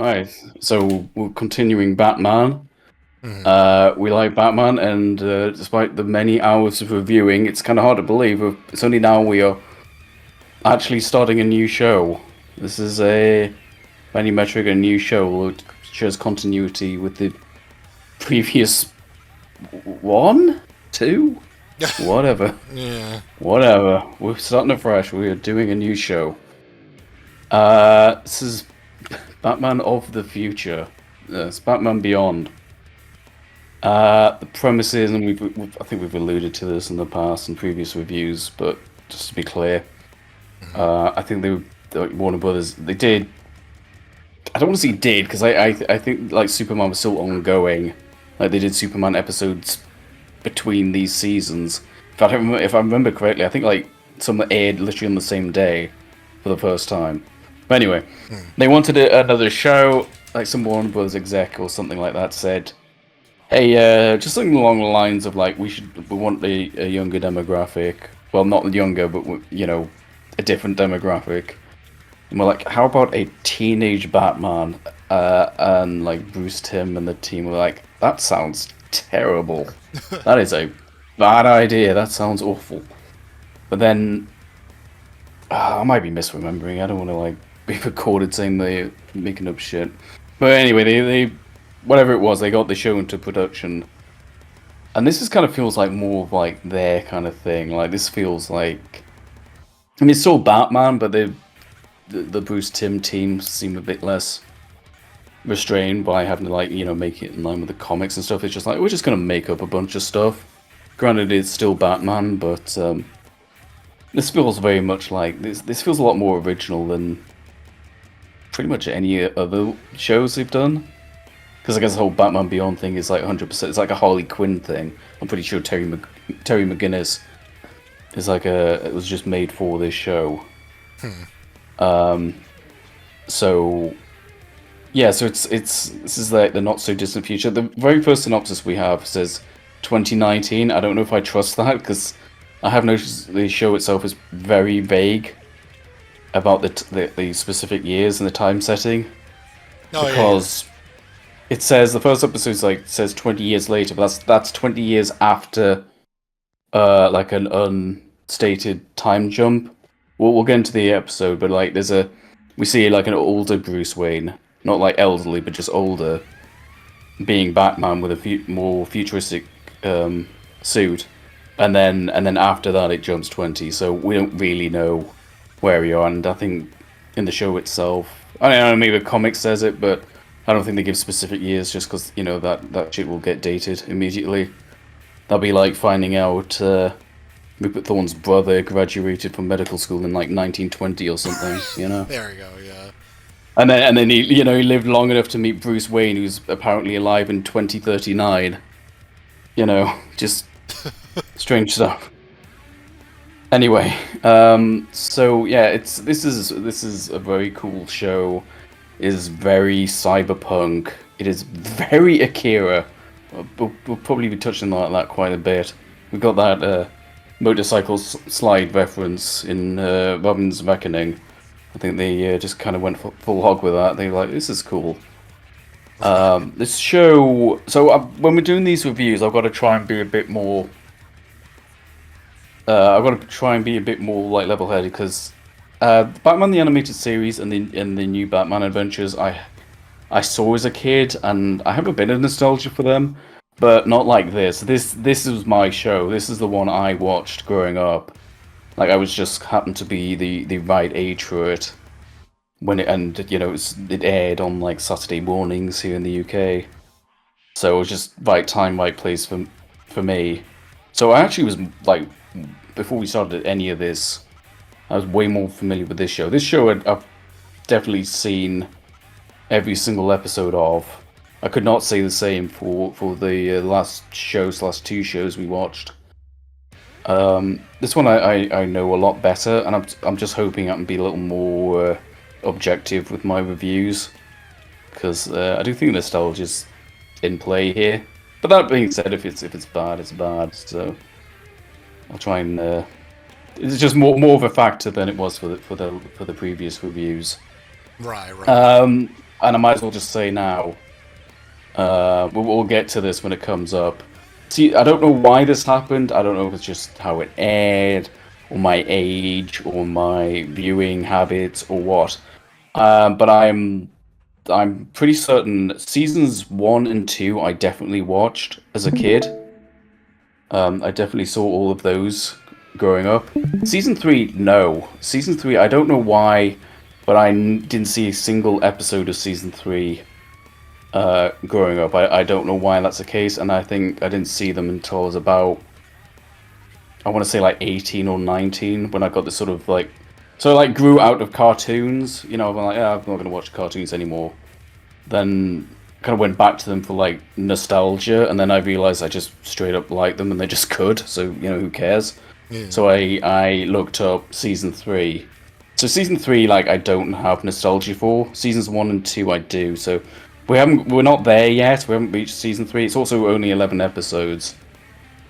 Right. So we're continuing Batman. Mhm. We like Batman, and despite the many hours of reviewing, it's kind of hard to believe. It's only now we are actually starting a new show. This is a by any metric a new show. It shares continuity with the previous one, two, whatever, Yeah. whatever. We're starting afresh. We are doing a new show. This is Batman of the Future. It's Batman Beyond. The premise is, and I think we've alluded to this in the past in previous reviews, but just to be clear, Mhm. I think Warner Brothers, they did. I don't want to say did because I think like Superman was still ongoing. Like they did Superman episodes between these seasons. If I remember correctly, I think like some that aired literally on the same day for the first time. But anyway, Mhm. they wanted another show. Like some Warner Brothers exec or something like that said, hey, just something along the lines of like we want a younger demographic. Well, not younger, but a different demographic. And we're like, how about a teenage Batman? And like Bruce Timm and the team were like, that sounds terrible. That is a bad idea. That sounds awful. But then I might be misremembering. I don't want to like be recorded saying they're making up shit. But anyway, they whatever it was, they got the show into production. And this just kind of feels like more of like their kind of thing. Like this feels like, I mean, it's still Batman, but the Bruce Timm team seem a bit less restrained by having to like make it in line with the comics and stuff. It's just like we're just gonna make up a bunch of stuff. Granted, it's still Batman, but this feels very much like this. This feels a lot more original than pretty much any other shows they've done. Because I guess the whole Batman Beyond thing is like 100%. It's like a Harley Quinn thing. I'm pretty sure Terry McGinnis is like it was just made for this show. Hmm. So yeah, so this is like the not so distant future. The very first synopsis we have says 2019. I don't know if I trust that because I have noticed the show itself is very vague about the specific years and the time setting Oh yeah. because it says the first episode like says 20 years later, but that's 20 years after like an unstated time jump. We'll get into the episode, but like we see like an older Bruce Wayne, not like elderly, but just older, being Batman with a more futuristic suit, and then after that it jumps 20. So we don't really know where we are, and I think in the show itself, I don't know, maybe the comic says it, but I don't think they give specific years just because that shit will get dated immediately. That'll be like finding out Rupert Thorne's brother graduated from medical school in like 1920 or something, you know. There we go. Yeah. And then he lived long enough to meet Bruce Wayne, who's apparently alive in 2039. Just strange stuff. Anyway, so yeah, this is a very cool show. It is very cyberpunk. It is very Akira. We'll probably be touching on that quite a bit. We've got that motorcycle slide reference in Robin's Reckoning. I think they just kind of went full hog with that. They were like, this is cool. Right. This show. So when we're doing these reviews, I've got to try and be a bit more. I've got to try and be a bit more like level-headed because Batman the Animated Series and the new Batman Adventures I saw as a kid, and I have a bit of nostalgia for them, but not like this. This was my show. This is the one I watched growing up. Like I was just happened to be the right age for it when it aired on like Saturday mornings here in the UK. So it was just right time, right place for me. So I actually was like before we started any of this, I was way more familiar with this show. This show I've definitely seen every single episode of. I could not say the same for the last two shows we watched. This one I know a lot better, and I'm just hoping I can be a little more objective with my reviews because I do think nostalgia's in play here. But that being said, if it's bad, it's bad. So I'll try and it's just more of a factor than it was for the previous reviews. Right. Right. Um, and I might as well just say now, we'll get to this when it comes up. See, I don't know why this happened. I don't know if it's just how it aired, or my age, or my viewing habits, or what. But I'm pretty certain seasons 1 and 2 I definitely watched as a kid. I definitely saw all of those growing up. Season 3, no. Season 3, I don't know why, but didn't see a single episode of season 3 growing up. I don't know why that's the case, and I think I didn't see them until I was about, I want to say like 18 or 19, when I got this sort of like, so I like grew out of cartoons, you know, I'm like, yeah, I'm not going to watch cartoons anymore. Then kind of went back to them for like nostalgia, and then I realized I just straight up liked them and they just could, so you know, who cares? Yeah. So I looked up season 3. So season 3, like, I don't have nostalgia for. Seasons 1 and 2 I do, so we're not there yet. We haven't reached season 3. It's also only 11 episodes.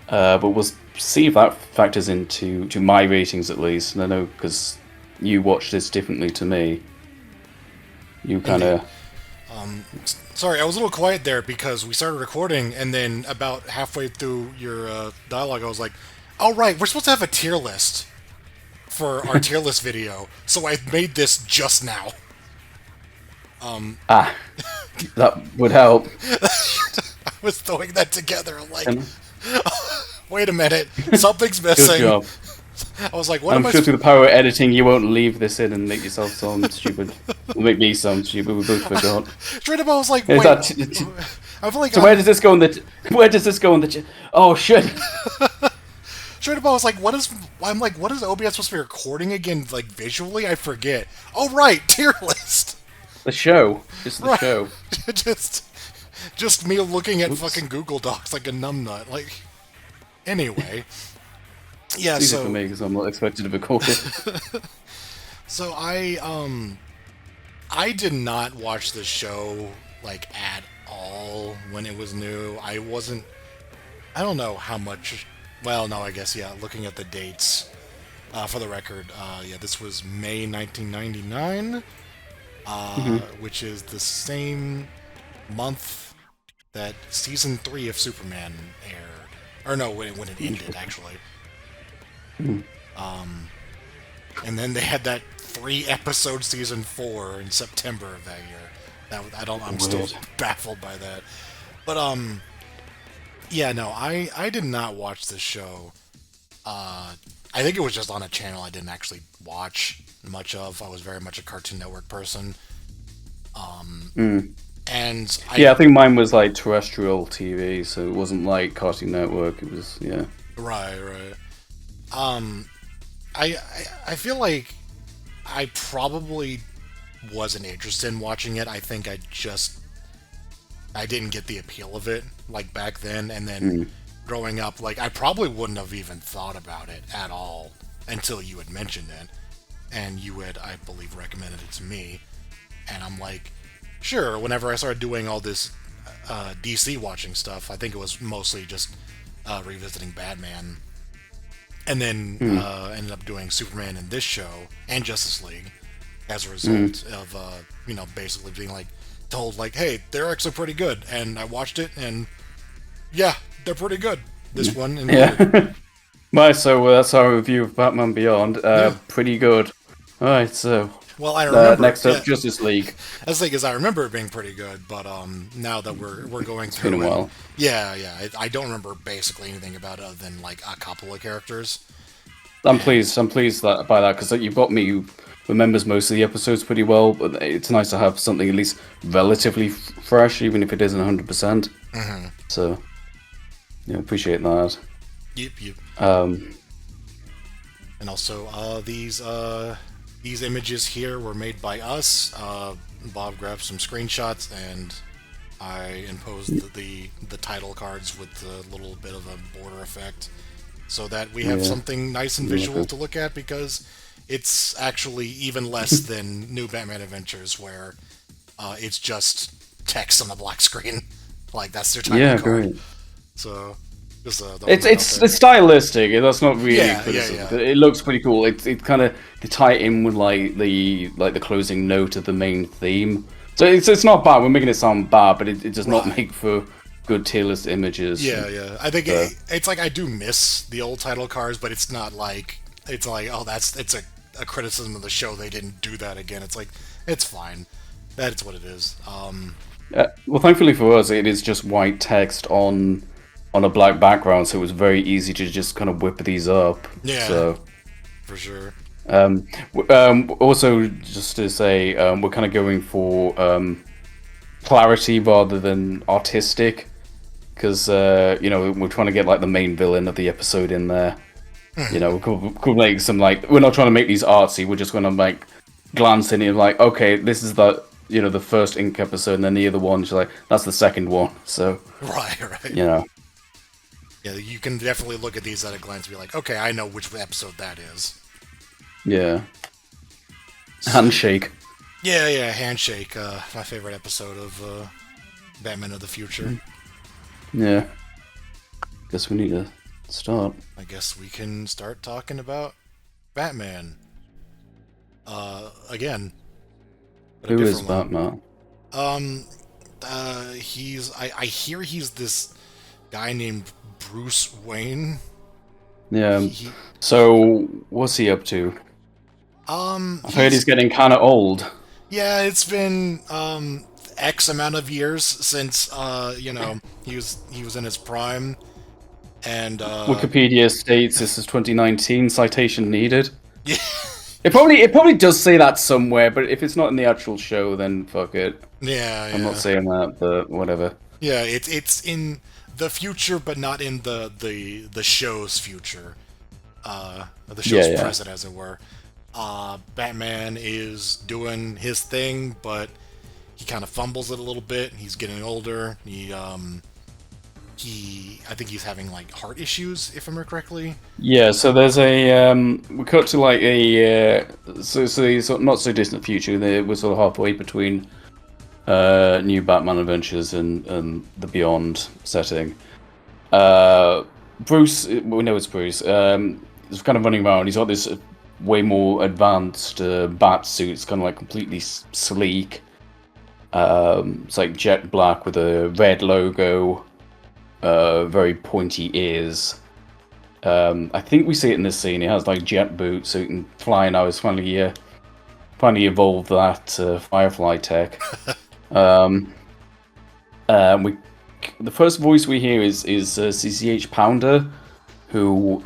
But we'll see if that factors into my ratings at least. And I know because you watch this differently to me. You kind of. Sorry, I was a little quiet there because we started recording, and then about halfway through your dialogue, I was like, "Oh right, we're supposed to have a tier list for our tier list video." So I made this just now. That would help. I was throwing that together. I'm like, wait a minute, something's missing. Good job. I was like, what I'm am I? sure through the power of editing, you won't leave this in and make yourself sound stupid. Or make me sound stupid. We both forgot. Straight up, I was like, Is wait. that I feel like so where does this go in the? Where does this go in the? Oh shit! Straight up, I was like, what is? I'm like, what is OBS supposed to be recording again? Like visually, I forget. Oh right, tier list. The show. It's the Right. show. just me looking at Oops. fucking Google Docs like a numbnut. Like, anyway. Yeah, It's easy so for me because I'm not expected to record it. so I did not watch the show like at all when it was new. I don't know how much. Well, no, I guess yeah. Looking at the dates, for the record, yeah, this was May 1999, which is the same month that season 3 of Superman aired. Or no, when it ended actually. And then they had that 3-episode season 4 in September of that year. I'm still baffled by that. But yeah, no, I did not watch this show. I think it was just on a channel I didn't actually watch much of. I was very much a Cartoon Network person. And I think mine was like terrestrial TV, so it wasn't like Cartoon Network. It was Right. I feel like I probably wasn't interested in watching it. I think I didn't get the appeal of it like back then, and then growing up, like I probably wouldn't have even thought about it at all until you had mentioned it, and you had, I believe, recommended it to me, and I'm like, sure. Whenever I started doing all this DC watching stuff, I think it was mostly just revisiting Batman. And then ended up doing Superman in this show and Justice League as a result of, basically being like told like, hey, they're actually pretty good. And I watched it, and yeah, they're pretty good. This one, and Right, so that's our review of Batman Beyond. Pretty good. All right, so well, I remember next up, Justice League. That's the thing is, I remember it being pretty good, but now that we're going It's through been a while. I don't remember basically anything about it other than like a couple of characters. I'm pleased by that because you've got me who remembers most of the episodes pretty well, but it's nice to have something at least relatively fresh, even if it isn't 100%. So, yeah, appreciate that. Yep. And also, these images here were made by us. Bob grabbed some screenshots, and I imposed the title cards with a little bit of a border effect, so that we have something nice and visual to look at, because it's actually even less than New Batman Adventures, where it's just text on the black screen. Like, that's their title card. Great. So, just it's stylistic. That's not really criticism. Yeah. It looks pretty cool. It kind of, they tie it in with like the closing note of the main theme, So it's not bad. We're making it sound bad, but it does not Right. make for good tier list images. Yeah. I think it's like I do miss the old title cards, but it's not like oh it's a criticism of the show they didn't do that again. It's like it's fine. That's what it is. Well, thankfully for us, it is just white text on a black background, so it was very easy to just kind of whip these up. Yeah, So. for sure. Also, just to say, we're kind of going for clarity rather than artistic, because we're trying to get like the main villain of the episode in there. We could make some like we're not trying to make these artsy. We're just going to like glance in and like, okay, this is the first Inque episode, and then the other one's like that's the second one. So Right. Yeah, you can definitely look at these at a glance and be like, okay, I know which episode that is. yeah. Handshake. Yeah, Handshake, my favorite episode of Batman of the Future. Yeah. Guess we need to start. I guess we can start talking about Batman. Again. But a Who is different one. Batman? I hear he's this guy named Bruce Wayne. Yeah. So what's he up to? I've heard he's getting kind of old. Yeah, it's been X amount of years since he was in his prime, and Wikipedia states this is 2019. Citation needed. yeah, It probably does say that somewhere, but if it's not in the actual show, then fuck it. yeah. I'm not saying that, but whatever. Yeah, it's in the future, but not in the show's future. The show's present, as it were. Batman is doing his thing, but he kind of fumbles it a little bit. He's getting older. I think he's having like heart issues, if I remember correctly. Yeah, so there's a we cut to like a so the sort of not so distant future. We're sort of halfway between new Batman Adventures and the Beyond setting. Bruce, we know it's Bruce. He's kind of running around. He's got this way more advanced bat suit. It's kind of like completely sleek. It's like jet black with a red logo, very pointy ears. I think we see it in this scene. He has like jet boots, so he can fly now. He's finally evolved that Firefly tech. The first voice we hear is CCH Pounder, who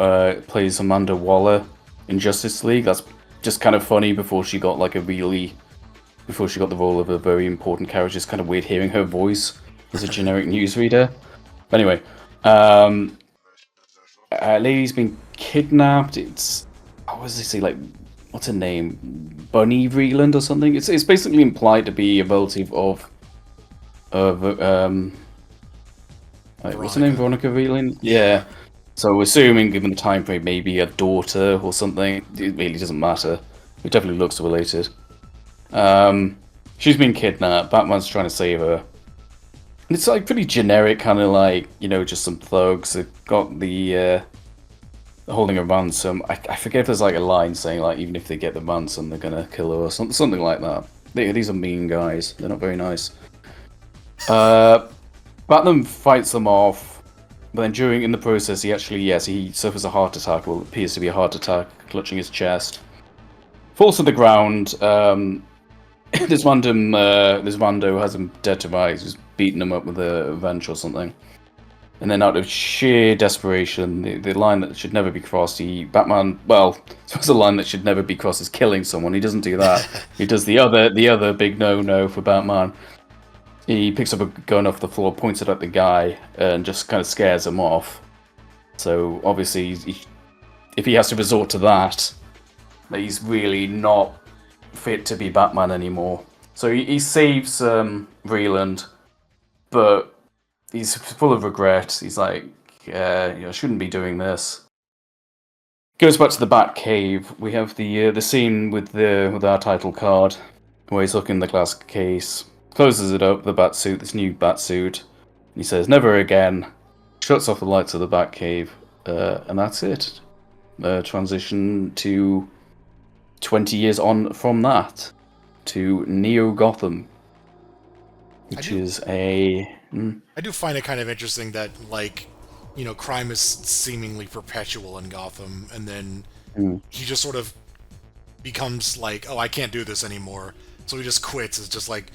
plays Amanda Waller in Justice League. That's just kind of funny before she got the role of a very important character. It's kind of weird hearing her voice as a generic newsreader. But anyway, lady's been kidnapped. It's what does they say? Like, what's her name? Bunny Vreeland or something? It's basically implied to be a relative of what's her name? Veronica Vreeland? Yeah. So assuming, given the time frame, maybe a daughter or something. It really doesn't matter. It definitely looks related. She's been kidnapped. Batman's trying to save her. And it's like pretty generic, kind of like, just some thugs. They've got the holding a ransom. I forget if there's like a line saying like even if they get the ransom, they're gonna kill her or something like that. These are mean guys. They're not very nice. Batman fights them off, but then in the process, he suffers a heart attack. Well, it appears to be a heart attack, clutching his chest. Falls to the ground. This rando has him dead to rights. He's beating him up with a wrench or something. And then out of sheer desperation, the line that should never be crossed, Batman, it's a line that should never be crossed is killing someone. He doesn't do that. He does the other big no-no for Batman. He picks up a gun off the floor, points it at the guy, and just kind of scares him off. So obviously, if he has to resort to that, he's really not fit to be Batman anymore. So he saves Vreeland, but he's full of regret. He's like, I shouldn't be doing this. Goes back to the Batcave. We have the scene with our title card, where he's looking in the glass case. Closes it up, this new Batsuit. He says, never again. Shuts off the lights of the Batcave. And that's it. Transition to 20 years on from that. To Neo Gotham. which is a... I do find it kind of interesting that, like, crime is seemingly perpetual in Gotham, and then he just sort of becomes like, oh, I can't do this anymore, so he just quits. It's just like,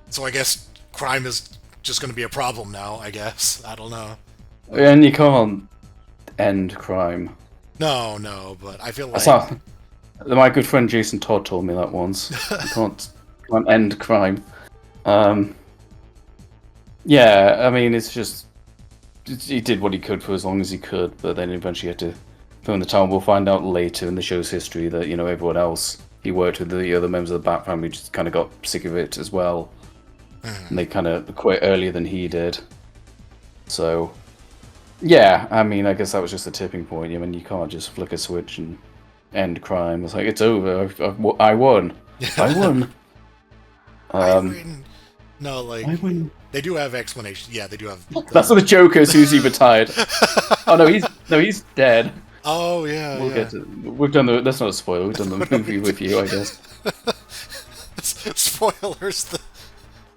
so I guess crime is just going to be a problem now, I guess. I don't know. And you can't end crime. No, but I feel like... That's not... My good friend Jason Todd told me that once. You can't end crime. Yeah, I mean, it's just... He did what he could for as long as he could, but then eventually had to throw in the towel. We'll find out later in the show's history that, everyone else he worked with, the other members of the Bat family, just kind of got sick of it as well. And they kind of quit earlier than he did. So, yeah, I mean, I guess that was just the tipping point. I mean, you can't just flick a switch and end crime. It's like, it's over. I won. I won. I win. No, like... I win. They do have explanations. Yeah, they do have... That's what the Joker as soon as he retired. Oh, he's dead. Oh, yeah, We'll get to... We've done the... That's not a spoiler. We've done the movie with you, I guess. Spoilers.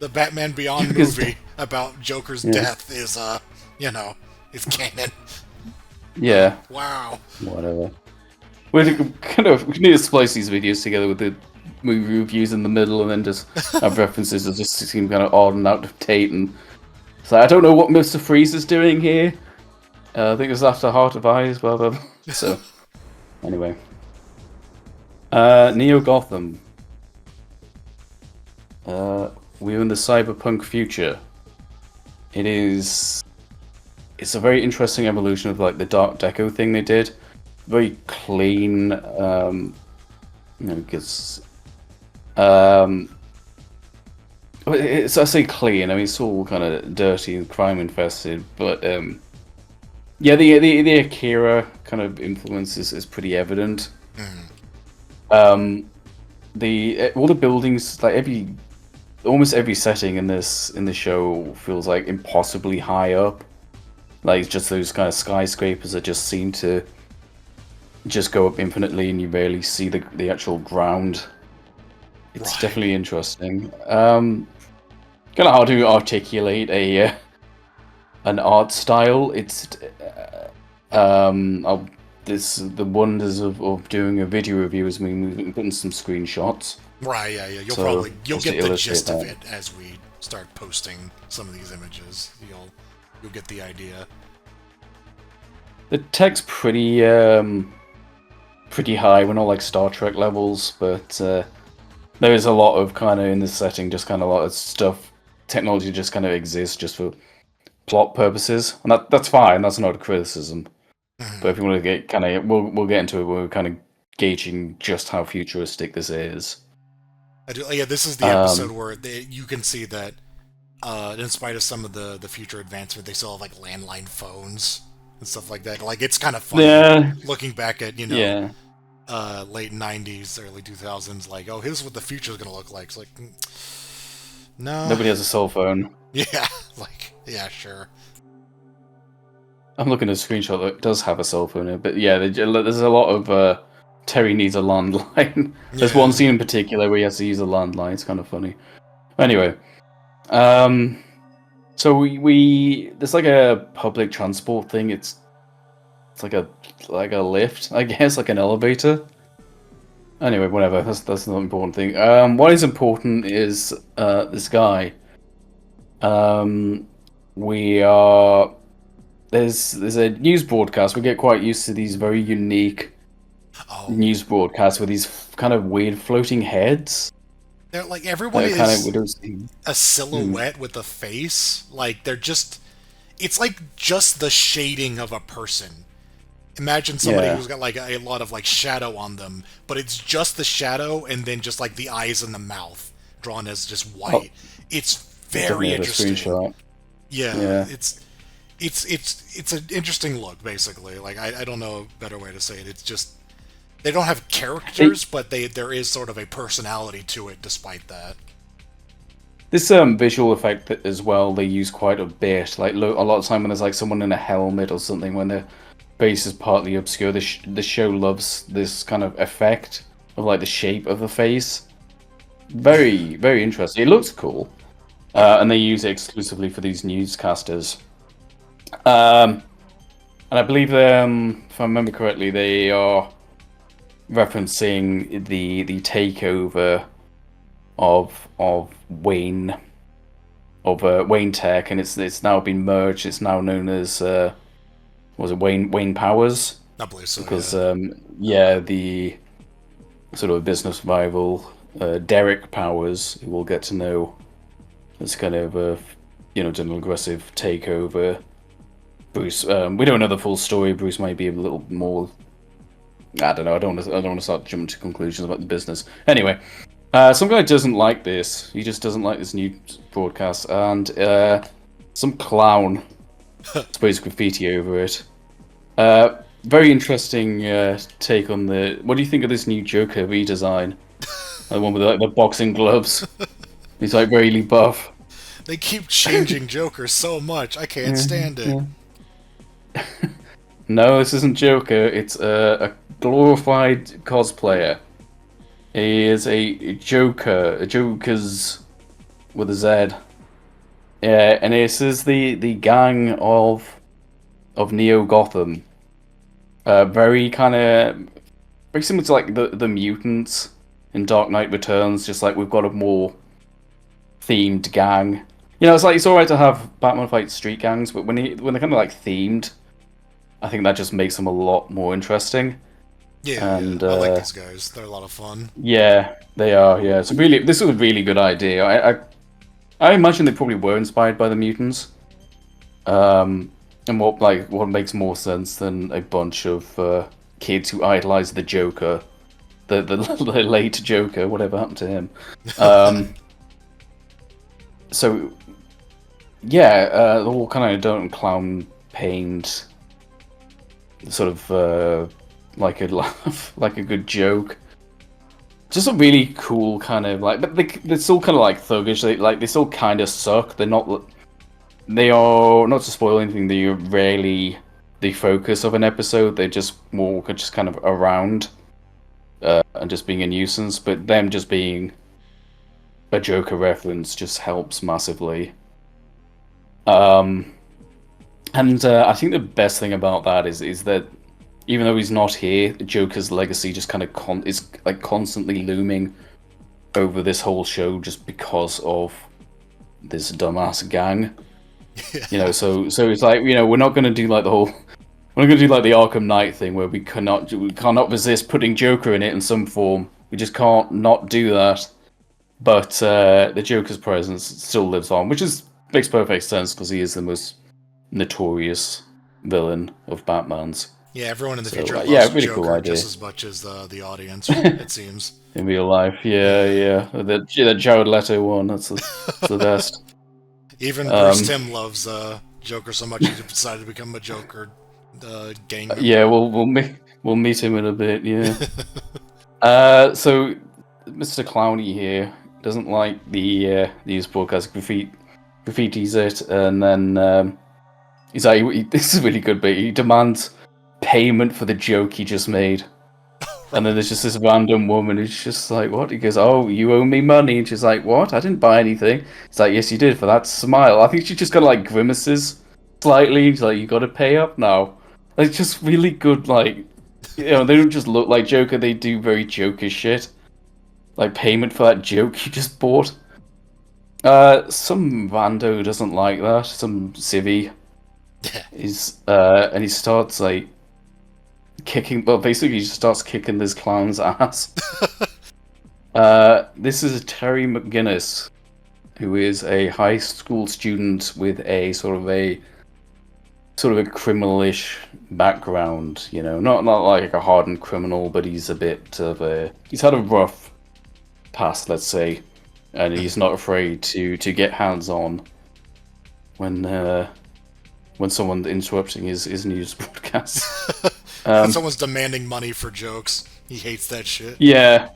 The Batman Beyond movie about Joker's death is, is canon. Yeah. Wow. Whatever. We need to splice these videos together with the movie reviews in the middle, and then just have references that just seem kind of odd and out of date. And so I don't know what Mr. Freeze is doing here. I think it was after Heart of Eyes, blah blah. So anyway, Neo Gotham. We're in the cyberpunk future. It's a very interesting evolution of like the Dark Deco thing they did. Very clean, because it's, I say clean. I mean, it's all kind of dirty and crime infested, but yeah, the Akira kind of influence is pretty evident. All the buildings, like almost every setting in the show feels like impossibly high up. Like it's just those kind of skyscrapers that just seem to just go up infinitely, and you barely see the actual ground. It's definitely interesting. Kind of hard to articulate an art style. It's the wonders of doing a video review is me putting some screenshots. Right, yeah. You'll get the gist of it as we start posting some of these images. You'll get the idea. The tech's pretty high. We're not like Star Trek levels, but there is a lot of kind of in this setting, just kind of a lot of stuff. Technology just kind of exists just for plot purposes, and that's fine. That's not a criticism. But if you want to get kind of, we'll get into it. We're kind of gauging just how futuristic this is. This is the episode where you can see that, in spite of some of the future advancement, they still have like landline phones and stuff like that. Like it's kind of funny looking back at late 90s, early 2000s. Like, oh, here's what the future is going to look like. It's like, no, nobody has a cell phone. Yeah, sure. I'm looking at a screenshot that does have a cell phone in it, but yeah, there's a lot of Terry needs a landline. There's one scene in particular where he has to use a landline. It's kind of funny. Anyway, so we there's like a public transport thing. It's like a lift, I guess, like an elevator. Anyway, whatever. That's not the important thing. What is important is this guy. There's a news broadcast. We get quite used to these very unique news broadcasts with these kind of weird floating heads. They're like everyone is kind of a silhouette with a face. Like it's like just the shading of a person. Imagine somebody who's got like a lot of like shadow on them, but it's just the shadow and then just like the eyes and the mouth drawn as just white. It's very interesting. Yeah, it's an interesting look, basically. Like I don't know a better way to say it. It's just they don't have characters, but there is sort of a personality to it, despite that. This visual effect as well they use quite a bit. Like a lot of time when there's like someone in a helmet or something, when their face is partly obscure, the show loves this kind of effect of like the shape of the face. Very, very interesting. It looks cool. Yeah. And they use it exclusively for these newscasters. And I believe, if I remember correctly, they are referencing the takeover of Wayne Wayne Tech, and it's now been merged. It's now known as was it Wayne Powers? I believe so, Because yeah. yeah, the sort of business rival Derek Powers, who we'll get to know, as kind of a done an aggressive takeover. Bruce, we don't know the full story. Bruce might be a little more. I don't know. I don't want to start jumping to conclusions about the business. Anyway, some guy doesn't like this. He just doesn't like this new broadcast, and some clown sprays graffiti over it. Very interesting take on the. What do you think of this new Joker redesign? The one with like, the boxing gloves. He's like really buff. They keep changing Joker so much, I can't stand it. No, this isn't Joker. It's a glorified cosplayer. He is a Joker. A Joker's with a Z. Yeah, and this is the gang of Neo Gotham. Very kind of very similar to like the mutants in Dark Knight Returns. Just like we've got a more themed gang. It's like it's alright to have Batman fight street gangs, but when they're kind of like themed, I think that just makes them a lot more interesting. Yeah, And I like these guys. They're a lot of fun. yeah, they are. Yeah, so really, this was a really good idea. I imagine they probably were inspired by the mutants. And what makes more sense than a bunch of kids who idolize the Joker, the late Joker, whatever happened to him. So yeah, the whole kind of don't clown paint, sort of like a laugh, like a good joke. Just a really cool kind of like, but they're still kind of like thuggish. They still kind of suck. They are not to spoil anything. They are rarely the focus of an episode. They're just more just kind of around and just being a nuisance. But them just being a Joker reference just helps massively. And I think the best thing about that is that even though he's not here, Joker's legacy just kind of is like constantly looming over this whole show just because of this dumbass gang. So it's like we're not going to do like we're not going to do like the Arkham Knight thing where we cannot resist putting Joker in it in some form. We just can't not do that. But the Joker's presence still lives on, which makes perfect sense because he is the most notorious villain of Batman's. Yeah, everyone in the future loves really Joker cool idea. just as much as the audience, it seems. In real life, yeah. The Jared Leto one, that's the best. Even Bruce Timm loves Joker so much he decided to become a Joker gang member. Yeah, we'll meet him in a bit. Yeah. So Mr. Clowny here doesn't like the news broadcast graffitis it, and then he's like, this is really good, but he demands payment for the joke he just made. And then there's just this random woman who's just like, what? He goes, oh, you owe me money. And she's like, what? I didn't buy anything. It's like, yes, you did for that smile. I think she just kind of like grimaces slightly. She's like, you got to pay up now. Like, just really good, like, they don't just look like Joker. They do very Joker shit. Like, payment for that joke you just bought. Some rando doesn't like that. Some civvy is, and he starts, like, basically he just starts kicking this clown's ass. This is Terry McGinnis, who is a high school student with a sort of a criminalish background, not like a hardened criminal, but he's a bit of he's had a rough past, let's say, and he's not afraid to get hands on when someone's interrupting his news broadcast. When someone's demanding money for jokes, he hates that shit. Yeah.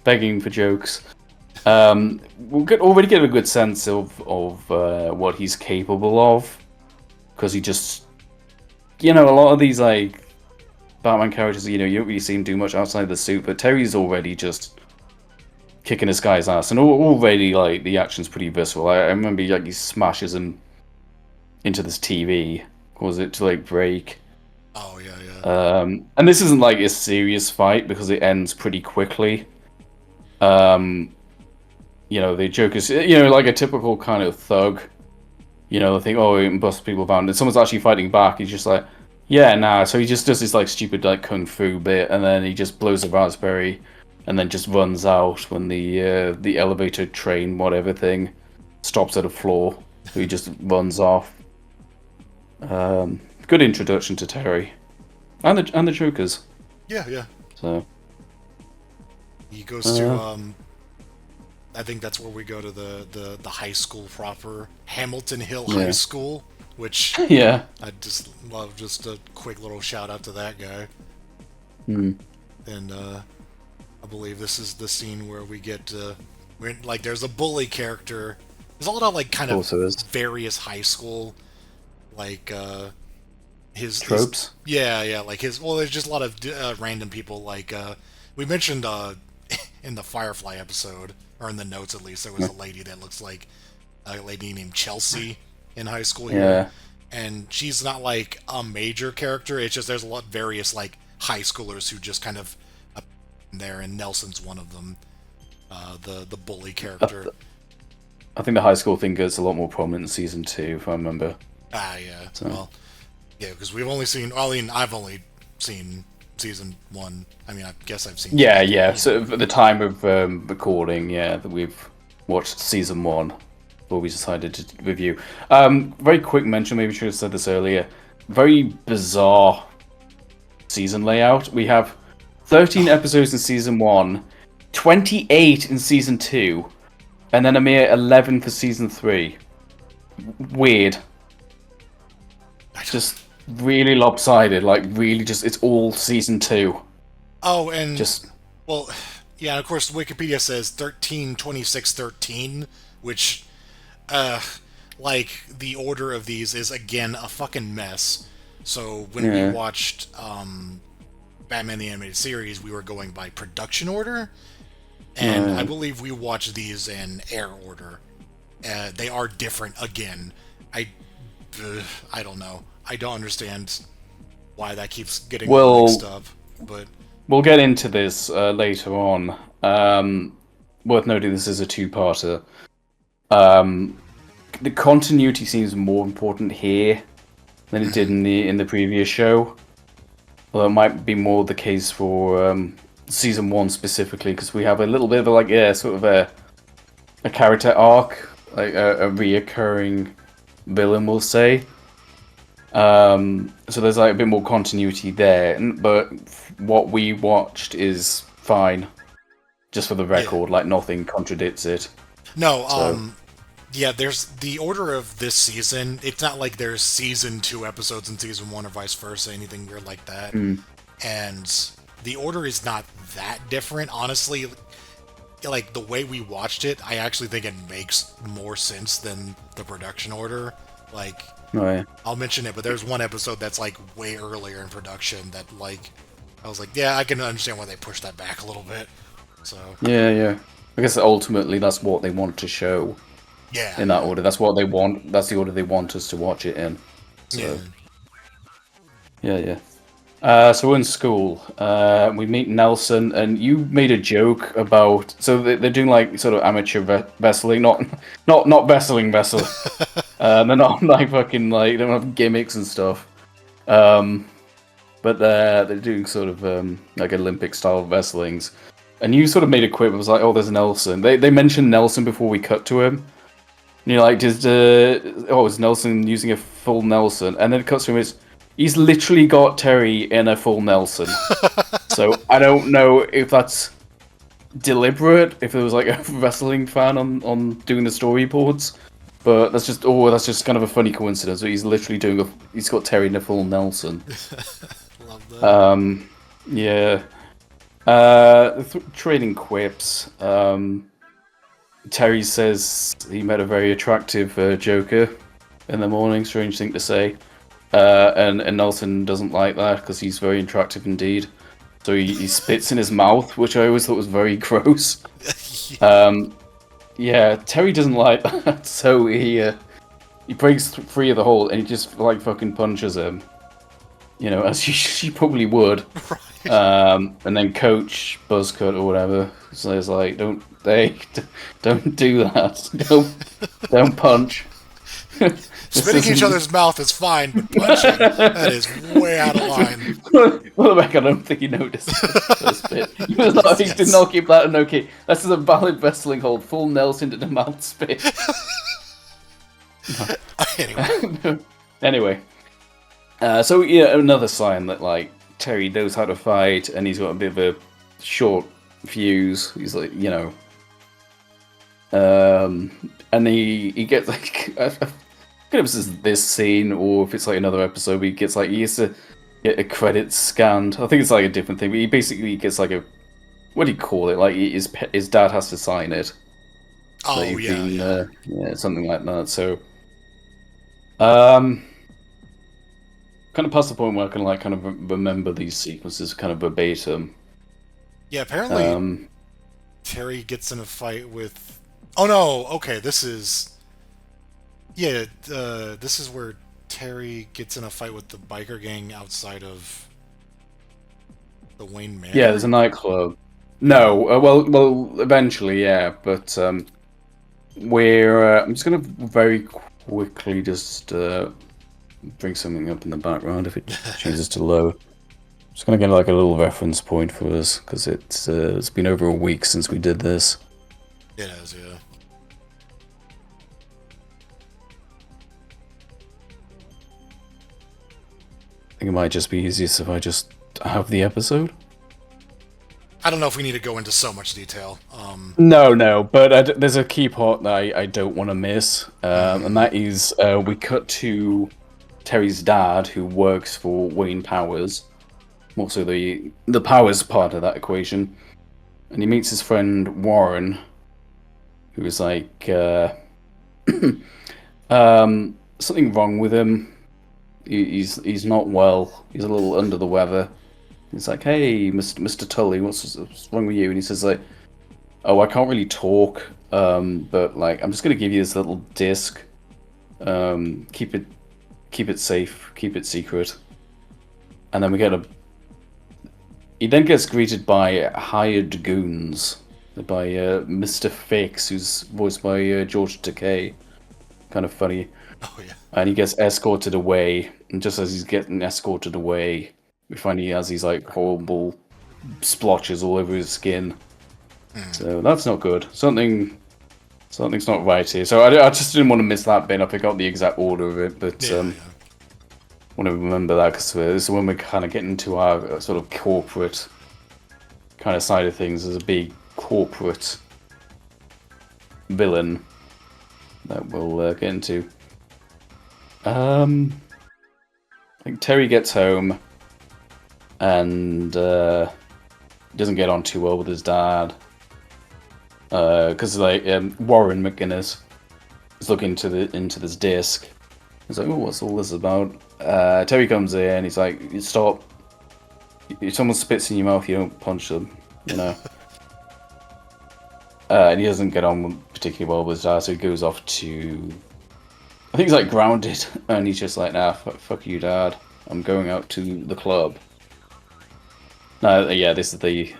Begging for jokes. We'll already get a good sense of what he's capable of, because he just, a lot of these like Batman characters, you don't really see him do much outside the suit, but Terry's already just kicking this guy's ass, and already like the action's pretty visceral. I remember like he smashes him into this TV, causes it to like break. Oh yeah. And this isn't like a serious fight because it ends pretty quickly. The Joker's, like a typical kind of thug. They think, oh, he can bust people down. And someone's actually fighting back. He's just like, yeah, nah. So he just does this like stupid like kung fu bit, and then he just blows a raspberry, and then just runs out when the elevator train whatever thing stops at a floor. So he just runs off. Good introduction to Terry, and the Jokers. Yeah. So he goes to I think that's where we go to the high school proper, Hamilton Hill High School, which yeah, I just love. Just a quick little shout out to that guy. And I believe this is the scene where we get there's a bully character. There's a lot of like kind of various high school like his tropes. Like there's just a lot of random people like we mentioned in the Firefly episode, or in the notes at least, there was a lady that looks like a lady named Chelsea in high school here. And she's not like a major character, it's just there's a lot of various like high schoolers who just kind of there, and Nelson's one of them, the bully character. I think the high school thing gets a lot more prominent in season 2, if I remember. Yeah. So. Well, yeah, because we've only seen, I've only seen season 1. I mean, I guess I've seen... Yeah. So at the time of recording, that we've watched season 1, before we decided to review. Very quick mention, maybe I should have said this earlier. Very bizarre season layout. We have 13 episodes in season 1, 28 in season 2, and then a mere 11 for season 3. Weird. Just really lopsided, like really just, it's all season 2. Oh, and well, yeah, and of course Wikipedia says 13/26/13, which like the order of these is again a fucking mess. So when we watched Batman the Animated Series, we were going by production order, and I believe we watched these in air order. They are different again. I don't know. I don't understand why that keeps getting mixed up, but we'll get into this later on. Worth noting, this is a two-parter. The continuity seems more important here than it did in the previous show. Although it might be more the case for season 1 specifically, because we have a little bit of sort of a character arc, like a reoccurring villain, we'll say. So there's like a bit more continuity there, but what we watched is fine. Just for the record, like nothing contradicts it. No, there's the order of this season. It's not like there's season 2 episodes in season 1 or vice versa, anything weird like that. And the order is not that different, honestly. Like the way we watched it, I actually think it makes more sense than the production order. Like, I'll mention it, but there's one episode that's like way earlier in production that like I was like, yeah, I can understand why they pushed that back a little bit. So yeah. I guess ultimately that's what they want to show. Yeah. In that order, that's what they want. That's the order they want us to watch it in. So. Yeah. So we're in school. We meet Nelson, and you made a joke about. So they're doing like sort of amateur wrestling, not wrestling. They're not like fucking like they don't have gimmicks and stuff. But they're doing sort of like Olympic style wrestlings. And you sort of made a quip. It was like, oh, there's Nelson. They mentioned Nelson before we cut to him. And you're like, is Nelson using a full Nelson? And then it cuts to him. He's literally got Terry in a full Nelson. So I don't know if that's deliberate, if there was like a wrestling fan on doing the storyboards. But that's just kind of a funny coincidence. He's literally he's got Terry in a full Nelson. Love that. Yeah. Trading quips. Terry says he met a very attractive Joker in the morning. Strange thing to say. And Nelson doesn't like that because he's very attractive indeed. So he spits in his mouth, which I always thought was very gross. Yeah, Terry doesn't like that, so he breaks free of the hold and he just like fucking punches him. You know, as she probably would. Right. And then Coach Buzzcut or whatever says like, don't do that. Don't punch. Spitting in each other's mouth is fine, but punching, that is way out of line. Well, Rebecca, I don't think he noticed the first bit. He was like, he did not keep that an okay. That's a valid wrestling hold. Full Nelson to the mouth spit. Anyway. So yeah, another sign that like Terry knows how to fight, and he's got a bit of a short fuse. He's like, you know, and he gets like, I don't know if this scene or if it's like another episode. But he gets like he used to get a credit scanned. I think it's like a different thing. But he basically gets like a, what do you call it? Like his dad has to sign it. Oh yeah. Yeah, something like that. So, kind of past the point where I can like kind of remember these sequences kind of verbatim. Yeah, apparently Terry gets in a fight with. Oh no! Okay, this is. Yeah, this is where Terry gets in a fight with the biker gang outside of the Wayne Manor. Yeah, there's a nightclub. No, well, eventually, yeah, but we're. I'm just gonna very quickly just bring something up in the background if it changes to low. Just gonna get like a little reference point for us because it's been over a week since we did this. It has, yeah. I think it might just be easiest if I just have the episode. I don't know if we need to go into so much detail. No, but there's a key part that I don't want to miss, and that is we cut to Terry's dad, who works for Wayne Powers, also the Powers part of that equation, and he meets his friend Warren, who is like something wrong with him. He's not well. He's a little under the weather. He's like, "Hey, Mr. Tully, what's wrong with you?" And he says like, "Oh, I can't really talk, but like I'm just gonna give you this little disc. Keep it safe, keep it secret." And then he then gets greeted by hired goons, by Mr. Fix, who's voiced by George Takei. Kind of funny. Oh yeah. And he gets escorted away, and just as he's getting escorted away, we find he has these like horrible splotches all over his skin. So that's not good. Something's not right here. So I just didn't want to miss that bit. I forgot the exact order of it, but I want to remember that because this is when we're kind of getting to our sort of corporate kind of side of things. There's a big corporate villain that we'll get into. I think Terry gets home and doesn't get on too well with his dad because like Warren McGinnis is looking into this disc. He's like, "Oh, what's all this about?" Terry comes in. He's like, "Stop! If someone spits in your mouth, you don't punch them." You know. And he doesn't get on particularly well with his dad, so he goes off to. I think he's like grounded, and he's just like, "Nah, fuck you, Dad. I'm going out to the club." Yeah, this is the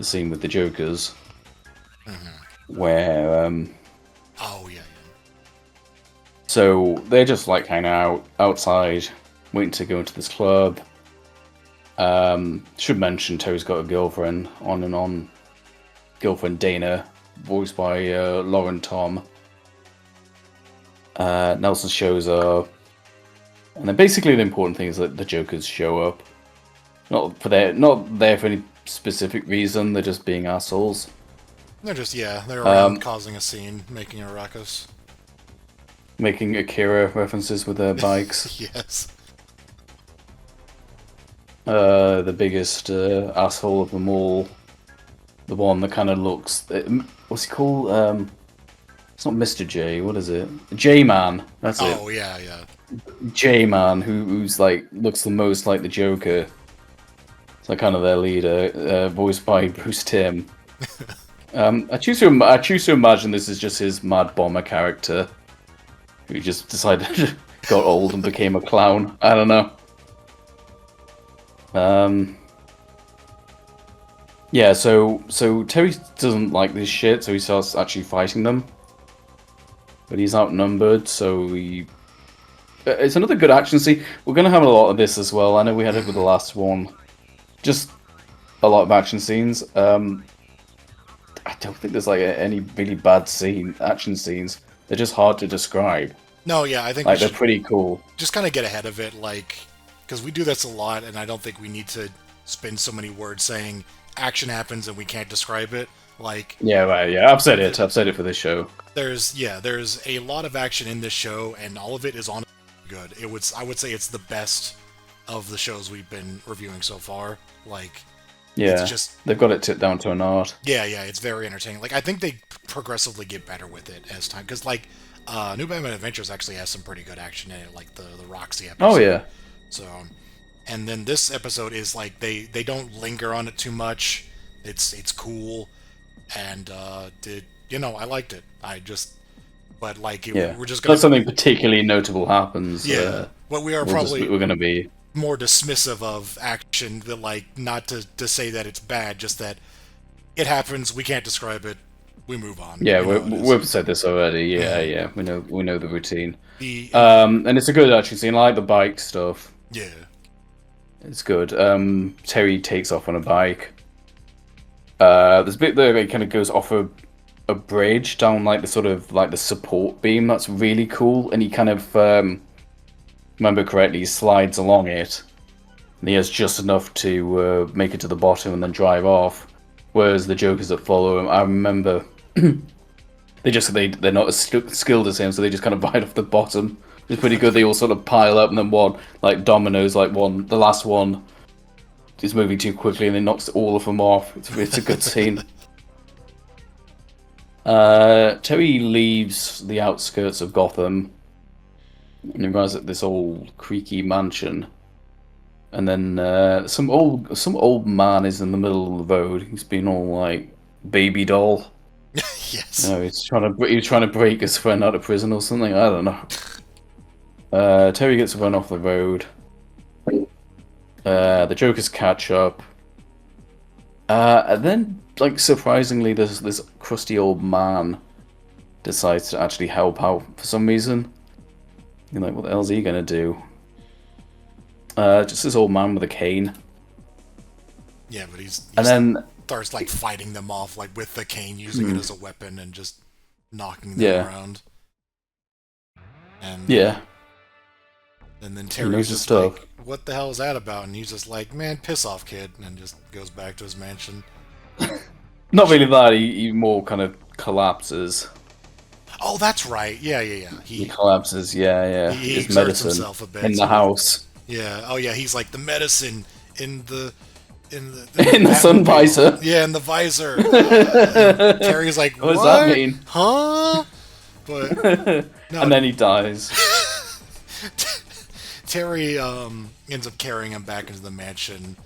scene with the Jokers, where Oh yeah. so they're just like hanging out outside, waiting to go into this club. Should mention Terry's got a girlfriend, on and on. Girlfriend Dana, voiced by Lauren Tom. Nelson shows up, and then basically the important thing is that the Jokers show up. Not there for any specific reason. They're just being assholes. They're just they're around causing a scene, making a ruckus, making Akira references with their bikes. Yes. The biggest asshole of them all, the one that kind of looks. What's he called? It's not Mr. J. What is it? J-Man. That's it. Oh yeah. J-Man, who's like looks the most like the Joker. It's like kind of their leader, voiced by Bruce Timm. I choose to imagine this is just his Mad Bomber character, who just decided got old and became a clown. I don't know. Yeah, so Terry doesn't like this shit, so he starts actually fighting them. But he's outnumbered, so he... It's another good action scene. We're going to have a lot of this as well. I know we had it with the last one. Just a lot of action scenes. I don't think there's like any really bad action scenes. They're just hard to describe. No, yeah, I think like they're pretty cool. Just kind of get ahead of it, like, because we do this a lot, and I don't think we need to spend so many words saying action happens and we can't describe it. Like, yeah, right, yeah, I've said it for this show. There's a lot of action in this show, and all of it is on good. I would say it's the best of the shows we've been reviewing so far. Like, yeah, they've got it down to an art. Yeah, it's very entertaining. Like, I think they progressively get better with it as time, because like New Batman Adventures actually has some pretty good action in it, like the Roxy episode. Oh yeah. So, and then this episode is like they don't linger on it too much. It's cool, and I liked it. But like we're just gonna. Not something particularly notable happens. Yeah, but we're gonna be more dismissive of action, that like not to say that it's bad, just that it happens. We can't describe it. We move on. Yeah, we've said this already. Yeah, we know the routine. And it's a good action scene. I like the bike stuff. Yeah, it's good. Terry takes off on a bike. There's a bit there that kind of goes off a bridge down like the sort of like the support beam. That's really cool. And he kind of, remember correctly, he slides along it. And he has just enough to make it to the bottom and then drive off. Whereas the Jokers that follow him, I remember, they're not as skilled as him, so they just kind of bite off the bottom. It's pretty good. They all sort of pile up, and then one, like dominoes, the last one is moving too quickly, and it knocks all of them off. It's a good scene. Terry leaves the outskirts of Gotham and he arrives at this old creaky mansion. And then some old man is in the middle of the road. He's been all like baby doll. Yes. He's trying to break his friend out of prison or something. I don't know. Terry gets run off the road. The Jokers catch up. And then, like, surprisingly, this crusty old man decides to actually help out for some reason. You're like, what the hell's he gonna do? Just this old man with a cane. Yeah, but he's and then starts like fighting them off, like with the cane, using it as a weapon and just knocking them around. And and then Terry's just like, "What the hell is that about?" And he's just like, "Man, piss off, kid," and just goes back to his mansion. Not really that. He more kind of collapses. Oh, that's right. Yeah. He collapses. Yeah. He his exerts medicine himself a bit in the house. Yeah. Oh, yeah. He's like the medicine in the sun visor. Yeah, in the visor. Terry's like, what does that mean? Huh? But no. And then he dies. Terry ends up carrying him back into the mansion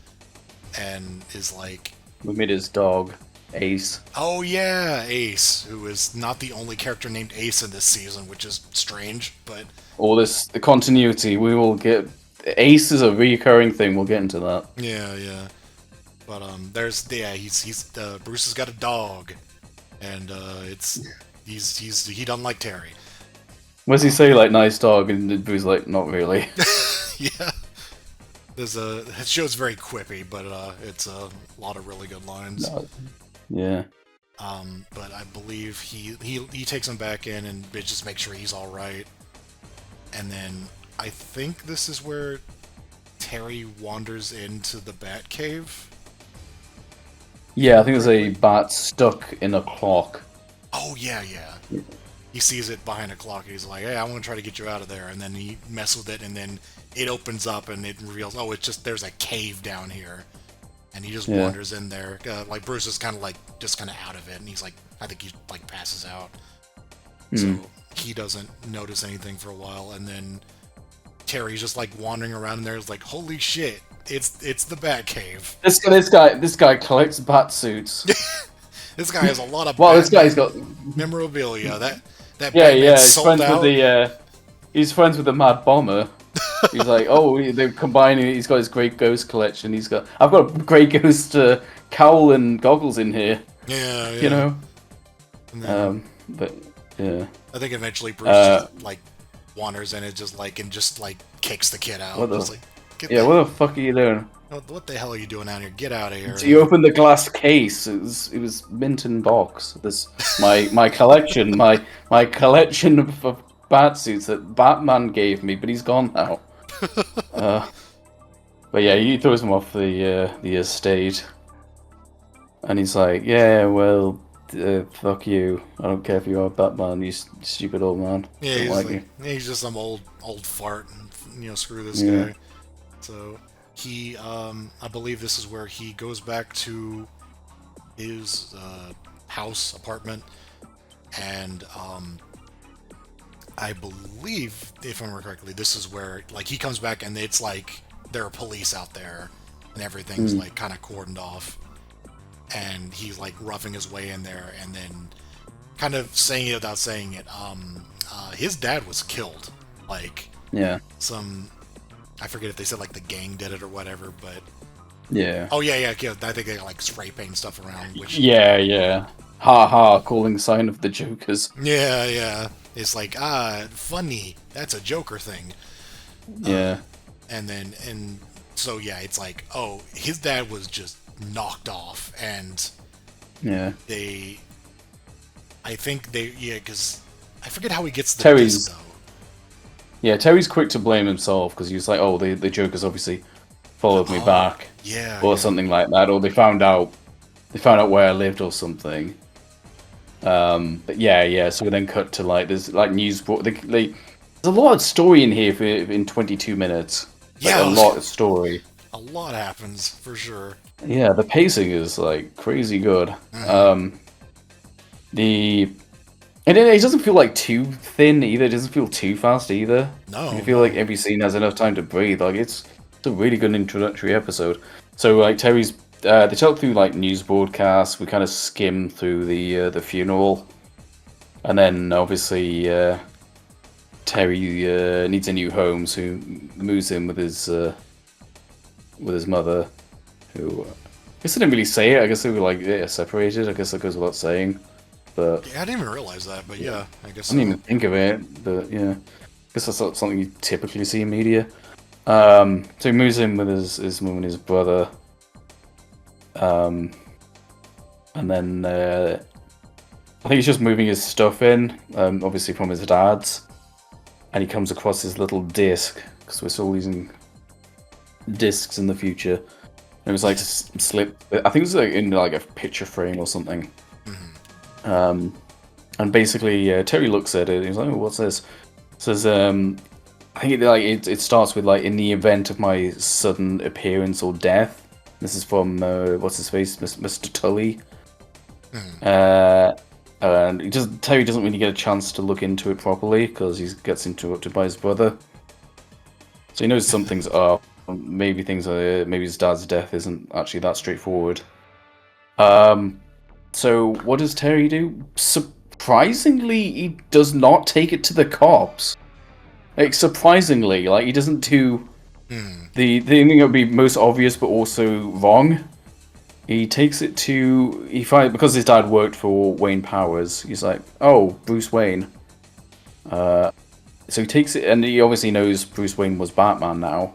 and is like, we meet his dog, Ace. Oh yeah, Ace, who is not the only character named Ace in this season, which is strange, but the continuity, we will get. Ace is a recurring thing. We'll get into that. Yeah. But he's Bruce has got a dog, and he doesn't like Terry. What does he say? Like, nice dog, and Bruce's like, not really. Yeah. The show's very quippy, but it's a lot of really good lines. Yeah. But I believe he takes him back in and just makes sure he's all right. And then I think this is where Terry wanders into the Batcave. Yeah, I think there's a bat stuck in a clock. Oh yeah. He sees it behind a clock and he's like, "Hey, I want to try to get you out of there." And then he messes with it, and then it opens up and it reveals, oh, it's just there's a cave down here, and he just wanders in there. Like Bruce is kind of out of it, and he's like, I think he like passes out. So he doesn't notice anything for a while, and then Terry's just like wandering around in there. Is like, holy shit, it's the Batcave. This guy collects bat suits. This guy has a lot of Well, this Batman guy's got. memorabilia. That Yeah, Batman yeah. sold out. He's friends with the Mad Bomber. He's like, oh, they're combining. He's got his Great Ghost collection. I've got a Great Ghost cowl and goggles in here. Yeah, You yeah. know. And then But yeah. I think eventually Bruce just like wanders in and just like kicks the kid out. What the? Just like, Yeah. What the fuck are you doing? what the hell are you doing out here? Get out of here! So you opened the glass case. It was mint in box. This my collection. My collection of Batsuits that Batman gave me, but he's gone now. But yeah, he throws him off the estate, and he's like, "Yeah, well, fuck you. I don't care if you are Batman. You stupid old man. Yeah, Don't he's like like, you." yeah, he's just some old fart, and screw this Yeah. guy. So he, I believe this is where he goes back to his apartment, and I believe, if I remember correctly, this is where like he comes back and it's like there are police out there, and everything's like kind of cordoned off, and he's like roughing his way in there, and then kind of saying it without saying it. His dad was killed, like Yeah. I forget if they said like the gang did it or whatever, but Yeah. oh yeah, I think they got like spray paint stuff around, which Yeah. Ha ha! Calling sign of the Jokers. yeah, it's like funny, that's a Joker thing. Yeah. And so yeah, it's like, oh, his dad was just knocked off, and Yeah. I think because I forget how he gets the Terry's- disc though. Yeah, Terry's quick to blame himself because he's like, "Oh, the Joker's obviously followed me back, Yeah, or yeah. something like that, or they found out where I lived or something." But yeah. So we then cut to like there's like news. There's a lot of story in here in 22 minutes. Like, Yeah. a lot of story. A lot happens for sure. Yeah, the pacing is like crazy good. And it doesn't feel like too thin either. It doesn't feel too fast either. No, I feel like every scene has enough time to breathe. Like it's a really good introductory episode. So like Terry's, they talk through like news broadcasts. We kind of skim through the funeral, and then obviously Terry needs a new home, so he moves in with his mother, who I guess I didn't really say it. I guess they were like separated. I guess that goes without saying. But Yeah, I didn't even realize that, but yeah, I guess I didn't even think of it, but yeah. I guess that's not something you typically see in media. So he moves in with his mum and his brother. And then I think he's just moving his stuff in, obviously from his dad's. And he comes across his little disc, because we're still using discs in the future. And it was like slip. I think it was like in like a picture frame or something. And basically, Terry looks at it and he's like, "Oh, what's this?" It says, I think it starts with like, "In the event of my sudden appearance or death." This is from what's his face, Mr. Tully. And Terry doesn't really get a chance to look into it properly because he gets interrupted by his brother. So he knows some things are maybe his dad's death isn't actually that straightforward. So what does Terry do? Surprisingly, he does not take it to the cops. Like, surprisingly, like he doesn't do the thing that would be most obvious but also wrong. He takes it to because his dad worked for Wayne Powers. He's like, "Oh, Bruce Wayne." So he takes it, and he obviously knows Bruce Wayne was Batman now.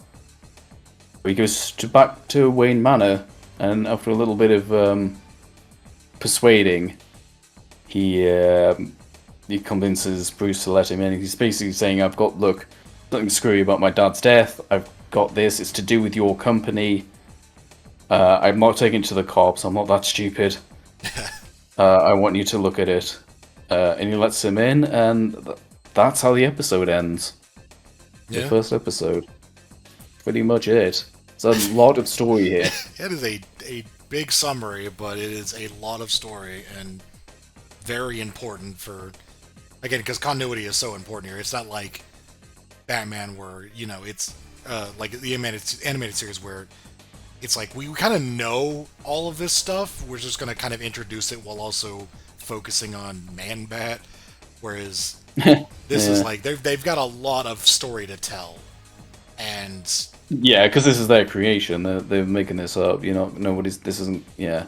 He goes back to Wayne Manor, and after a little bit of persuading, he convinces Bruce to let him in. He's basically saying, look, something screwy about my dad's death. I've got this. It's to do with your company. I'm not taking it to the cops. I'm not that stupid. I want you to look at it. And he lets him in, and that's how the episode ends. The first episode. Pretty much it. There's a lot of story here. It is a big summary, but it is a lot of story and very important for, again, because continuity is so important here. It's not like Batman where, it's like the animated series where it's like we kind of know all of this stuff. We're just gonna kind of introduce it while also focusing on Man-Bat, whereas this is Yeah. like they've got a lot of story to tell, and Yeah, because this is their creation. They're making this up. You know, nobody's. This isn't. Yeah,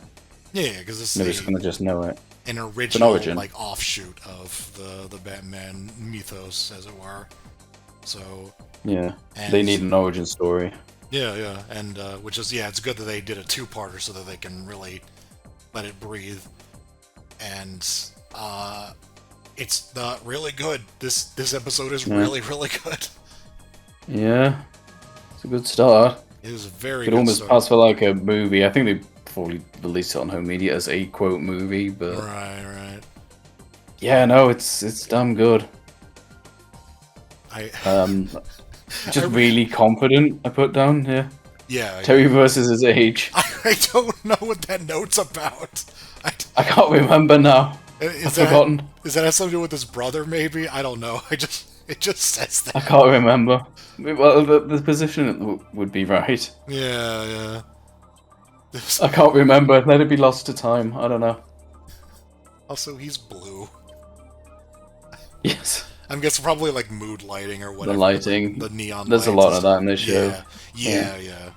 yeah, because this nobody's is gonna just know it. an It's an original origin. like offshoot of the Batman mythos, as it were. So Yeah, and they need an origin story. yeah, and which is it's good that they did a two-parter so that they can really let it breathe, and it's not really good. This episode is Yeah. really good. Yeah, it's a good start. It was a very Could good almost start. pass for like a movie. I think they probably released it on home media as a quote movie, but Right. yeah, no, it's damn good. I Just really confident. I put down. Yeah, yeah. Terry versus his age. I don't know what that note's about. I can't remember now. Is I've that forgotten. is that has something to do with his brother? Maybe I don't know. It just says I that. can't remember. Well, the position would be right. Yeah. I can't remember. Let it be lost to time. I don't know. Also, he's blue. Yes. I'm guessing probably like mood lighting or whatever. The lighting. the neon. There's a lights lot and of that in this stuff. show. Yeah.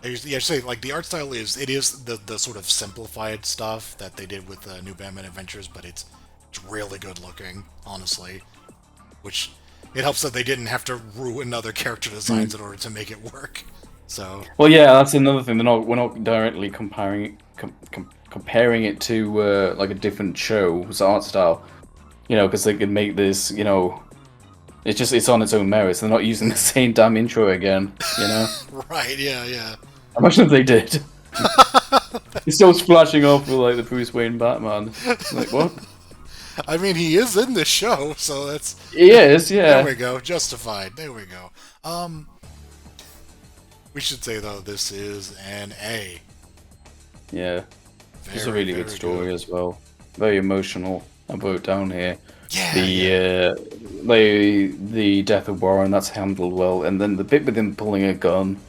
I say like the art style is the sort of simplified stuff that they did with New Batman Adventures, but it's really good looking, honestly. Which it helps that they didn't have to ruin other character designs in order to make it work. So Well, yeah, that's another thing. We're not directly comparing it to like a different show's art style. You know, because they could make this. You know, it's on its own merits. They're not using the same damn intro again. You know. right, yeah. Imagine if they did. He's still splashing off with like the Bruce Wayne Batman. Like what? I mean, he is in this show, so that's He is, yeah. there we go, justified. There we go. We should say though, this is an A. Yeah. It's a Very, really good very story as well. Very emotional. I wrote down here. Yeah, The death of Warren, that's handled well, and then the bit with him pulling a gun,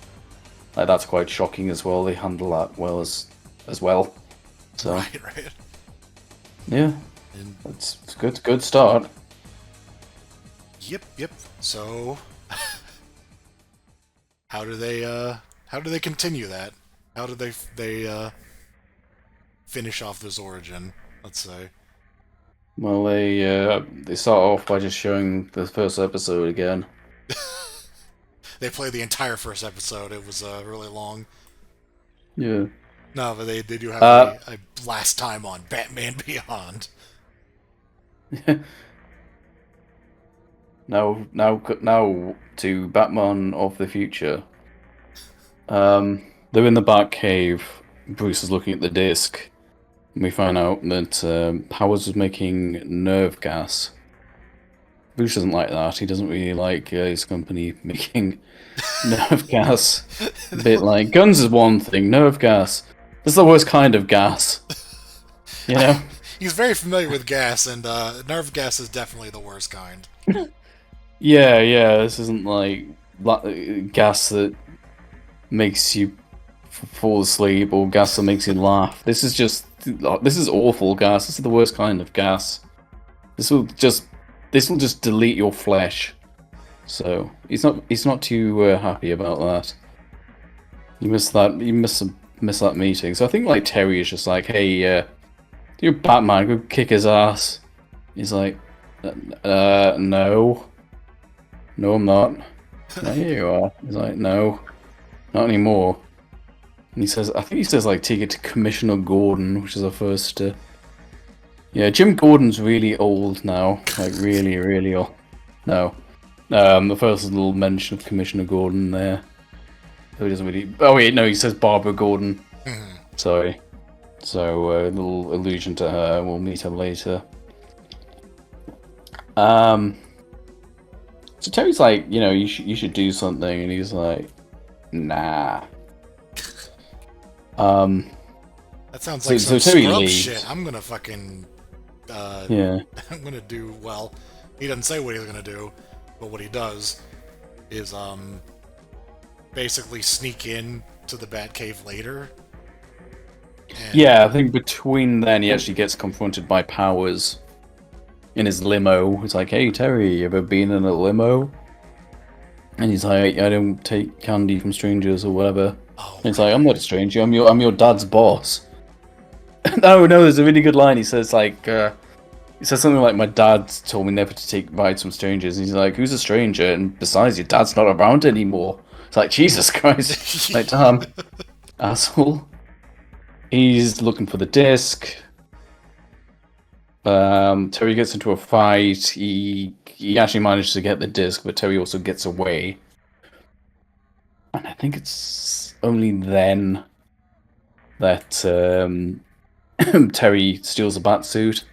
like that's quite shocking as well. They handle that well as well. So right. yeah, And it's good start. yep. So, how do they continue that? How do they finish off this origin? Let's say. Well, they start off by just showing the first episode again. They play the entire first episode. It was really long. Yeah. No, but they do have a last time on Batman Beyond. Now to Batman of the Future. They're in the Batcave. Bruce is looking at the disc. And we find out that Powers was making nerve gas. Bruce doesn't like that. He doesn't really like his company making nerve gas. A bit like guns is one thing, nerve gas. This is the worst kind of gas. You know? He's very familiar with gas, and nerve gas is definitely the worst kind. Yeah. This isn't like gas that makes you fall asleep or gas that makes you laugh. This is awful gas. This is the worst kind of gas. This will just delete your flesh. So he's not too happy about that. You missed that meeting. So I think like Terry is just like, hey, you're Batman, go kick his ass. He's like, no, I'm not. No, here you are. He's like, no, not anymore. And I think he says like take it to Commissioner Gordon, which is our first. Yeah, Jim Gordon's really old now, like really old. No, the first little mention of Commissioner Gordon there. So he doesn't really. Oh wait, no, he says Barbara Gordon. Sorry. So a little allusion to her. We'll meet her later. So Terry's like, you should do something, and he's like, nah. That sounds like some Terry scrub leaves. shit. I'm gonna fucking. Yeah. I'm gonna do well. He doesn't say what he's gonna do, but what he does is basically sneak in to the Batcave later. And, Yeah, I think between then he actually gets confronted by Powers in his limo. It's like, hey Terry, you ever been in a limo? And he's like, I don't take candy from strangers or whatever. oh, And it's like, I'm not a stranger. I'm your dad's boss. No, there's a really good line. He says he says something like, my dad told me never to take rides from strangers. And he's like, who's a stranger? And besides, your dad's not around anymore. It's like, Jesus Christ. Like, damn, asshole. He's looking for the disc. Terry gets into a fight. He actually manages to get the disc, but Terry also gets away. And I think it's only then that Terry steals a batsuit.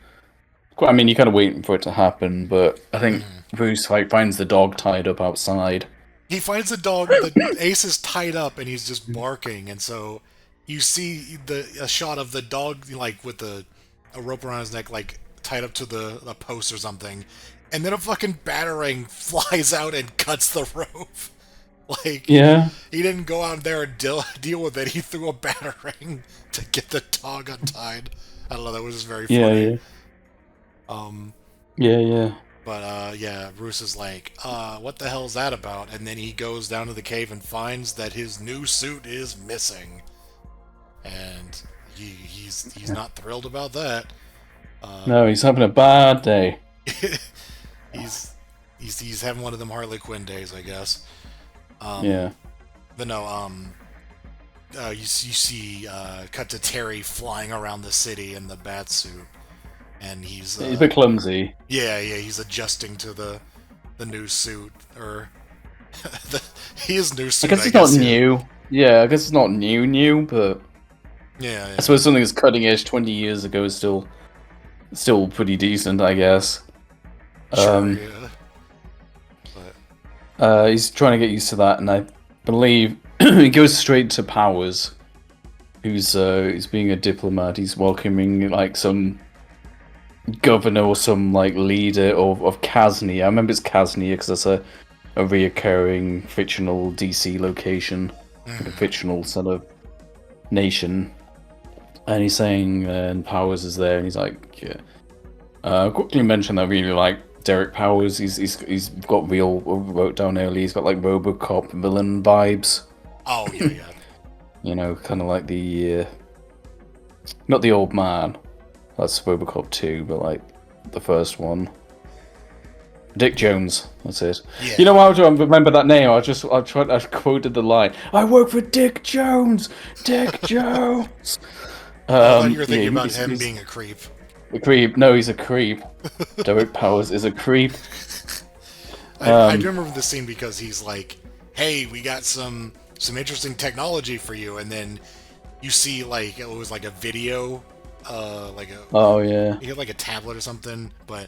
I mean, you're kind of waiting for it to happen, but I think Bruce finds the dog tied up outside. he finds the dog. The Ace is tied up, and he's just barking. And so you see a shot of the dog, like with a rope around his neck, like tied up to a post or something. And then a fucking batarang flies out and cuts the rope. Like, Yeah. he didn't go out there and deal with it. He threw a batarang to get the dog untied. I don't know. That was just very funny. Yeah. But yeah, Bruce is like, what the hell is that about? And then he goes down to the cave and finds that his new suit is missing, and he's not thrilled about that. No, he's having a bad day. he's having one of them Harley Quinn days, I guess. Yeah. But no, you see, cut to Terry flying around the city in the bat suit, and he's a bit clumsy. Yeah, he's adjusting to the new suit, or his new suit. I guess it's not new. Yeah, I guess it's not new, but yeah. I suppose something that's cutting edge 20 years ago is still pretty decent, I guess. Sure, yeah. He's trying to get used to that, and I believe he goes straight to Powers, who's being a diplomat. He's welcoming like some governor or some like leader of Casnia. I remember it's Casnia because that's a reoccurring fictional DC location, like a fictional sort of nation. And he's saying, and Powers is there, and he's like, yeah. Quickly mention that I really like Derek Powers. He's got real, wrote down earlier, he's got like RoboCop villain vibes. Oh yeah. You know, kind of like the not the old man. That's RoboCop 2, but like the first one. Dick Jones, that's it. Yeah. You know why I don't remember that name? I quoted the line. I work for Dick Jones. Dick Jones. I thought you were thinking about him being a creep. A creep? No, he's a creep. Derek Powers is a creep. I do remember the scene because he's like, "Hey, we got some interesting technology for you," and then you see like it was like a video, Oh yeah. he had like a tablet or something, but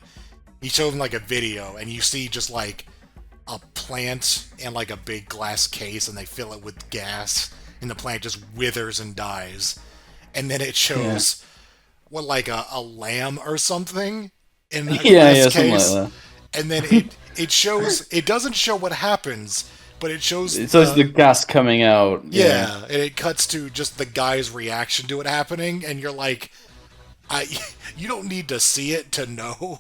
he showed him like a video, and you see just like a plant and like a big glass case, and they fill it with gas, and the plant just withers and dies, and then it shows what like a lamb or something in a glass case, like that. and then it shows, it doesn't show what happens, but it shows the gas coming out. Yeah, and it cuts to just the guy's reaction to it happening, and you're like, you don't need to see it to know,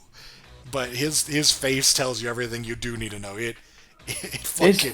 but his face tells you everything you do need to know. I think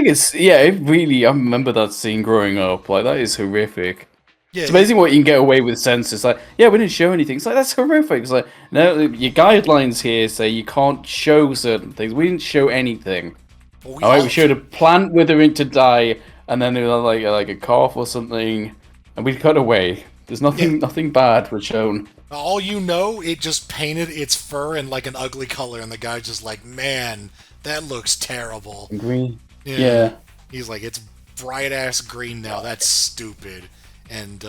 it really. I remember that scene growing up. Like that is horrific. Yeah, it's amazing what you can get away with censors. Like, yeah, we didn't show anything. It's like that's horrific. It's like, no, your guidelines here say you can't show certain things. We didn't show anything. We showed a plant withering to die, and then there was like a cough or something, and we cut away. There's nothing bad was shown. All you know, it just painted its fur in like an ugly color, and the guy's just like, man, that looks terrible. Green. Yeah. He's like, it's bright ass green now. That's stupid, and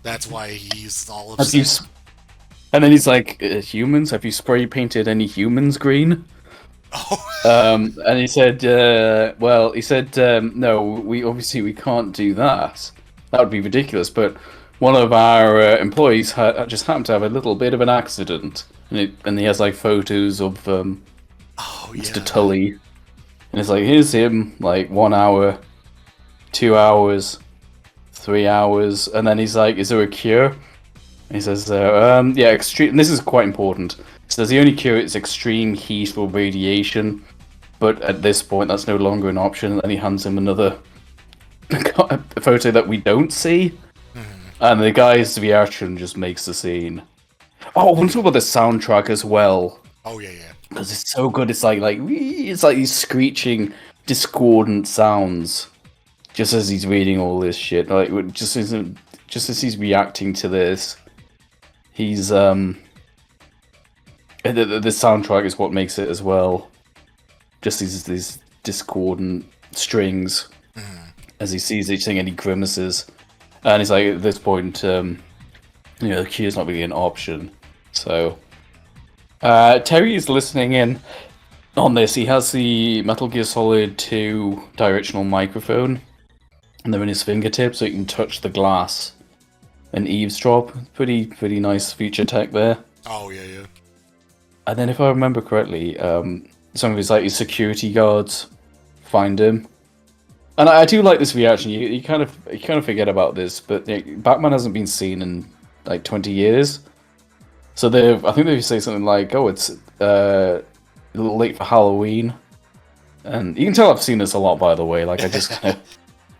that's why he's all upset. And then he's like, humans? Have you spray painted any humans green? Oh. And he said, no, we can't do that. That would be ridiculous. But one of our employees just happened to have a little bit of an accident, and he has like photos of Mr. Tully, and it's like, here's him, like 1 hour 2 hours, 3 hours, and then he's like, "Is there a cure?" And he says, "Yeah, extreme." And this is quite important. He says the only cure is extreme heat or radiation, but at this point, that's no longer an option. And then he hands him another photo that we don't see, and the guy's reaction just makes the scene. Oh, I want to talk about the soundtrack as well. Oh yeah. Because it's so good. It's like these screeching, discordant sounds, just as he's reading all this shit. Like just as he's reacting to this, he's the soundtrack is what makes it as well. Just these discordant strings as he sees each thing, and he grimaces, and he's like, at this point, the cue's not really an option. So Terry is listening in on this. He has the Metal Gear Solid 2 directional microphone, and they're in his fingertips, so he can touch the glass and eavesdrop. Pretty nice feature tech there. Oh yeah. And then, if I remember correctly, some of his security guards find him, and I do like this reaction. You kind of forget about this, but Batman hasn't been seen in like 20 years. So I think they say something like, "Oh, it's a little late for Halloween," and you can tell I've seen this a lot, by the way. Like I just kind of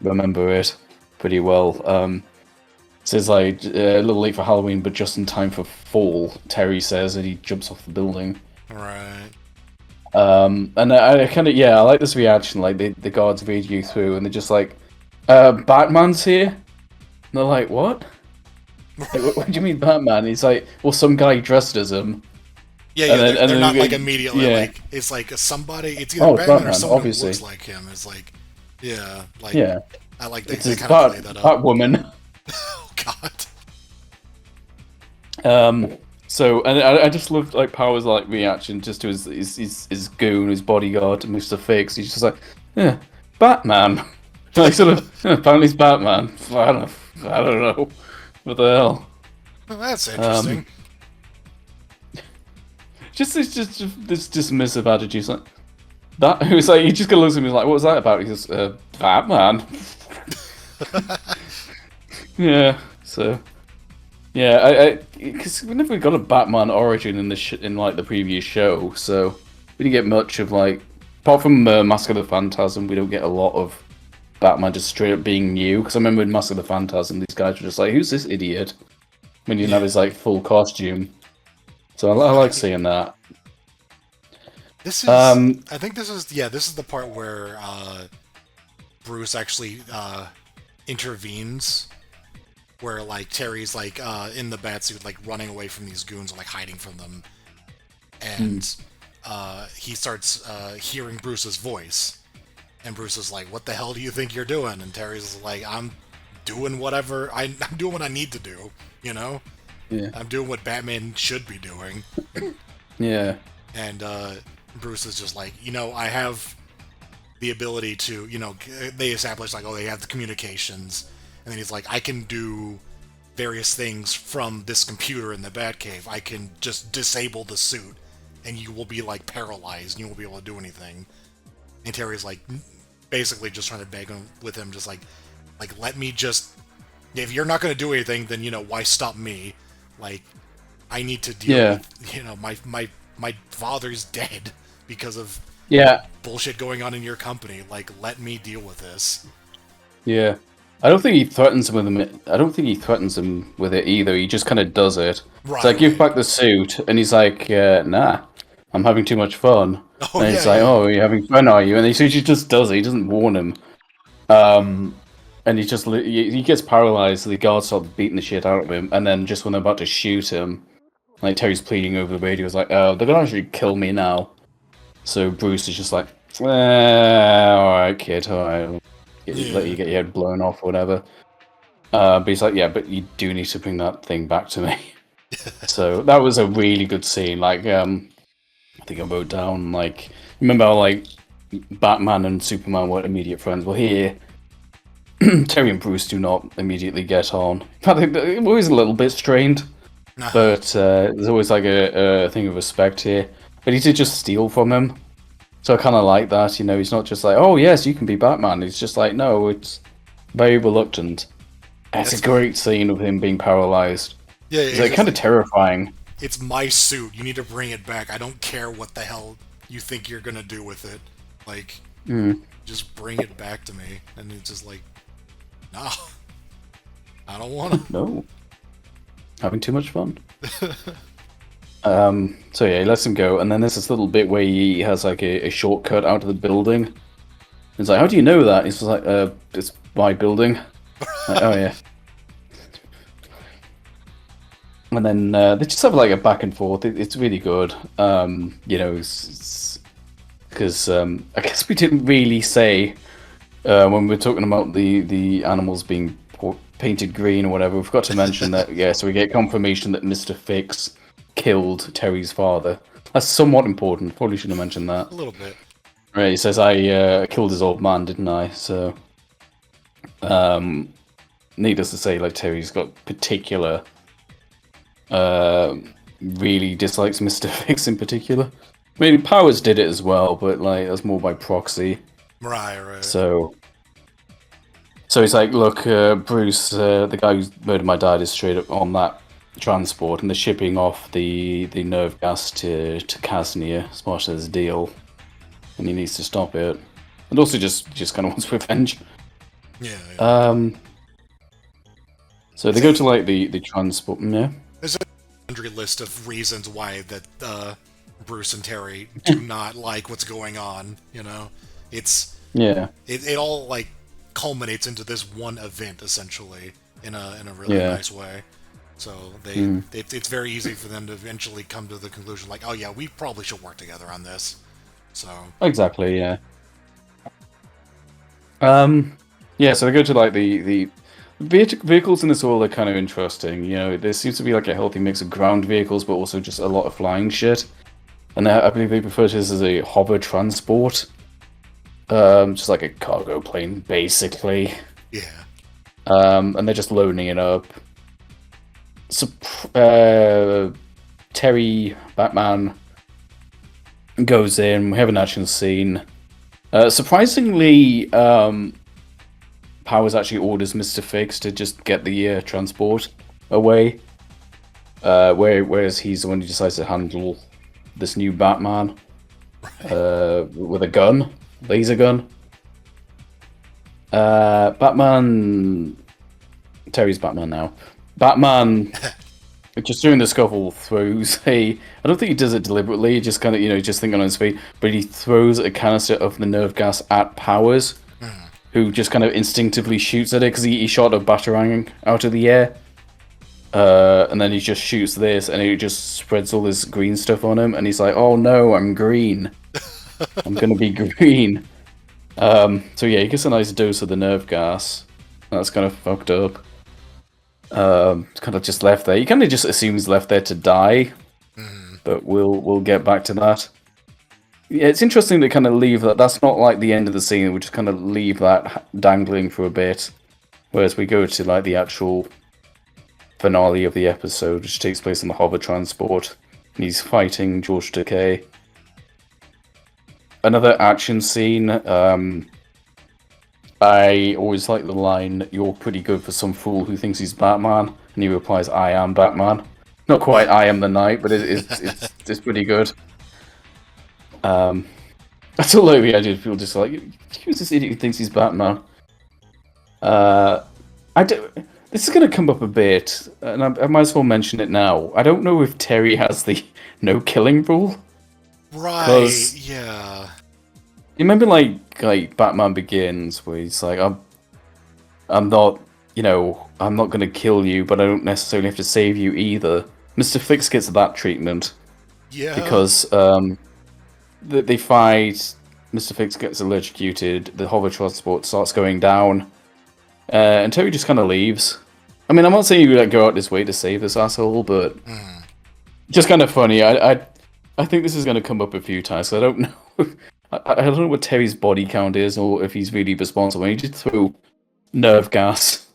remember it pretty well. So it's like a little late for Halloween, but just in time for fall. Terry says, and he jumps off the building. Right. And I kind of I like this reaction. Like the guards read you through, and they're just like, "Batman's here." And they're like, "What? Like, what do you mean Batman?" He's like, "Well, some guy dressed as him." Yeah, they're not like immediately like it's like somebody. It's either Batman or someone who looks like him. It's like, I like that. They kind of play that up. Batwoman. Oh God. So, and I just loved Power's reaction just to his goon, his bodyguard, Mr. Fix. He's just like, "Yeah, Batman." Like sort of apparently it's Batman. I don't know. What the hell? Well, that's interesting. Just this dismissive attitude. It's like that. It was like he just kind of looks at me like, "What was that about?" He goes, "Batman." Yeah. So. Yeah, because we never got a Batman origin in the previous show, so we didn't get much of apart from Mask of the Phantasm, we don't get a lot of Batman just straight up being new. Because I remember in Mask of the Phantasm, these guys were just like, "Who's this idiot?" When you have his full costume. So I like seeing that. This is, I think this is the part where Bruce actually intervenes. Where Terry's in the batsuit, running away from these goons, or hiding from them, and he starts hearing Bruce's voice, and Bruce is like, "What the hell do you think you're doing?" And Terry's like, "I'm doing whatever I'm doing what I need to do, Yeah. I'm doing what Batman should be doing." Yeah. And Bruce is just like, I have the ability to, they establish they have the communications. And then he's like, "I can do various things from this computer in the Batcave. I can just disable the suit, and you will be paralyzed, and you won't be able to do anything." And Terry's basically just trying to beg him with him, just let me just. If you're not going to do anything, then why stop me? I need to deal with my father's dead because of bullshit going on in your company. Let me deal with this. Yeah. I don't think he threatens him with him. I don't think he threatens him with it either. He just kind of does it. Right. It's like, "Give back the suit," and he's like, "Nah, I'm having too much fun." And he's like, "Oh, are you having fun, are you?" And he just does it. He doesn't warn him. And he gets paralyzed. So the guards start beating the shit out of him. And then just when they're about to shoot him, Terry's pleading over the radio, is like, "Oh, they're gonna actually kill me now." So Bruce is just like, "All right, kid, all right. Let you get your head blown off or whatever." But he's like, "Yeah, but you do need to bring that thing back to me." So that was a really good scene. I think I wrote down remember how Batman and Superman were immediate friends. Well, here Terry and Bruce do not immediately get on. I think they're always a little bit strained, but there's always a thing of respect here. But he did just steal from him. So I kind of like that, he's not just like, "Oh yes, you can be Batman." He's just like, "No, very reluctant. And it's a great scene of him being paralyzed. Yeah, It's like kind of terrifying. It's my suit. You need to bring it back. I don't care what the hell you think you're gonna do with it. Like, just bring it back to me. And it's just like, no, I don't want to. No, having too much fun. So yeah, he lets him go, and then there's this little bit where he has like a shortcut out of the building. He's like, "How do you know that?" He's like, "It's my building." Like, oh yeah. And then they just have like a back and forth. It's really good. You know, because I guess we didn't really say when we were talking about the animals being painted green or whatever. We forgot to mention that. Yeah, so we get confirmation that Mr. Fix killed Terry's father. That's somewhat important. Probably should have mentioned that. A little bit. Right, he says, I killed his old man, didn't I? So, needless to say, like, Terry's got particular, really dislikes Mr. Fix in particular. I mean, Powers did it as well, but, like, that's more by proxy. Right. So he's like, look, Bruce, the guy who murdered my dad is straight up on that transport, and they're shipping off the nerve gas to Casimir as part of this deal, and he needs to stop it. And also just kind of wants revenge. Yeah. So they go to like the transport. Yeah. There's a laundry list of reasons why that Bruce and Terry do not like what's going on. You know, it's it all like culminates into this one event essentially in a really nice way. So it's very easy for them to eventually come to the conclusion like, oh yeah, we probably should work together on this. So exactly, yeah. Yeah, so they go to like the vehicles in this all are kind of interesting. You know, there seems to be like a healthy mix of ground vehicles, but also just a lot of flying shit. And I believe they refer to this as a hover transport. Just like a cargo plane, basically. Yeah. And they're just loading it up. So, Terry, Batman, goes in. We have an action scene. Surprisingly, Powers actually orders Mr. Fix to just get the transport away. Whereas he's the one who decides to handle this new Batman with a gun, laser gun. Terry's Batman now. Batman, just during the scuffle, throws I don't think he does it deliberately, just kind of, just thinking on his feet, but he throws a canister of the nerve gas at Powers, who just kind of instinctively shoots at it, because he shot a batarang out of the air. And then he just shoots this, and it just spreads all this green stuff on him, and he's like, oh no, I'm green. I'm gonna be green. So yeah, he gets a nice dose of the nerve gas. That's kind of fucked up. Kind of just left there. You kind of just assume he's left there to die, but we'll get back to that. Yeah, it's interesting to kind of leave that. That's not like the end of the scene. We just kind of leave that dangling for a bit, whereas we go to like the actual finale of the episode, which takes place on the hover transport. And he's fighting George Takei. Another action scene. I always like the line, "You're pretty good for some fool who thinks he's Batman," and he replies, "I am Batman." Not quite "I am the Knight," but it's pretty good. I still like the idea of people just like, who's this idiot who thinks he's Batman? This is going to come up a bit, and I might as well mention it now. I don't know if Terry has the no killing rule. Right, yeah. You remember like Batman Begins, where he's like, I'm not going to kill you, but I don't necessarily have to save you either. Mr. Fix gets that treatment. Yeah. Because they fight, Mr. Fix gets electrocuted, the hover transport starts going down, and Terry just kind of leaves. I mean, I'm not saying you like go out this way to save this asshole, but just kind of funny. I think this is going to come up a few times, so I don't know. I don't know what Terry's body count is, or if he's really responsible. He just threw nerve gas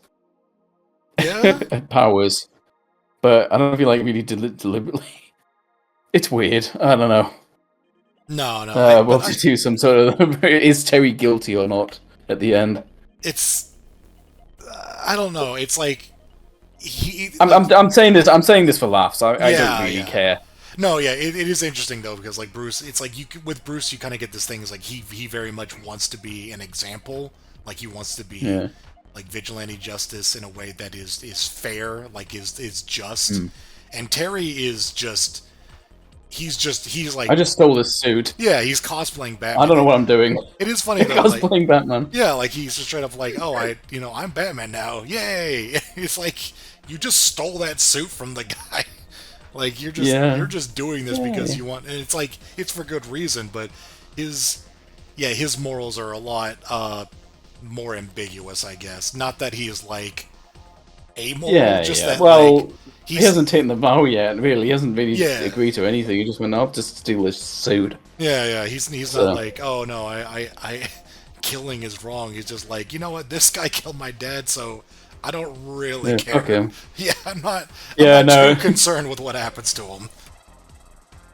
at Powers, but I don't know if he like really deliberately. It's weird. I don't know. No. We'll just do some sort of is Terry guilty or not at the end. It's I don't know. It's like he. I'm saying this. I'm saying this for laughs. I don't Yeah, really yeah. care. No, yeah, it is interesting though because like Bruce, it's like with Bruce, you kind of get this thing is like he very much wants to be an example, like he wants to be Yeah. like vigilante justice in a way that is fair, like is just, Hmm. and Terry is he's I like just stole this suit. yeah, he's cosplaying I Batman. don't know what I'm doing. It is funny though, like Cosplaying Batman. yeah, like he's just straight up like oh I'm Batman now, yay! It's like you just stole that suit from the guy. Like Yeah. you're just doing this because Yay. you want, and it's like it's for good reason. But his his morals are a lot more ambiguous, I guess. Not that he is like amoral, Yeah, just yeah. that like Well, he he's hasn't taken the vow yet. Really, he hasn't really yeah agreed to anything. He just went, "I'll just steal this suit." yeah he's not So like oh no I killing is wrong. He's just like you know what this guy killed my dad, so I don't really yeah, fuck care. him. Yeah, I'm Yeah, not too no. concerned with what happens to him.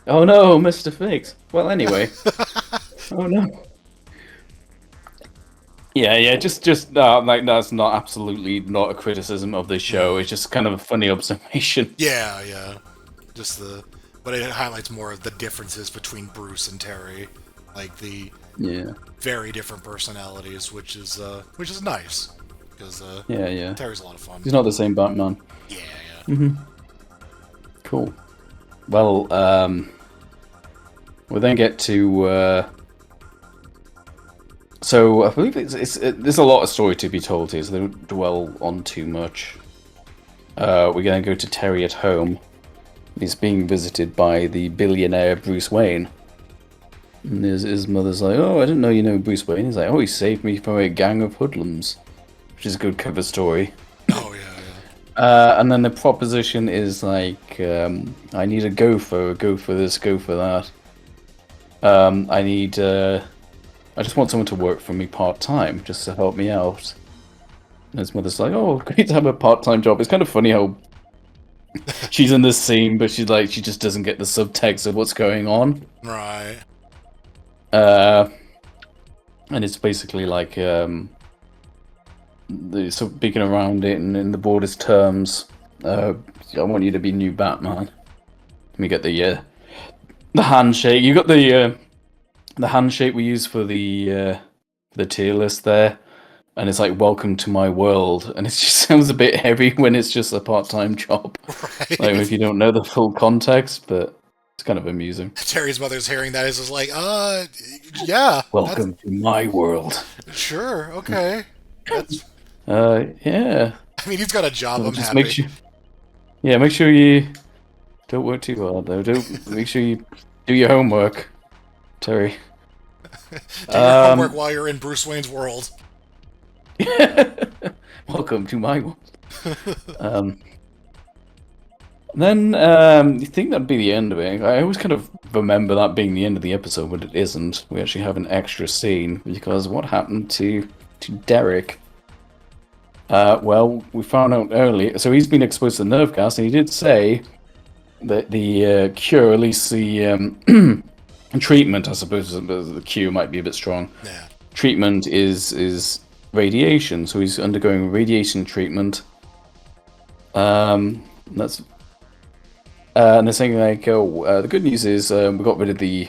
Oh no, Mr. Fix. Well, anyway. Oh no. Yeah, yeah. Just like that's not absolutely not a criticism of this show. It's just kind of a funny observation. Yeah, yeah. Just but it highlights more of the differences between Bruce and Terry, like the Yeah, very different personalities, which is nice because yeah, yeah. Terry's a lot of fun. He's not the same Batman. Yeah, yeah. Cool. Well, we'll then get to. So I believe there's a lot of story to be told here, so they don't dwell on too much. We're gonna go to Terry at home. He's being visited by the billionaire Bruce Wayne. And his mother's like, "Oh, I didn't know you know Bruce Wayne." He's like, "Oh, he saved me from a gang of hoodlums," which is a good cover story. Oh yeah, yeah. And then the proposition is like, I need a gopher, go for this, go for that. I just want someone to work for me part-time, just to help me out. And his mother's like, oh, great to have a part-time job. It's kind of funny how she's in this scene, but she just doesn't get the subtext of what's going on. Right. And it's basically like, sort of speaking around it and in the broadest terms, I want you to be new Batman. Let me get the handshake. You got the handshake we use for the tier list there, and it's like "Welcome to my world," and it just sounds a bit heavy when it's just a part-time job. Right. Like if you don't know the full context, but it's kind of amusing. Terry's mother's hearing that is just like, yeah, Welcome to my world. sure, okay. That's, Yeah. I mean, he's got a job. So I'm just happy. make sure you don't work too hard though. Don't make sure you do your homework, Terry. Do your homework while you're in Bruce Wayne's world. Welcome to my world. Then you think that'd be the end of it. I always kind of remember that being the end of the episode, but it isn't. We actually have an extra scene because what happened to Derek? Well, we found out earlier. So he's been exposed to nerve gas, and he did say that the cure, at least the treatment, I suppose the cure might be a bit strong. Yeah. Treatment is radiation, so he's undergoing radiation treatment. That's and they're saying like, oh, the good news is we got rid of the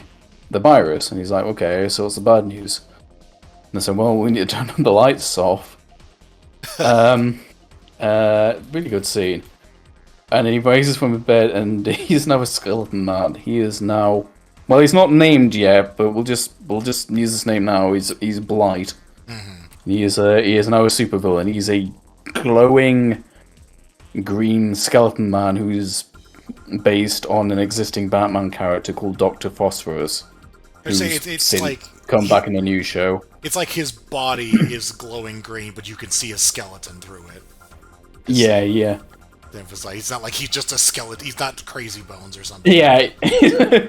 virus, and he's like, okay, so what's the bad news? And they said, well, we need to turn the lights off. Really good scene. And then he rises from his bed, and he's now a skeleton man. He is now, well, he's not named yet, but we'll just use his name now. He's Blight. Mm-hmm. He is now a supervillain. He's a glowing green skeleton man who's based on an existing Batman character called Dr. Phosphorus. It's since like come back in a new show. it's like his body is glowing green, but you can see a skeleton through it. Yeah, yeah. It's not like he's just a skeleton. He's not Crazy Bones or something. Yeah,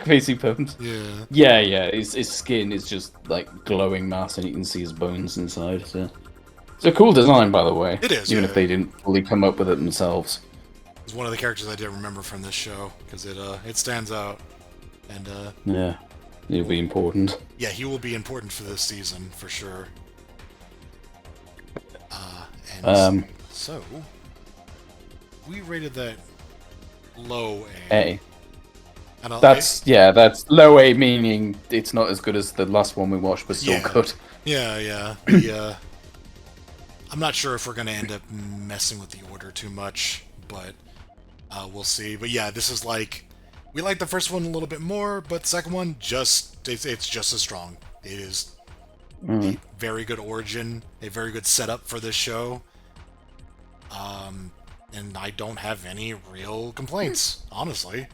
crazy bones. Yeah. Yeah, yeah. His skin is just like glowing mass, and you can see his bones inside. So it's a cool design, by the way. It is, even yeah. if they didn't fully come up with it themselves. It's one of the characters I did remember from this show because it stands out, and Yeah, it'll be important. yeah, he will be important for this season for sure. And so we rated that low A. A. And That's low A, meaning it's not as good as the last one we watched, but still good. Yeah. I'm not sure if we're going to end up messing with the order too much, but we'll see. But yeah, this is like, we like the first one a little bit more, but the second one, it's just as strong. It is a very good origin, a very good setup for this show. And I don't have any real complaints, honestly.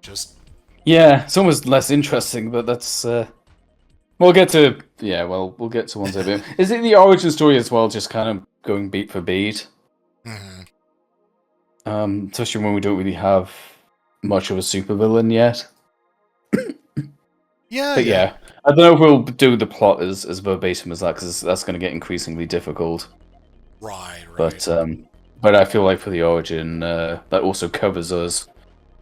Just... Yeah, it's almost less interesting, but that's... we'll get to ones a bit. Is it the origin story as well, just kind of going beat for beat? Mm-hmm. Especially when we don't really have much of a supervillain yet. Yeah. I don't know if we'll do the plot as verbatim as that, because that's going to get increasingly difficult. Right. But I feel like for the origin, that also covers us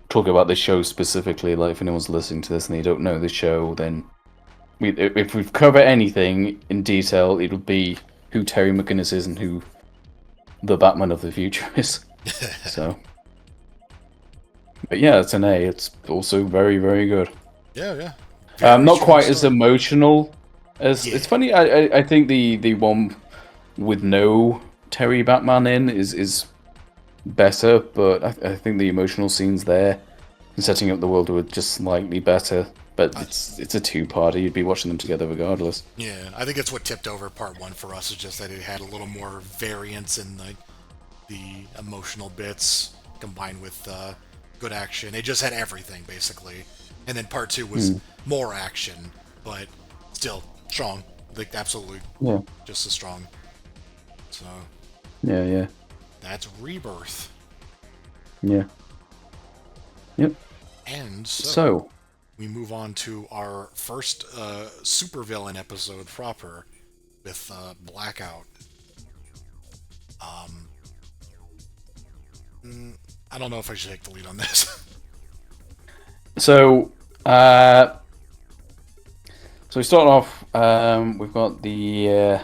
talking about the show specifically. Like, if anyone's listening to this and they don't know the show, then if we've covered anything in detail, it'll be who Terry McGinnis is and who the Batman of the future is. So, but yeah, it's an A. It's also very, very good. Yeah. Not quite as emotional as... It's funny, I think the one with no Terry Batman in is better, but I think the emotional scenes there and setting up the world were just slightly better. But it's a two-parter. You'd be watching them together regardless. Yeah, I think it's what tipped over part one for us, is just that it had a little more variance in the emotional bits combined with good action. It just had everything, basically. And then part two was more action, but still strong. Like, absolutely just as strong. So... Yeah. That's Rebirth. Yeah. Yep. And so we move on to our first supervillain episode proper with Blackout. I don't know if I should take the lead on this. So we start off. We've got the.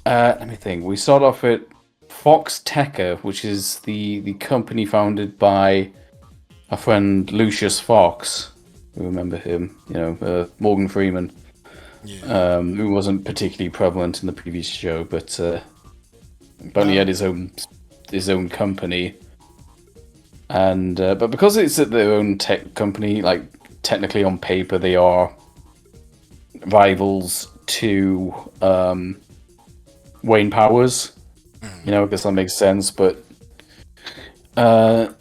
Let me think. We start off at Fox Techer, which is the company founded by our friend Lucius Fox. We remember him, Morgan Freeman, who wasn't particularly prevalent in the previous show, but he had his own company, and but because it's their own tech company, like technically on paper they are rivals to Wayne Powers. I guess that makes sense, but so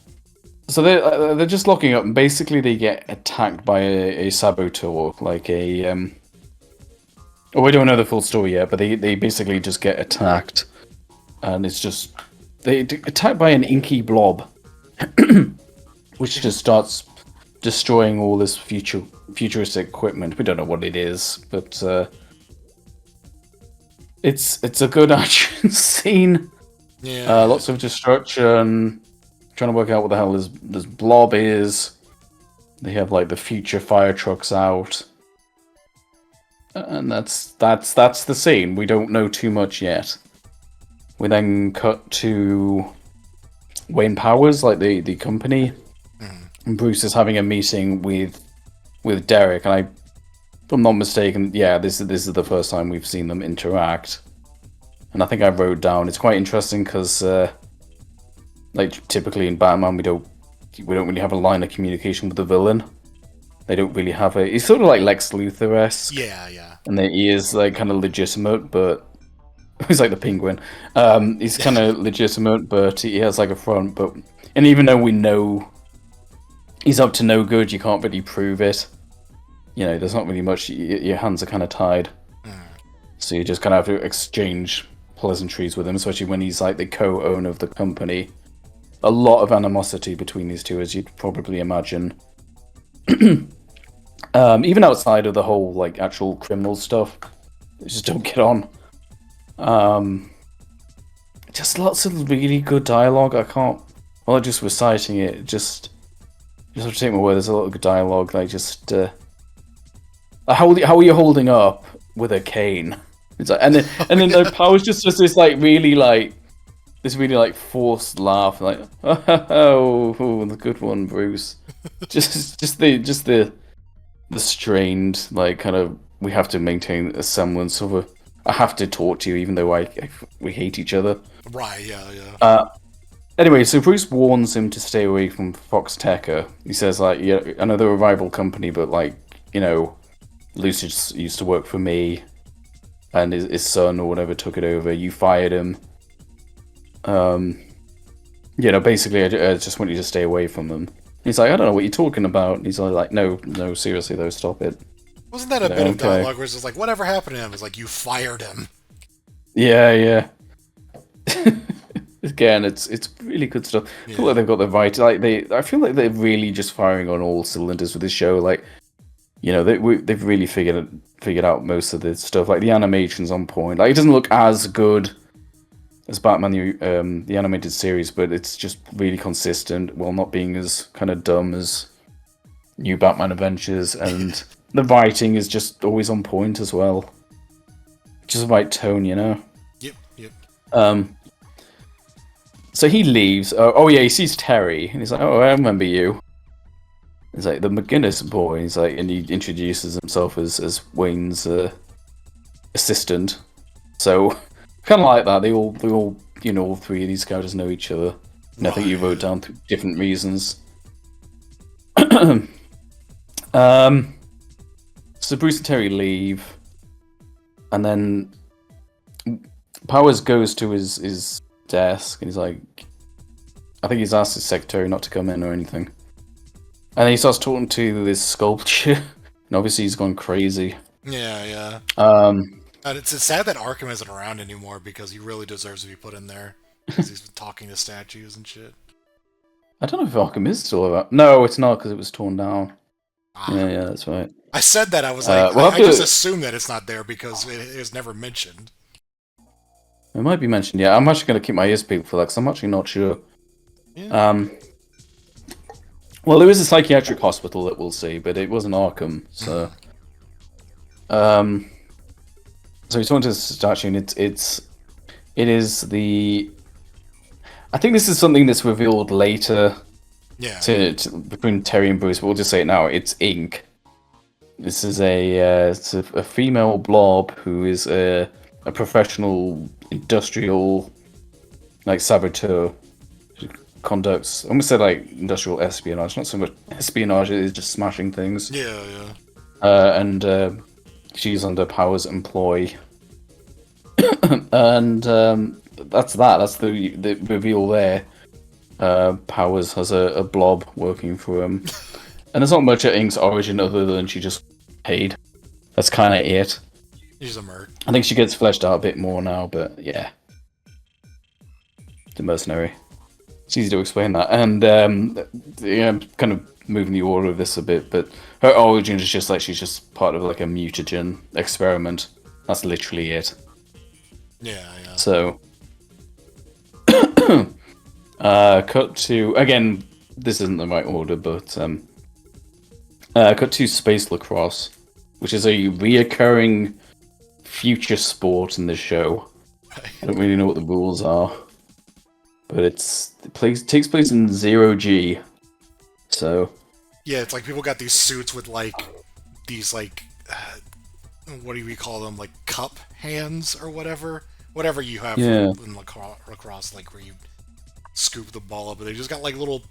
they're just locking up, and basically they get attacked by a saboteur, like a we don't know the full story yet, but they basically just get attacked, and it's just they attacked by an Inque blob, which just starts destroying all this futuristic equipment. We don't know what it is, but it's a good action scene. Yeah. Lots of destruction. Trying to work out what the hell this blob is. They have like the future fire trucks out, and that's the scene. We don't know too much yet. We then cut to Wayne Powers, like the company. And Bruce is having a meeting with Derek, and if I'm not mistaken, this is the first time we've seen them interact. And I think I wrote down, it's quite interesting because, like typically in Batman, we don't really have a line of communication with the villain. They don't really have he's sort of like Lex Luthor-esque. Yeah. And then he is like kind of legitimate, but he's like the Penguin. He's kind of legitimate, but he has like a front. And even though we know he's up to no good, you can't really prove it. There's not really much. Your hands are kind of tied, so you just kind of have to exchange pleasantries with him, especially when he's like the co-owner of the company. A lot of animosity between these two, as you'd probably imagine. Even outside of the whole like actual criminal stuff, they just don't get on. Just lots of really good dialogue. Just reciting it, just have to take my word. There's a lot of good dialogue. Like just how are you holding up with a cane? It's like, and then the Power's just this like really like this really like forced laugh, like oh, the good one, Bruce. just the strained like kind of we have to maintain a semblance of a. I have to talk to you even though we hate each other. Right? Yeah. Yeah. Anyway, so Bruce warns him to stay away from Fox Tecker. He says, like, yeah, I know they're a rival company, but, like, you know, Lucid used to work for me, and his son or whatever took it over. You fired him. You know, basically, I just want you to stay away from them. He's like, I don't know what you're talking about. And he's like, no, seriously, though, stop it. Wasn't that a bit of dialogue where it's just like, whatever happened to him? It's like, you fired him. Yeah. Again, it's really good stuff. I feel like they've got the right. I feel like they're really just firing on all cylinders with this show. Like, you know, they've really figured out most of this stuff. Like the animation's on point. Like it doesn't look as good as Batman the animated series, but it's just really consistent while not being as kind of dumb as New Batman Adventures, and the writing is just always on point as well. Just the right tone, you know. Yep. So he leaves. Oh yeah, he sees Terry, and he's like, "Oh, I remember you." He's like the McGinnis boy. He's like, and he introduces himself as Wayne's assistant. So kind of like that. They all, you know, all three of these characters know each other. And I think you wrote down different reasons. So Bruce and Terry leave, and then Powers goes to his desk, and he's like, I think he's asked his secretary not to come in or anything. And then he starts talking to this sculpture, and obviously he's gone crazy. Yeah. And it's sad that Arkham isn't around anymore because he really deserves to be put in there because he's talking to statues and shit. I don't know if Arkham is still around. No, it's not because it was torn down. Yeah, that's right. I said that. I was like, I just assume that it's not there because it was never mentioned. It might be mentioned, yeah. I'm actually going to keep my ears peeled for that, because I'm actually not sure. Yeah. Well, there is a psychiatric hospital that we'll see, but it wasn't Arkham, so... So he's talking to the statue, and it is the... I think this is something that's revealed later between Terry and Bruce, but we'll just say it now. It's Inque. This is it's a female blob who is a professional industrial like saboteur. She conducts, I almost said like industrial espionage, not so much espionage, it is just smashing things. Yeah. And she's under Powers' employ. And that's the reveal there. Powers has a blob working for him. And there's not much at Inque's origin other than she just paid. That's kind of it. She's a merc. I think she gets fleshed out a bit more now, but yeah. The mercenary. It's easy to explain that. And kind of moving the order of this a bit, but her origin is just like she's just part of like a mutagen experiment. That's literally it. Yeah. So, cut to, again, this isn't the right order, but cut to Space Lacrosse, which is a reoccurring future sport in the show. I don't really know what the rules are, but it takes place in 0G. So yeah, it's like people got these suits with like these like what do we call them, like cup hands or whatever you have in lacrosse, like where you scoop the ball up, but they just got like little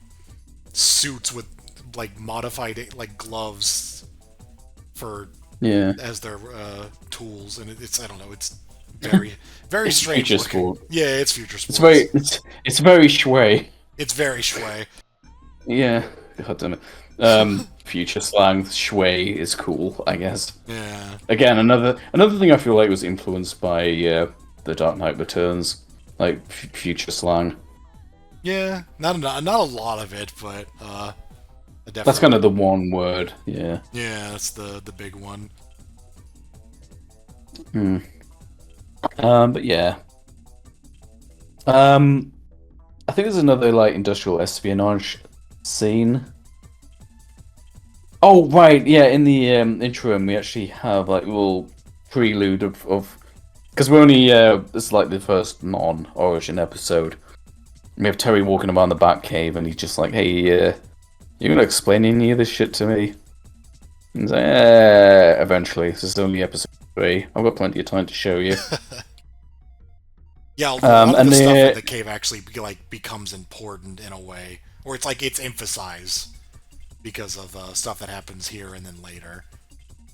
suits with like modified like gloves for as their tools, and it's I don't know, it's very very strange. Future sport. Yeah, it's future sport. It's very shui. It's very shui. Yeah, god damn it. Future slang, shui is cool, I guess. Yeah. Again, another thing I feel like was influenced by The Dark Knight Returns, like future slang. Yeah, not a lot of it, but definitely. That's kind of the one word. Yeah. Yeah, that's the big one. But yeah. I think there's another like industrial espionage scene. Oh right, yeah. In the interim, we actually have like a little prelude of Because we're only this is like the first non-Origin episode. We have Terry walking around the Batcave, and he's just like, "Hey, you gonna explain any of this shit to me?" And he's like, eventually. This is only episode 3. I've got plenty of time to show you. Yeah, a lot of the stuff in the cave actually becomes important in a way, or it's like it's emphasized because of stuff that happens here and then later.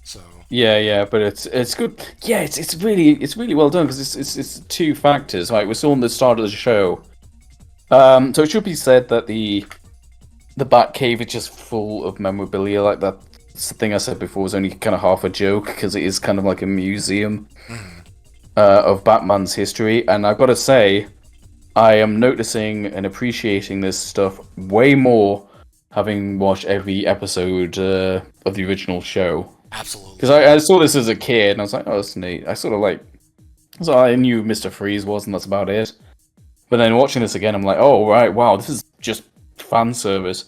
So yeah, but it's good. Yeah, it's really well done because it's two factors. Right, we saw in the start of the show. So it should be said that the Batcave is just full of memorabilia. Like that's the thing I said before was only kind of half a joke because it is kind of like a museum of Batman's history. And I've got to say, I am noticing and appreciating this stuff way more having watched every episode of the original show. Absolutely. Because I saw this as a kid and I was like, oh, that's neat. So I knew Mr. Freeze was, and that's about it. But then watching this again, I'm like, oh, right, wow, this is just fan service.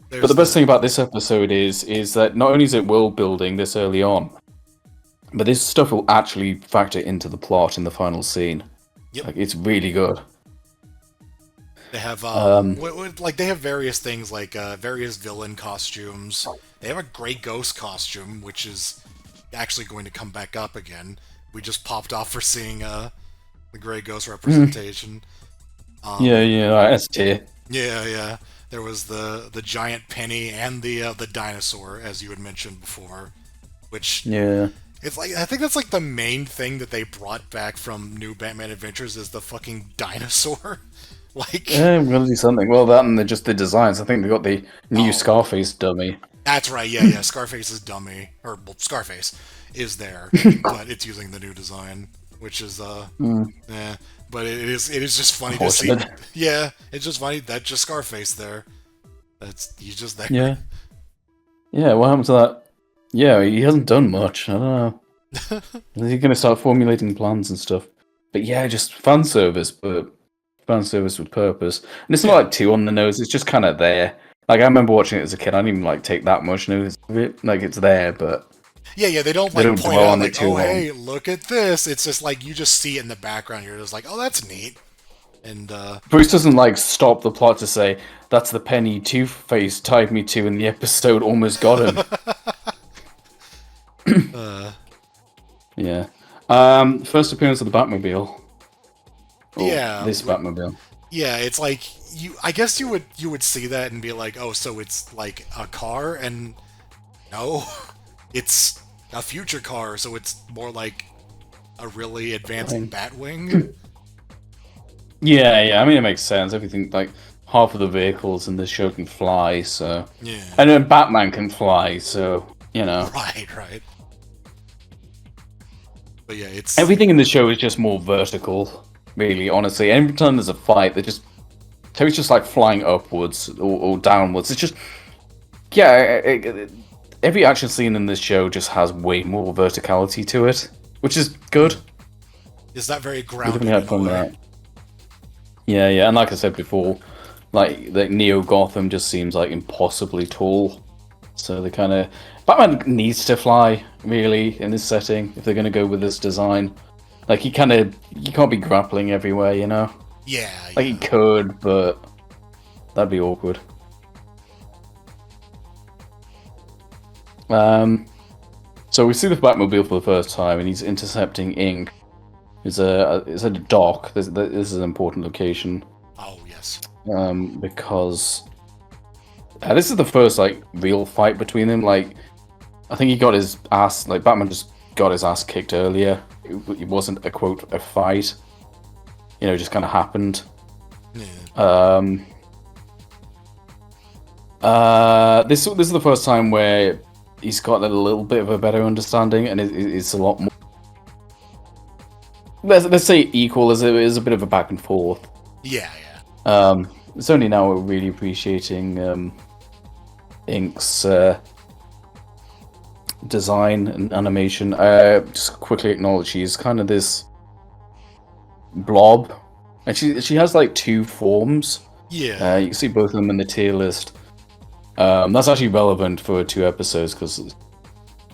But the best thing about this episode is that not only is it world building this early on, but this stuff will actually factor into the plot in the final scene. Yep. Like, it's really good. They have they have various things like various villain costumes. They have a Grey Ghost costume, which is actually going to come back up again. We just popped off for seeing the Grey Ghost representation. That's tier. Yeah. There was the giant penny and the dinosaur, as you had mentioned before, which it's like I think that's like the main thing that they brought back from New Batman Adventures is the fucking dinosaur. I'm gonna do something. Well, that and just the designs. I think they got the new Scarface dummy. That's right. Yeah. Scarface's dummy, Scarface is there, but it's using the new design, which is But it is just funny to see. Yeah, it's just funny that's just Scarface there. He's just there. Yeah. What happened to that? Yeah, he hasn't done much. I don't know. Is he gonna start formulating plans and stuff? But yeah, just fan service, but fan service with purpose. And it's not like too on the nose. It's just kind of there. Like I remember watching it as a kid. I didn't even take that much notice of it. Like it's there, but. Yeah, they don't point out like, oh, hey, look at this. It's just like you just see it in the background. You're just like, oh, that's neat. And Bruce doesn't stop the plot to say that's the penny Two-Face tied me to in the episode. Almost got him. Yeah. First appearance of the Batmobile. This Batmobile. Yeah, it's like I guess you would see that and be like, oh, so it's like a car, and no. It's a future car, so it's more like a really advanced Batwing. Yeah. I mean, it makes sense. Everything, like, half of the vehicles in this show can fly, so... Yeah. And then Batman can fly, so, you know. Right. But yeah, it's... Everything in the show is just more vertical, really, honestly. Every time there's a fight, Terry's just, like, flying upwards or downwards. It's just... Yeah, every action scene in this show just has way more verticality to it, which is good. Is that very grounded? Had fun with that. Yeah, and like I said before, like Neo Gotham just seems like impossibly tall. So they kind of Batman needs to fly really in this setting if they're going to go with this design. Like you can't be grappling everywhere, you know. Yeah. Like he could, but that'd be awkward. So we see the Batmobile for the first time, and he's intercepting Inque. It's at a dock. This is an important location. Oh yes. Because this is the first real fight between them. Like, I think he got his ass. Like Batman just got his ass kicked earlier. It wasn't a fight. You know, it just kind of happened. Yeah. This is the first time where he's got a little bit of a better understanding, and it's a lot more. Let's say equal, as it is a bit of a back and forth. Yeah. It's only now we're really appreciating Inque's design and animation. Just quickly acknowledge she's kind of this blob, and she has two forms. Yeah. You can see both of them in the tier list. That's actually relevant for 2 episodes because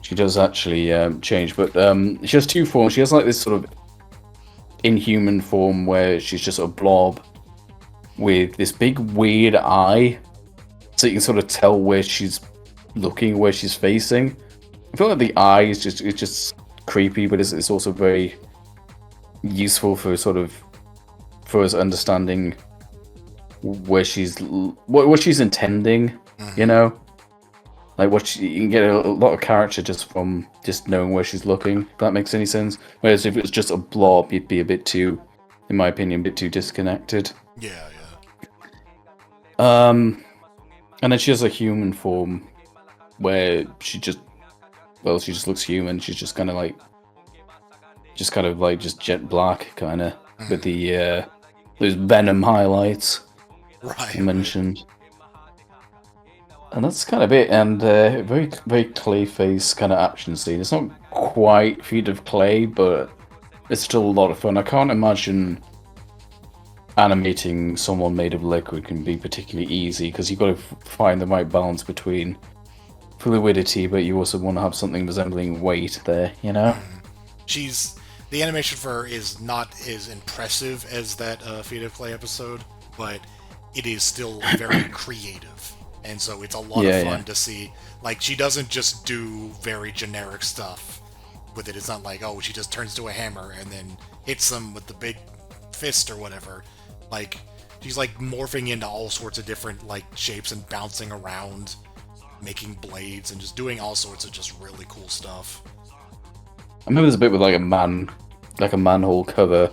she does actually change. But she has 2 forms. She has this sort of inhuman form where she's just a blob with this big weird eye, so you can sort of tell where she's looking, where she's facing. I feel like the eye is just creepy, but it's also very useful for us understanding where what she's intending, you know, like you can get a lot of character just from just knowing where she's looking. If that makes any sense. Whereas if it was just a blob, you'd be a bit too, in my opinion, a bit too disconnected. Yeah. And then she has a human form where she just looks human. She's just kind of like jet black, kind of, with the those venom highlights Right. I mentioned. And that's kind of it. And very very Clayface kind of action scene. It's not quite Feet of Clay, but it's still a lot of fun. I can't imagine animating someone made of liquid can be particularly easy, because you've got to find the right balance between fluidity, but you also want to have something resembling weight there, you know? The animation for her is not as impressive as that Feet of Clay episode, but it is still very creative. And so it's a lot of fun to see. Like, she doesn't just do very generic stuff with it. It's not like, oh, she just turns to a hammer and then hits them with the big fist or whatever. Like, she's like morphing into all sorts of different like shapes and bouncing around, making blades and just doing all sorts of just really cool stuff. I remember there's a bit with like a manhole cover.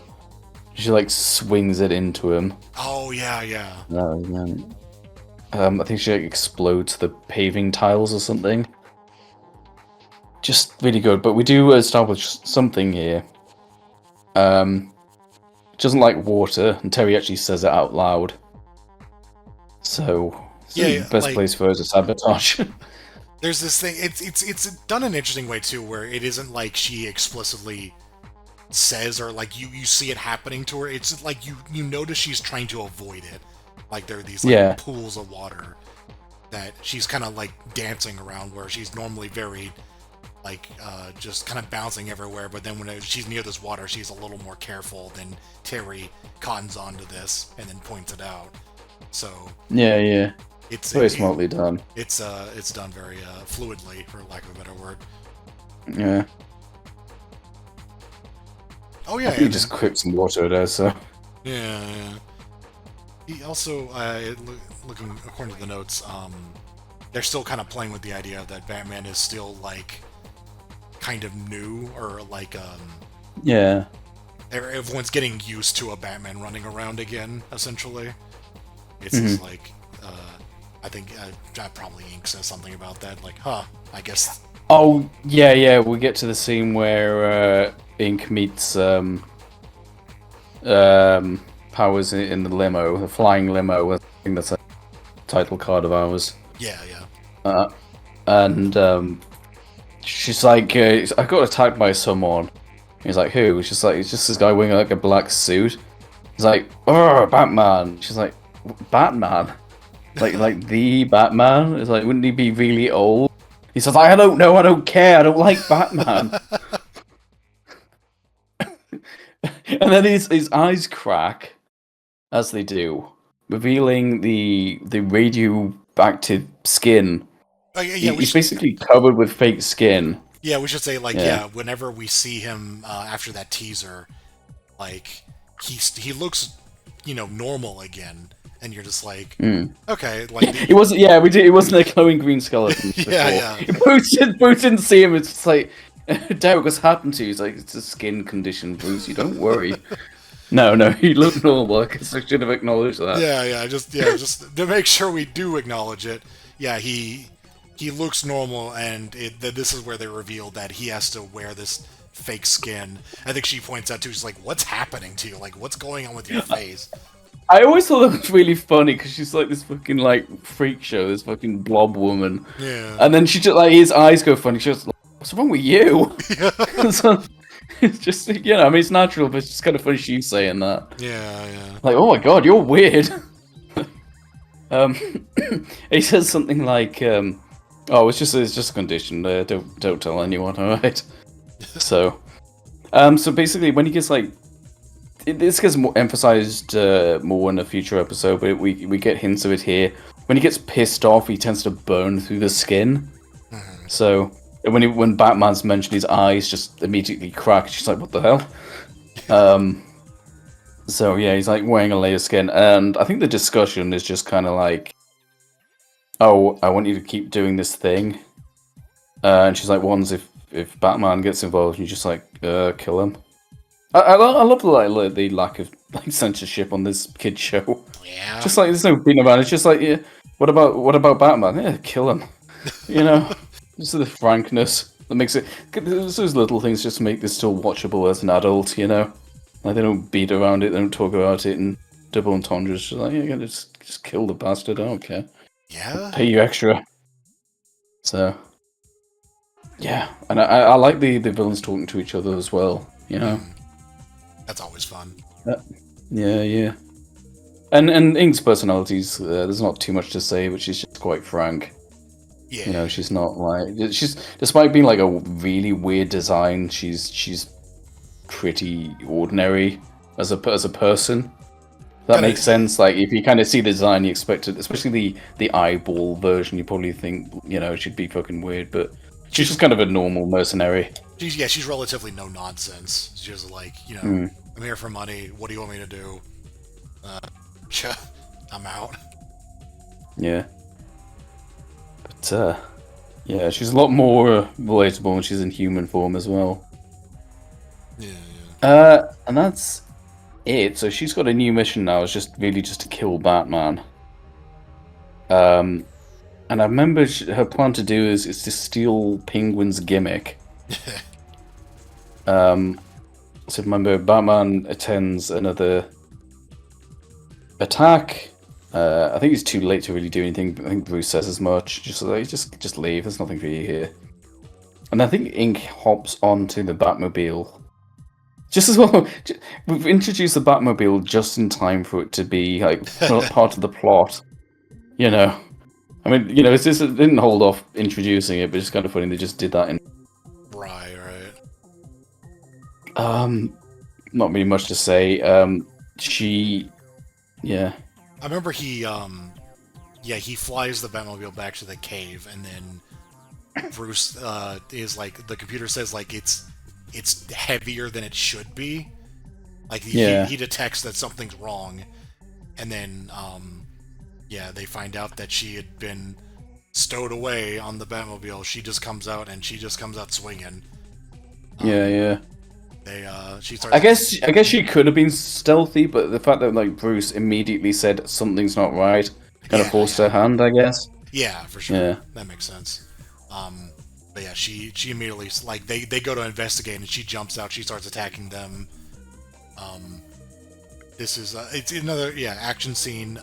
She like swings it into him. Oh yeah. I think she like explodes the paving tiles or something. Just really good. But we do establish something here. She doesn't like water, and Terry actually says it out loud. So the best place for her to sabotage. There's this thing. It's done an interesting way too, where it isn't like she explicitly says, or like you see it happening to her. It's like you notice she's trying to avoid it. Like there are these pools of water that she's kind of like dancing around, where she's normally very like just kind of bouncing everywhere. But then when she's near this water, she's a little more careful. Then Terry cottons onto this and then points it out. So yeah. It's very smartly done. It's done very fluidly, for lack of a better word. Yeah. Oh yeah. He just quipped some water there, so. Yeah. He also, looking according to the notes, they're still kind of playing with the idea that Batman is still like kind of new, or like yeah. Everyone's getting used to a Batman running around again. Essentially, it's just like. I think probably Inque says something about that, like, I guess... Oh, yeah, we get to the scene where Inque meets Powers in the limo, the flying limo. I think that's a title card of ours. Yeah. And she's like, I got attacked by someone. He's like, who? She's like, it's just this guy wearing like a black suit. He's like, oh, Batman. She's like, Batman? Like the Batman? It's like, wouldn't he be really old? He says, I don't know, I don't care, I don't like Batman. And then his eyes crack, as they do, revealing the radioactive skin. He's basically covered with fake skin. Yeah, we should say, like, whenever we see him after that teaser, like, he looks, normal again. And you're just like, okay, like it wasn't. Yeah, we did. It wasn't a glowing green skeleton. Yeah. Bruce didn't see him. It's just like, Derek, what's happened to you? He's like, it's a skin condition, Bruce. You don't worry. No, he looked normal. I guess I should have acknowledged that. Yeah. Just to make sure we do acknowledge it. Yeah, he looks normal, and this is where they reveal that he has to wear this fake skin. I think she points out too. She's like, "What's happening to you? Like, what's going on with your face?" I always thought that was really funny, because she's like this fucking like freak show, this fucking blob woman. Yeah. And then she just like, his eyes go funny. She's like, what's wrong with you? Yeah. So, it's just, I mean, it's natural, but it's just kind of funny she's saying that. Yeah. Like, oh my god, you're weird. He says something like, oh, it's just a condition. Don't tell anyone, all right? So basically, when he gets like this gets more emphasized more in a future episode, but we get hints of it here. When he gets pissed off, he tends to burn through the skin. Mhm. So when Batman's mentioned, his eyes just immediately crack. She's like, "What the hell?" So yeah, he's like wearing a layer skin, and I think the discussion is just kind of like, "Oh, I want you to keep doing this thing," and she's like, "One's if Batman gets involved, you just like kill him." I love the lack of like censorship on this kid show. Yeah. Just like there's no beating about it. It's just like, yeah, what about Batman? Yeah, kill him. You know, just the frankness that makes it. There's those little things just make this still watchable as an adult. You know, like they don't beat around it, they don't talk about it, and double entendres. Just like, yeah, just kill the bastard. I don't care. Yeah. Pay you extra. So, yeah, and I like the villains talking to each other as well. You know. That's always fun. Yeah. And Inque's personalities, there's not too much to say, but she's just quite frank. Yeah. You know, she's not like despite being like a really weird design, she's pretty ordinary as a person. That makes sense. Like if you kind of see the design, you expect it, especially the eyeball version. You probably think she'd be fucking weird, but she's just kind of a normal mercenary. She's relatively no nonsense. She's just like, I'm here for money. What do you want me to do? I'm out. Yeah. But, yeah, she's a lot more relatable when she's in human form as well. Yeah. And that's it. So she's got a new mission now. It's just to kill Batman. And I remember her plan to do is to steal Penguin's gimmick. So remember, Batman attends another attack. I think it's too late to really do anything. I think Bruce says as much. Just leave. There's nothing for you here. And I think Inque hops onto the Batmobile. Just as well, we've introduced the Batmobile just in time for it to be like part of the plot. You know, I mean, it didn't hold off introducing it, but it's kind of funny they just did that in. Right. Not really much to say. Yeah. I remember he flies the Batmobile back to the cave, and then Bruce is like, the computer says like it's heavier than it should be. Like he detects that something's wrong, and then they find out that she had been stowed away on the Batmobile. She just comes out swinging. Yeah. She starts. I guess she could have been stealthy, but the fact that like Bruce immediately said something's not right kind of forced her hand, I guess. Yeah, for sure. Yeah. That makes sense. But yeah, she immediately, like, they go to investigate, and she jumps out. She starts attacking them. This is it's another action scene.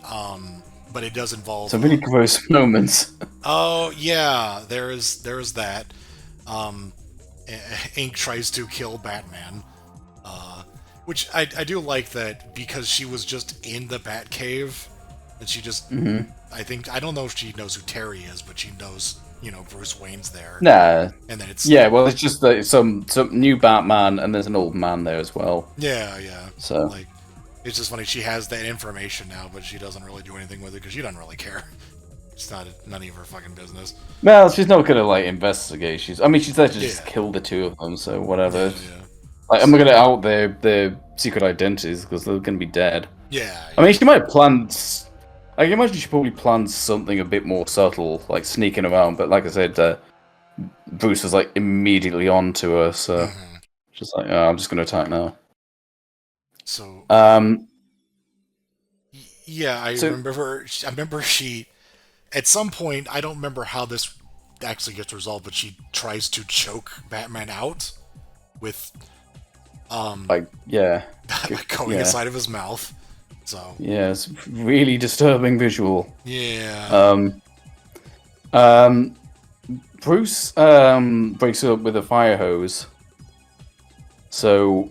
But it does involve some really gross moments. Oh yeah, there is that. Inque tries to kill Batman, which I do like that, because she was just in the Batcave, and she just I don't know if she knows who Terry is, but she knows Bruce Wayne's there. Nah. And then it's it's just that some new Batman, and there's an old man there as well. Yeah. So like, it's just funny, she has that information now, but she doesn't really do anything with it because she doesn't really care. It's none of her fucking business. Well, she's not gonna like investigate. She's there to just kill the two of them. So whatever. Yeah. Like, I'm not gonna out their secret identities because they're gonna be dead. Yeah. I mean, she might plan. I can imagine she probably planned something a bit more subtle, like sneaking around. But like I said, Bruce was like immediately on to her, so just like, I'm just gonna attack now. So. I remember she. At some point, I don't remember how this actually gets resolved, but she tries to choke Batman out with, like going inside of his mouth. So yeah, it's really disturbing visual. Yeah. Bruce breaks it up with a fire hose. So,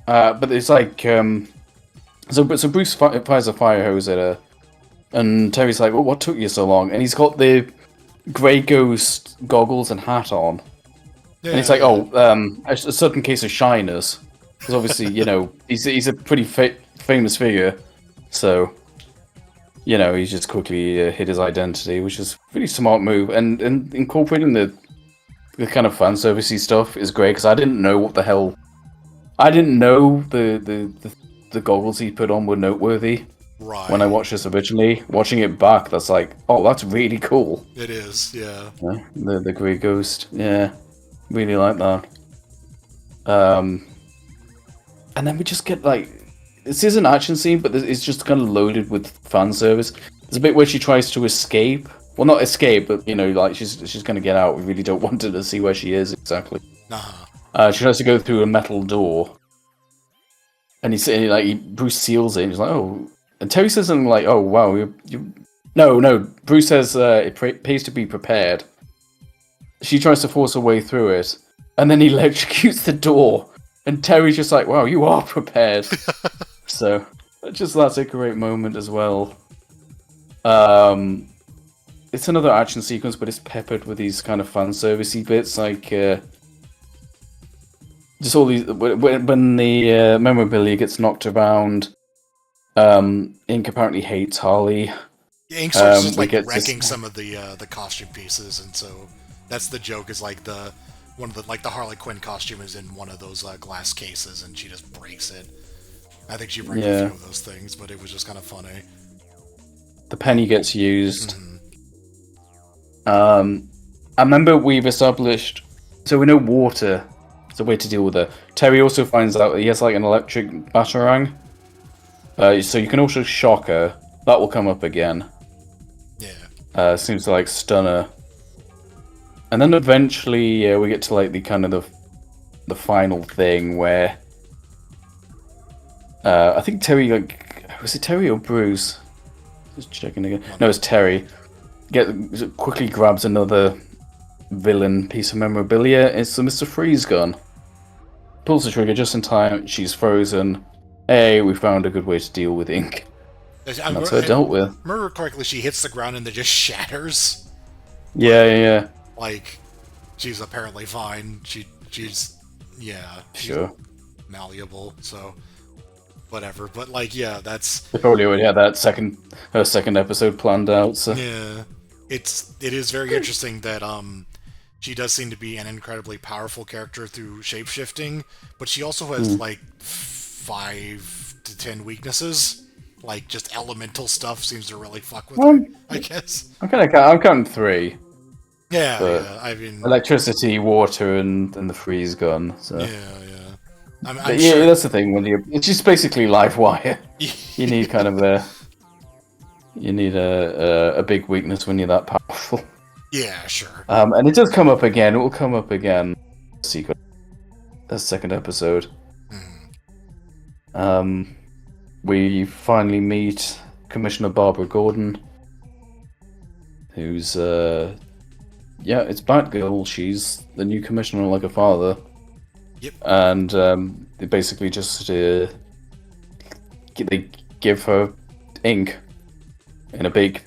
but it's like so Bruce fires a fire hose at her. And Terry's like, well, what took you so long? And he's got the Grey Ghost goggles and hat on. Yeah, and it's like, a certain case of shyness. Because obviously, he's a pretty famous figure, so he just quickly hid his identity, which is a pretty smart move. And incorporating the kind of fan servicey stuff is great because I didn't know what the hell. I didn't know the goggles he put on were noteworthy. Right. When I watched this originally, watching it back, that's like, oh, that's really cool. It is, yeah. The Grey Ghost, yeah, really like that. And then we just get like, this is an action scene, but it's just kind of loaded with fan service. There's a bit where she tries to escape. Well, not escape, but like she's gonna get out. We really don't want her to see where she is exactly. Uh-huh. She tries to go through a metal door, and Bruce seals it. And he's like, oh, and Terry says something like, oh wow, you. No. Bruce says it pays to be prepared. She tries to force her way through it, and then he electrocutes the door. And Terry's just like, wow, you are prepared. So, that's a great moment as well. It's another action sequence, but it's peppered with these kind of fan servicey bits, like just all these. When the memorabilia gets knocked around, Inque apparently hates Harley. Yeah, Ink starts just like wrecking some of the costume pieces, and so that's the joke. Is like the Harley Quinn costume is in one of those glass cases, and she just breaks it. I think she breaks a few of those things, but it was just kind of funny. The penny gets used. I remember we've established, so we know water is a way to deal with it. Terry also finds out that he has like an electric batarang, so you can also shock her. That will come up again. Yeah. Seems to like stun her. And then eventually we get to like the kind of the final thing where I think Terry, like, was it Terry or Bruce? Just checking again. No, it's Terry. Quickly grabs another villain piece of memorabilia. It's the Mr. Freeze gun. Pulls the trigger just in time. She's frozen. Hey, we found a good way to deal with Inque. And that's her dealt with. Remember correctly, she hits the ground and it just shatters. Yeah. Like, she's apparently fine. She's sure, malleable. So whatever. But like, yeah, that's. They probably already had her second episode planned out. So yeah, it is very interesting that she does seem to be an incredibly powerful character through shapeshifting, but she also has like 5 to 10 weaknesses. Like, just elemental stuff seems to really fuck with her, I guess. I'm counting 3. Yeah, I mean... electricity, water, and the freeze gun. So. Yeah. I'm yeah, sure... that's the thing. It's just basically live wire. You need kind of a big weakness when you're that powerful. Yeah, sure. And it does come up again. It will come up again. Secret. The second episode. We finally meet Commissioner Barbara Gordon, who's it's Batgirl. She's the new commissioner, like a father. Yep. And they basically just they give her ink in a big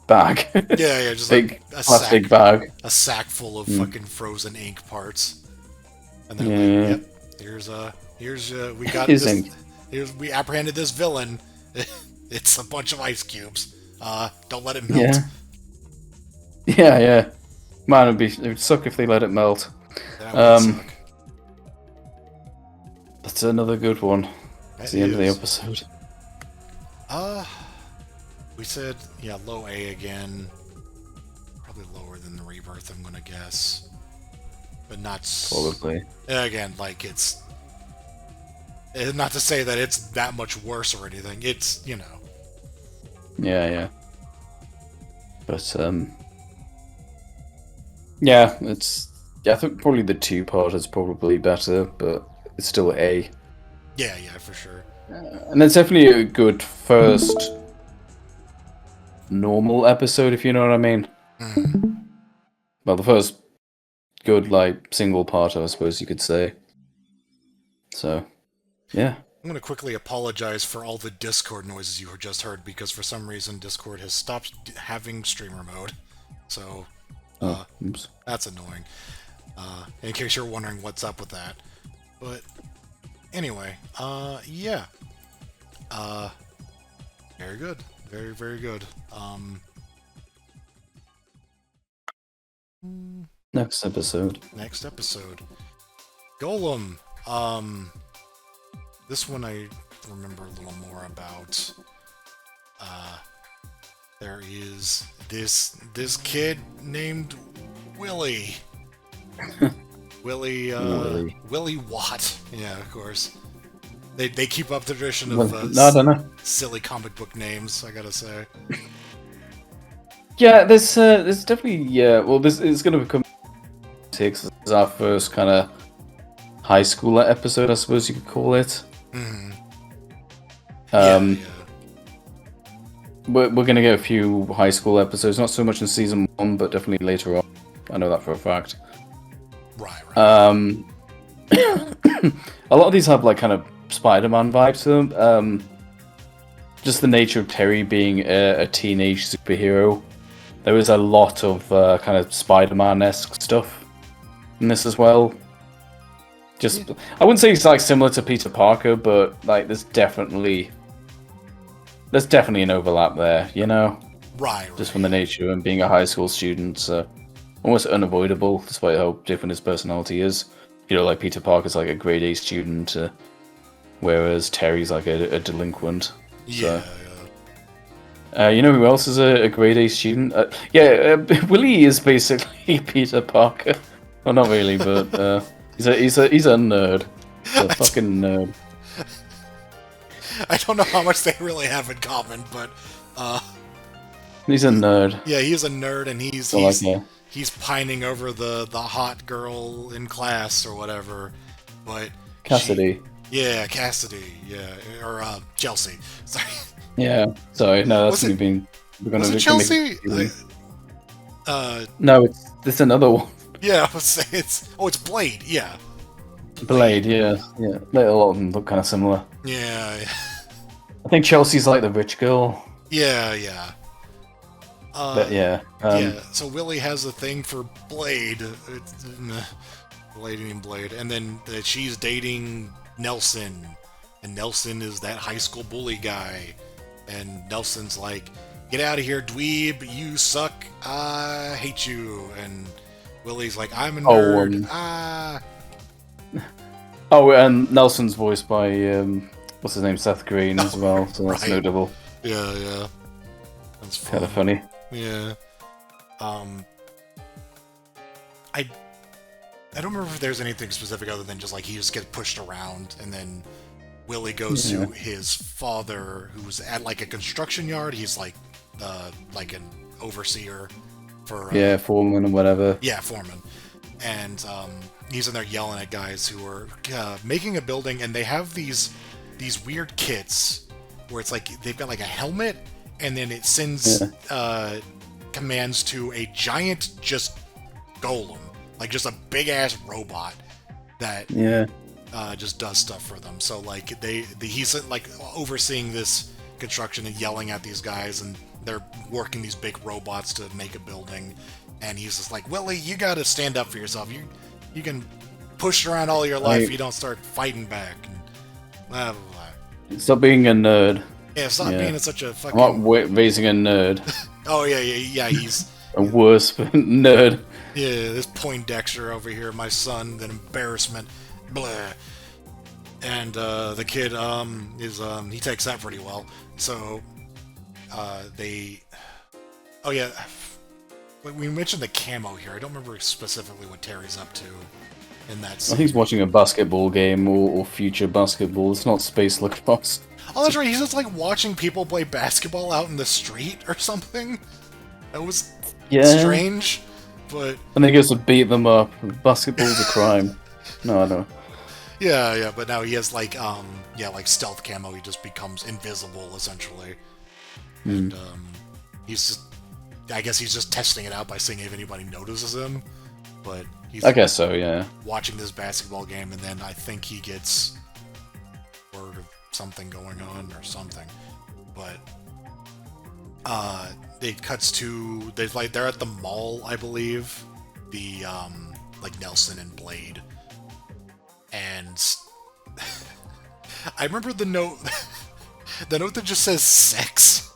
bag. Yeah, just big like a plastic bag. A sack full of fucking frozen ink parts. And then here's we got this. Ink. We apprehended this villain. It's a bunch of ice cubes. Don't let it melt. Yeah. Man, it would suck if they let it melt. That would suck. That's another good one. That's the end of the episode. We said, low A again. Probably lower than the Rebirth, I'm gonna guess. But not... Probably. Again, like, it's... Not to say that it's that much worse or anything. It's, Yeah. But, yeah, it's... I think probably the 2-part is probably better, but it's still A. Yeah, for sure. And it's definitely a good first normal episode, if you know what I mean. Well, the first good, like, single part, I suppose you could say. So, yeah. I'm going to quickly apologize for all the Discord noises you just heard, because for some reason Discord has stopped having streamer mode. So, oops. That's annoying. In case you're wondering what's up with that. But Anyway, yeah. Uh, very good. Very, very good. Next episode. Next episode. Golem. This one I remember a little more about. There is this kid named Willie. Willie Watt. Yeah, of course. They keep up the tradition of I don't know. silly comic book names, I gotta say. Yeah, there's definitely well, this is going to become this is our first kind of high schooler episode, I suppose you could call it. Mm-hmm. Yeah. We're going to get a few high school episodes, not so much in season 1, but definitely later on. I know that for a fact. Right. A lot of these have like kind of Spider-Man vibes to them. Just the nature of Terry being a teenage superhero. There is a lot of kind of Spider-Man-esque stuff in this as well. I wouldn't say it's like similar to Peter Parker, but like there's definitely an overlap there, you know? Right. Just from the nature and being a high school student, almost unavoidable, despite how different his personality is. You know, like Peter Parker's like a grade A student, whereas Terry's like a delinquent. Yeah. You know who else is a grade A student? Willie is basically Peter Parker. Well, not really, but he's a nerd. He's a fucking nerd. I don't know how much they really have in common, but he's a nerd. Yeah, he's a nerd, and he's pining over the hot girl in class or whatever. But Cassidy. Cassidy. Yeah, or Chelsea. Sorry. Yeah. Sorry. No, that's going to be. Was it Chelsea? No, it's another one. Yeah, I would say it's Blade. Yeah. Blade, yeah. A lot of them look kind of similar. Yeah. I think Chelsea's like the rich girl. Yeah. But yeah. So Willie has a thing for Blade. Lady named Blade. And then she's dating Nelson. And Nelson is that high school bully guy. And Nelson's like, get out of here, dweeb. You suck. I hate you. And Willie's like, I'm a nerd. Oh, and Nelson's voiced by what's his name, Seth Green as well, so that's right. notable. Yeah. That's kind of funny. Yeah. I don't remember if there's anything specific other than just like he just gets pushed around, and then Willie goes to his father, who's at like a construction yard. He's like an overseer for foreman or whatever. Yeah, foreman. And he's in there yelling at guys who are making a building, and they have these weird kits where it's like they've got like a helmet, and then it sends commands to a giant just golem, like just a big ass robot that just does stuff for them. So like he's like overseeing this construction and yelling at these guys, and they're working these big robots to make a building. And he's just like, Willie, you gotta stand up for yourself. You can push around all your life. You don't start fighting back. And blah, blah, blah. Stop being a nerd. Yeah, stop being such a fucking... I'm not raising a nerd. Oh, yeah, he's... a worse nerd. Yeah, this Poindexter over here, my son, that embarrassment. Blah. And the kid he takes that pretty well. So they... Oh, yeah... We mentioned the camo here. I don't remember specifically what Terry's up to in that scene. I think he's watching a basketball game or future basketball. It's not space lacrosse. Oh, that's right. He's just like watching people play basketball out in the street or something. That was strange, but... And then he goes to beat them up. Basketball's a crime. No, I don't. Yeah, but now he has like, like stealth camo. He just becomes invisible, essentially. And I guess he's just testing it out by seeing if anybody notices him, but he's... I guess so, yeah. Watching this basketball game, and then I think he gets word of something going on or something. But it cuts to they're at the mall, I believe. The like Nelson and Blade, and I remember the note, the note that just says "sex."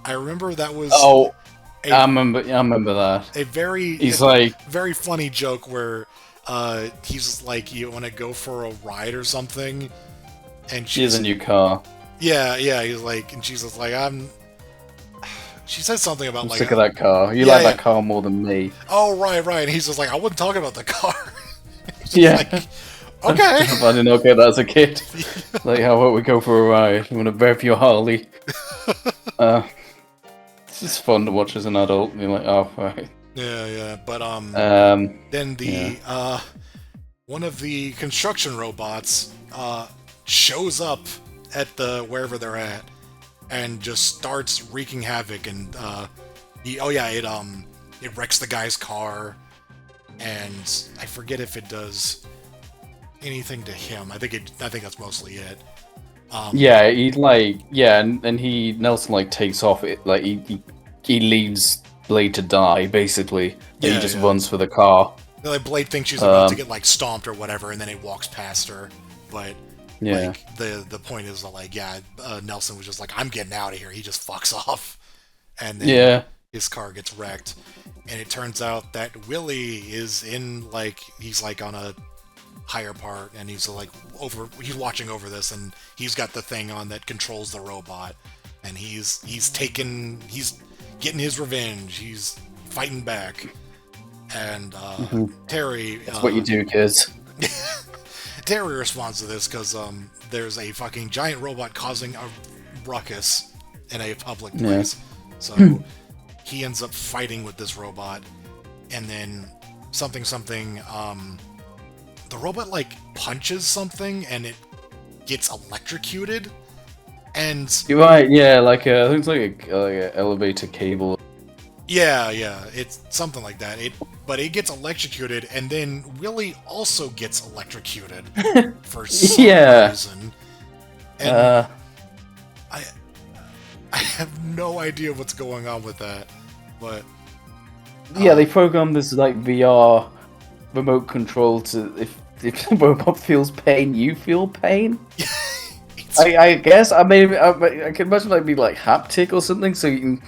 I remember that was Oh, a, I remember that. a very He's like, very funny joke where he's like, you want to go for a ride or something, and she has a new car. yeah, he's like, and she's just like, she says something about I'm like, sick of that car. You yeah, like yeah. that car more than me. Oh, right, and he's just like, I wasn't talking about the car. Yeah. Like, okay. I didn't know that as a kid. Like, how about we go for a ride? You want to rev your Harley? It's just fun to watch as an adult. And you're like, oh, right. Yeah, but then the yeah. One of the construction robots shows up at the wherever they're at and just starts wreaking havoc, and it wrecks the guy's car, and I forget if it does anything to him. I think that's mostly it. Yeah, and Nelson like takes off. It like he leaves Blade to die basically. Yeah, he just runs for the car. Like Blade thinks she's about to get like stomped or whatever, and then he walks past her. But like the point is that like Nelson was just like, I'm getting out of here. He just fucks off, and then his car gets wrecked. And it turns out that Willie is in like he's like on a higher part, and he's like he's watching over this, and he's got the thing on that controls the robot, and he's getting his revenge. He's fighting back. And Terry... That's what you do, kids. Terry responds to this because there's a fucking giant robot causing a ruckus in a public place. So he ends up fighting with this robot, and then something, the robot like punches something and it gets electrocuted, and... You're right, yeah, like I think it's like a elevator cable. Yeah, it's something like that. But it gets electrocuted, and then Willie also gets electrocuted for some reason. And I have no idea what's going on with that, but yeah, they programmed this like VR remote control to if the robot feels pain, you feel pain. I guess I can imagine like be like haptic or something, so you can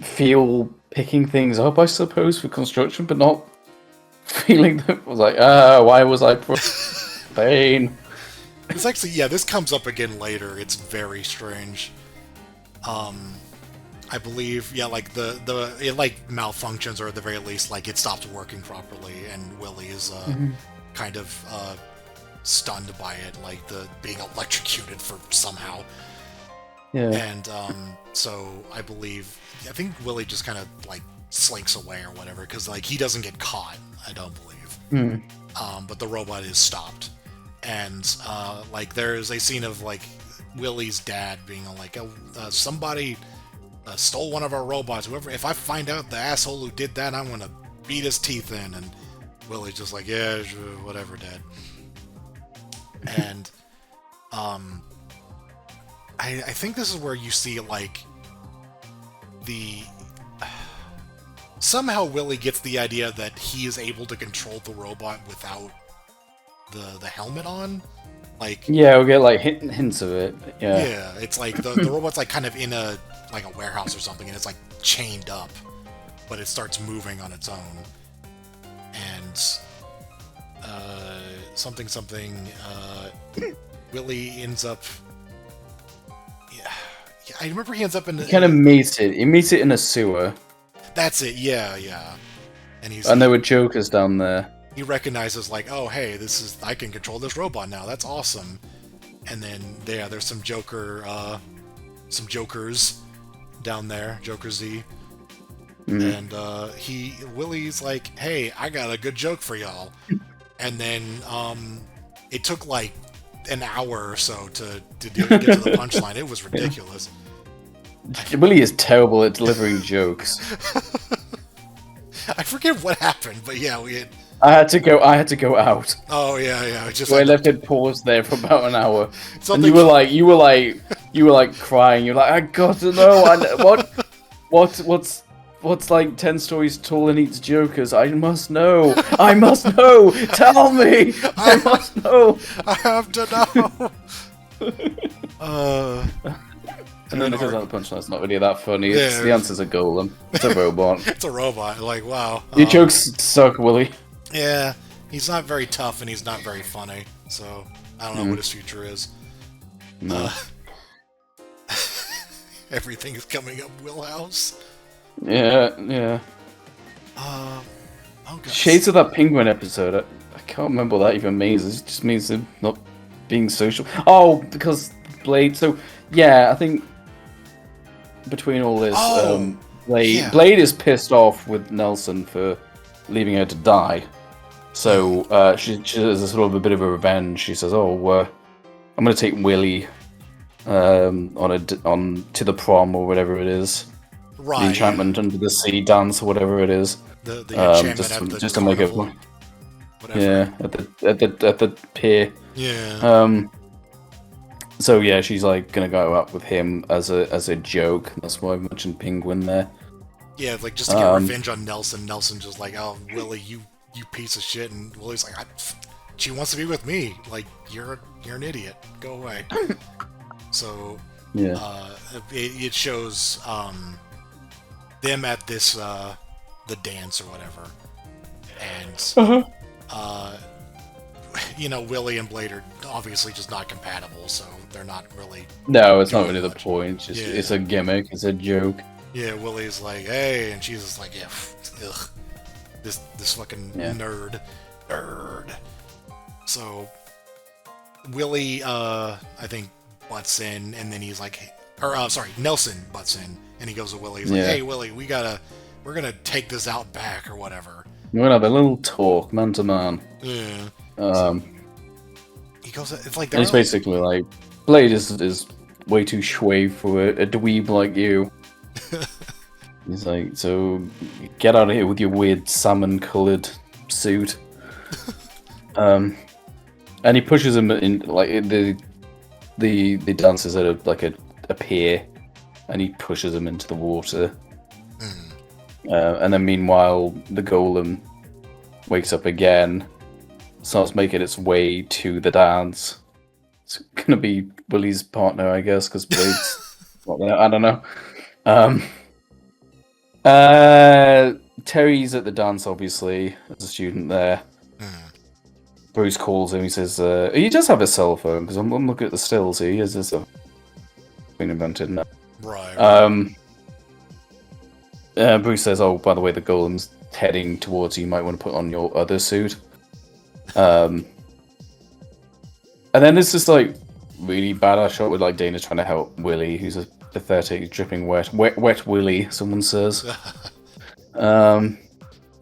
feel picking things up, I suppose, for construction, but not feeling that was like, why was I pain? It's actually, this comes up again later. It's very strange. I believe, like it like malfunctions, or at the very least, like it stops working properly, and Willie is kind of stunned by it, like the being electrocuted for somehow. Yeah. And so I think Willie just kind of like slinks away or whatever, because like he doesn't get caught, I don't believe. But the robot is stopped, and like there's a scene of like Willie's dad being like, somebody stole one of our robots. Whoever, if I find out the asshole who did that, I'm gonna beat his teeth in. And Willie's just like, yeah, sure, whatever, Dad. And I think this is where you see like somehow Willie gets the idea that he is able to control the robot without the helmet on. Like, yeah, we'll get like hints of it. Yeah, it's like the robot's like kind of in a warehouse or something, and it's like chained up, but it starts moving on its own. And Willie ends up. I remember he ends up in. He kind of meets it. He meets it in a sewer. That's it. Yeah. And there were jokers down there. He recognizes like, oh hey, I can control this robot now. That's awesome. And then there's some jokers down there, Joker Z. And Willie's like, hey, I got a good joke for y'all. And then it took like an hour or so to get to the punchline. It was ridiculous. Willie is terrible at delivering jokes. I forget what happened, but yeah, I had to go out. Oh yeah. So I left it paused there for about an hour. And you were like crying. You're like, I got to know. What's what's like 10 stories tall and eats jokers? I must know. I must know. Tell me. I must know. I have to know. And then it goes out the punchline. It's not really that funny. Yeah. The answer's a golem. It's a robot. It's a robot. Like, wow. Your jokes suck, Willie. Yeah, he's not very tough and he's not very funny. So I don't know what his future is. No. Everything is coming up Wheelhouse. Yeah. Oh god. Shades of that penguin episode. I can't remember what that even means. It just means him not being social. Oh, because Blade. So yeah, I think between all this, Blade is pissed off with Nelson for leaving her to die. So she has a sort of a bit of a revenge. She says, "Oh, I'm going to take Willie on to the prom or whatever it is, right? The enchantment under the sea dance or whatever it is. The enchantment at the just to make it, whatever. yeah, at the pier. Yeah. So yeah, she's like gonna go out with him as a joke. That's why I mentioned Penguin there. Yeah, like just to get revenge on Nelson. Nelson's just like, "Oh, Willie, you piece of shit," and Willie's like, "She wants to be with me. Like, you're an idiot. Go away." So yeah, it shows them at this the dance or whatever, and Willie and Blade are obviously just not compatible, so they're not really. No, it's not really the point. It's a gimmick. It's a joke. Yeah, Willie's like, "Hey," and she's just like, "Yeah, ugh, this fucking nerd." So Willie, I think, butts in, and then he's like, Nelson butts in, and he goes to Willie. He's like, "Hey, Willie, we're gonna take this out back or whatever. We're gonna have a little talk, man to man." Yeah. He goes. It's like it's basically like Blade is way too schwave for a dweeb like you. He's like, "So get out of here with your weird salmon-colored suit." And he pushes him in like the dancers at a pier, and he pushes him into the water. And then meanwhile, the golem wakes up again, starts making its way to the dance. It's gonna be Willie's partner, I guess, because Blade's not there. I don't know. Terry's at the dance, obviously, as a student there. Bruce calls him. He says, he does have a cell phone, because I'm looking at the stills here. He has this been invented now. Right. Bruce says, "Oh, by the way, the golem's heading towards you. You might want to put on your other suit." And then there's this like really badass shot with like Dana trying to help Willie, who's a pathetic, dripping wet Willie. Someone says. And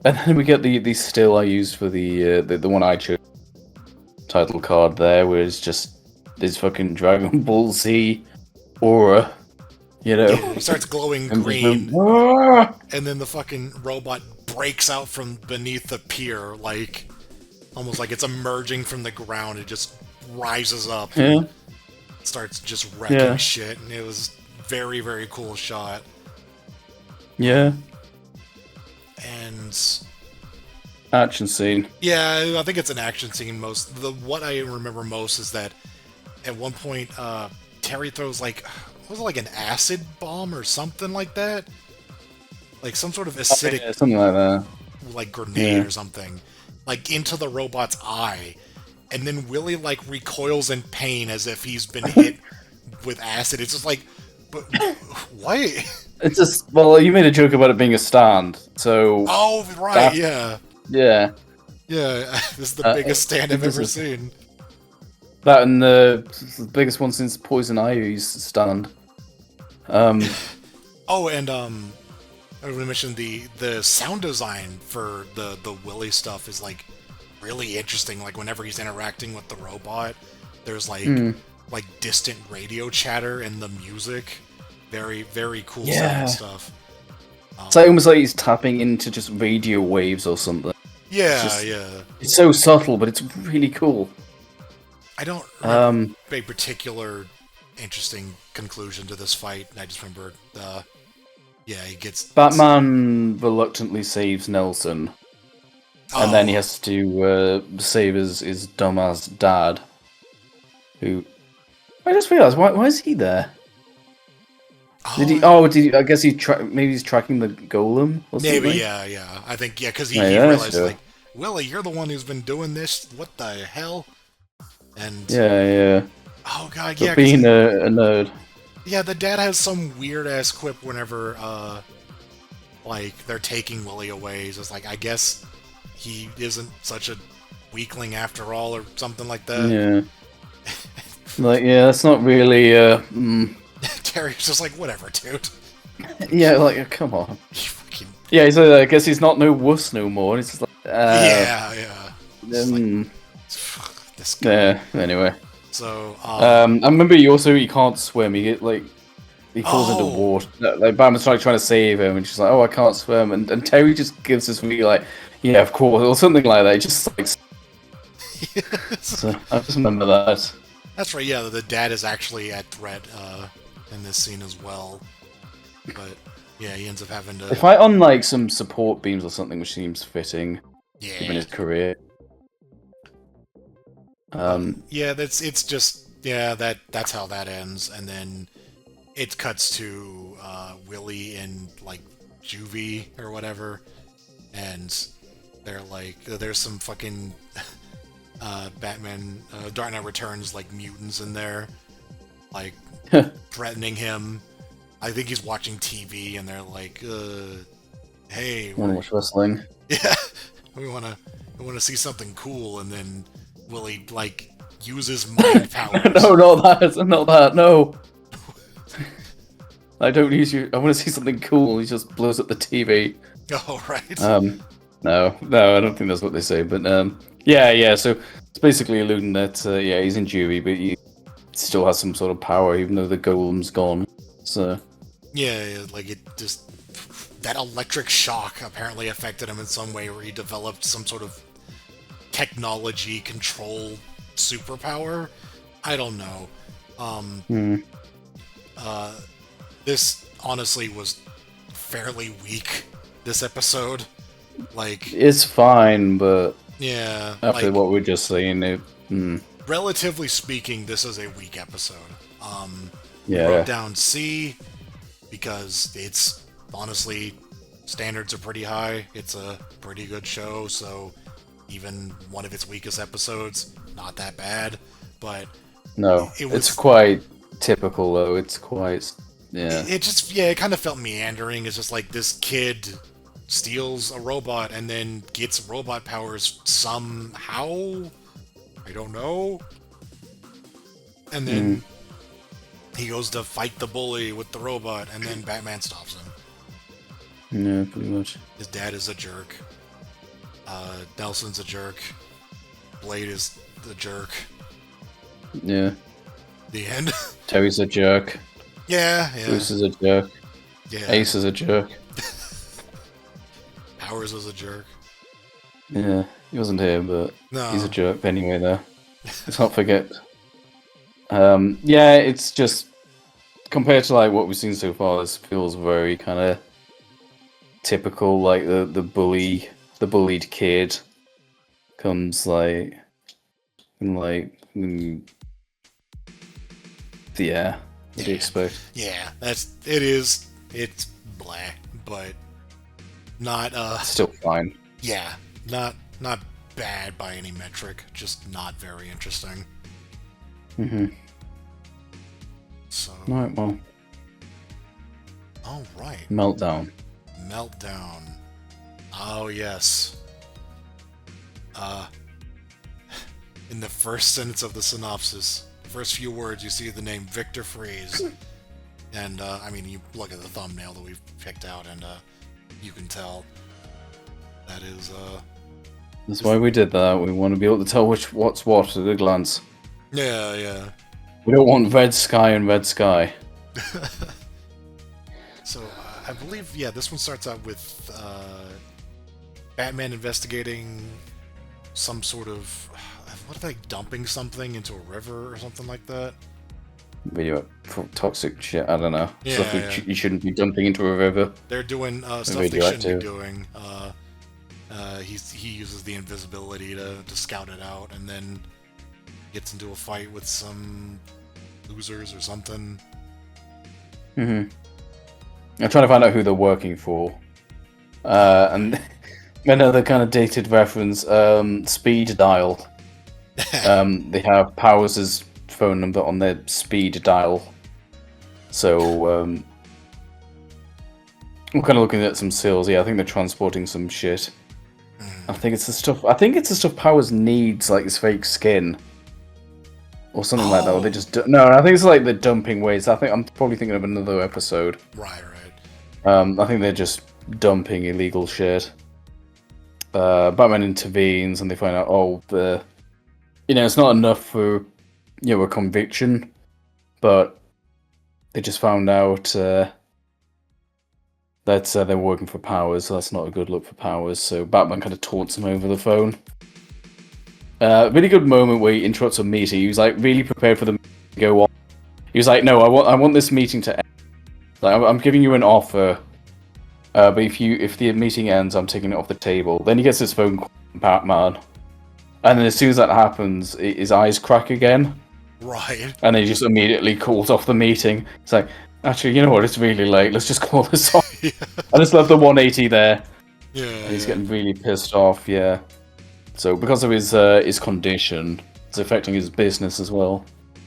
then we get the still I used for the one I chose title card there, where it's just this fucking Dragon Ball Z aura. He starts glowing green, and then the fucking robot breaks out from beneath the pier, like almost like it's emerging from the ground. It just rises up, and starts just wrecking shit, and it was very, very cool shot. Yeah. And action scene. Yeah, I think it's an action scene. What I remember most is that at one point, Terry throws was it like an acid bomb or something like that? Like some sort of acidic... something like that. Like grenade or something. Like into the robot's eye. And then Willie recoils in pain as if he's been hit with acid. It's just like, but what? It's just, well, you made a joke about it being a stand, so... Oh, right, yeah. Yeah. Yeah, this is the biggest stand I've ever seen. That and the biggest one since Poison Ivy's stand. Oh, and I was gonna mention the sound design for the Willy stuff is really interesting. Like whenever he's interacting with the robot, there's distant radio chatter and the music. Very, very cool sound stuff. It's almost like he's tapping into just radio waves or something. Yeah, It's so subtle, but it's really cool. I don't remember a particular interesting conclusion to this fight. I just remember, Yeah, he gets... Batman reluctantly saves Nelson, and then he has to save his dumbass dad, who... I just realized, why is he there? Did he? Oh, did he, I guess maybe he's tracking the golem or something? Maybe, yeah. I think, yeah, because he Yeah, realized, sure. like, Willie, you're the one who's been doing this. What the hell? And... Yeah. Oh, God, But yeah. being a nerd. Yeah, the dad has some weird-ass quip whenever, like, they're taking Willie away. He's just like, I guess he isn't such a weakling after all, or something like that. Yeah. Like, yeah, that's not really, Terry's just like, whatever, dude. Yeah, like, come on. Fucking... Yeah, he's like, I guess he's not no wuss no more. And it's just like, yeah. Like, this guy. Yeah, anyway. So, I remember he can't swim. He falls into water. Like Batman's trying to save him, and she's like, "Oh, I can't swim," and Terry just gives this really like, "Yeah, of course," or something like that. Just like, so I just remember that. That's right. Yeah, the dad is actually at threat in this scene as well. But yeah, he ends up having to. They fight on like some support beams or something, which seems fitting, given his career. Yeah, it's just that's how that ends, and then it cuts to Willie in like juvie or whatever, and they're like, there's some fucking Batman Dark Knight Returns like mutants in there, like threatening him. I think he's watching TV, and they're like, "Hey, want to watch wrestling?" Yeah, we wanna see something cool," and then Willie like uses mind powers. No, not that. No. I don't use you. I want to see something cool. He just blows up the TV. Oh, right. No, I don't think that's what they say. But yeah. So it's basically alluding that he's in juvie, but he still has some sort of power, even though the golem's gone. So yeah, like it just that electric shock apparently affected him in some way, where he developed some sort of technology control superpower. I don't know. This honestly was fairly weak, this episode. Like, it's fine, but yeah, after like, what we're just saying, relatively speaking, this is a weak episode. Yeah. Wrote down C because it's honestly, standards are pretty high. It's a pretty good show, so even one of its weakest episodes, not that bad. But no, it's quite typical though. It's quite it kind of felt meandering. It's just like this kid steals a robot and then gets robot powers somehow. I don't know. And then he goes to fight the bully with the robot, and then Batman stops him. Yeah, pretty much. His dad is a jerk. Nelson's a jerk. Blade is the jerk. Yeah. The end. Terry's a jerk. Yeah. Bruce is a jerk. Yeah. Ace is a jerk. Powers is a jerk. Yeah, he wasn't here, but he's a jerk anyway, though. Let's not forget. Yeah, it's just compared to like what we've seen so far, this feels very kind of typical. Like the bullied kid comes like, yeah. What do you expect? Yeah, it's blah, but not still fine. Yeah, not bad by any metric, just not very interesting. So. Right, well. All right. Meltdown. Oh yes. In the first sentence of the synopsis, the first few words, you see the name Victor Freeze, and I mean, you look at the thumbnail that we've picked out, and you can tell that is. That's why we did that. We want to be able to tell what's what at a glance. Yeah. We don't want red sky and red sky. So, I believe, this one starts out with Batman investigating some sort of... What are they, dumping something into a river or something like that? toxic shit. I don't know. Yeah, Stuff you shouldn't be dumping into a river. they're doing stuff they shouldn't be doing. He uses the invisibility to scout it out, and then gets into a fight with some losers or something. I'm trying to find out who they're working for. And another kind of dated reference, speed dial. They have Powers' phone number on their speed dial. So, I'm kind of looking at some seals. Yeah, I think they're transporting some shit. I think it's the stuff Powers needs, like his fake skin. Or something like that. Or they just no, I think it's like the dumping ways. I think I'm probably thinking of another episode. Right. I think they're just dumping illegal shit. Batman intervenes and they find out, it's not enough for, a conviction, but they just found out that they're working for Powers, so that's not a good look for Powers. So Batman kind of taunts him over the phone. Really good moment where he interrupts a meeting. He was like really prepared for the meeting to go on. He was like, "No, I want this meeting to end. Like, I'm giving you an offer, but if the meeting ends, I'm taking it off the table." Then he gets his phone call from Batman, and then as soon as that happens, his eyes crack again. Right. And then he just immediately calls off the meeting. It's like, actually, you know what? It's really late. Let's just call this off. Yeah. I just left the 180 there. Yeah. And he's getting really pissed off. Yeah. So because of his condition, it's affecting his business as well.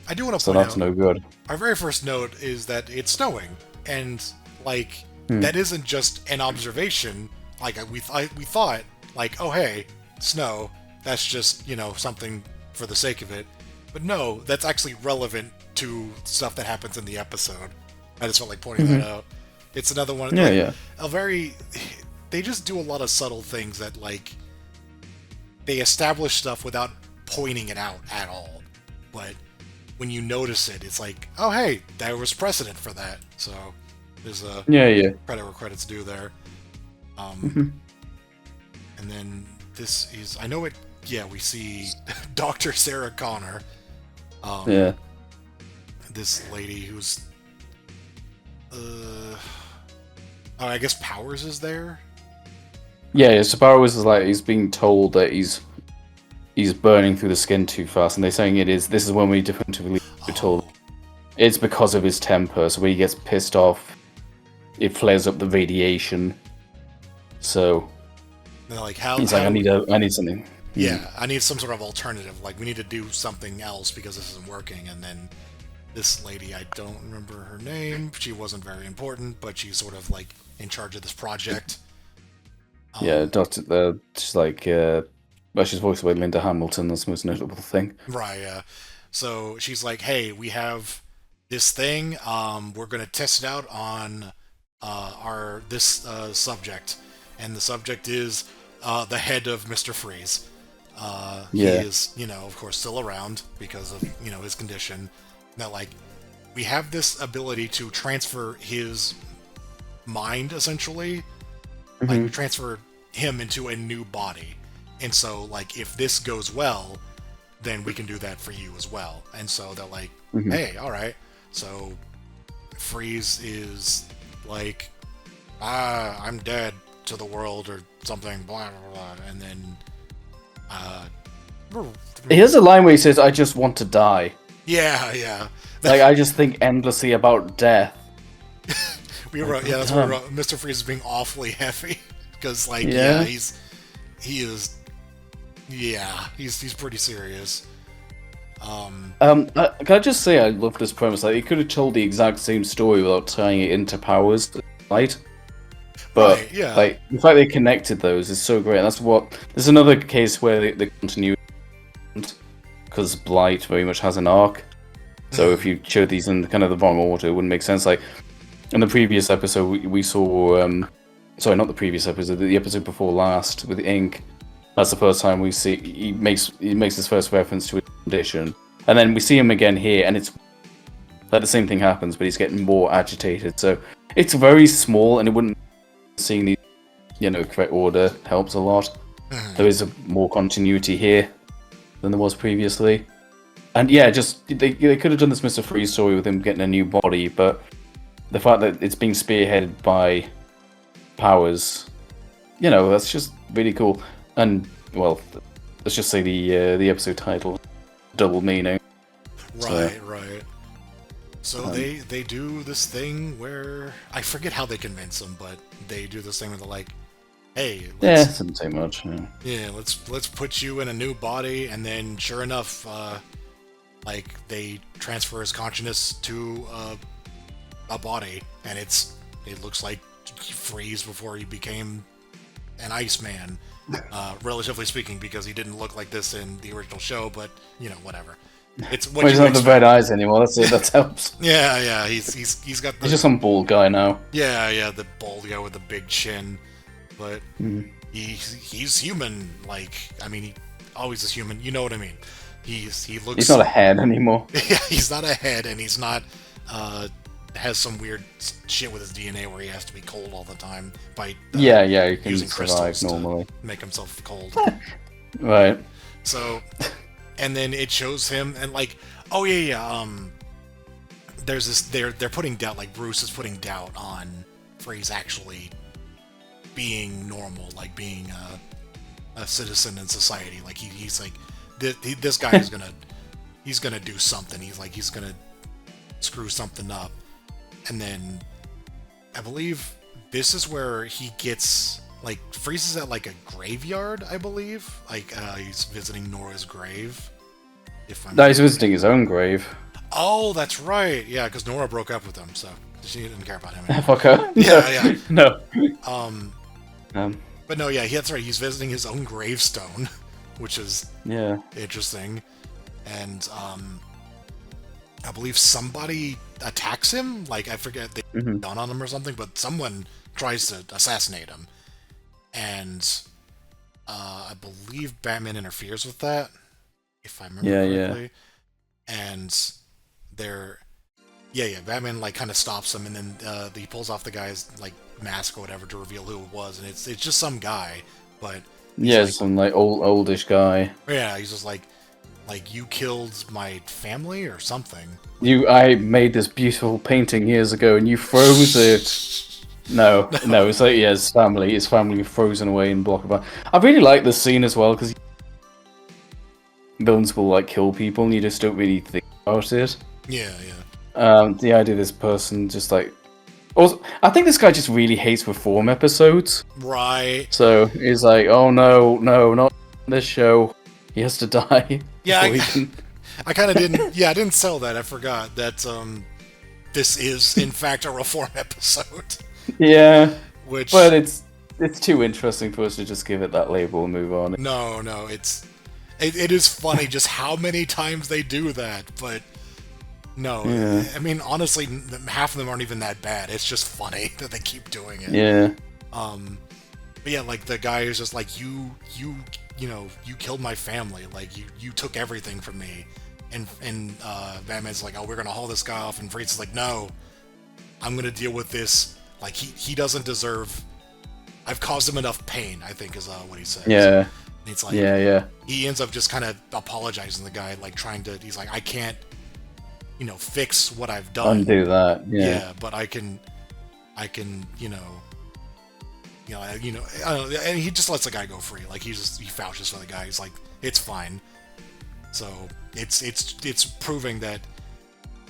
I do want to point out. So that's no good. Our very first note is that it's snowing, and that isn't just an observation. Like we thought, like, oh hey, snow. That's just something for the sake of it. But no, that's actually relevant to stuff that happens in the episode. I just felt like pointing that out. It's another one. Yeah. They just do a lot of subtle things that they establish stuff without pointing it out at all. But when you notice it, it's like, oh hey, there was precedent for that. So there's a credit where credit's due there. And then this is, I know it. Yeah, we see Dr. Sarah Connor. This lady who's, I guess Powers is there. Yeah, so Powers is like, he's being told that he's burning through the skin too fast, and they're saying this is when we definitively told it's because of his temper. So when he gets pissed off, it flares up the radiation. So they're like, he's like, I need something. Yeah, I need some sort of alternative. Like, we need to do something else because this isn't working. And then this lady, I don't remember her name. She wasn't very important, but she's sort of like in charge of this project. Yeah, she's like, she's voiced by Linda Hamilton. That's the most notable thing. Right. Yeah. So she's like, "Hey, we have this thing. We're gonna test it out on this subject, and the subject is the head of Mr. Freeze." He is, of course, still around because of, his condition. Now, we have this ability to transfer his mind, essentially. Like, we transfer him into a new body. And so, if this goes well, then we can do that for you as well. And so they're like, hey, alright. So, Freeze is like, I'm dead to the world or something, blah, blah, blah. And then, he has a line where he says, "I just want to die." Yeah. I just think endlessly about death. We wrote, that's what we wrote. Mr. Freeze is being awfully heavy because, he's pretty serious. Can I just say I love this premise? He could have told the exact same story without tying it into Powers, right? But the fact they connected those is so great. And there's another case where the continuity, because Blight very much has an arc. So if you showed these in kind of the wrong order, it wouldn't make sense. Like in the previous episode, we saw, sorry, not the previous episode, the episode before last with Inque. That's the first time we see he makes his first reference to his condition, and then we see him again here, and it's like the same thing happens, but he's getting more agitated. So it's very small, and it wouldn't seeing the correct order helps a lot. There is more continuity here than there was previously. And yeah, just they could have done this Mr. Freeze story with him getting a new body, but the fact that it's being spearheaded by Powers, that's just really cool. And well, let's just say the episode title, double meaning. Right. So they do this thing where I forget how they convince them, but they do this thing where they're like, "Hey, doesn't say much. let's put you in a new body," and then sure enough, they transfer his consciousness to a body, and it looks like he freeze before he became an Iceman, relatively speaking, because he didn't look like this in the original show. But whatever. It's what he's not the red eyes anymore. That's it. That helps. Yeah. He's got. He's just some bald guy now. Yeah. The bald guy with the big chin, but he's human. He always is human. You know what I mean? He looks. He's not a head anymore. Yeah, he's not a head, and he's not. Has some weird shit with his DNA where he has to be cold all the time by he can using crystals normally to make himself cold. Right. So, and then it shows him and there's this they're putting doubt, like Bruce is putting doubt on Freeze actually being normal, like being a citizen in society. Like he's like this guy is gonna do something. He's gonna screw something up. And then I believe this is where he gets Freeze is at a graveyard, I believe. He's visiting Nora's grave. No, he's visiting his own grave. Oh, that's right. Yeah, because Nora broke up with him, so she didn't care about him anymore. Fuck her. Yeah. No. But no, yeah, that's right. He's visiting his own gravestone, which is interesting. And I believe somebody attacks him. I forget, they down on him or something, but someone tries to assassinate him. And I believe Batman interferes with that, if I remember correctly. And Batman kind of stops him, and then he pulls off the guy's mask or whatever to reveal who it was, and it's just some guy, but some oldish guy. Yeah, he's just like you killed my family or something. I made this beautiful painting years ago, and you froze it. No, it's his family. His family frozen away in block of. I really like this scene as well because villains will kill people, and you just don't really think about it. Yeah. The idea of this person just also, I think this guy just really hates Reform episodes. Right. So he's like, oh no, not this show. He has to die. Yeah, I kind of didn't. Yeah, I didn't sell that. I forgot that this is in fact a Reform episode. Yeah, but it's It's too interesting for us to just give it that label and move on. No, it is funny just how many times they do that, but no. Yeah. I mean, honestly, half of them aren't even that bad. It's just funny that they keep doing it. Yeah. But yeah, like the guy is just like, you killed my family. Like you took everything from me. And Batman's like, oh, we're gonna haul this guy off, and Freeze is like, no, I'm gonna deal with this. Like he doesn't deserve. I've caused him enough pain, I think is what he says. Yeah. And it's like, yeah. He ends up just kind of apologizing to the guy, like trying to. He's like, I can't, fix what I've done. Undo that. Yeah, but I can, I don't know, and he just lets the guy go free. Like he vouches for the guy. He's like, it's fine. So it's proving that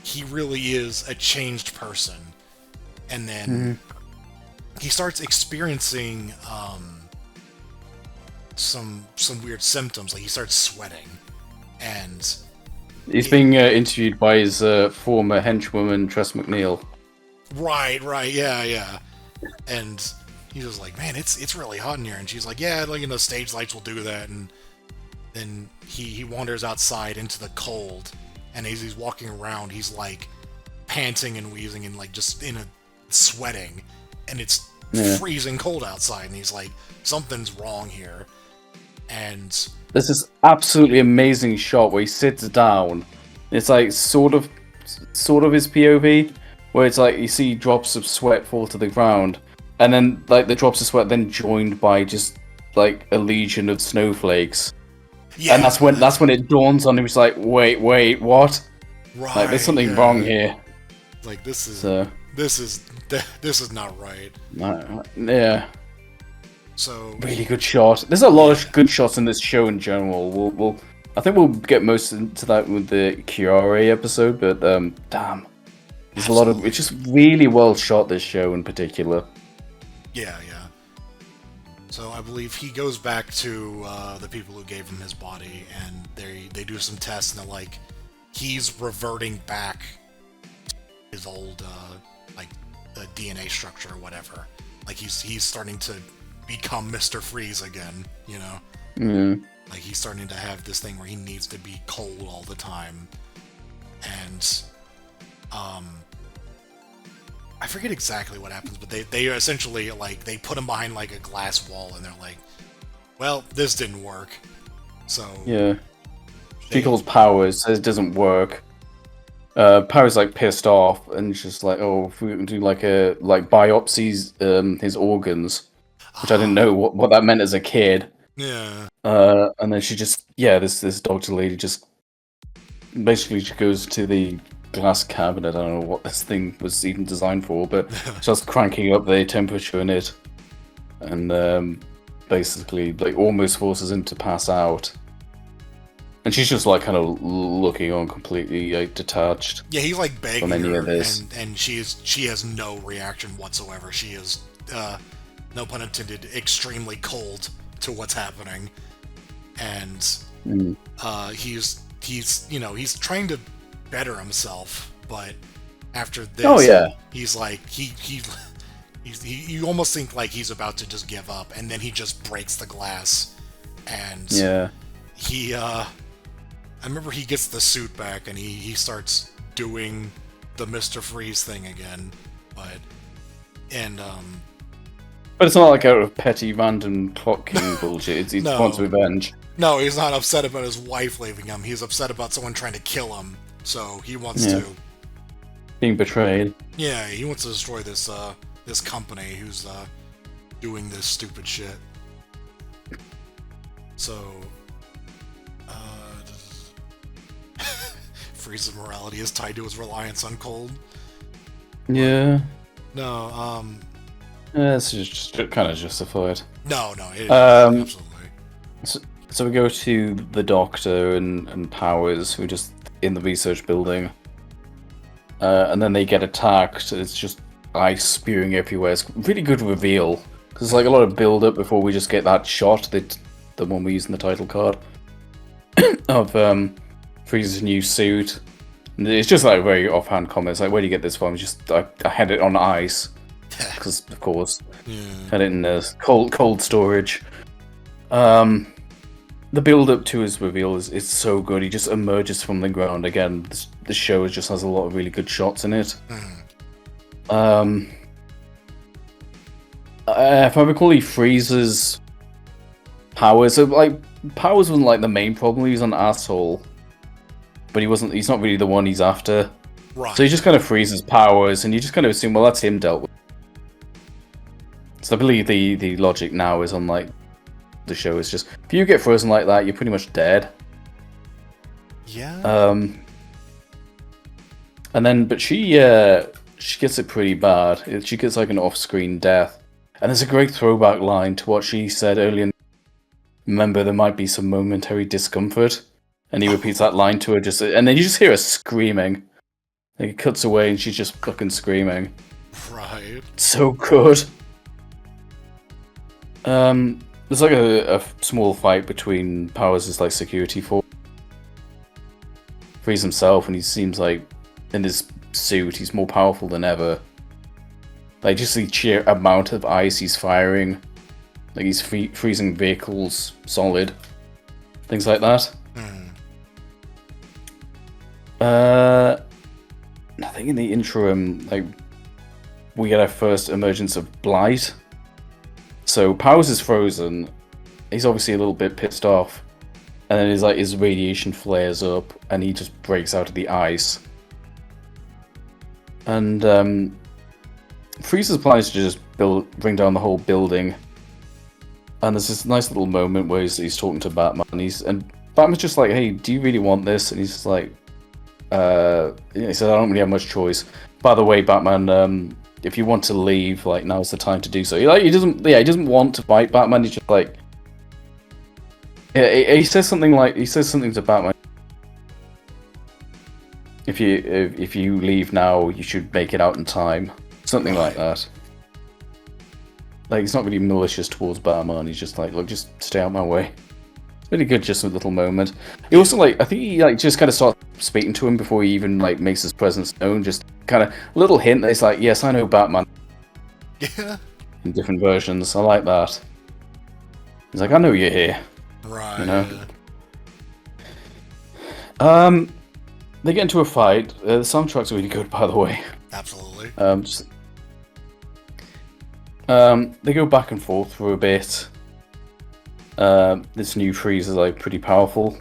he really is a changed person, and then he starts experiencing some weird symptoms. Like he starts sweating, and he's being interviewed by his former henchwoman Tress McNeil. Right, yeah, and he's just like, man, it's really hot in here, and she's like, yeah, stage lights will do that, and then he wanders outside into the cold, and as he's walking around, he's like panting and wheezing and like just sweating, and it's freezing cold outside, and he's like, something's wrong here. And there's this absolutely amazing shot where he sits down. It's like sort of his POV, where it's like you see drops of sweat fall to the ground, and then like the drops of sweat then joined by just like a legion of snowflakes. Yeah, And that's when it dawns on him. He's like, wait, what? right. Like, there's something wrong here. Like this is So this is not right. yeah, So really good shot. There's a lot of good shots in this show in general. I think we'll get most into that with the Curaré episode, but damn, there's a lot of. It's just really well shot. This show in particular. Yeah. So I believe he goes back to the people who gave him his body, and they do some tests, and they're like, he's reverting back to his old DNA structure or whatever. Like he's starting to become Mr. Freeze again, you know? Mm. Like he's starting to have this thing where he needs to be cold all the time. And I forget exactly what happens, but they essentially they put him behind like a glass wall, and they're like, well, this didn't work. So yeah, she calls Powers, says it doesn't work. Powers like pissed off and just like, oh, if we can do like biopsies his organs, which I didn't know what that meant as a kid. Yeah. And then she just this doctor lady just basically she goes to the glass cabinet. I don't know what this thing was even designed for, but just cranking up the temperature in it, and basically like almost forces him to pass out. And she's just like kind of looking on, completely detached. Yeah, he's like begging from any her, of this. and she has no reaction whatsoever. She is, no pun intended, extremely cold to what's happening, and he's trying to better himself, but after this, he's like you almost think like he's about to just give up, and then he just breaks the glass, and he I remember he gets the suit back and he starts doing the Mr. Freeze thing again, but it's not like out of petty random clock king bullshit. He wants revenge. No, he's not upset about his wife leaving him. He's upset about someone trying to kill him. So he wants to being betrayed. Yeah, he wants to destroy this this company who's doing this stupid shit. So Freeze's morality is tied to his reliance on cold. Yeah. No, it's just kind of justified. No, it absolutely. So we go to the Doctor and Powers, who are just in the research building. And then they get attacked. It's just ice spewing everywhere. It's a really good reveal. Because there's like a lot of build-up before we just get that shot, the one we use in the title card, of Freeze's new suit. And it's just like very offhand comments, like, where do you get this from? Just I had it on ice, because of course, had it in cold storage. The build-up to his reveal is so good. He just emerges from the ground again. The show just has a lot of really good shots in it. If I recall, he freezes Powers. So like Powers wasn't like the main problem. He was an asshole. But he's not really the one he's after. Right. So he just kind of freezes Powers, and you just kind of assume, well, that's him dealt with. So I believe the logic now is on, like, the show is just, if you get frozen like that, you're pretty much dead. Yeah. And then, but she gets it pretty bad. She gets, like, an off-screen death. And there's a great throwback line to what she said earlier. Remember, there might be some momentary discomfort. And he repeats that line to her, and then you just hear her screaming. Like, it cuts away, and she's just fucking screaming. Right. So good. There's like a small fight between Powers' like security force. Freeze himself, and he seems like in his suit, he's more powerful than ever. Like just the sheer amount of ice he's firing, like he's freezing vehicles solid, things like that. I think in the interim, like, we get our first emergence of Blight. So Powers is frozen. He's obviously a little bit pissed off, and then his radiation flares up, and he just breaks out of the ice. And Freeze's plans to just bring down the whole building. And there's this nice little moment where he's talking to Batman, and Batman's just like, hey, do you really want this? And he's just like, he says, I don't really have much choice. By the way, Batman, if you want to leave, like, now's the time to do so. He doesn't want to fight Batman. He's just like, yeah, he says something to Batman. If you leave now, you should make it out in time. Something like that. Like, he's not really malicious towards Batman. He's just like, look, just stay out of my way. It's really good, just a little moment. He also, like, I think he, like, just kind of starts speaking to him before he even, like, makes his presence known. Just kind of a little hint that he's like, yes, I know Batman. Yeah. In different versions. I like that. He's like, I know you're here. Right. You know? They get into a fight. The soundtrack's really good, by the way. Absolutely. They go back and forth for a bit. This new freeze is like pretty powerful.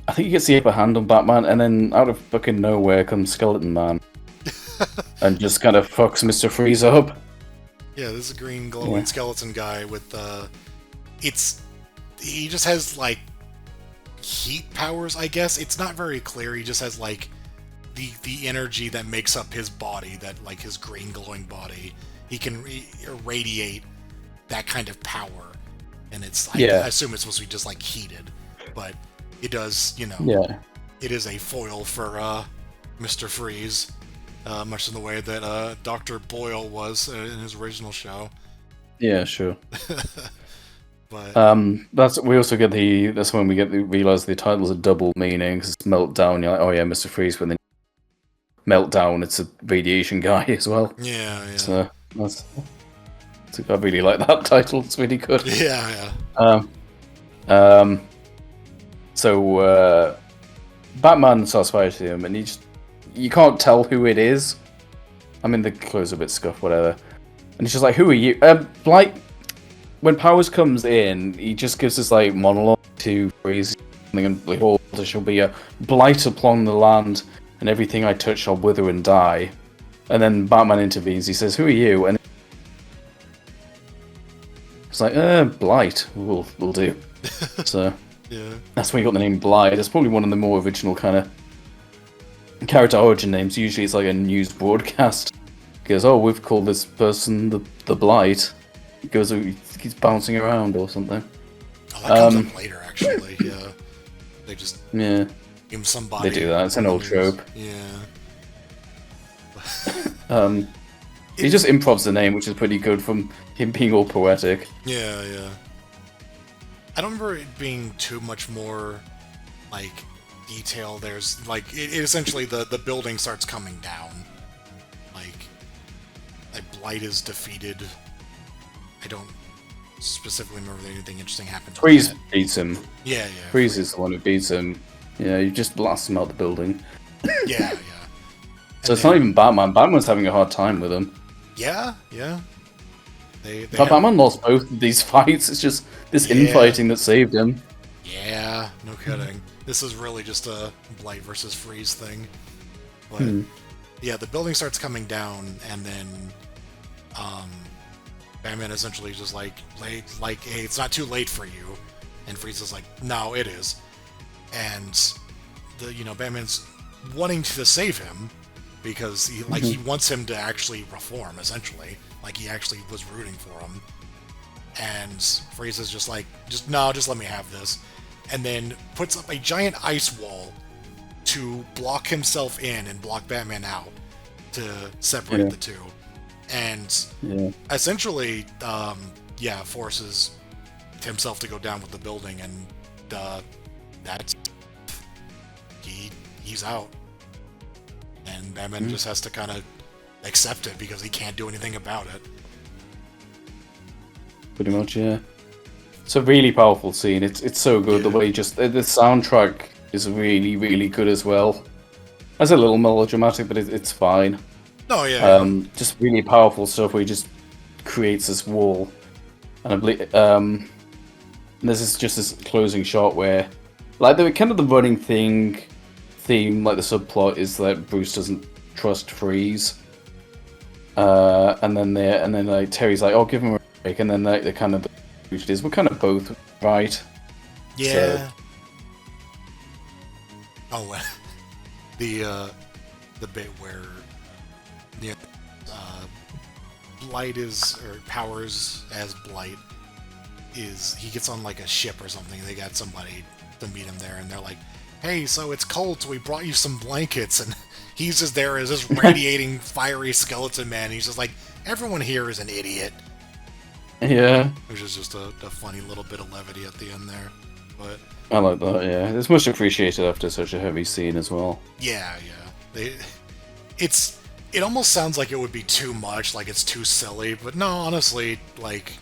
I think he gets the upper hand on Batman, and then out of fucking nowhere comes Skeleton Man, and just kind of fucks Mr. Freeze up. Yeah, this is a green glowing skeleton guy with he just has like heat powers, I guess. It's not very clear. He just has like the energy that makes up his body, that like his green glowing body. He can irradiate that kind of power, and it's I assume it's supposed to be just like heated, but it does, you know. Yeah. It is a foil for Mr. Freeze, much in the way that Dr. Boyle was in his original show. Yeah, sure. But that's when we realize the title's a double meaning, because it's Meltdown. You're like, oh yeah, Mr. Freeze, but then Meltdown, it's a radiation guy as well. Yeah. So I really like that title. It's really good. Yeah. So Batman starts fighting him, and you can't tell who it is. I mean, the clothes are a bit scuffed, whatever. And he's just like, who are you? Like, when Powers comes in, he just gives this like monologue to Freeze, and behold, there shall be a blight upon the land, and everything I touch shall wither and die. And then Batman intervenes. He says, "Who are you?" And it's like, blight. We'll do. So yeah, that's where you got the name Blight. It's probably one of the more original kind of character origin names. Usually, it's like a news broadcast. He goes, "Oh, we've called this person the Blight." He goes, he's bouncing around or something. Oh, that comes up later, actually. Yeah, they just give him somebody. They do that. It's an old trope. Yeah. He just improvs the name, which is pretty good from him being all poetic. Yeah. I don't remember it being too much more like detail. There's like it essentially the building starts coming down. Like Blight is defeated. I don't specifically remember that anything interesting happened. Freeze beats him. Yeah. Freeze is the one who beats him. Yeah, you just blast him out the building. Yeah. So it's not even Batman. Batman's having a hard time with him. Yeah. Batman lost both of these fights. It's just this infighting that saved him. Yeah, no kidding. This is really just a Blight versus Freeze thing. But yeah, the building starts coming down, and then Batman essentially just like, hey, it's not too late for you. And Freeze is like, no, it is. And Batman's wanting to save him because he wants him to actually reform, essentially. Like, he actually was rooting for him. And Freeze is just like, just let me have this. And then puts up a giant ice wall to block himself in and block Batman out to separate the two. And essentially, forces himself to go down with the building, and that's he's out. And Batman just has to kind of accept it because he can't do anything about it. Pretty much, yeah. It's a really powerful scene. It's so good. The way the soundtrack is really, really good as well. It's a little melodramatic, but it's fine. Oh yeah. Just really powerful stuff where he just creates this wall, and I believe there's this closing shot where, like, the kind of the running theme, like the subplot is that Bruce doesn't trust Freeze, and then like Terry's like, "Oh, give him a break," and then they kind of the is we're kind of both right, Yeah. So, Oh, the bit where uh, Blight is, or Powers as Blight is, he gets on like a ship or something. They got somebody to meet him there, and they're like, "Hey, so it's cold, so we brought you some blankets." And he's just there as this radiating, fiery skeleton man. He's just like, "Everyone here is an idiot." yeah. Which is just a funny little bit of levity at the end there. But I like that, yeah. It's much appreciated after such a heavy scene as well. yeah. It almost sounds like it would be too much, like it's too silly, but no, honestly, like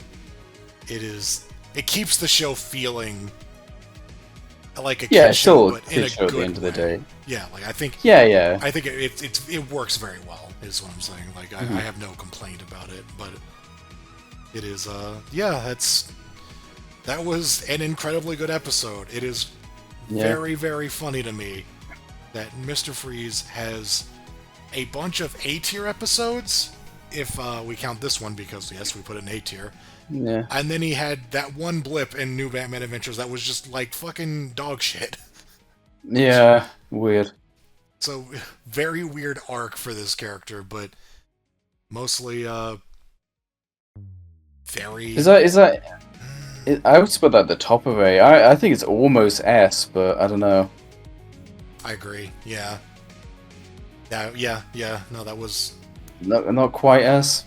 it keeps the show feeling like a Yeah, kid still show, a but in a kid show at good the end of the way. day. Yeah, like I think Yeah. it works very well, is what I'm saying. Like I have no complaint about it, but it is that was an incredibly good episode. It is very, very funny to me that Mr. Freeze has a bunch of A-tier episodes, if we count this one, because yes, we put it in A-tier. Yeah. And then he had that one blip in New Batman Adventures that was just like fucking dog shit. Yeah, weird. So very weird arc for this character, but mostly very. Is that? I would put that at the top of A. I think it's almost S, but I don't know. I agree. Yeah. No, that was Not quite S.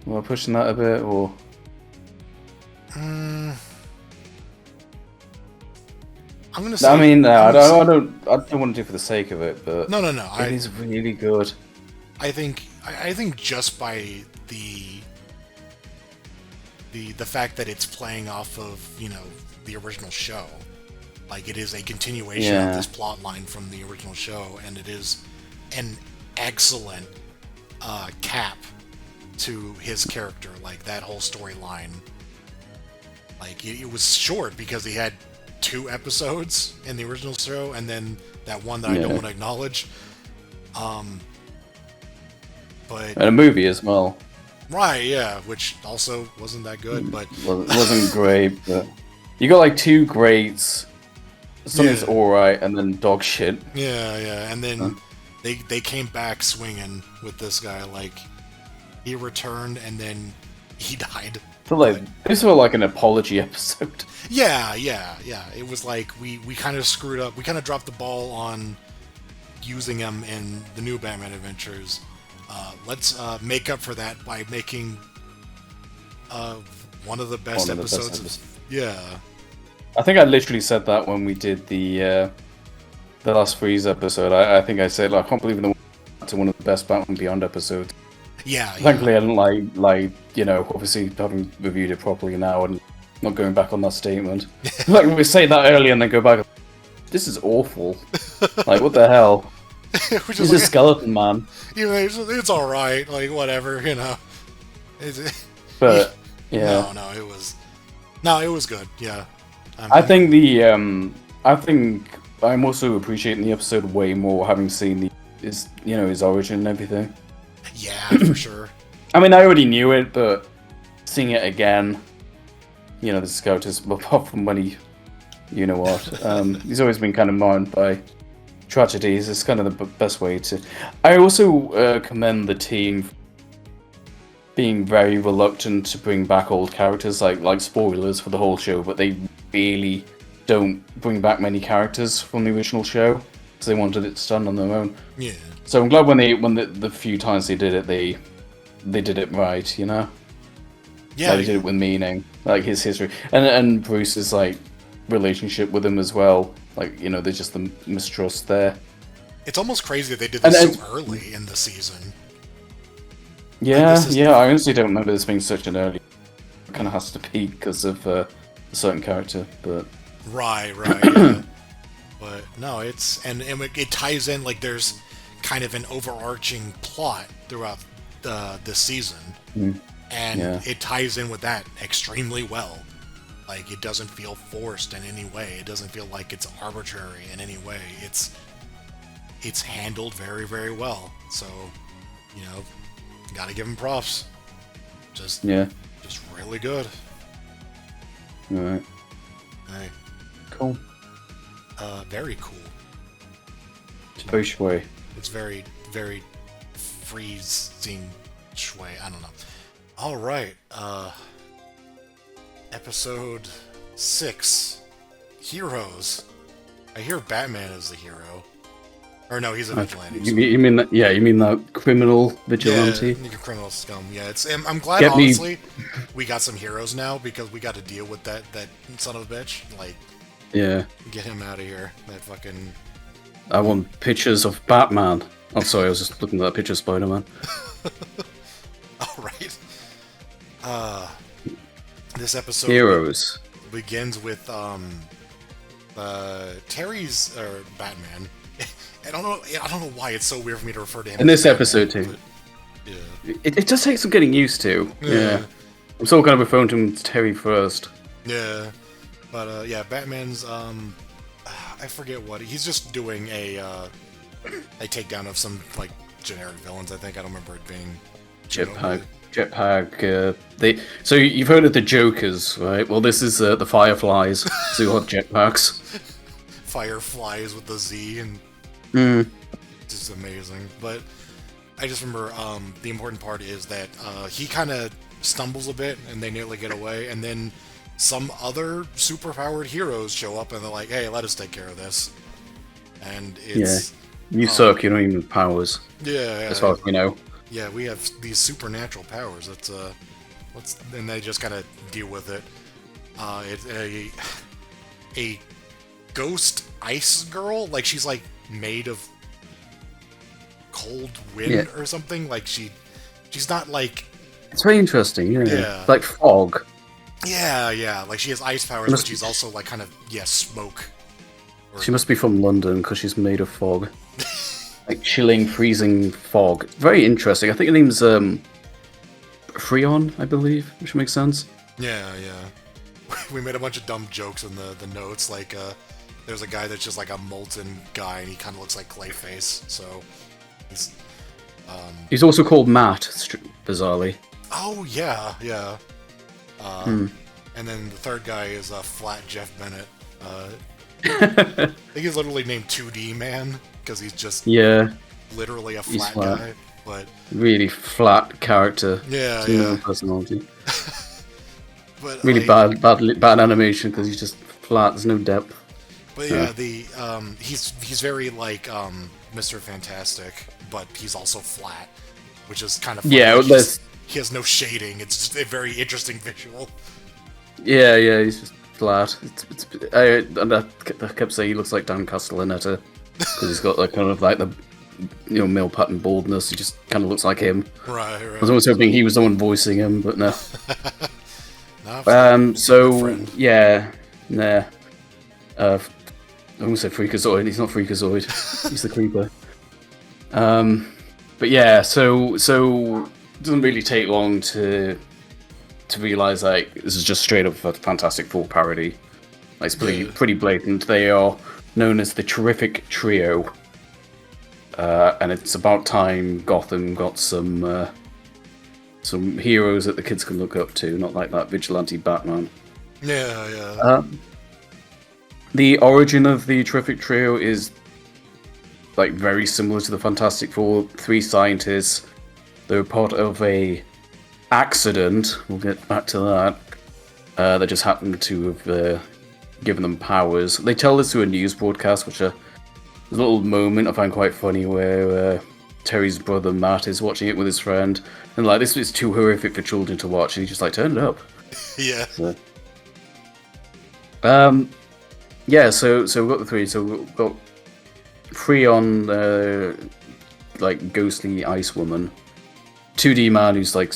We're pushing that a bit, or. I'm gonna say. I mean, no, I don't want to do it for the sake of it, but No. it is really good. I think just by the fact that it's playing off of, the original show, like it is a continuation of this plot line from the original show, and it is an excellent cap to his character, like that whole storyline. Like it was short because he had 2 episodes in the original show, and then that one that I don't want to acknowledge. But And a movie as well. Right, yeah, which also wasn't that good, but Well, it wasn't great, but you got like 2 greats. Something's alright, and then dog shit. yeah, and then they came back swinging with this guy. Like he returned, and then he died. So like this was like an apology episode. Yeah. It was like we kind of screwed up. We kind of dropped the ball on using him in the New Batman Adventures. Let's make up for that by making one of the best episodes. Yeah. I think I literally said that when we did the last Freeze episode. I think I said, like, I can't believe it's one of the best Batman Beyond episodes. Yeah. Thankfully, I didn't like obviously having reviewed it properly now and not going back on that statement. Like we say that earlier and then go back. This is awful. Like what the hell? He's a skeleton man. It's all right. Like whatever, But yeah. No, it was good. Yeah. I think I'm also appreciating the episode way more having seen his origin and everything. Yeah, for sure. I mean, I already knew it, but seeing it again, this character's apart from when he's always been kind of marred by tragedies. It's kind of the best way to. I also commend the team being very reluctant to bring back old characters, like spoilers for the whole show, but they really don't bring back many characters from the original show because they wanted it done on their own. Yeah. So I'm glad when the few times they did it, they did it right, Yeah. They did it with meaning, like his history, and Bruce's like relationship with him as well. Like there's just the mistrust there. It's almost crazy that they did this so early in the season. Yeah, I honestly don't remember this being such an early. It kind of has to be because of a certain character, but right. Yeah. But no, it ties in, like there's kind of an overarching plot throughout the season, and it ties in with that extremely well. Like it doesn't feel forced in any way. It doesn't feel like it's arbitrary in any way. It's handled very, very well. So, gotta give him props. Just really good. All right. Hey. cool. Very cool. It's very shui. It's very, very freezing shui. I don't know. All right. Episode 6. Heroes. I hear Batman is the hero. Or no, he's a vigilante. You mean that? Yeah, you mean that criminal vigilante? Yeah, criminal scum. Yeah, it's. I'm glad, honestly, we got some heroes now because we got to deal with that son of a bitch. Like, yeah, get him out of here. That fucking. I want pictures of Batman. Oh, sorry, I was just looking at that picture of Spider-Man. All right. This episode Heroes begins with Terry's or Batman. I don't know why it's so weird for me to refer to him in this Batman, episode too. Yeah. It does take some getting used to. Yeah. I'm still kind of referring to him as Terry first. Yeah. But yeah, Batman's I forget what he's just doing a takedown of some like generic villains. I think I don't remember it being Jetpack. So you've heard of the Jokers, right? Well, this is the Fireflies. So you'll have jetpacks. Fireflies with the Z and just amazing. But I just remember the important part is that he kind of stumbles a bit and they nearly get away, and then some other superpowered heroes show up and they're like, "Hey, let us take care of this." And it's you suck. You don't even have powers. Yeah, as far as we know. Yeah, we have these supernatural powers. And they just kind of deal with it. It's a ghost ice girl. Like she's like made of cold wind or something. Like she's not like. It's very interesting. Yeah. Like fog. Yeah. Like she has ice powers, but she's also like kind of smoke. She must be from London because she's made of fog. Like chilling, freezing fog. Very interesting. I think her name's Freon, I believe, which makes sense. Yeah. We made a bunch of dumb jokes in the notes. Like, there's a guy that's just like a molten guy, and he kind of looks like Clayface. So, he's also called Matt, bizarrely. Oh yeah. And then the third guy is Flat Jeff Bennett. I think he's literally named 2D Man because he's just literally a flat guy, but really flat character. Yeah. Personality. But really bad animation because he's just flat. There's no depth. But he's very like Mr. Fantastic, but he's also flat, which is kind of funny. Yeah. He has no shading. It's just a very interesting visual. Yeah. He's just flat. I kept saying he looks like Dan Castellaneta because he's got like kind of like the male pattern baldness. He just kind of looks like him. Right. I was almost hoping he was the one voicing him, but no. I'm gonna say Freakazoid. He's not Freakazoid. He's the Creeper. But yeah, so it doesn't really take long to realize like this is just straight up a Fantastic Four parody. Like, it's pretty blatant. They are known as the Terrific Trio, and it's about time Gotham got some heroes that the kids can look up to, not like that vigilante Batman. Yeah. The origin of the Terrific Trio is like very similar to the Fantastic Four. 3 scientists. They were part of a accident. We'll get back to that. That just happened to have given them powers. They tell this to a news broadcast, which there's a little moment I find quite funny where Terry's brother Matt is watching it with his friend, and like, this is too horrific for children to watch, and he's just like, turn it up. Yeah. So we've got the 3. So we've got Freon, like ghostly ice woman, 2D Man who's like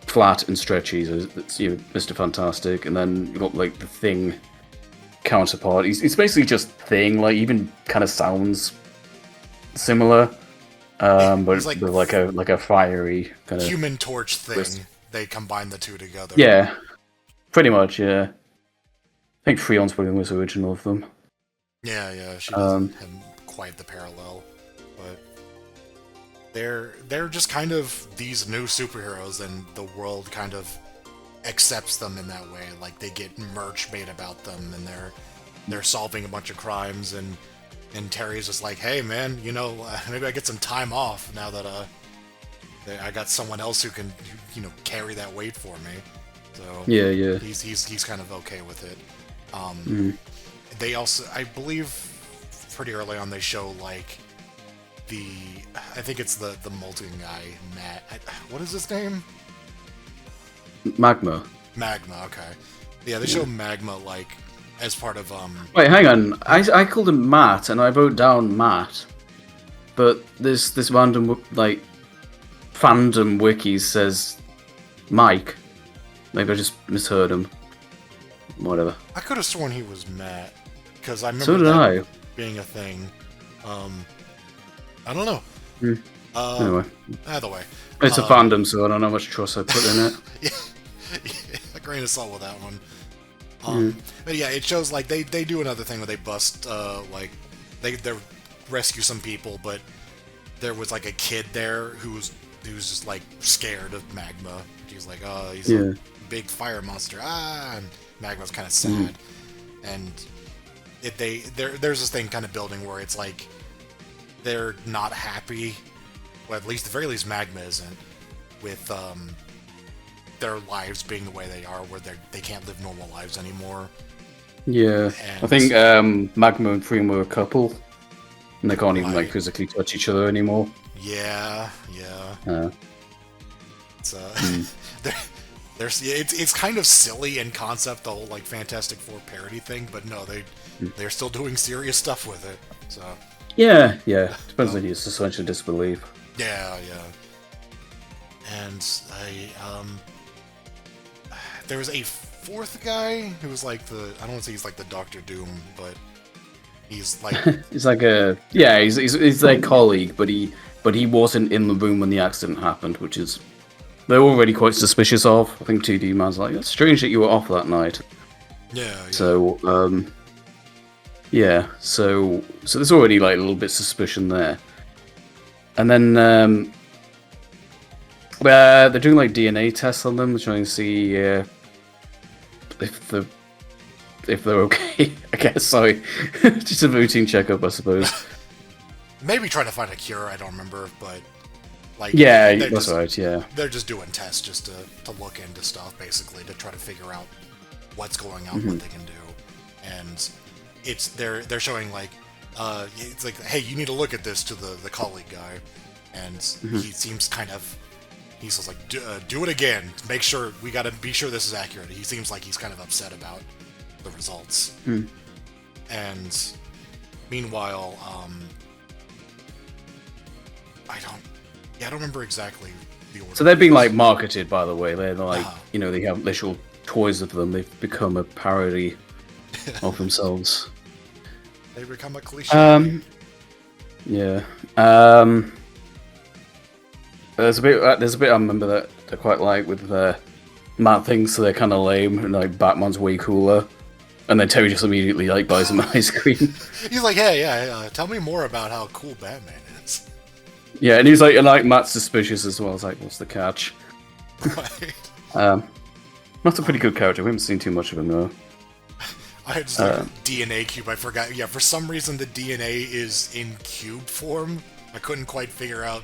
flat and stretchy, so it's Mr. Fantastic, and then you've got like the Thing counterpart. He's basically just Thing, like even kind of sounds similar. But like, with like a fiery kind of Human Torch thing. They combine the two together. Yeah, pretty much. Yeah, I think Freon's probably the most original of them. Yeah. She doesn't have quite the parallel, but they're just kind of these new superheroes, and the world kind of accepts them in that way. Like, they get merch made about them, and they're solving a bunch of crimes, and Terry's just like, hey man, maybe I get some time off now that I got someone else who can carry that weight for me. So yeah. He's kind of okay with it. They also, I believe, pretty early on they show like I think it's the molten guy, Matt. What is his name? Magma. Magma. Okay. Yeah, they show Magma like as part of Wait, hang on. I called him Matt, and I wrote down Matt, but this random like fandom wiki says Mike. Maybe I just misheard him. Whatever. I could have sworn he was Matt because I remember So did I. being a thing. I don't know. Anyway, Either way, it's a fandom, so I don't know how much trust I put in it. yeah, a grain of salt with that one. But yeah, it shows like they do another thing where they bust like they rescue some people, but there was like a kid there who was just like scared of Magma. He's like, oh, he's a big fire monster. And Magma's kind of sad, and there's this thing kind of building where it's like they're not happy. Well, at least, at the very least, Magma isn't with their lives being the way they are, where they can't live normal lives anymore. Yeah, And I think Magma and Freem were a couple, and they can't even like physically touch each other anymore. Yeah. It's it's kind of silly in concept, the whole like Fantastic Four parody thing, but no, they're still doing serious stuff with it. So yeah, depends on your suspension of disbelief. yeah. And there was a fourth guy who was like I don't want to say he's like the Doctor Doom, but he's like he's like he's their colleague, but he wasn't in the room when the accident happened, which is they're already quite suspicious of. I think 2D Man's like, it's strange that you were off that night. Yeah. So so there's already like a little bit of suspicion there, and then they're doing like DNA tests on them, trying to see if they're okay. I guess. Sorry, just a routine checkup, I suppose. Maybe trying to find a cure. I don't remember, but like that's right. Yeah, they're just doing tests just to look into stuff, basically, to try to figure out what's going on, what they can do, and they're showing like it's like, hey, you need to look at this to the colleague guy, and he seems kind of. He's just like, do it again. Make sure, we gotta be sure this is accurate. He seems like he's kind of upset about the results. And meanwhile, I don't remember exactly the order. So they're being like marketed, by the way. They're like, they have literal toys of them. They've become a parody of themselves. They become a cliche. Yeah. There's a bit I remember that I quite like with Matt thinks they're kind of lame and like Batman's way cooler, and then Terry just immediately like buys him ice cream. He's like, hey, tell me more about how cool Batman is. Yeah, and he's like, Matt's suspicious as well. It's like, what's the catch? Right. Matt's a pretty good character. We haven't seen too much of him though. I had just like DNA cube. I forgot. Yeah, for some reason the DNA is in cube form. I couldn't quite figure out.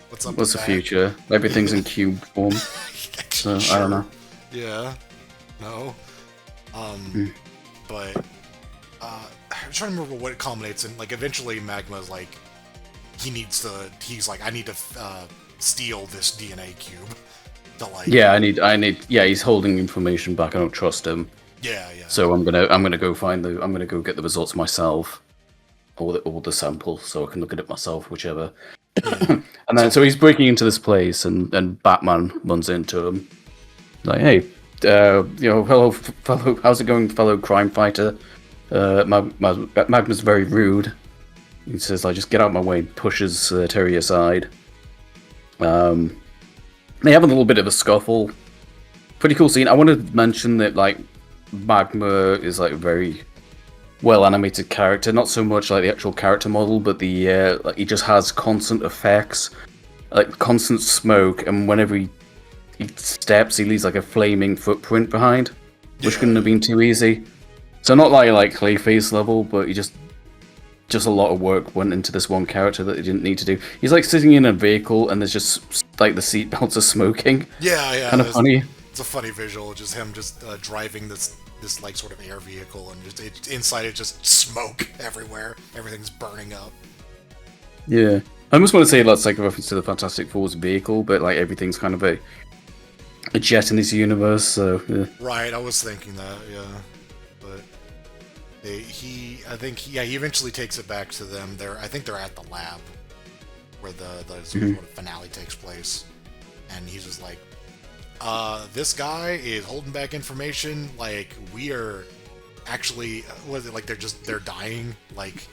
What's up? What's the future? Everything's in cube form. So sure. I don't know. Yeah. No. But I'm trying to remember what it culminates in. Like, eventually Magma's like, he's like, I need to steal this DNA cube. To like. Yeah, I need. Yeah, he's holding information back. I don't trust him. Yeah. So I'm gonna go get the results myself, or the sample, so I can look at it myself, whichever. And then so he's breaking into this place, and Batman runs into him. Like, hey, hello, fellow, how's it going, fellow crime fighter? Magma's very rude. He says, like, just get out of my way, and pushes Terry aside. They have a little bit of a scuffle. Pretty cool scene. I want to mention that, like, Magma is, like, a very well-animated character. Not so much, like, the actual character model, but the, like, he just has constant effects. Like, constant smoke, and whenever he steps, he leaves, like, a flaming footprint behind. Which couldn't have been too easy. So not like Clayface level, but you just a lot of work went into this one character that they didn't need to do. He's like sitting in a vehicle and there's just like the seatbelts are smoking. Yeah. Kind of funny. It's a funny visual, just him driving this like sort of air vehicle, and inside it just smoke everywhere. Everything's burning up. Yeah. I almost want to say that's like a reference to the Fantastic Four's vehicle, but like everything's kind of a jet in this universe, so yeah. Right, I was thinking that, yeah. But he eventually takes it back to them. I think they're at the lab where the sort of finale takes place, and he's just like, this guy is holding back information. Like, we are actually, what is it, like they're dying, like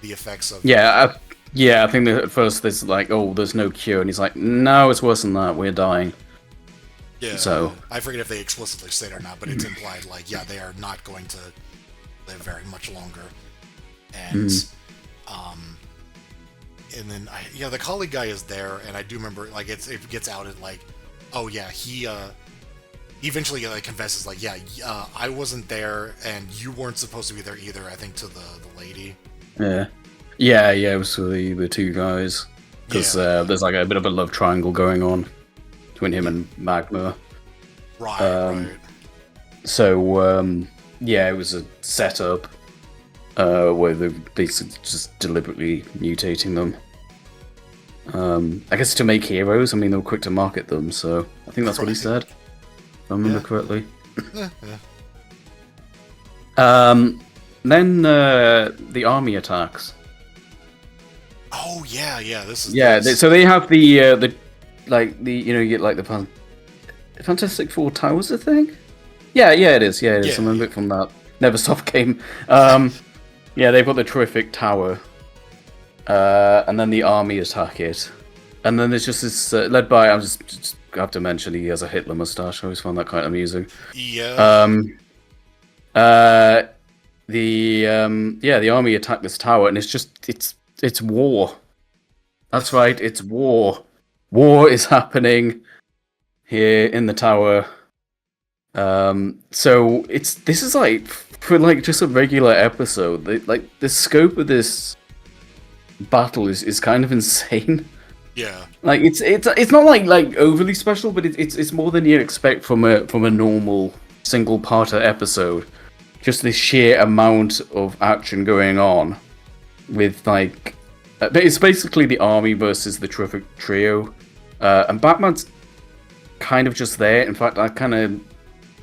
the effects of I think that at first there's like, oh, there's no cure, and he's like, no, it's worse than that, we're dying. Yeah, so I forget if they explicitly say it or not, but it's implied, like, yeah, they are not going to live very much longer. And and then the colleague guy is there, and I do remember, like, it gets outed, like, oh yeah, he eventually like confesses, like, yeah, I wasn't there, and you weren't supposed to be there either. I think to the lady. Yeah, it was the two guys, because there's like a bit of a love triangle going on between him and Magma. Right. So it was a setup where they're basically just deliberately mutating them. I guess to make heroes. I mean, they were quick to market them, so I think that's what he said, if I remember correctly. Then the army attacks. Oh yeah. This is so they have the you get like the Fantastic Four Towers, I think. Yeah, it is. Yeah, it is. I remember it from that Neversoft game. They've got the terrific tower, and then the army attack it, and then there's just this led by, I just have to mention, he has a Hitler mustache. I always found that quite amusing. Yeah. The army attack this tower, and it's war. That's right, it's war. War is happening here in the tower. So this is like, for like just a regular episode, the scope of this battle is kind of insane. Yeah. Like it's not like overly special, but it's more than you'd expect from a normal single parter episode. Just this sheer amount of action going on with like it's basically the army versus the terrific trio, and Batman's kind of just there. In fact, that kind of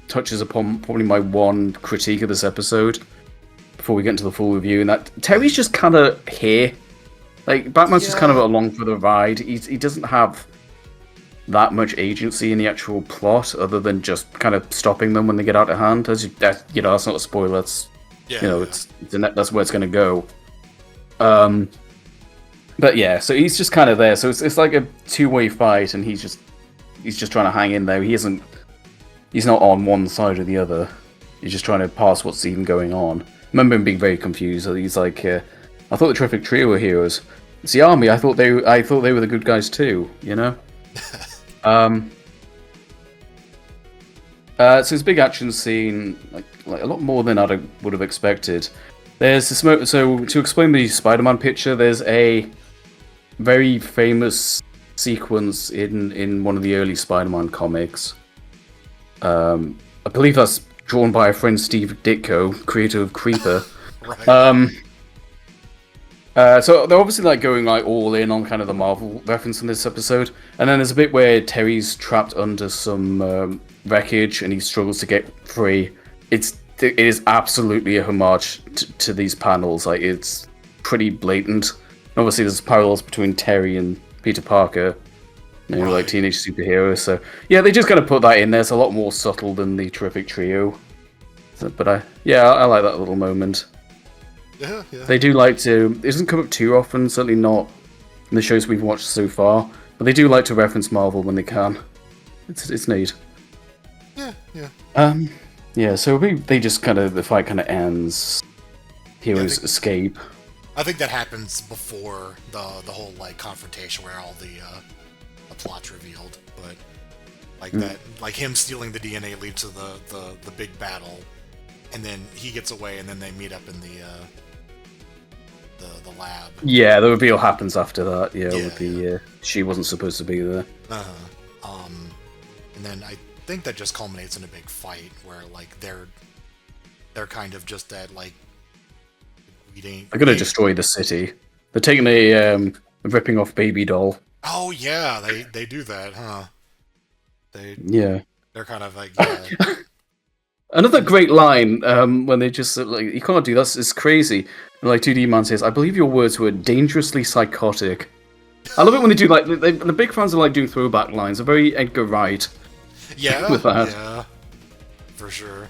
touches upon probably my one critique of this episode before we get into the full review, and that Terry's just kind of here. Like, Batman's just kind of along for the ride. He doesn't have that much agency in the actual plot, other than just kind of stopping them when they get out of hand. That's not a spoiler. That's that's where it's going to go. But yeah, so he's just kind of there. So it's like a two-way fight, and he's just trying to hang in there. He's not on one side or the other. He's just trying to pass what's even going on. I remember him being very confused. He's like, I thought the Terrific Trio were heroes. It's the army. I thought they were the good guys too. You know. So it's a big action scene, like a lot more than I would have expected. There's this so to explain the Spider-Man picture, there's a very famous sequence in one of the early Spider-Man comics. I believe that's drawn by a friend, Steve Ditko, creator of Creeper. Right. So they're obviously like going like all in on kind of the Marvel reference in this episode, and then there's a bit where Terry's trapped under some wreckage and he struggles to get free. It is absolutely a homage to these panels. Like, it's pretty blatant. Obviously, there's parallels between Terry and Peter Parker, like teenage superheroes. So yeah, they just kind of put that in there. It's a lot more subtle than the Terrific Trio. But I like that little moment. Yeah. They do like to. It doesn't come up too often, certainly not in the shows we've watched so far. But they do like to reference Marvel when they can. It's neat. Yeah. So they just the fight kind of ends. Heroes escape. I think that happens before the whole like confrontation where all the plot's revealed. But like that, like him stealing the DNA leads to the big battle. and then he gets away, and then they meet up in the lab. Yeah, the reveal happens after that. Yeah, Yeah, with the she wasn't supposed to be there. And then I think that just culminates in a big fight where like they're kind of just at like They're gonna destroy the city. They're taking a ripping off baby doll. Oh yeah, they do that, huh? They're kind of like Another great line when they just like, you can't do this. It's crazy. And like 2D Man says, I believe your words were dangerously psychotic. I love it when they do like the big fans are like doing throwback lines. They're very Edgar Wright. Yeah, with that. yeah, for sure.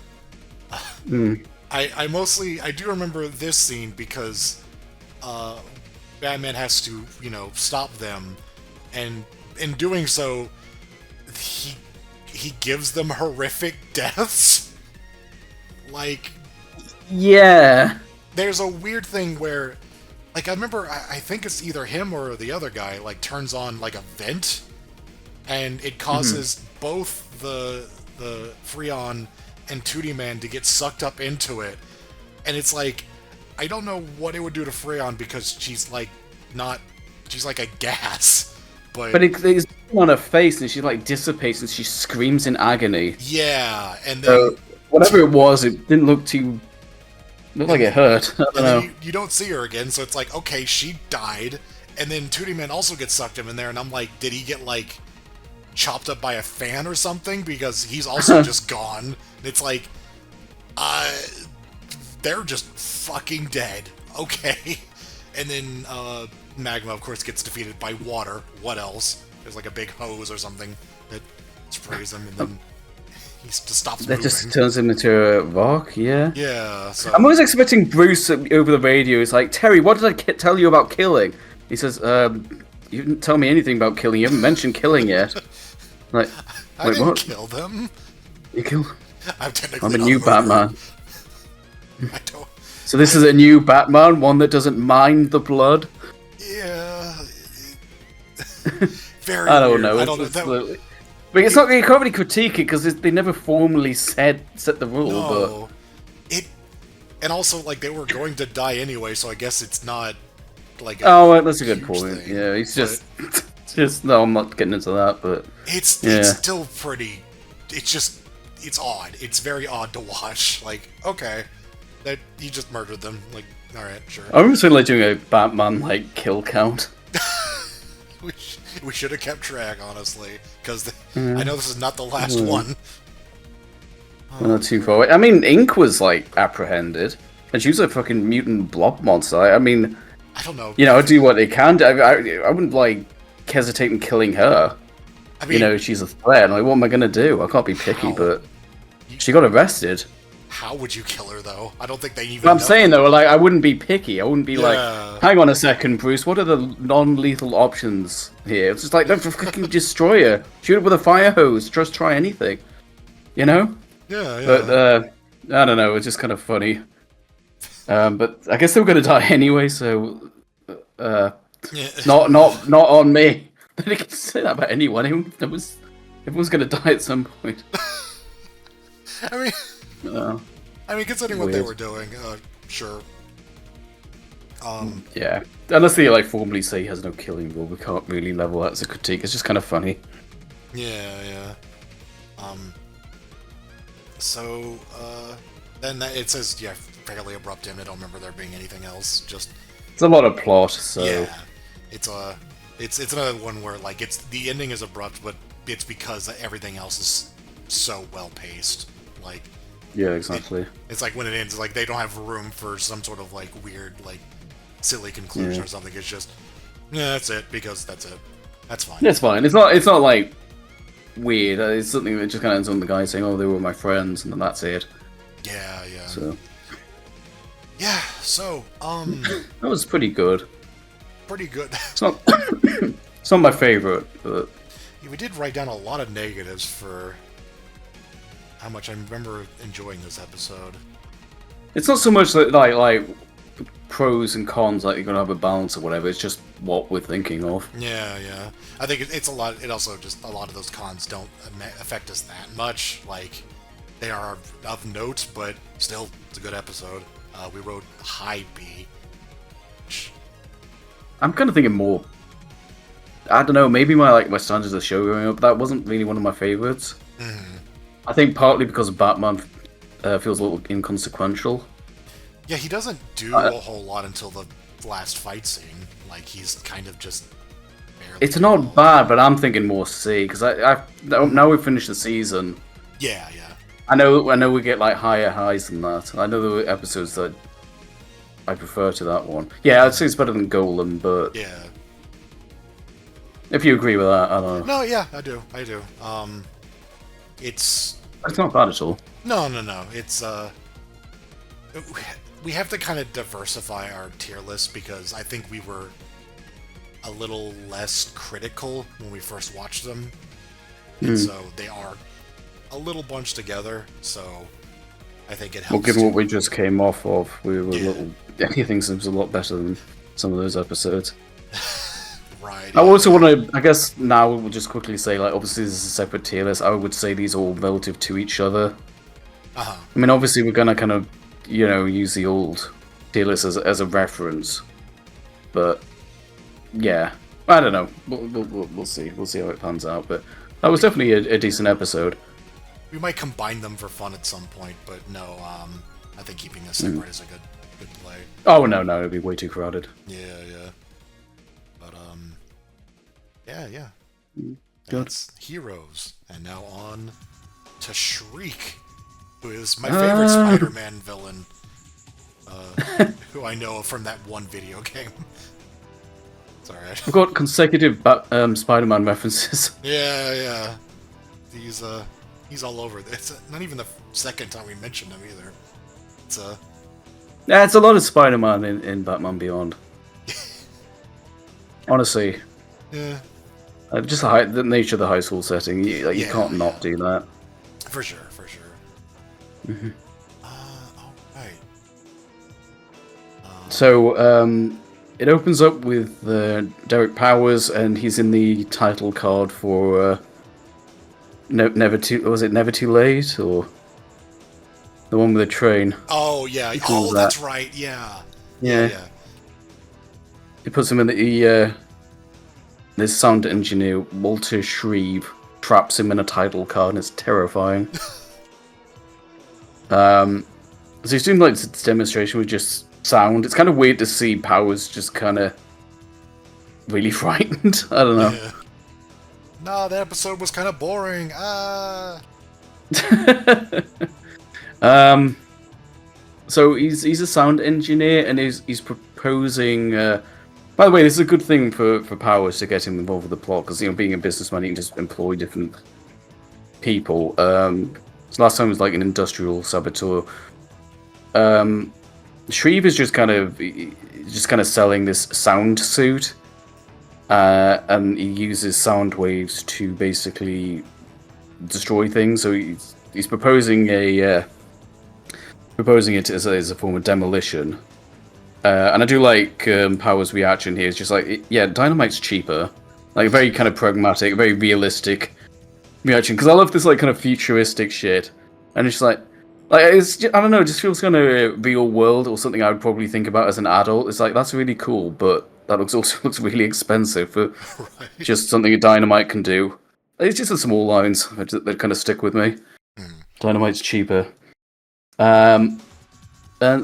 Mm. I do remember this scene because Batman has to, stop them, and in doing so, he gives them horrific deaths. Like, yeah, there's a weird thing where, like, I remember I think it's either him or the other guy like turns on like a vent, and it causes both the Freon and 2D Man to get sucked up into it, and it's like, I don't know what it would do to Freon because she's like a gas, but it's on her face and she like dissipates and she screams in agony. Yeah, and then so, whatever it was, it didn't look like it hurt. I don't know. You don't see her again, so it's like, okay, she died, and then 2D Man also gets sucked in there, and I'm like, did he get like chopped up by a fan or something? Because he's also just gone. It's like, they're just fucking dead. Okay. And then Magma, of course, gets defeated by water. What else? There's like a big hose or something that sprays him, and then he just stops moving. That just turns him into a rock, yeah? Yeah, so... I'm always expecting Bruce over the radio. He's like, Terry, what did I tell you about killing? He says, you didn't tell me anything about killing. You haven't mentioned killing yet. Like, I didn't kill them. You killed... I'm a new Batman. I don't... So this is a new Batman, one that doesn't mind the blood? Yeah. Very I don't weird. know. I don't know. But it's not, you can't really critique it because they never formally set the rule. No. And also, like, they were going to die anyway, so I guess it's not like. That's a good point. Thing. Yeah, it's just no, I'm not getting into that, but it's still pretty. It's odd. It's very odd to watch. Like, okay, that he just murdered them. Like, all right, sure. I remember like doing a Batman like kill count. We should have kept track, honestly, because I know this is not the last one. Not too far away. I mean, Inque was like apprehended, and she was a fucking mutant blob monster. I mean, I don't know. I'd do what they can do. I wouldn't like hesitate in killing her. I mean, she's a threat. Like, what am I gonna do? I can't be picky, but she got arrested. How would you kill her, though? I don't think they even. But I'm saying though, like, I wouldn't be picky. I wouldn't be like, hang on a second, Bruce. What are the non-lethal options here? It's just like, don't fucking destroy her. Shoot it with a fire hose. Just try anything. You know? Yeah. But I don't know. It's just kind of funny. But I guess they were gonna die anyway, so not on me. They can say that about anyone. Everyone's gonna die at some point. I mean, considering what they were doing, sure. Yeah, unless they like formally say he has no killing rule, we can't really level that as a critique. It's just kind of funny. Yeah. So, then it says, fairly abrupt end. I don't remember there being anything else. Just it's a lot of plot. So yeah, it's another one where like the ending is abrupt, but it's because everything else is so well paced. Like. Yeah, exactly. It's like when it ends, like they don't have room for some sort of like weird, like silly conclusion or something. It's just, that's it because that's it. That's fine. It's fine. It's not like weird. It's something that just kind of ends on the guy saying, "Oh, they were my friends," and then that's it. Yeah. So. Yeah. So. That was pretty good. Pretty good. It's not. It's not my favorite, but. Yeah, we did write down a lot of negatives for. How much I remember enjoying this episode. It's not so much like pros and cons, like you're gonna have a balance or whatever. It's just what we're thinking of. Yeah. I think it's a lot. It also just a lot of those cons don't affect us that much. Like, They are of note, but still, it's a good episode. We wrote high B. I'm kind of thinking more. I don't know. Maybe my standards of the show growing up, that wasn't really one of my favorites. I think partly because Batman feels a little inconsequential. Yeah, he doesn't do a whole lot until the last fight scene. Like, he's kind of just barely. It's not bad, but I'm thinking more C because now we've finished the season. Yeah. I know we get like higher highs than that. I know there were episodes that I prefer to that one. Yeah, I'd say it's better than Golem, but yeah. If you agree with that, I don't know. No, yeah, I do. It's not bad at all. No. It's we have to kind of diversify our tier list because I think we were a little less critical when we first watched them, and so they are a little bunched together. So I think it helps. Well, given what we just came off of, we were a little. Anything seems a lot better than some of those episodes. Right. I also want to. I guess now we'll just quickly say, like, obviously this is a separate tier list. I would say these are all relative to each other. I mean, obviously we're gonna kind of, use the old tier list as a reference, but yeah, I don't know. We'll see. We'll see how it pans out. But that was definitely a decent episode. We might combine them for fun at some point, but no. I think keeping this separate is a good play. Oh no, it'd be way too crowded. Yeah. But yeah. That's Heroes, and now on to Shriek, who is my favorite Spider-Man villain, who I know from that one video game. Sorry, I've got consecutive Spider-Man references. Yeah. He's all over this. It's not even the second time we mentioned him either. It's a lot of Spider-Man in Batman Beyond. Honestly. Yeah. Just the nature of the high school setting, you can't not do that. For sure. Alright. So, it opens up with Derek Powers, and he's in the title card for Never Too Late, or the one with the train? Oh, yeah. Oh, that's right, yeah. Yeah. It puts him in the this sound engineer, Walter Shriek, traps him in a title card, and it's terrifying. So he's doing like this demonstration with just sound. It's kind of weird to see Powers just kind of really frightened. I don't know. Yeah. No, that episode was kind of boring. So he's a sound engineer, and he's proposing. By the way, this is a good thing for Powers to get him involved with the plot, because being a businessman, he can just employ different people. So last time was like an industrial saboteur. Shriek is just kind of selling this sound suit, and he uses sound waves to basically destroy things. So he's proposing it as a form of demolition. And I do like Powers' reaction here. It's just like, yeah, dynamite's cheaper. Like, very kind of pragmatic, very realistic reaction. Because I love this like kind of futuristic shit. And it's just it's just, I don't know, it just feels kind of real world, or something I would probably think about as an adult. It's like, that's really cool, but that looks really expensive for just something a dynamite can do. It's just the small lines that kind of stick with me. Dynamite's cheaper. And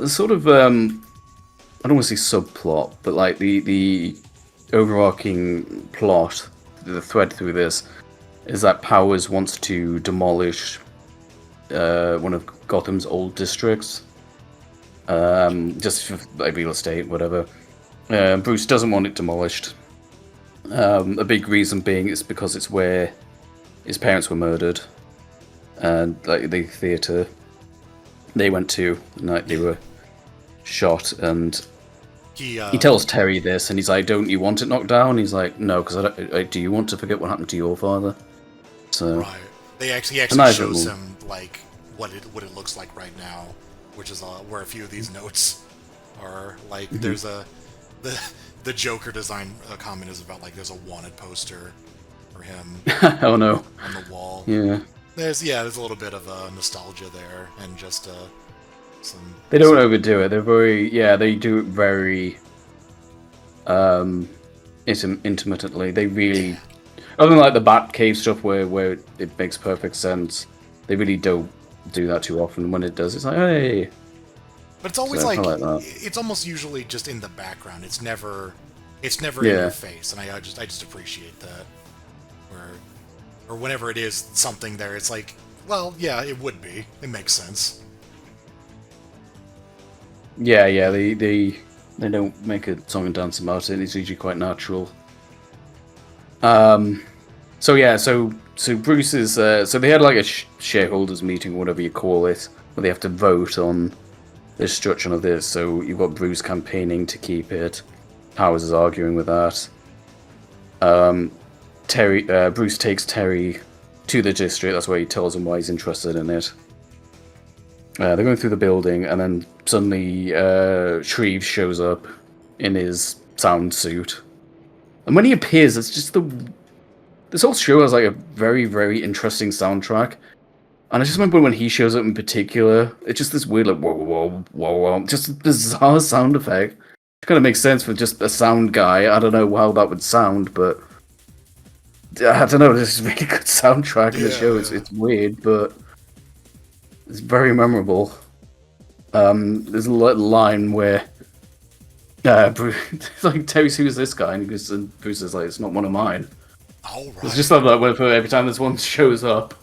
sort of, I don't want to say subplot, but like the overarching plot, the thread through this, is that Powers wants to demolish one of Gotham's old districts, just for like real estate, whatever. Bruce doesn't want it demolished. A big reason being it's because it's where his parents were murdered, and like the theater they went to the night they were shot, and he tells Terry this, and he's like, "Don't you want it knocked down?" He's like, "No, because do you want to forget what happened to your father?" So right, he actually shows him like what it looks like right now, which is where a few of these notes are. Like, there's the Joker design comment is about like there's a wanted poster for him. Oh no! On the wall. Yeah. There's a little bit of nostalgia there, and just some. They don't overdo it. They're they do it very intermittently. They really, other than like the Batcave stuff where it makes perfect sense, they really don't do that too often. When it does, it's like, hey. But it's always So, I like like that. it's almost usually just in the background. It's never in your face, and I just appreciate that. Or whenever it is something there, it's like, well, yeah, it would be. It makes sense. Yeah. They don't make a song and dance about it. It's usually quite natural. So yeah, so Bruce is so they had like a shareholders meeting, whatever you call it, where they have to vote on the destruction of this. So you've got Bruce campaigning to keep it. Powers is arguing with that. Bruce takes Terry to the district. That's where he tells him why he's interested in it. They're going through the building, and then suddenly Shriek shows up in his sound suit. And when he appears, it's just this whole show has like a very, very interesting soundtrack. And I just remember when he shows up in particular, it's just this weird like whoa, whoa, whoa, whoa, just a bizarre sound effect. It kind of makes sense for just a sound guy. I don't know how that would sound, but I don't know. There's a really good soundtrack in the show. It's weird, but it's very memorable. There's a line where Bruce, like, Terry's, who's this guy? And Bruce is like, it's not one of mine. Oh, right. It's just like that where every time this one shows up,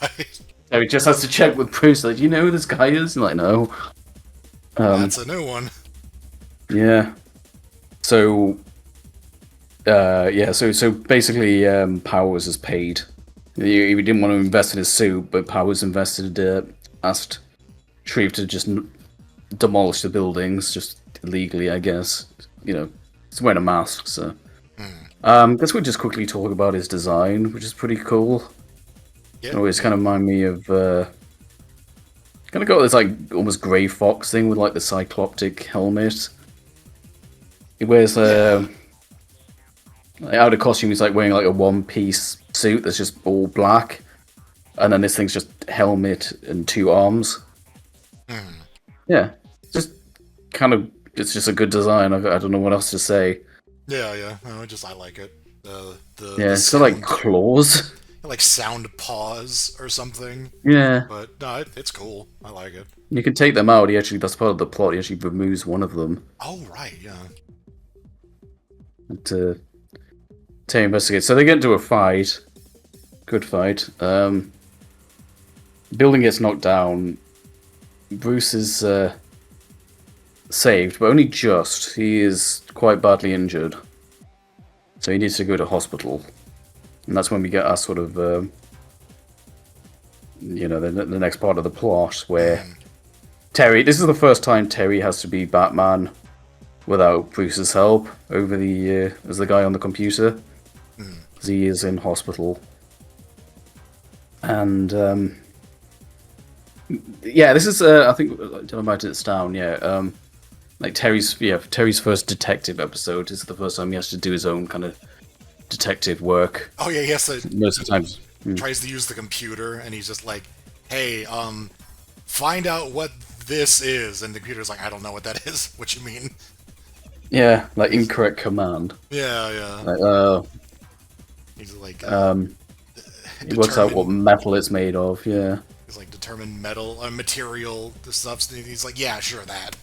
right. Terry just has to check with Bruce, like, do you know who this guy is? And like, no. That's a new one. Yeah. So, so basically, Powers is paid. He didn't want to invest in his suit, but Powers asked Shriek to just demolish the buildings, just illegally, I guess. You know, he's wearing a mask, so. Guess we'll just quickly talk about his design, which is pretty cool. Yeah. It always kind of remind me of, kind of got this, like, almost Grey Fox thing with, like, the cycloptic helmet. He wears, like, out of costume, he's, like, wearing, like, a one-piece suit that's just all black. And then this thing's just helmet and two arms. Yeah. Just kind of, it's just a good design. I don't know what else to say. Yeah. No, I like it. So like claws. Like sound paws or something. Yeah. But no, it's cool. I like it. You can take them out. That's part of the plot. He actually removes one of them. Oh, right, yeah. To investigate. So they get into a fight. Good fight. Building gets knocked down. Bruce is saved, but only just. He is quite badly injured. So he needs to go to hospital. And that's when we get our sort of, the next part of the plot, where Terry, this is the first time Terry has to be Batman without Bruce's help over as the guy on the computer. Because he is in hospital. And, this is, I think, did I write it down? Yeah, like Terry's first detective episode. This is the first time he has to do his own kind of detective work. Oh yeah, yes. Most of the times tries to use the computer, and he's just like, "Hey, find out what this is." And the computer's like, "I don't know what that is. What you mean?" Yeah, like incorrect command. Yeah. Like, he's like, he works out what metal it's made of. Yeah. He's like, determine material, the stuff. He's like, yeah, sure, that.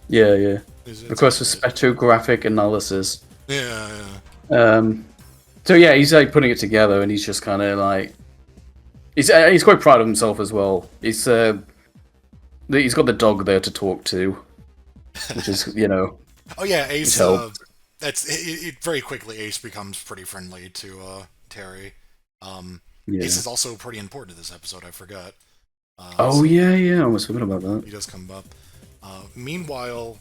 Yeah. Request for spectrographic analysis. Yeah. So yeah, he's like putting it together, and he's just kind of like, he's quite proud of himself as well. He's got the dog there to talk to, which is Oh yeah, Ace. That's it. Very quickly, Ace becomes pretty friendly to Terry. Ace is also pretty important to this episode. I forgot. I almost forgot about that. He does come up. Meanwhile,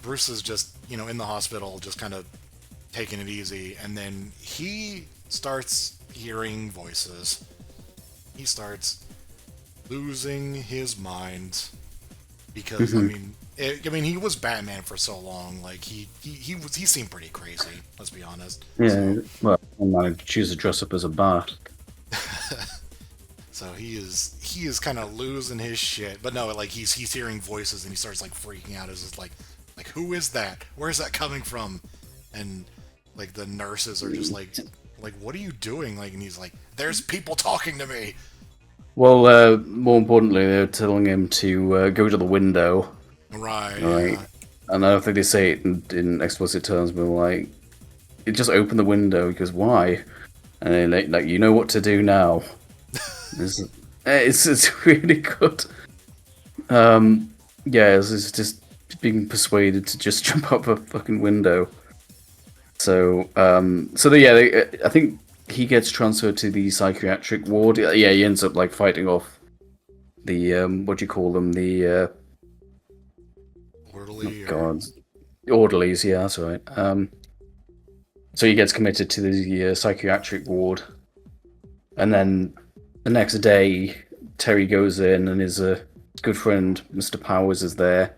Bruce is just in the hospital, just kind of taking it easy, and then he starts hearing voices. He starts losing his mind because he was Batman for so long. Like he seemed pretty crazy. Let's be honest. Yeah. So. Well, I might choose to dress up as a bat. So he is kind of losing his shit. But no, like he's hearing voices and he starts like freaking out. It's just like who is that? Where's that coming from? And like the nurses are just like what are you doing? Like, and he's like, there's people talking to me. Well, more importantly, they're telling him to go to the window. Right. Right. Yeah. And I don't think they say it in explicit terms, but like, it just open the window. He goes, why? And then like, you know what to do now. It's really good. Yeah, it's just being persuaded to just jump up a fucking window. So, I think he gets transferred to the psychiatric ward. Yeah, he ends up like fighting off the what do you call them? The Orderly. God, orderlies. Yeah, that's right. So he gets committed to the psychiatric ward, and then the next day, Terry goes in, and his good friend Mr. Powers is there.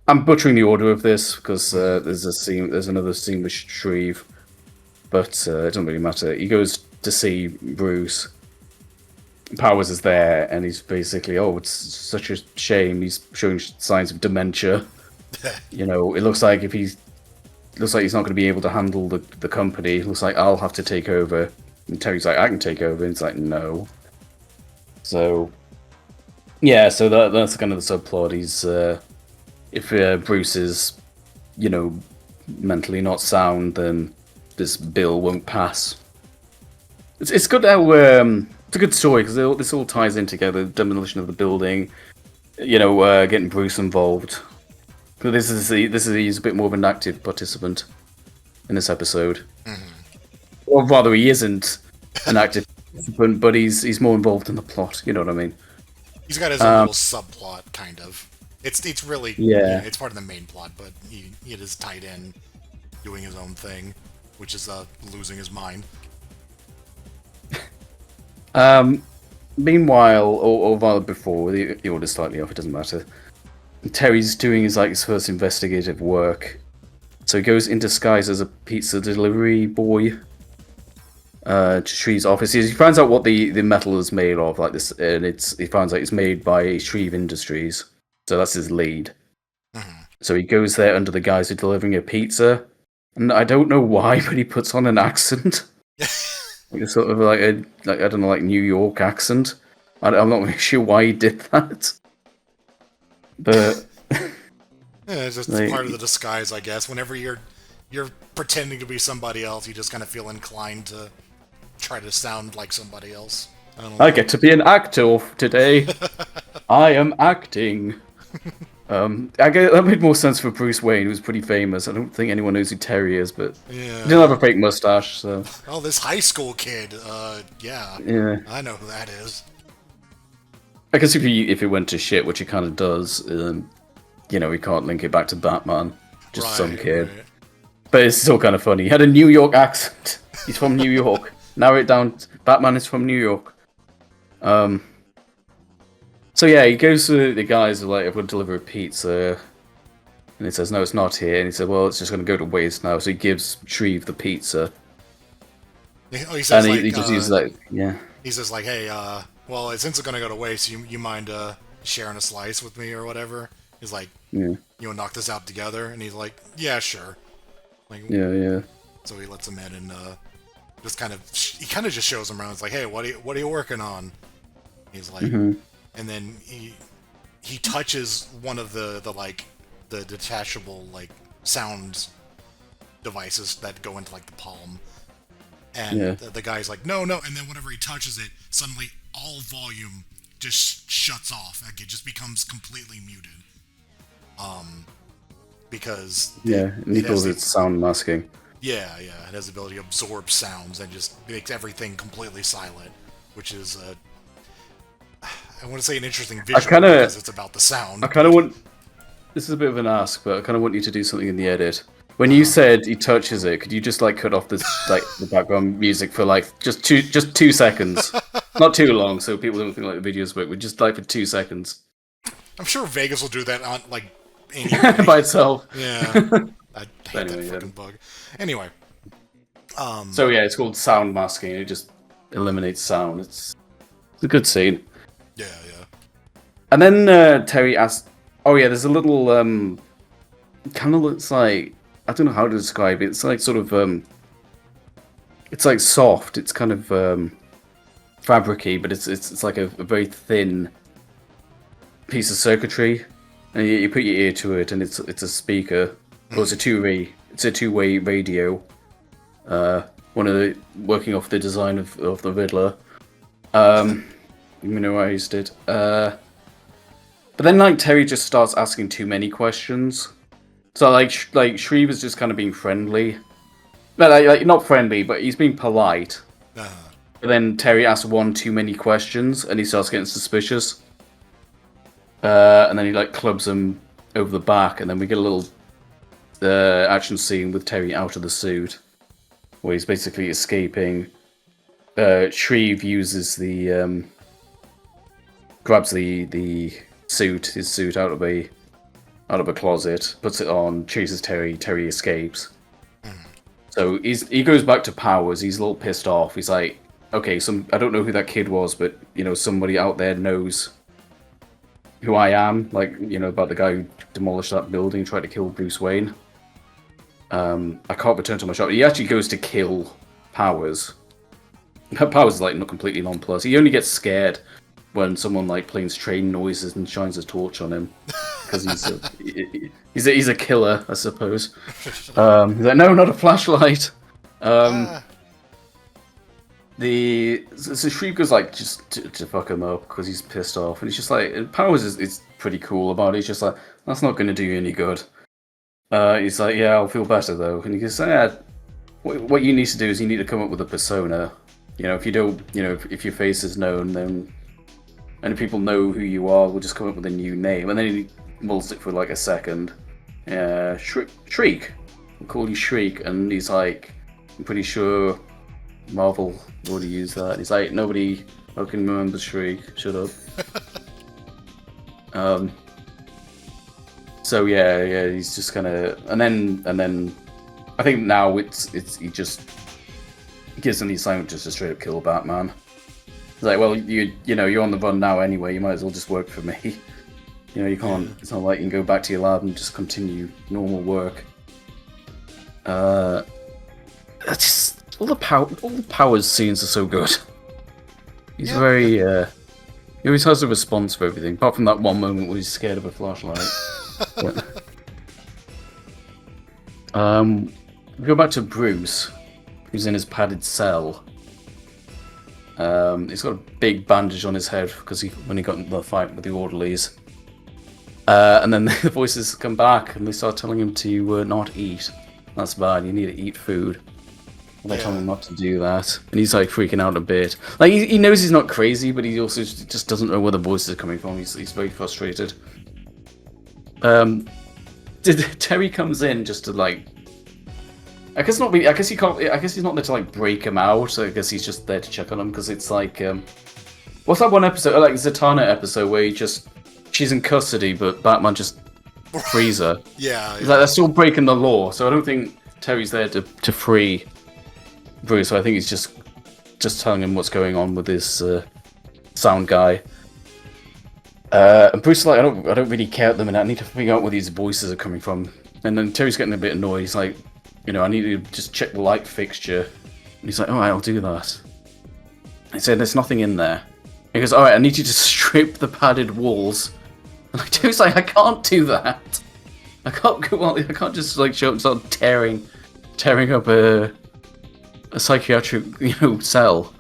I'm butchering the order of this because there's another scene with Shriek, but it doesn't really matter. He goes to see Bruce. Powers is there, and he's basically, oh, it's such a shame. He's showing signs of dementia. You know, it looks like he's not going to be able to handle the company. It looks like I'll have to take over. And Terry's like, I can take over. And it's like, no. So, yeah, so that's kind of the subplot. He's if Bruce is, you know, mentally not sound, then this bill won't pass. It's good how it's a good story because this all ties in together. Demolition of the building, you know, getting Bruce involved. But he's a bit more of an active participant in this episode. Mm-hmm. Or rather, he isn't an active participant, but he's more involved in the plot. You know what I mean? He's got his own little subplot, kind of. It's really it's part of the main plot, but he is tied in, doing his own thing, which is losing his mind. Meanwhile, or rather before, the order's slightly off. It doesn't matter. Terry's doing his first investigative work, so he goes in disguise as a pizza delivery boy to Shreve's office. He finds out what the metal is made of, like this, and he finds out it's made by Shreve Industries. So that's his lead. Mm-hmm. So he goes there under the guise of delivering a pizza, and I don't know why, but he puts on an accent, like sort of like I don't know, like New York accent. I'm not really sure why he did that, but yeah, it's just like, part of the disguise, I guess. Whenever you're pretending to be somebody else, you just kind of feel inclined to try to sound like somebody else. I get to be an actor today. I am acting. That made more sense for Bruce Wayne, who was pretty famous. I don't think anyone knows who Terry is, but he didn't have a fake mustache, so... Oh, this high school kid, yeah. I know who that is. I guess if it went to shit, which it kind of does, you know, we can't link it back to Batman. Just some kid. Right. But it's still kind of funny. He had a New York accent. He's from New York. Narrow it down. Batman is from New York. So yeah, he goes to the guys who like, everyone deliver a pizza, and he says, no, it's not here. And he said, well, it's just going to go to waste now. So he gives Shreve the pizza. Oh, he says, and like, he just uses like, yeah. He says like, hey, well, since it's going to go to waste, you mind sharing a slice with me or whatever? He's like, you want to knock this out together? And he's like, yeah, sure. Like, yeah. So he lets him in and just kind of just shows him around. It's like, hey, what are you working on? He's like, and then he touches one of the detachable like sound devices that go into like the palm, and the guy's like, no, and then whenever he touches it, suddenly all volume just shuts off. Like it just becomes completely muted. Because he calls it sound masking. Yeah, it has the ability to absorb sounds and just makes everything completely silent, which is I want to say an interesting visual because it's about the sound. I kind of want... This is a bit of an ask, but I kind of want you to do something in the edit. When you said he touches it, could you just like cut off this like the background music for like just 2 seconds? Not too long, so people don't think like the videos work. But just like for 2 seconds. I'm sure Vegas will do that on like by itself. Yeah, I hate that fucking bug. Anyway, so yeah, it's called sound masking. It just eliminates sound. It's a good scene. Yeah, yeah. And then Terry asks, "Oh yeah, there's a little kind of looks like I don't know how to describe it. It's like sort of it's like soft. It's kind of fabricy, but it's like a very thin piece of circuitry, and you put your ear to it, and it's a speaker. Or it's a two-way radio. One of the working off the design of the Riddler. Minorized it. But then like Terry just starts asking too many questions. So like Shriek is just kind of being friendly. No, like not friendly, but he's being polite. But then Terry asks one too many questions, and he starts getting suspicious. And then he like clubs him over the back, and then we get a little action scene with Terry out of the suit, where he's basically escaping. Shriek uses the grabs the suit, his suit out of a closet, puts it on, chases Terry. Terry escapes. So he goes back to Powers. He's a little pissed off. He's like, okay, I don't know who that kid was, but somebody out there knows who I am. Like, about the guy who demolished that building, tried to kill Bruce Wayne. I can't return to my shop. He actually goes to kill Powers. Powers is like not completely nonplussed. He only gets scared when someone like plays train noises and shines a torch on him, because he's a killer, I suppose. He's like, no, not a flashlight. So Shriek goes like just to fuck him up because he's pissed off, and he's just like, Powers is pretty cool about it. He's just like, that's not going to do you any good. He's like, yeah, I'll feel better though, and he goes, yeah, what you need to do is you need to come up with a persona. If you don't, if your face is known, then and if people know who you are, we'll just come up with a new name. And then he mulls it for like a second. Shriek. We'll call you Shriek. And he's like, I'm pretty sure Marvel already used that. He's like, nobody fucking remembers Shriek. Shut up. So yeah, he's just kind of, and then I think now he gives him the assignment just to straight up kill Batman. He's like, well, you're on the run now anyway. You might as well just work for me. You can't. It's not like you can go back to your lab and just continue normal work. Just all the Powers scenes are so good. He's very. He always has a response for everything, apart from that one moment where he's scared of a flashlight. We go back to Bruce, who's in his padded cell. He's got a big bandage on his head because when he got in the fight with the orderlies. And then the voices come back and they start telling him to not eat. That's bad. You need to eat food. And they tell him not to do that, and he's like freaking out a bit. Like he knows he's not crazy, but he also just doesn't know where the voices are coming from. He's very frustrated. Terry comes in just to like. I guess not. I guess he can't. I guess he's not there to like break him out. So I guess he's just there to check on him because it's like, what's that one episode? Like Zatanna episode where she's in custody, but Batman just frees her. Yeah. Like they're still breaking the law. So I don't think Terry's there to free Bruce. So I think he's just telling him what's going on with this sound guy. And Bruce is like, I don't really care at the minute. I need to figure out where these voices are coming from. And then Terry's getting a bit annoyed. He's like, I need to just check the light fixture. And he's like, alright, I'll do that. He said, there's nothing in there. He goes, alright, I need you to strip the padded walls. And Terry's like, I can't do that. I can't just like show up and start tearing up a psychiatric, cell.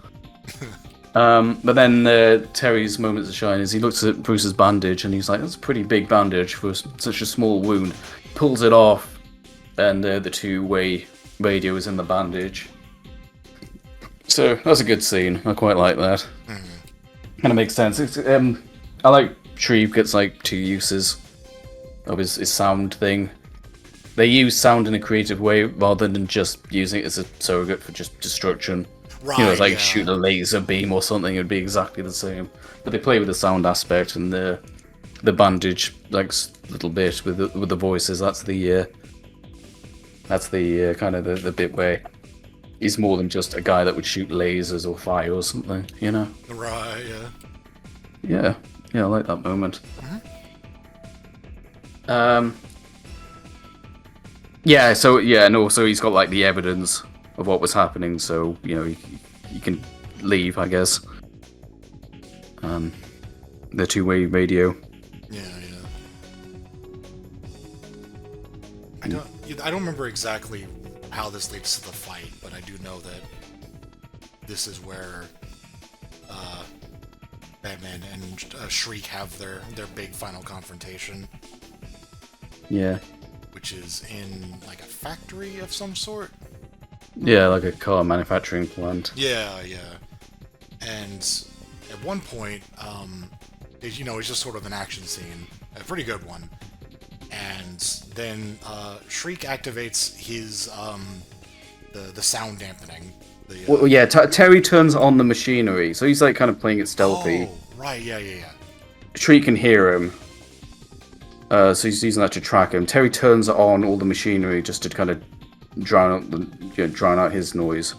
But then Terry's moments of shine is he looks at Bruce's bandage and he's like, that's a pretty big bandage for such a small wound. Pulls it off. And the two-way radio is in the bandage. So that's a good scene. I quite like that. Kind of makes sense. I like Shriek gets like two uses of his sound thing. They use sound in a creative way rather than just using it as a surrogate for just destruction. Right, It's like shoot a laser beam or something. It'd be exactly the same. But they play with the sound aspect and the bandage like a little bit with the voices. That's the kind of the bit where he's more than just a guy that would shoot lasers or fire or something, you know? Right, yeah. Yeah, yeah, I like that moment. Yeah, so yeah, and also he's got like the evidence of what was happening, so you know he can leave, I guess. The two-way radio. Yeah. I don't remember exactly how this leads to the fight, but I do know that this is where Batman and Shriek have their big final confrontation. Yeah. Which is in like a factory of some sort. Yeah, like a car manufacturing plant. Yeah. And at one point, it's just sort of an action scene, a pretty good one. And then Shriek activates his the sound dampening. Well, yeah, Terry turns on the machinery, so he's like kind of playing it stealthy. Oh, right, yeah. Shriek can hear him, so he's using that to track him. Terry turns on all the machinery just to kind of drown out his noise.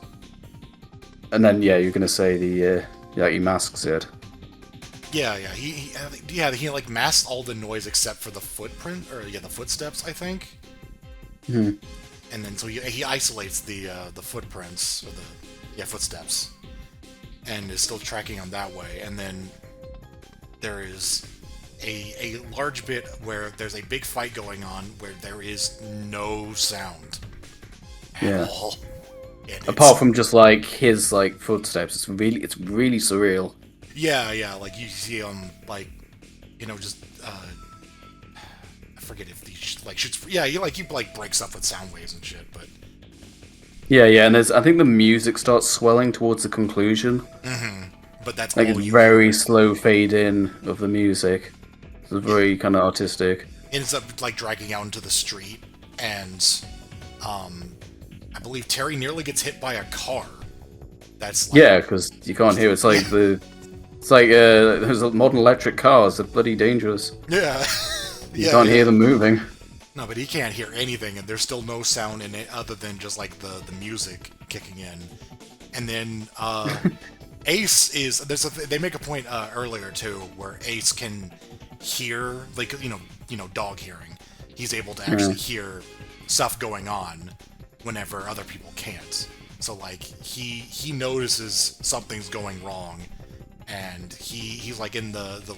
And then you're gonna say he masks it. Yeah. He like masks all the noise except for the footprint, or the footsteps, I think. And then so he isolates the footprints, or the footsteps, and is still tracking them that way. And then there is a large bit where there's a big fight going on where there is no sound at all. Apart from just like his like footsteps, it's really surreal. Yeah, like you see just I forget if he shoots. Yeah, he breaks up with sound waves and shit, but. Yeah, and I think the music starts swelling towards the conclusion. But that's like all it's very slow fade in of the music. It's very kind of artistic. It ends up like dragging out into the street, and I believe Terry nearly gets hit by a car. That's like, because you can't hear. It's like there's modern electric cars. They're bloody dangerous. Yeah. You can't hear them moving. No, but he can't hear anything, and there's still no sound in it other than just like the music kicking in. And then Ace is they make a point earlier too where Ace can hear dog hearing. He's able to actually hear stuff going on whenever other people can't. So like he notices something's going wrong, and he's like in the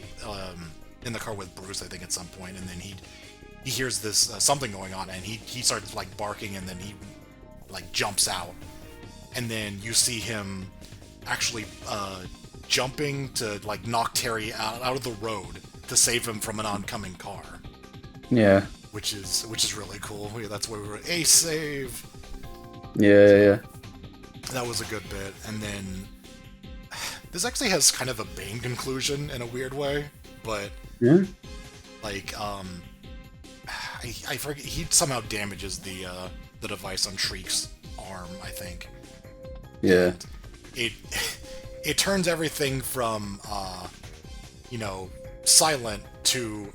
car with Bruce, I think, at some point, and then he hears this something going on, and he starts like barking, and then he like jumps out, and then you see him actually jumping to like knock Terry out of the road to save him from an oncoming car. Yeah. Which is really cool. Yeah, that's where we were. Ace save. Yeah. That was a good bit, and then this actually has kind of a Bane conclusion in a weird way, but like I forget, he somehow damages the device on Shriek's arm, I think. Yeah. And it turns everything from silent to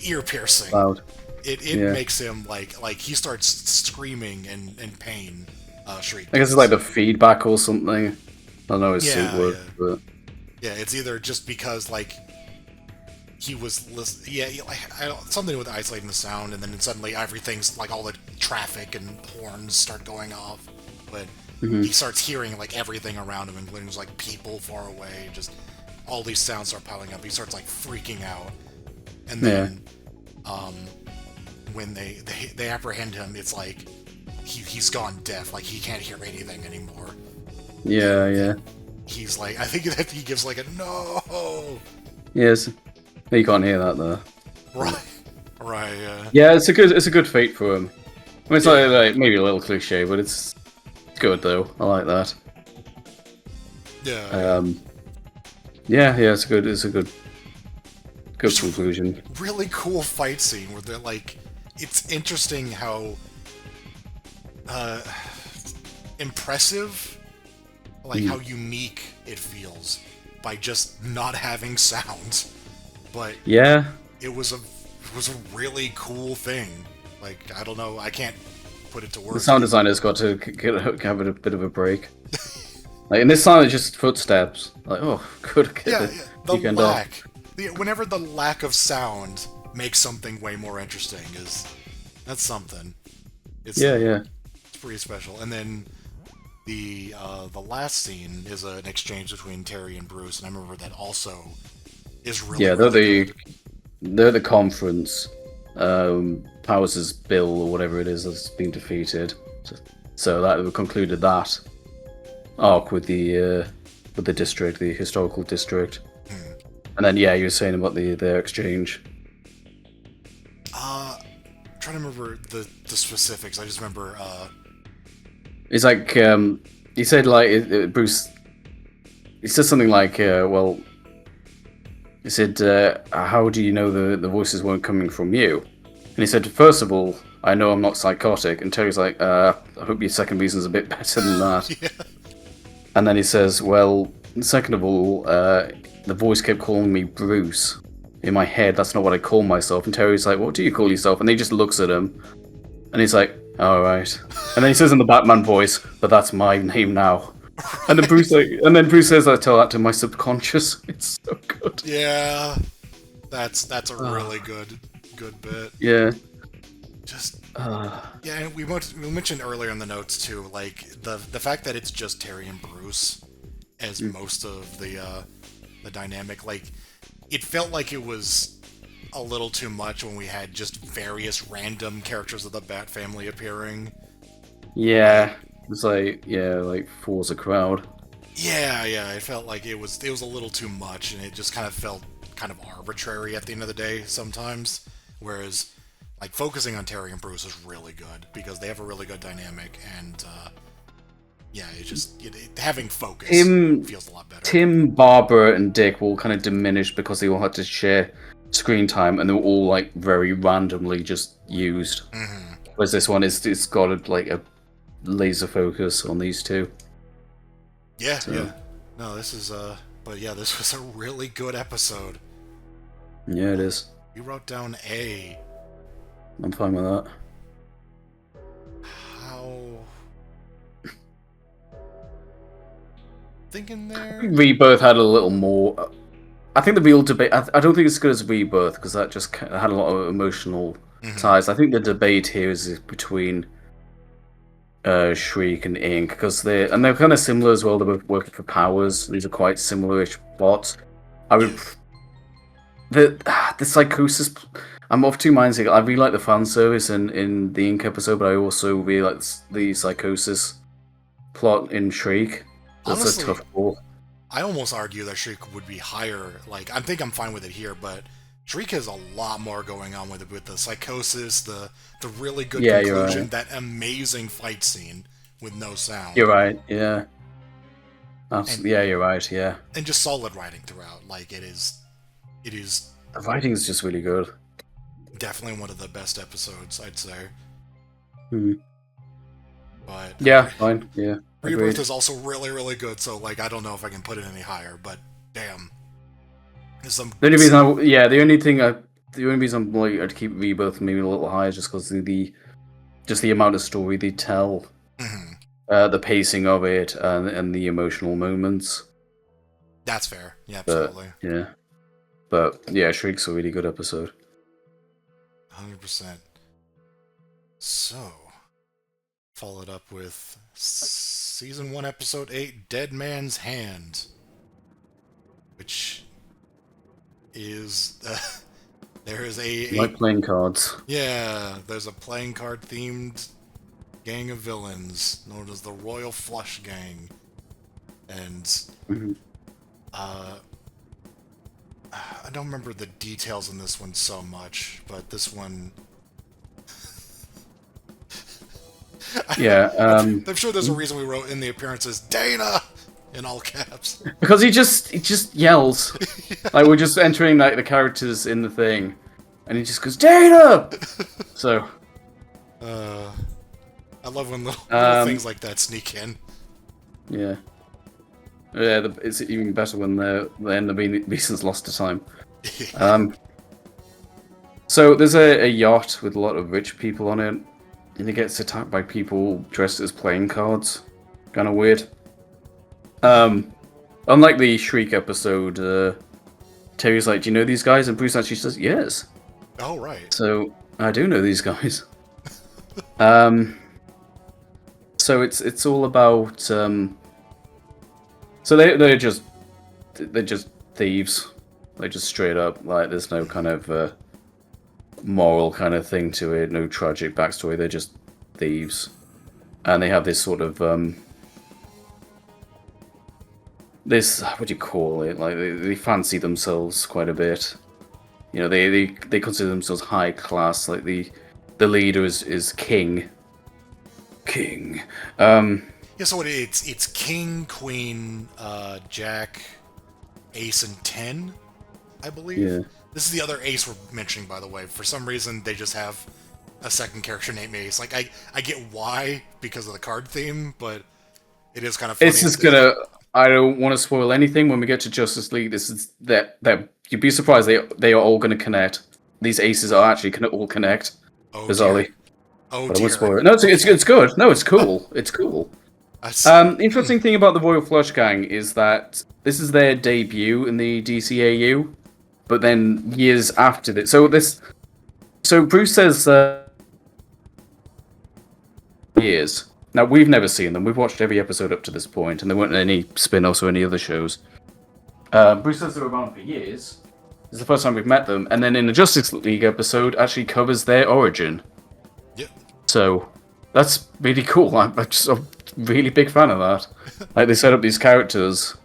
ear piercing. Loud. It makes him like he starts screaming in pain. Shriek. I guess it's like the feedback or something. I don't know his suit word, but it's either just because like he was something with isolating the sound, and then suddenly everything's like all the traffic and horns start going off, but he starts hearing like everything around him, including like people far away. Just all these sounds start piling up. He starts like freaking out, and then when they apprehend him, it's like he's gone deaf. Like he can't hear anything anymore. Yeah. He's like, I think that he gives like a no. Yes. You can't hear that though. Right. Yeah, it's a good fate for him. I mean, it's like maybe a little cliche, but it's good though. I like that. Yeah. It's a good conclusion. Really cool fight scene where they're like, it's interesting how impressive, like how unique it feels by just not having sound. But it was a really cool thing. Like, I don't know, I can't put it to The words. sound designer's got to have a bit of a break. Like in this sound, it's just footsteps. Like, oh, good. Yeah, the weekend lack. Whenever the lack of sound makes something way more interesting, that's something. It's pretty special. And then the last scene is an exchange between Terry and Bruce, and I remember that also is really good. They're at the conference. Powers' bill or whatever it is has been defeated. So that we concluded that arc with the district, the historical district. And then you were saying about their exchange. I'm trying to remember the specifics. I just remember It's like he said like Bruce. He said something like, well, he said, how do you know the voices weren't coming from you? And he said, first of all, I know I'm not psychotic. And Terry's like, I hope your second reason's a bit better than that. yeah. And then he says, well, second of all, the voice kept calling me Bruce. In my head, that's not what I call myself. And Terry's like, what do you call yourself? And he just looks at him. And he's like, all right. And then he says in the Batman voice, but that's my name now. And then Bruce says, I tell that to my subconscious. It's so good. Yeah. That's a really good bit. Yeah. Just yeah, and we mentioned earlier in the notes too, like the fact that it's just Terry and Bruce as most of the dynamic. Like, it felt like it was a little too much when we had just various random characters of the Bat family appearing. Yeah, it's like fools a crowd. Yeah, it felt like it was a little too much, and it just kind of felt kind of arbitrary at the end of the day sometimes. Whereas, like, focusing on Terry and Bruce is really good because they have a really good dynamic, and having focus feels a lot better. Tim, Barbara, and Dick will kind of diminish because they all had to share screen time, and they were all like very randomly just used. Mm-hmm. Whereas this one it's got like a laser focus on these two. Yeah. No, this is this was a really good episode. Yeah, it is. You wrote down A. I'm fine with that. How? Thinking there. Rebirth had a little more. I think the real debate. I don't think it's as good as Rebirth because that just had a lot of emotional ties. I think the debate here is between Shriek and Inque because they're kind of similar as well. They're both working for Powers. These are quite similar-ish plots. I would. The psychosis. I'm of two minds here. I really like the fan service in the Inque episode, but I also really like the psychosis plot in Shriek. That's honestly, a tough call. I almost argue that Shriek would be higher. Like, I think I'm fine with it here, but Shriek has a lot more going on with it, with the psychosis, the really good conclusion, right. That amazing fight scene with no sound. You're right. Yeah. You're right. Yeah. And just solid writing throughout. Like, it is. The writing is just really good. Definitely one of the best episodes, I'd say. But yeah, fine. Yeah. Rebirth is also really, really good. So, like, I don't know if I can put it any higher, but damn. The only reason I'm like I'd keep Rebirth maybe a little higher just because the amount of story they tell, the pacing of it, and the emotional moments. That's fair. Yeah, absolutely. But Shriek's a really good episode. 100%. So, followed up with Season 1, Episode 8, Dead Man's Hand. Which is... there is like playing cards. Yeah, there's a playing card themed gang of villains known as the Royal Flush Gang. And... I don't remember the details in this one so much, but this one... I'm sure there's a reason we wrote in the appearances, Dana! In all caps. Because he just yells. Like, we're just entering like the characters in the thing, and he just goes, Dana! So... I love when little things like that sneak in. Yeah. Yeah, it's even better when they end up being Beason's lost to time. So there's a yacht with a lot of rich people on it, and he gets attacked by people dressed as playing cards. Kind of weird. Unlike the Shriek episode, Terry's like, "Do you know these guys?" And Bruce actually says, "Yes." Oh, right. So I do know these guys. So it's all about. So they're just thieves. They're just straight up like there's no kind of moral kind of thing to it. No tragic backstory. They're just thieves, and they have this sort of this, what do you call it? Like they fancy themselves quite a bit. You know, they consider themselves high class. Like the leader is king. King. Yeah, so it's King, Queen, Jack, Ace, and 10, I believe. Yeah. This is the other Ace we're mentioning, by the way. For some reason, they just have a second character named Ace. Like, I get why, because of the card theme, but it is kind of funny. It's just gonna. I don't want to spoil anything when we get to Justice League. This is that you'd be surprised they are all going to connect. These aces are actually going to all connect. Oh, Bizarrely. dear. Oh, But I dear. won't spoil it. No, it's good. No, it's cool. It's cool. Interesting thing about the Royal Flush Gang is that this is their debut in the DCAU, but then years after this. So Bruce says years. Now, we've never seen them. We've watched every episode up to this point, and there weren't any spin-offs or any other shows. Bruce says they were around for years. This is the first time we've met them, and then in the Justice League episode, actually covers their origin. Yep. So, that's really cool. I'm just a really big fan of that. Like, they set up these characters.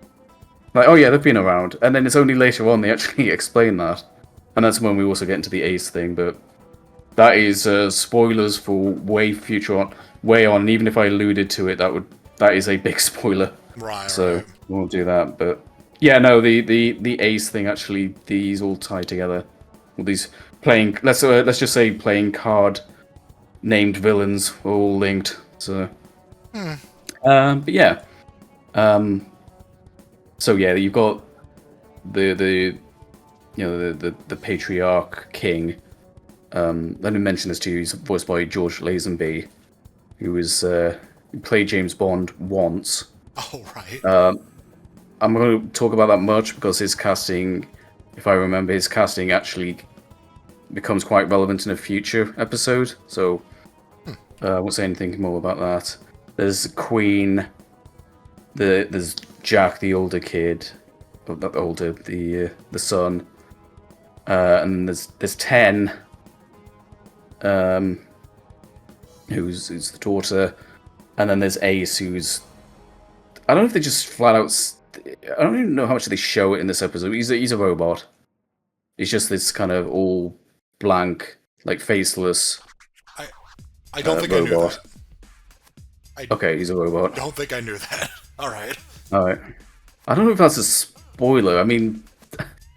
Like, oh yeah, they've been around. And then it's only later on they actually explain that. And that's when we also get into the Ace thing, but that is spoilers for way on. And even if I alluded to it, that is a big spoiler. Right. So right. we won't do that. But yeah, no, the Ace thing actually, these all tie together. All these playing, let's just say playing card named villains are all linked. So, but yeah, so yeah, you've got the patriarch king. Let me mention this to you. He's voiced by George Lazenby, who played James Bond once. Oh, right. I'm going to talk about that much because his casting, if I remember, his casting actually becomes quite relevant in a future episode. So I won't say anything more about that. There's Queen. There's Jack, the older kid, not the older, the son, and there's 10. Who's the daughter, and then there's Ace, who's, I don't know if they just flat out, I don't even know how much they show it in this episode. He's a robot. He's just this kind of all blank, like faceless. I don't think robot. I knew that. Okay, he's a robot. Don't think I knew that. All right. I don't know if that's a spoiler. I mean,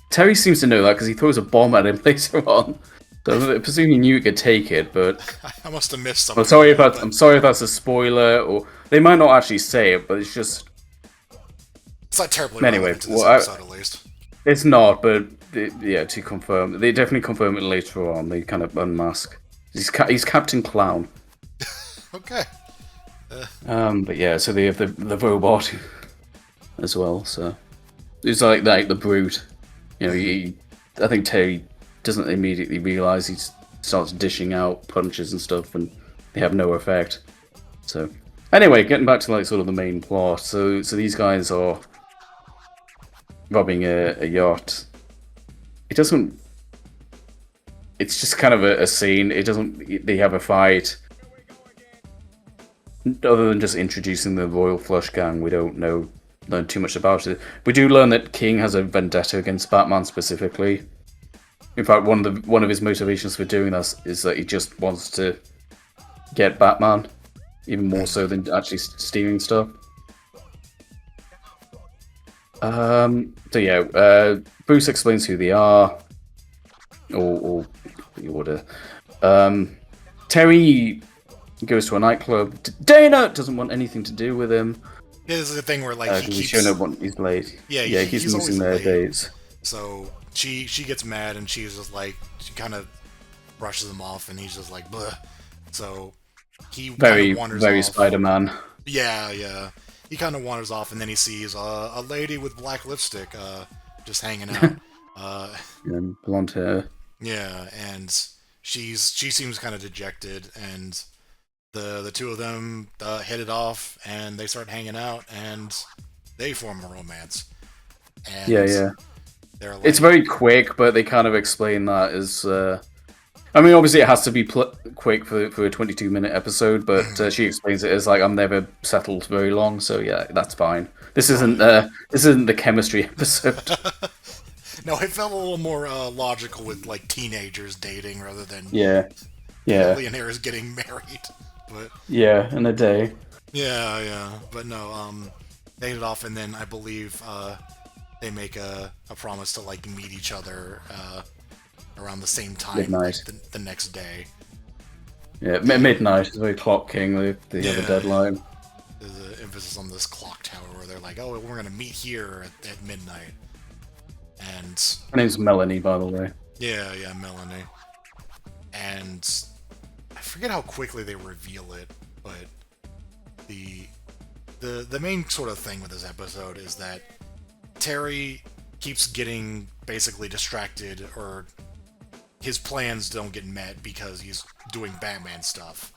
Terry seems to know that because he throws a bomb at him later on. So I presume he knew he could take it, but I must have missed something. I'm sorry if that's a spoiler, or they might not actually say it, but it's just. It's not terribly anyway. relevant to this episode, at least. It's not, but yeah, to confirm, they definitely confirm it later on. They kind of unmask. He's Captain Clown. Okay. But yeah, so they have the robot as well. So it's like the brute. You know, I think Terry doesn't immediately realize. He starts dishing out punches and stuff, and they have no effect. So anyway, getting back to like sort of the main plot. So these guys are robbing a yacht. It doesn't. It's just kind of a scene. It doesn't. They have a fight. Other than just introducing the Royal Flush Gang, we don't learn too much about it. We do learn that King has a vendetta against Batman specifically. In fact, one of his motivations for doing this is that he just wants to get Batman, even more so than actually stealing stuff. So yeah, Bruce explains who they are, or the order. Terry goes to a nightclub. Dana doesn't want anything to do with him. Yeah, this is the thing where like he keeps. He's late. Yeah, he keeps missing their dates. So she gets mad and she's just like, she kind of brushes him off and he's just like, bleh. So he kind of Very, wanders very off. Spider-Man. Yeah, yeah. He kind of wanders off, and then he sees a lady with black lipstick just hanging out. Uh, And blonde hair. yeah, and she seems kind of dejected, and the two of them hit it off, and they start hanging out, and they form a romance. Yeah, And yeah. they're It's like, very quick, but they kind of explain that as. I mean, obviously, it has to be quick for a 22-minute episode, but she explains it as like I'm never settled very long, so yeah, that's fine. This isn't the chemistry episode. no, it felt a little more logical with like teenagers dating rather than Yeah, yeah, billionaires getting married. But yeah. In a day. yeah, yeah. But no, they hit it off, and then I believe they make a promise to like meet each other around the same time, Midnight. like the next day. Yeah, midnight is very clock king. They have a deadline. There's an emphasis on this clock tower where they're like, oh, we're gonna meet here at midnight. And Her name's Melanie, by the way. yeah, yeah, Melanie. And I forget how quickly they reveal it, but the main sort of thing with this episode is that Terry keeps getting basically distracted, or his plans don't get met because he's doing Batman stuff,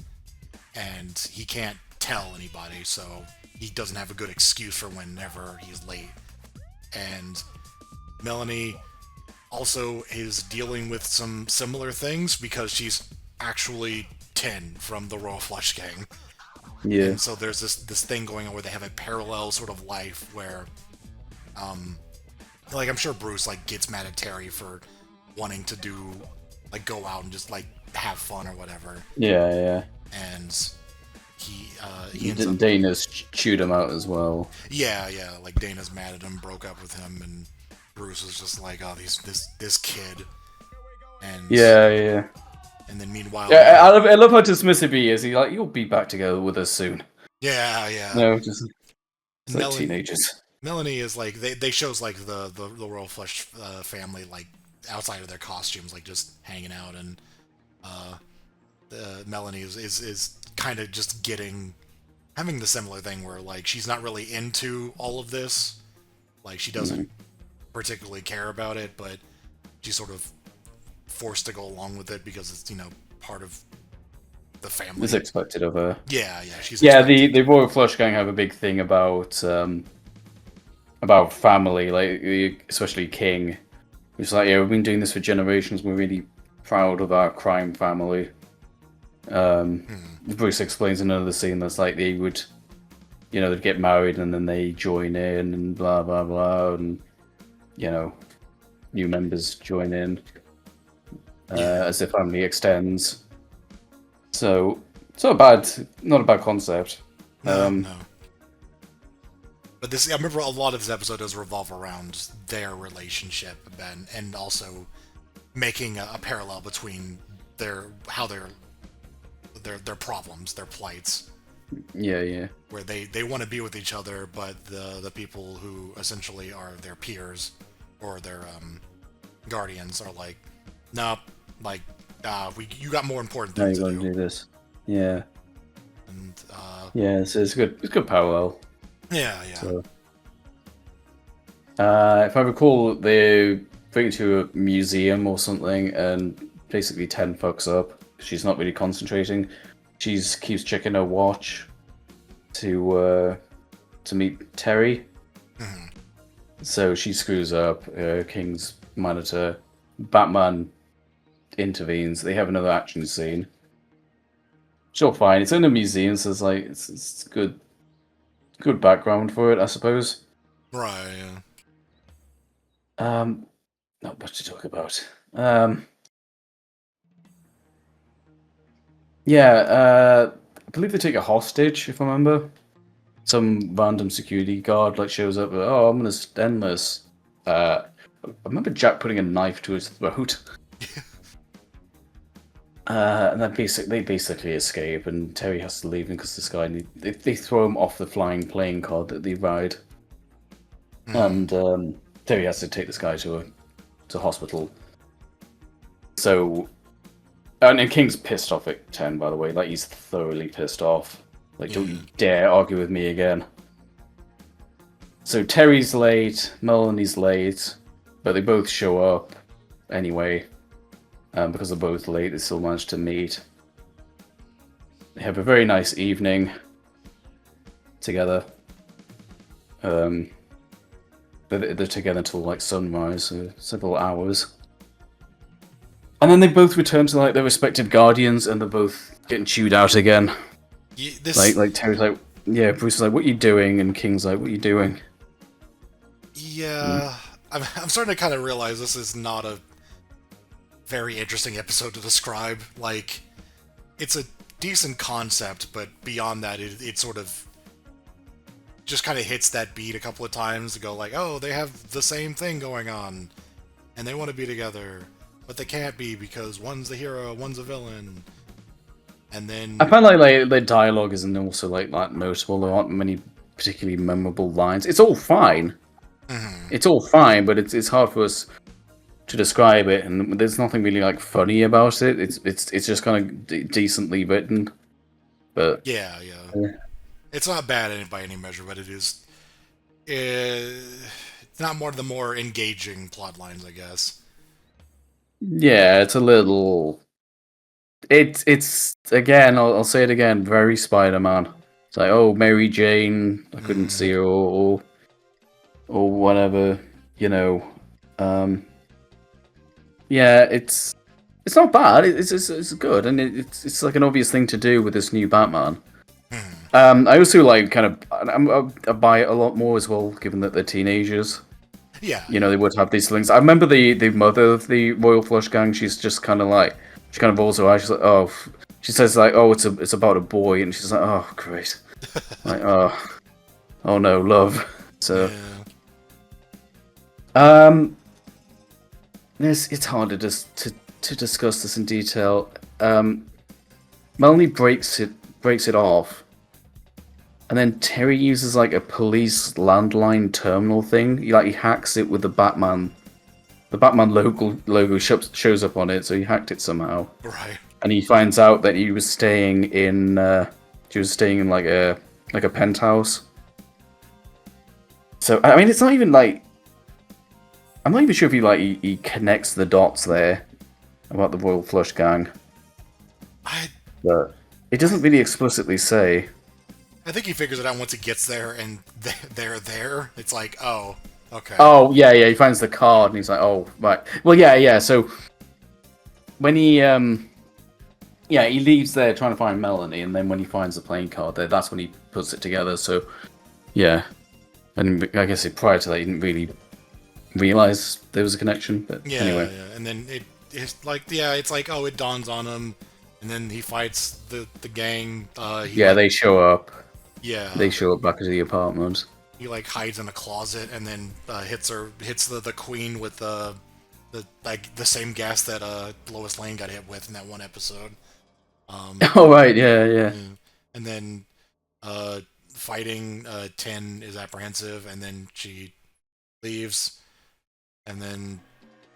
and he can't tell anybody, so he doesn't have a good excuse for whenever he's late. And Melanie also is dealing with some similar things because she's actually 10 from the Royal Flush Gang. Yeah. And so there's this thing going on where they have a parallel sort of life where, like, I'm sure Bruce, like, gets mad at Terry for wanting to do, like, go out and just, like, have fun or whatever. Yeah, yeah. And he ends up... Dana's chewed him out as well. Yeah, yeah, like, Dana's mad at him, broke up with him, and Bruce was just like, oh, this kid. And yeah, yeah. And then meanwhile... Yeah, I love how dismissive he is. He's like, you'll be back together with us soon. Yeah, yeah. No, just... It's like teenagers. Melanie is like, they shows like the Royal Flush family like outside of their costumes, like just hanging out, and Melanie is kind of just having the similar thing where like she's not really into all of this, like she doesn't particularly care about it, but she's sort of forced to go along with it because it's, you know, part of the family. It's expected of her. Yeah, yeah, she's expected. The Royal Flush Gang have a big thing about family, like especially King. It's like, yeah, we've been doing this for generations. We're really proud of our crime family. Bruce explains in another scene that's like they would, you know, they'd get married and then they join in and blah blah blah, and you know, new members join in as the family extends. So it's not a bad concept. No. But this, I remember a lot of this episode does revolve around their relationship, and also making a parallel between their problems, their plights. Yeah, yeah. Where they want to be with each other, but the people who essentially are their peers or their guardians are like, nope, like you got more important things to do. Do this. Yeah. And yeah, it's a good parallel. Yeah, yeah. So, if I recall, they're bring to a museum or something, and basically 10 fucks up. She's not really concentrating. She keeps checking her watch to meet Terry. Mm-hmm. So she screws up. King's monitor. Batman intervenes. They have another action scene. It's all fine. It's in a museum, so it's good background for it, I suppose. Right. Yeah. Not much to talk about. I believe they take a hostage, if I remember. Some random security guard shows up. Oh, I'm gonna end this. I remember Jack putting a knife to his throat. And then they basically escape, and Terry has to leave because this guy they throw him off the flying plane car that they ride, and Terry has to take this guy to hospital. So And King's pissed off at 10, by the way. Like, he's thoroughly pissed off. Like, don't you dare argue with me again. So Terry's late, Melanie's late, but they both show up anyway. Because they're both late, they still manage to meet. They have a very nice evening together. They're together until like sunrise, so several hours. And then they both return to like their respective guardians, and they're both getting chewed out again. Like Terry's like, yeah, Bruce is like, "What are you doing?" And King's like, "What are you doing?" Yeah, I'm starting to kind of realize this is not a very interesting episode to describe. Like, it's a decent concept, but beyond that, it sort of just kind of hits that beat a couple of times to go like, oh, they have the same thing going on, and they want to be together, but they can't be because one's the hero, one's a villain. And then I find like their dialogue isn't also like that notable. There aren't many particularly memorable lines. It's all fine. It's all fine, but it's hard for us to describe it, and there's nothing really like funny about it. It's just kind of decently written, but yeah, it's not bad by any measure, but it is. It's not one of the more engaging plot lines, I guess. Yeah, it's a little. It's again. I'll say it again. Very Spider-Man. It's like, oh, Mary Jane. I couldn't see her, or whatever. You know. Yeah, it's not bad. It's good, and it's like an obvious thing to do with this new Batman. I also like kind of I buy it a lot more as well, given that they're teenagers. Yeah, you know, they would have these things. I remember the mother of the Royal Flush Gang. She's just kind of like she kind of rolls her eyes. She's like, oh, she says like, oh, it's about a boy, and she's like, oh, great, like, oh no, love. So, it's hard to discuss this in detail. Melanie breaks it off. And then Terry uses like a police landline terminal thing. He hacks it with the Batman. The Batman logo shows up on it, so he hacked it somehow. Right. And he finds out that he was staying in. She was staying in like a penthouse. So I mean, it's not even like. I'm not even sure if he connects the dots there about the Royal Flush Gang. But it doesn't really explicitly say. I think he figures it out once he gets there, and they're there. It's like, oh, okay. Oh, yeah, he finds the card, and he's like, oh, right. Well, yeah, so when he leaves there trying to find Melanie, and then when he finds the playing card there, that's when he puts it together, so, yeah. And I guess prior to that, he didn't really realize there was a connection, but anyway. Yeah, and then it's like, oh, it dawns on him, and then he fights the gang. They show up. Yeah. They show up back at the apartment. He like hides in a closet and then hits the queen with the same gas that Lois Lane got hit with in that one episode. Oh right, yeah. And then fighting 10 is apprehensive, and then she leaves, and then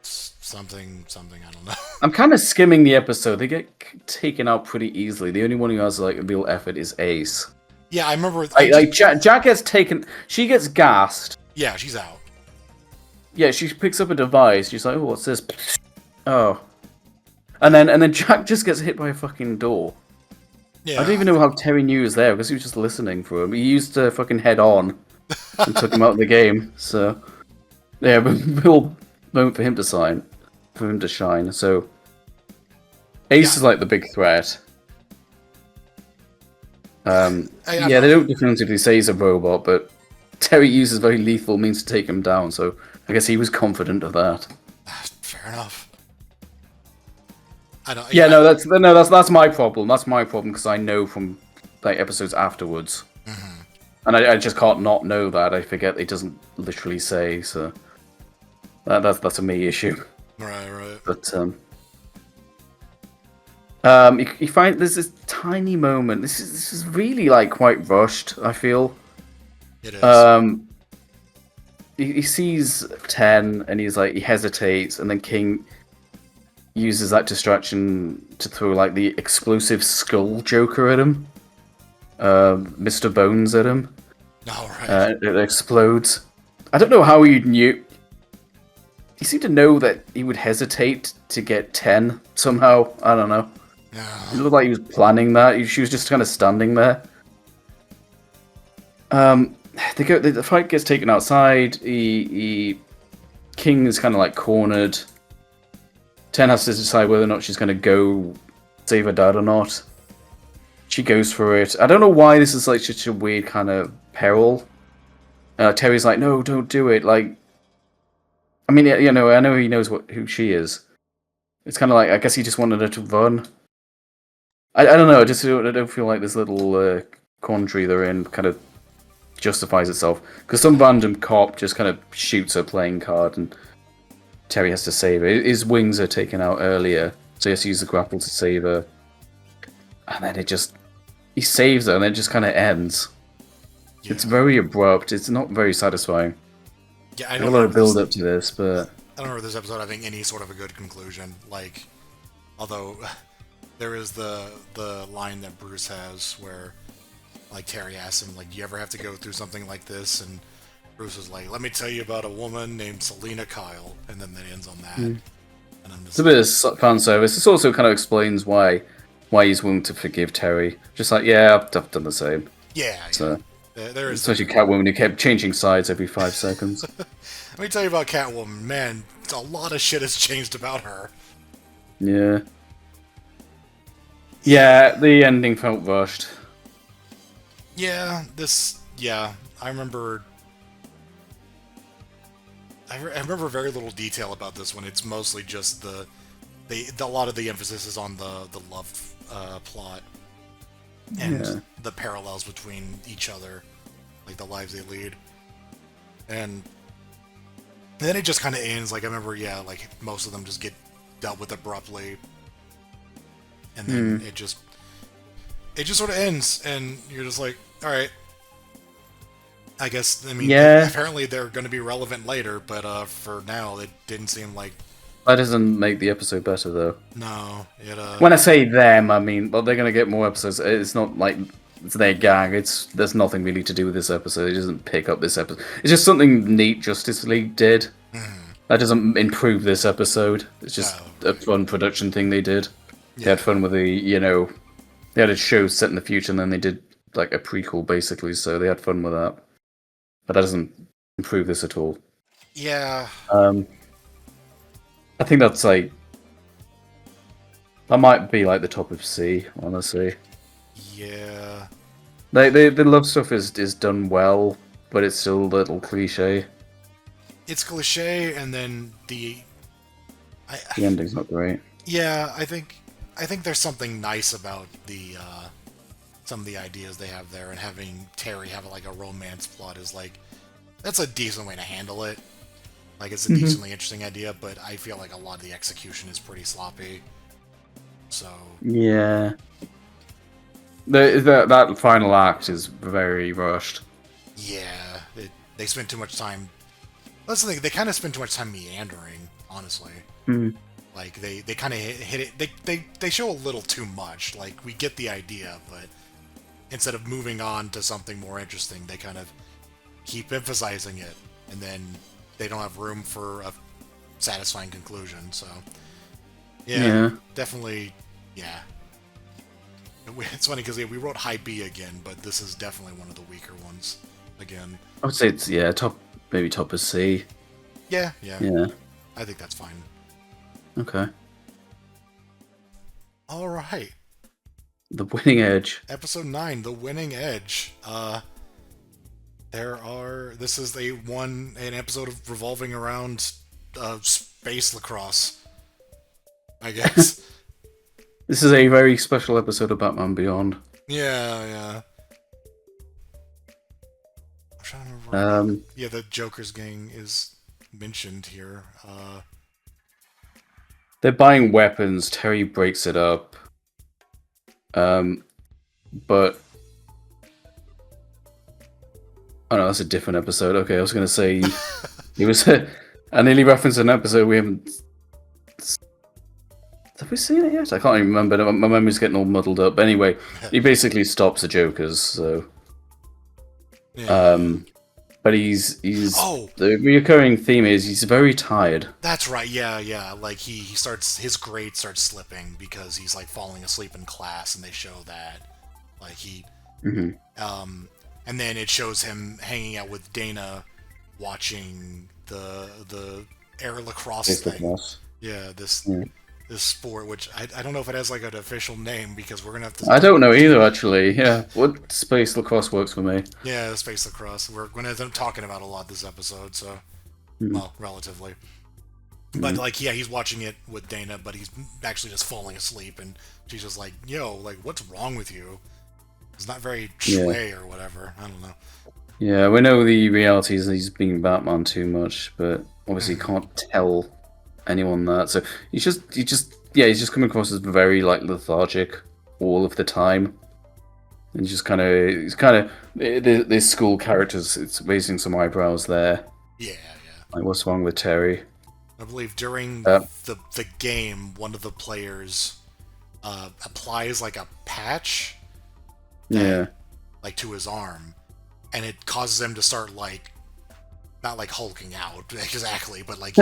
something I don't know. I'm kind of skimming the episode. They get taken out pretty easily. The only one who has like a real effort is Ace. Yeah, I remember. Jack gets taken. She gets gassed. Yeah, she's out. Yeah, she picks up a device. She's like, "Oh, what's this?" Oh, and then Jack just gets hit by a fucking door. Yeah. I don't even know how Terry knew he was there because he was just listening for him. He used to fucking head on and took him out of the game. So yeah, but real moment for him to shine. So Ace is like the big threat. They don't definitively say he's a robot, but Terry uses very lethal means to take him down, so I guess he was confident of that. Fair enough. That's my problem. That's my problem because I know from like episodes afterwards, and I just can't not know that. I forget it doesn't literally say, so that's a me issue. Right. But you find there's this tiny moment. This is really like quite rushed. I feel. It is. He sees 10 and he hesitates, and then King uses that distraction to throw like the explosive skull Joker at him, Mr. Bones at him. All right. It explodes. I don't know how he knew. He seemed to know that he would hesitate to get 10 somehow. I don't know. Yeah. It looked like he was planning that. She was just kind of standing there. The fight gets taken outside. King is kind of like cornered. 10 has to decide whether or not she's going to go save her dad or not. She goes for it. I don't know why this is like such a weird kind of peril. Terry's like, no, don't do it. Like, I mean, you know, I know he knows who she is. It's kind of like, I guess he just wanted her to run. I don't know. I don't feel like this little quandary they're in kind of justifies itself, because some random cop just kind of shoots her playing card, and Terry has to save her. His wings are taken out earlier, so he has to use the grapple to save her. And then he saves her, and then it just kind of ends. Yeah. It's very abrupt. It's not very satisfying. Yeah, I don't know. A lot of build up to this, but I don't remember this episode having any sort of a good conclusion. Like, although there is the line that Bruce has where, like, Terry asks him, like, do you ever have to go through something like this? And Bruce is like, let me tell you about a woman named Selena Kyle. And then it ends on that. And I'm just, it's a bit of fan service. This also kind of explains why he's willing to forgive Terry. Just like, yeah, I've done the same. Yeah, so, there is especially Catwoman, who kept changing sides every 5 seconds. Let me tell you about Catwoman. Man, a lot of shit has changed about her. Yeah. Yeah, the ending felt rushed. Yeah, I remember very little detail about this one. It's mostly just a lot of the emphasis is on the love plot and the parallels between each other, like the lives they lead. And then it just kind of ends. Like, I remember, like, most of them just get dealt with abruptly, and then it just sort of ends, and you're just like, all right. I guess, I mean, apparently they're going to be relevant later, but for now, it didn't seem like... That doesn't make the episode better, though. No, when I say them, I mean, well, they're going to get more episodes. It's not like it's their gang. There's nothing really to do with this episode. It doesn't pick up this episode. It's just something neat Justice League did. That doesn't improve this episode. It's just a fun production thing they did. Yeah. They had fun with they had a show set in the future, and then they did like a prequel, basically, so they had fun with that. But that doesn't improve this at all. Yeah. I think that's like... That might be like the top of C, honestly. Yeah. The love stuff is done well, but it's still a little cliche. It's cliche, and then the ending's not great. Yeah, I think there's something nice about some of the ideas they have there, and having Terry have like a romance plot is like, that's a decent way to handle it. Like, it's a decently interesting idea, but I feel like a lot of the execution is pretty sloppy. So yeah, that final act is very rushed. Yeah, they spent too much time. That's the thing. They kind of spend too much time meandering, honestly. Like, they kind of hit it. They show a little too much. Like, we get the idea, but instead of moving on to something more interesting, they kind of keep emphasizing it, and then they don't have room for a satisfying conclusion. So, yeah. Definitely, yeah. It's funny because we wrote high B again, but this is definitely one of the weaker ones again. I would say it's maybe top of C. Yeah. I think that's fine. Okay. All right. The Winning Edge. Episode 9, The Winning Edge. This is an episode of revolving around space lacrosse, I guess. This is a very special episode of Batman Beyond. Yeah. I'm trying to remember. The Joker's gang is mentioned here. They're buying weapons. Terry breaks it up. But... Oh no, that's a different episode. Okay, I was going to say... it was... I nearly referenced an episode we haven't... have we seen it yet? I can't even remember. My memory's getting all muddled up. But anyway, he basically stops the Jokers. So, Yeah. but he's Oh, the reoccurring theme is he's very tired. that's right. Yeah. Like he starts his grade starts slipping because he's like falling asleep in class, and they show that like he and then it shows him hanging out with Dana, watching the air lacrosse thing. Lacrosse. Yeah, this sport, which I don't know if it has like an official name because we're gonna have to. I don't know either, actually. Yeah, what space lacrosse works for me. Yeah, space lacrosse. We're gonna end up talking about a lot this episode, so well, relatively. But like, yeah, he's watching it with Dana, but he's actually just falling asleep, and she's just like, "Yo, like, what's wrong with you? It's not very shui or whatever. I don't know." Yeah, we know the reality is he's being Batman too much, but obviously can't tell anyone that. So he's just coming across as very like lethargic all of the time, and he's kind of this school characters. It's raising some eyebrows there. Yeah. Like, what's wrong with Terry? I believe during the game, one of the players applies like a patch, like to his arm, and it causes him to start like, not like hulking out exactly, but like,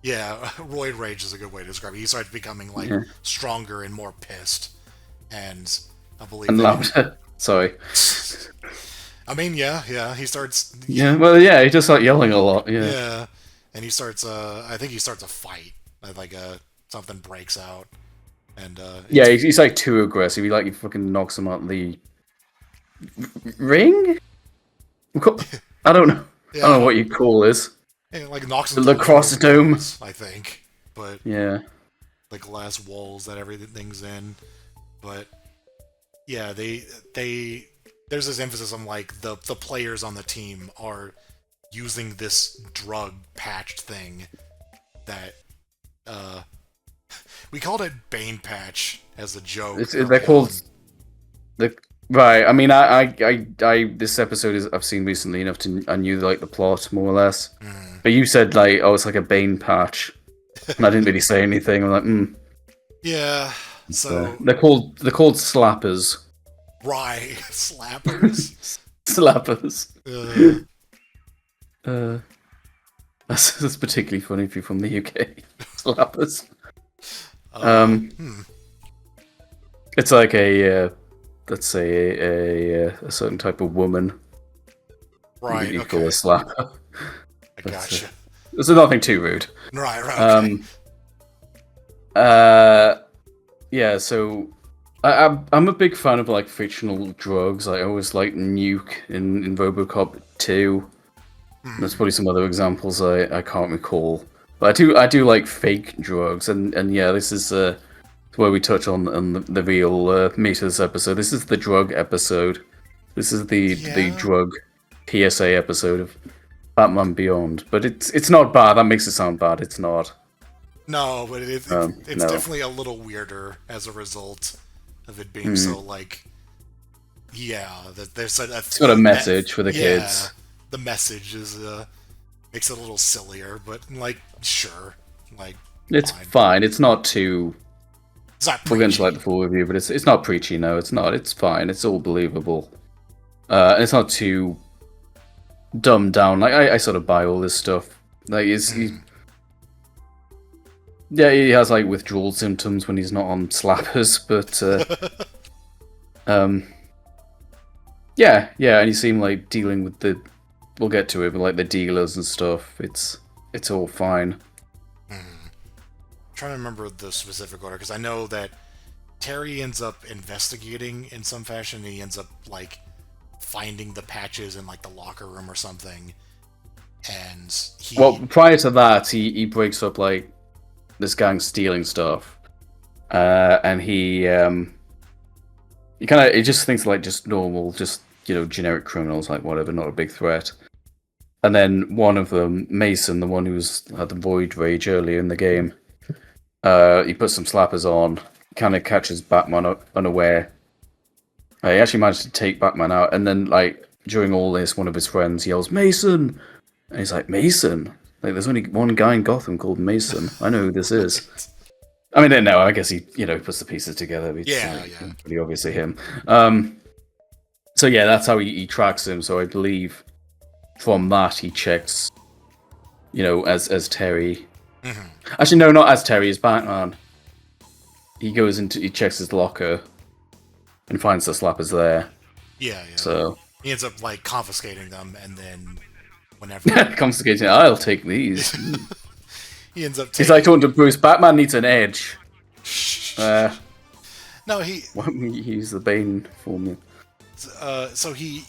roid rage is a good way to describe it. He starts becoming like stronger and more pissed, and I believe and louder. Sorry. I mean, yeah, he starts. Yeah, well, yeah, he just like yelling a lot. Yeah, and he starts. I think he starts a fight. Like something breaks out, and yeah, he's like too aggressive. He fucking knocks him out the ring. I don't know. Yeah, I don't know what you call this. It like knocks The into lacrosse dome. walls, I think, but Yeah. the glass walls that everything's in. But yeah, they there's this emphasis on like the players on the team are using this drug patched thing that we called it Bane Patch as a joke. They're called the right. I mean, I this episode is I've seen recently enough to I knew like the plot more or less. But you said like, oh, it's like a Bane patch, and I didn't really say anything. I'm like, Yeah. So they're called slappers. right, slappers. Slappers. That's particularly funny if you're from the UK. Slappers. It's like a let's say a certain type of woman. Right. You Okay. call a slapper. I gotcha. There's nothing too rude. Right. Okay. Yeah. So I'm a big fan of like fictional drugs. I always like Nuke in RoboCop 2. There's probably some other examples I can't recall, but I do like fake drugs, and yeah, this is where we touch on the real meat of this episode. This is the drug episode. This is the drug PSA episode of Batman Beyond. But it's not bad. That makes it sound bad. It's not. No, but it's definitely a little weirder as a result of it being so like, there's it's got a message for the kids. The message is makes it a little sillier, but like sure, like it's fine. It's not too. It's not we'll get into like the full review, but it's not preachy. No, it's not. It's fine. It's all believable. And it's not too dumbed down. Like I sort of buy all this stuff. Like he has like withdrawal symptoms when he's not on slappers, but yeah, and you seem like dealing with the. We'll get to it, but like the dealers and stuff, it's all fine. I'm trying to remember the specific order because I know that Terry ends up investigating in some fashion. And he ends up like finding the patches in like the locker room or something, and prior to that, he breaks up like this gang stealing stuff, and he just thinks like just normal, just generic criminals, like whatever, not a big threat. And then one of them, Mason, the one who had the void rage earlier in the game, he puts some slappers on, kind of catches Batman unaware. He actually managed to take Batman out, and then like during all this, one of his friends yells, "Mason!" And he's like, "Mason? Like there's only one guy in Gotham called Mason. I know who this is." I mean, no, I guess he, puts the pieces together. It's Yeah, pretty obviously him. So yeah, that's how he tracks him. So I believe from that he checks, as Terry. Mm-hmm. Actually, no, not as Terry, as Batman. He checks his locker and finds the slappers there. Yeah. So He ends up like confiscating them, and then whenever confiscating, I'll take these. he ends up taking... He's like talking to Bruce. Batman needs an edge. No, Why don't we use the Bane formula? So he...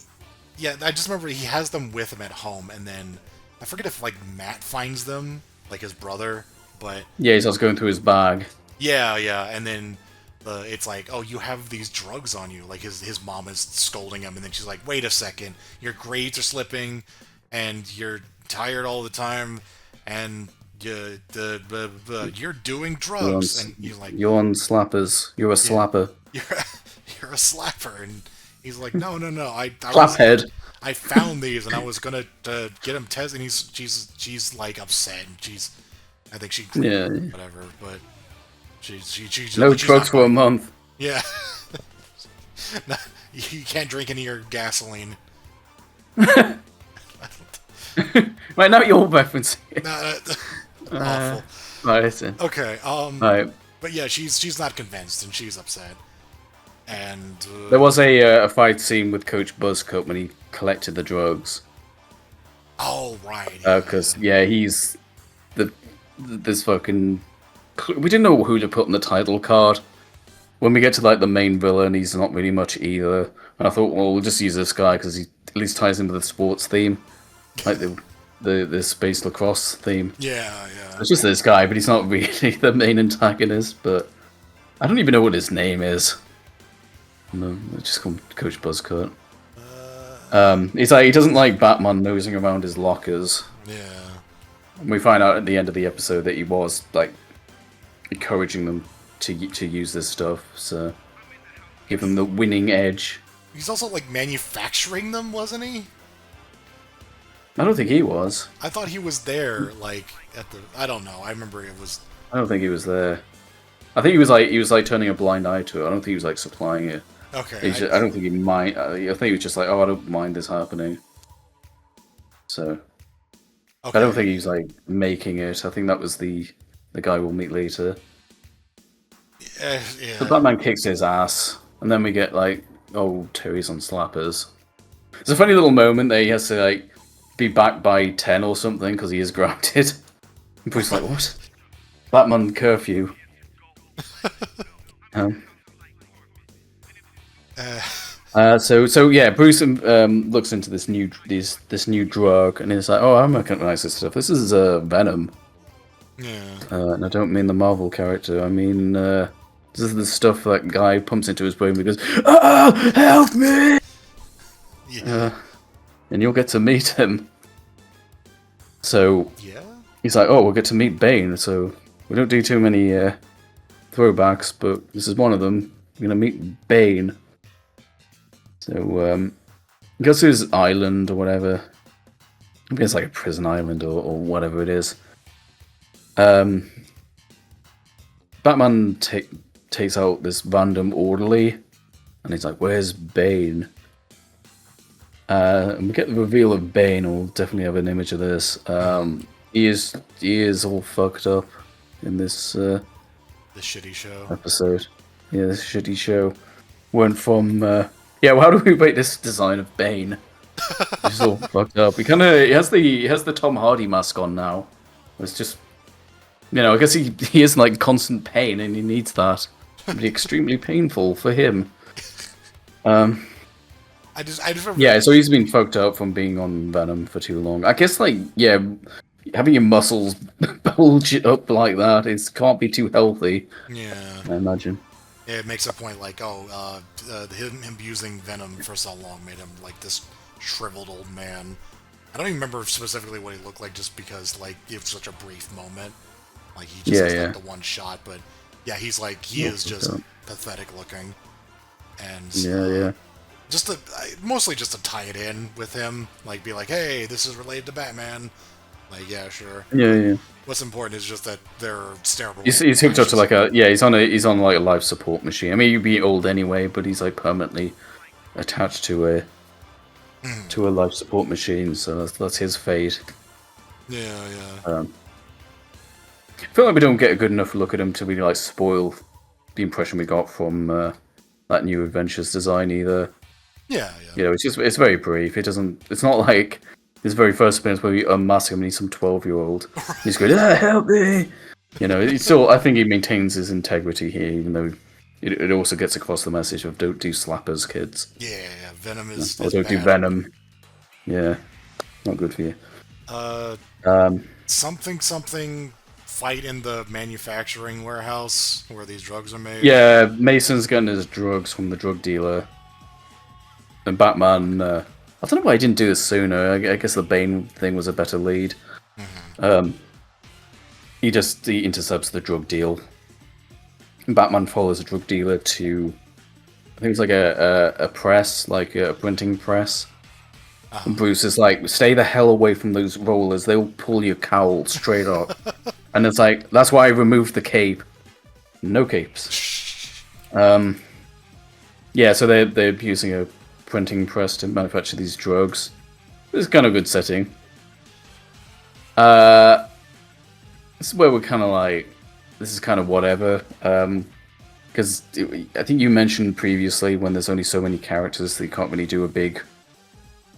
Yeah, I just remember he has them with him at home, and then... I forget if, like, Matt finds them, like his brother, but... Yeah, he starts going through his bag. Yeah, and then it's like, oh, you have these drugs on you. Like, his mom is scolding him, and then she's like, wait a second, your grades are slipping, and you're tired all the time, and you're doing drugs. And he's like... You're on slappers. You're a slapper. You're a slapper. And he's like, no, Claphead. I found these, and I was gonna get him tested. And she's like upset, and I think she whatever, but she's no drugs for a month. Yeah, no, you can't drink any of your gasoline. Right now, you're referencing it. Awful. Right. Okay. Right. But yeah, she's not convinced, and she's upset. And there was a fight scene with Coach Buzzcut when he collected the drugs. Oh right. Because he's this fucking. We didn't know who to put on the title card. When we get to like the main villain, he's not really much either. And I thought, well, we'll just use this guy because he at least ties into the sports theme, like the space lacrosse theme. Yeah. It's just this guy, but he's not really the main antagonist. But I don't even know what his name is. No, let's just call him Coach Buzzcut. He's like, he doesn't like Batman nosing around his lockers. Yeah. And we find out at the end of the episode that he was like encouraging them to use this stuff, so give them the winning edge. He's also like manufacturing them, wasn't he? I don't think he was. I thought he was there, like at the. I don't know. I remember it was. I don't think he was there. I think he was like turning a blind eye to it. I don't think he was like supplying it. Okay. I don't think he might. I think he was just like, oh, I don't mind this happening. So. Okay. I don't think he's like making it. I think that was the guy we'll meet later. Yeah. So Batman kicks his ass, and then we get like, oh, Terry's on slappers. It's a funny little moment that he has to like be back by 10 or something because he is grounded. And Bruce's like, what? Batman curfew. So yeah, Bruce looks into this new drug, and he's like, oh, I recognize this stuff. This is Venom. Yeah. And I don't mean the Marvel character. I mean, this is the stuff that guy pumps into his brain because, oh, help me! Yeah. And you'll get to meet him. So yeah, he's like, oh, we'll get to meet Bane. So we don't do too many throwbacks, but this is one of them. We're gonna meet Bane. So he goes to his island or whatever. I think it's like a prison island or whatever it is. Batman takes out this random orderly, and he's like, "Where's Bane?" And we get the reveal of Bane. We'll definitely have an image of this. He is all fucked up in this the shitty show episode. Yeah, this shitty show went from yeah. Well, how do we rate this design of Bane? He's all fucked up. He has the Tom Hardy mask on now. It's just, I guess he is in like constant pain and he needs that. It'd be extremely painful for him. I just remember... Yeah, so he's been fucked up from being on Venom for too long. I guess having your muscles bulge up like that can't be too healthy. Yeah, I imagine. Yeah, it makes a point like, him using Venom for so long made him like this shriveled old man. I don't even remember specifically what he looked like, just because like it was such a brief moment. Like he just has like the one shot, but yeah, he is just pathetic looking. And mostly just to tie it in with him, like be like, hey, this is related to Batman. Like, yeah, sure. Yeah. What's important is just that they're sterile. He's hooked up to like he's on like a life support machine. I mean, he'd be old anyway, but he's like permanently attached to a life support machine. So that's his fate. Yeah. I feel like we don't get a good enough look at him to really like spoil the impression we got from that new Adventures design either. Yeah. You know, it's very brief. It's not like his very first appearance where we unmask him and he's some 12-year-old. He's going, help me! You know, I think he maintains his integrity here, even though it also gets across the message of don't do slappers, kids. Yeah. Venom is Or don't bad. do Venom. Yeah, not good for you. Something fight in the manufacturing warehouse where these drugs are made. Yeah, Mason's getting his drugs from the drug dealer. And Batman, I don't know why he didn't do this sooner. I guess the Bane thing was a better lead. He intercepts the drug deal. And Batman follows the drug dealer to, I think it's like a press, like a printing press. And Bruce is like, stay the hell away from those rollers. They'll pull your cowl straight up. And it's like, that's why I removed the cape. No capes. Yeah, so they're using a printing press to manufacture these drugs. It's kind of a good setting. This is where we're kind of like, this is kind of whatever. Because I think you mentioned previously when there's only so many characters that you can't really do a big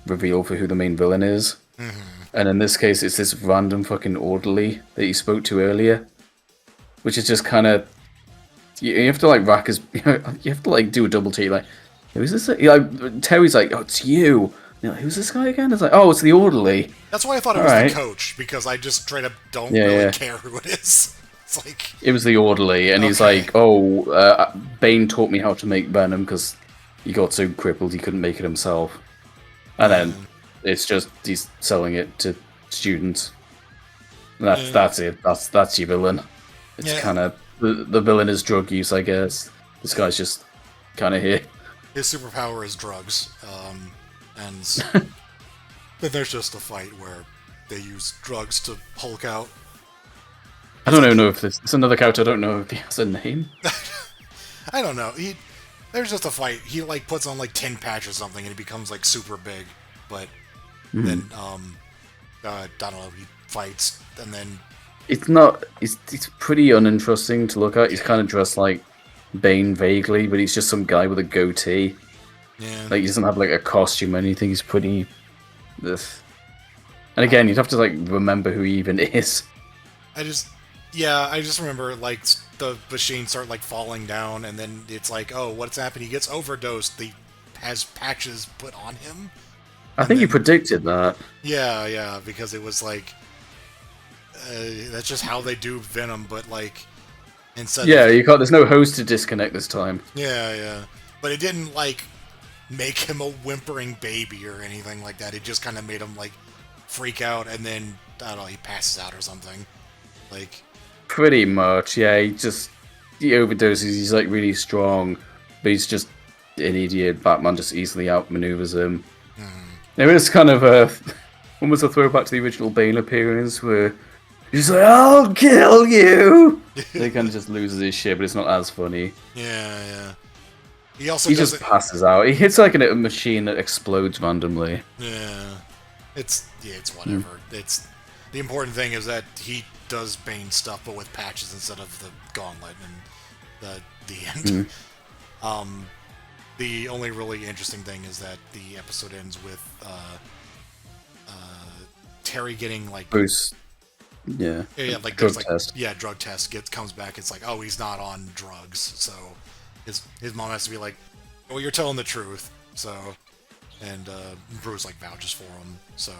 reveal for who the main villain is. And in this case, it's this random fucking orderly that you spoke to earlier, which is just kind of you have to like rack his, you have to like do a double take, like who's this? Like Terry's like, oh, it's you. Like, who's this guy again? It's like, oh, it's the orderly. That's why I thought it was the coach, because I just straight up don't really care who it is. It's like it was the orderly, and he's like, oh, Bane taught me how to make Venom because he got so crippled he couldn't make it himself. And then it's just he's selling it to students. And that's it. That's your villain. It's kind of the villain is drug use, I guess. This guy's just kind of here. His superpower is drugs, and then there's just a fight where they use drugs to Hulk out. I don't even know if it's another character. I don't know if he has a name. I don't know. There's just a fight. He like puts on like 10 patch or something, and he becomes like super big. But then I don't know. He fights, and then it's not. It's pretty uninteresting to look at. He's kind of dressed like Bane vaguely, but he's just some guy with a goatee. Yeah. Like he doesn't have like a costume or anything. He's pretty. And again, you'd have to like remember who he even is. I just remember like the machines start like falling down, and then it's like, oh, what's happened? He gets overdosed. He has patches put on him. I think you predicted that. Yeah, because it was like that's just how they do Venom, but like instead. Yeah, you can't. There's no hose to disconnect this time. Yeah, but it didn't like make him a whimpering baby or anything like that. It just kind of made him like freak out, and then I don't know, he passes out or something. Like pretty much, yeah. He overdoses. He's like really strong, but he's just an idiot. Batman just easily outmaneuvers him. There is kind of almost a throwback to the original Bane appearance where he's like, "I'll kill you." He kind of just loses his shit, but it's not as funny. Yeah. He just passes out. He hits like a machine that explodes randomly. Yeah, it's whatever. It's the important thing is that he does Bane stuff, but with patches instead of the gauntlet and the end. The only really interesting thing is that the episode ends with Terry getting like Bruce. Yeah, like drug like, test. Yeah, drug test comes back. It's like, oh, he's not on drugs, so his mom has to be like, well, you're telling the truth. So, and Bruce like vouches for him. So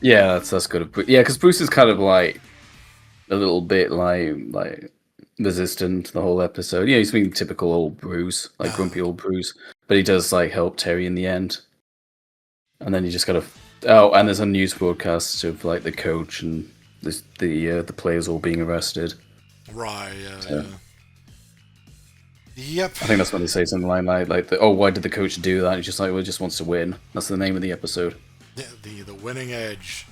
yeah, that's good. Yeah, because Bruce is kind of like a little bit like resistant the whole episode. Yeah, he's being typical old Bruce, like grumpy old Bruce, but he does like help Terry in the end. And then you just gotta. Oh, and there's a news broadcast of like the coach and the players all being arrested. Right. Yeah. Yep. I think that's when they say something like oh, why did the coach do that? He's just like, well, he just wants to win. That's the name of the episode. Yeah, the winning edge.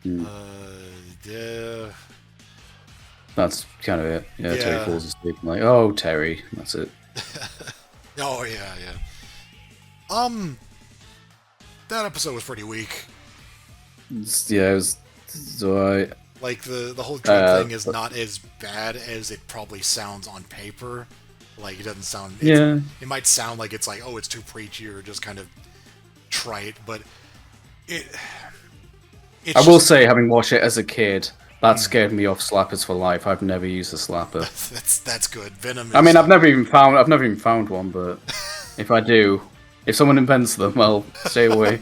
Yeah. That's kind of it. Yeah, Terry Yeah. falls asleep. I'm like, oh, Terry. That's it. Oh yeah, yeah. That episode was pretty weak. Yeah, it was. So Like the whole drug thing is but, not as bad as it probably sounds on paper. Like it doesn't sound. yeah. It might sound like it's like, oh, it's too preachy or just kind of trite, but it. It's I will just, say, having watched it as a kid, that scared me off slappers for life. I've never used a slapper. that's good. Venom is. I mean, I've never even found one, but if I do, if someone invents them, I'll stay away.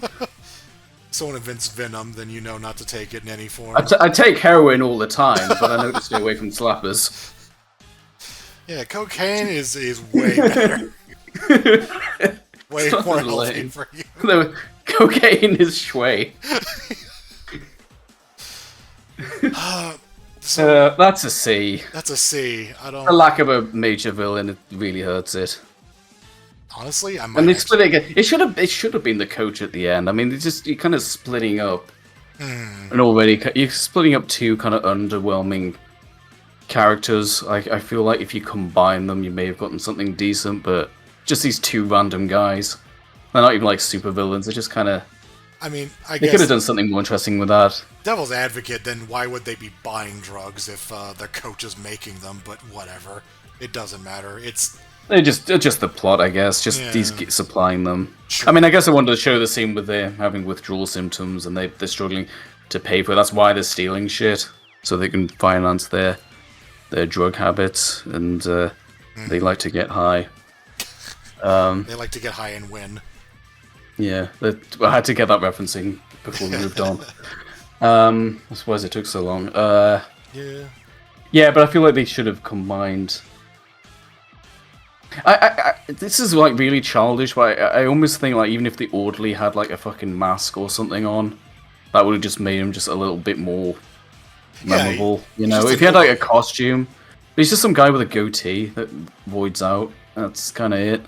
Someone invents Venom, then you know not to take it in any form. I take heroin all the time, but I know to stay away from slappers. Yeah, cocaine is way better. Way more healthy for you. No, cocaine is shui. That's a C. That's a C. I don't. The lack of a major villain, it really hurts it. Honestly, I might. And they split it again. It should have been the coach at the end. I mean, you're kind of splitting up, and already you're splitting up two kind of underwhelming characters. I feel like if you combine them, you may have gotten something decent. But just these two random guys, they're not even like super villains. They're just kind of. I mean, I They guess could have done something more interesting with that. devil's advocate. Then why would they be buying drugs if the coach is making them? But whatever, it doesn't matter. They're just the plot, I guess. Just Yeah. these supplying them. Sure. I mean, I guess I wanted to show the scene with they're having withdrawal symptoms and they're struggling to pay for it. That's why they're stealing shit so they can finance their drug habits and they like to get high. They like to get high and win. Yeah, I had to get that referencing before we moved on. I suppose it took so long. Yeah. Yeah, but I feel like they should have combined. This is like really childish, but I almost think like even if the orderly had like a fucking mask or something on, that would have just made him just a little bit more memorable. You know, if he had like a costume, but he's just some guy with a goatee that voids out. That's kind of it.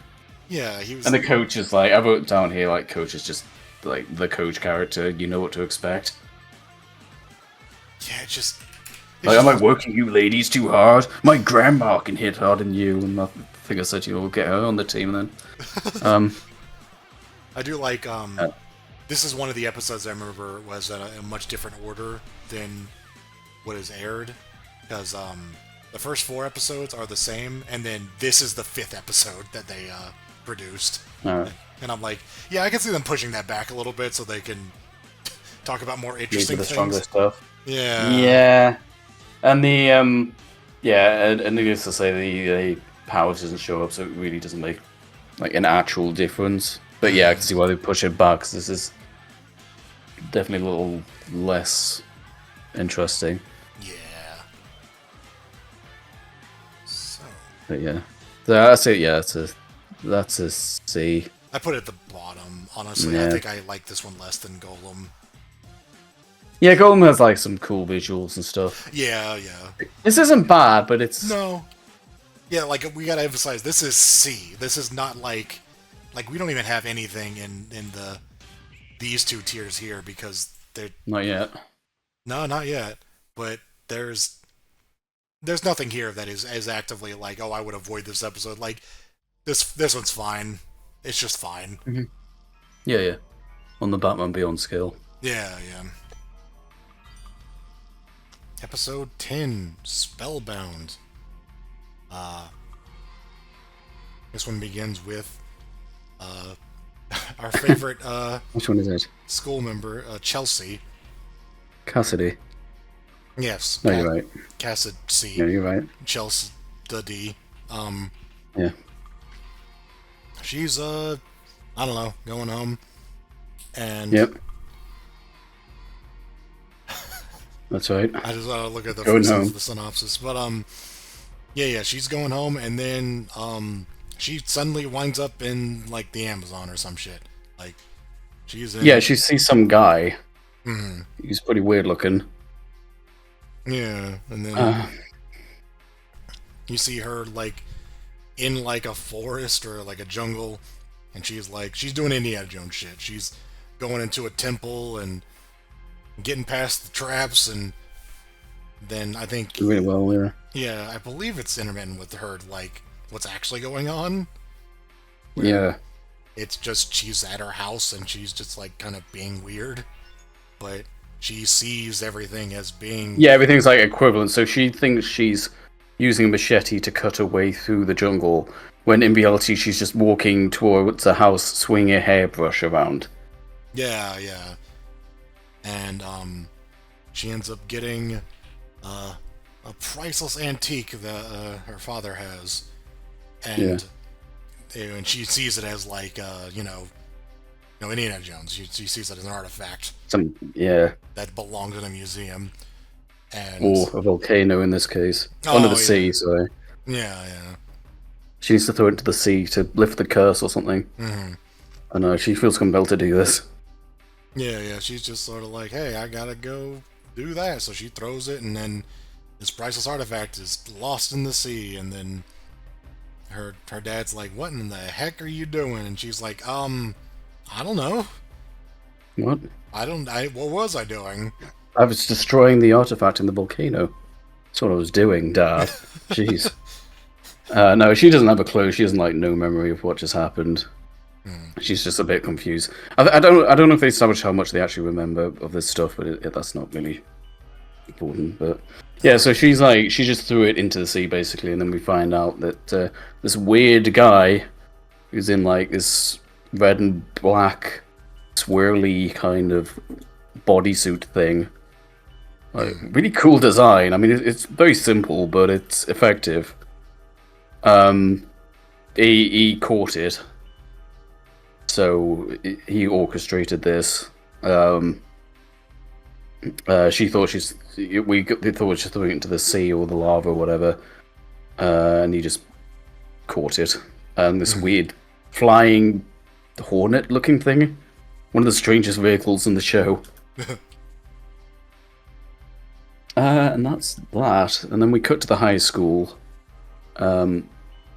Yeah, he was. And the coach is like, I wrote down here like coach is just like the coach character. You know what to expect. Yeah, it's Like, am I working you ladies too hard? My grandma can hit harder than you. And I think I said you'll get her on the team then. I do like. This is one of the episodes I remember was in a much different order than what is aired, because the first 4 episodes are the same, and then this is the 5th episode that they produced. And I'm like, yeah, I can see them pushing that back a little bit so they can talk about more interesting the things. stronger stuff. Yeah. Yeah. And the and needless to say the power doesn't show up, so it really doesn't make like an actual difference. But yeah, I can see why they push it back, 'cause this is definitely a little less interesting. Yeah. So But yeah, so that's it. Yeah, that's a C. I put it at the bottom. Honestly, Yeah. I think I like this one less than Golem. Yeah, Golem has like some cool visuals and stuff. Yeah, yeah. This isn't bad, but it's No. Yeah, like we gotta emphasize, this is C. This is not like we don't even have anything in these 2 tiers here because they're not yet. no, not yet. But there's nothing here that is as actively like, oh, I would avoid this episode. Like this one's fine. It's just fine. Mm-hmm. Yeah. On the Batman Beyond scale. Yeah. Episode 10, Spellbound. This one begins with our favorite Which one is it? school member, Chelsea. Cassidy. Yes. No, you're right. Cassidy. No, you're right. Chelsea the D. Yeah. She's I don't know, going home. And Yep. That's right. I just look at the Going home. the synopsis. But yeah, she's going home, and then she suddenly winds up in like the Amazon or some shit. Like she's in. Yeah, she sees some guy. Mm-hmm. He's pretty weird looking. Yeah, and then you see her like in like a forest or like a jungle, and she's doing Indiana Jones shit. She's going into a temple and getting past the traps, and then I think, Really well, yeah. yeah, I believe it's intermittent with her, like, what's actually going on, where Yeah. it's just she's at her house and she's just, like, kind of being weird, but she sees everything as being... Yeah, everything's like equivalent. So she thinks she's using a machete to cut her way through the jungle, when in reality she's just walking towards a house, swinging a hairbrush around. Yeah, yeah. And, she ends up getting, a priceless antique that, her father has. Yeah. And she sees it as, like, Indiana Jones. She sees it as an artifact Yeah. that belongs in a museum. And, Or a volcano in this case. Under the oh, yeah. sea, sorry. Yeah, yeah. She needs to throw it into the sea to lift the curse or something. Hmm. I know, she feels compelled to do this. Yeah, yeah. She's just sort of like, hey, I gotta go do that. So she throws it, and then this priceless artifact is lost in the sea, and then her dad's like, "What in the heck are you doing?" And she's like, I don't know. What? What was I doing?" I was destroying the artifact in the volcano. That's what I was doing, Dad. Jeez. No, she doesn't have a clue. She has no memory of what just happened. She's just a bit confused. I don't know if they establish how much they actually remember of this stuff, but that's not really important. But yeah, so she just threw it into the sea basically, and then we find out that this weird guy who's in this red and black swirly kind of bodysuit thing. Really cool design. I mean, it's very simple, but it's effective. He caught it. So he orchestrated this. She thought they thought she threw it into the sea or the lava or whatever, and he just caught it. And this weird flying hornet-looking thing, one of the strangest vehicles in the show. And that's that. And then we cut to the high school.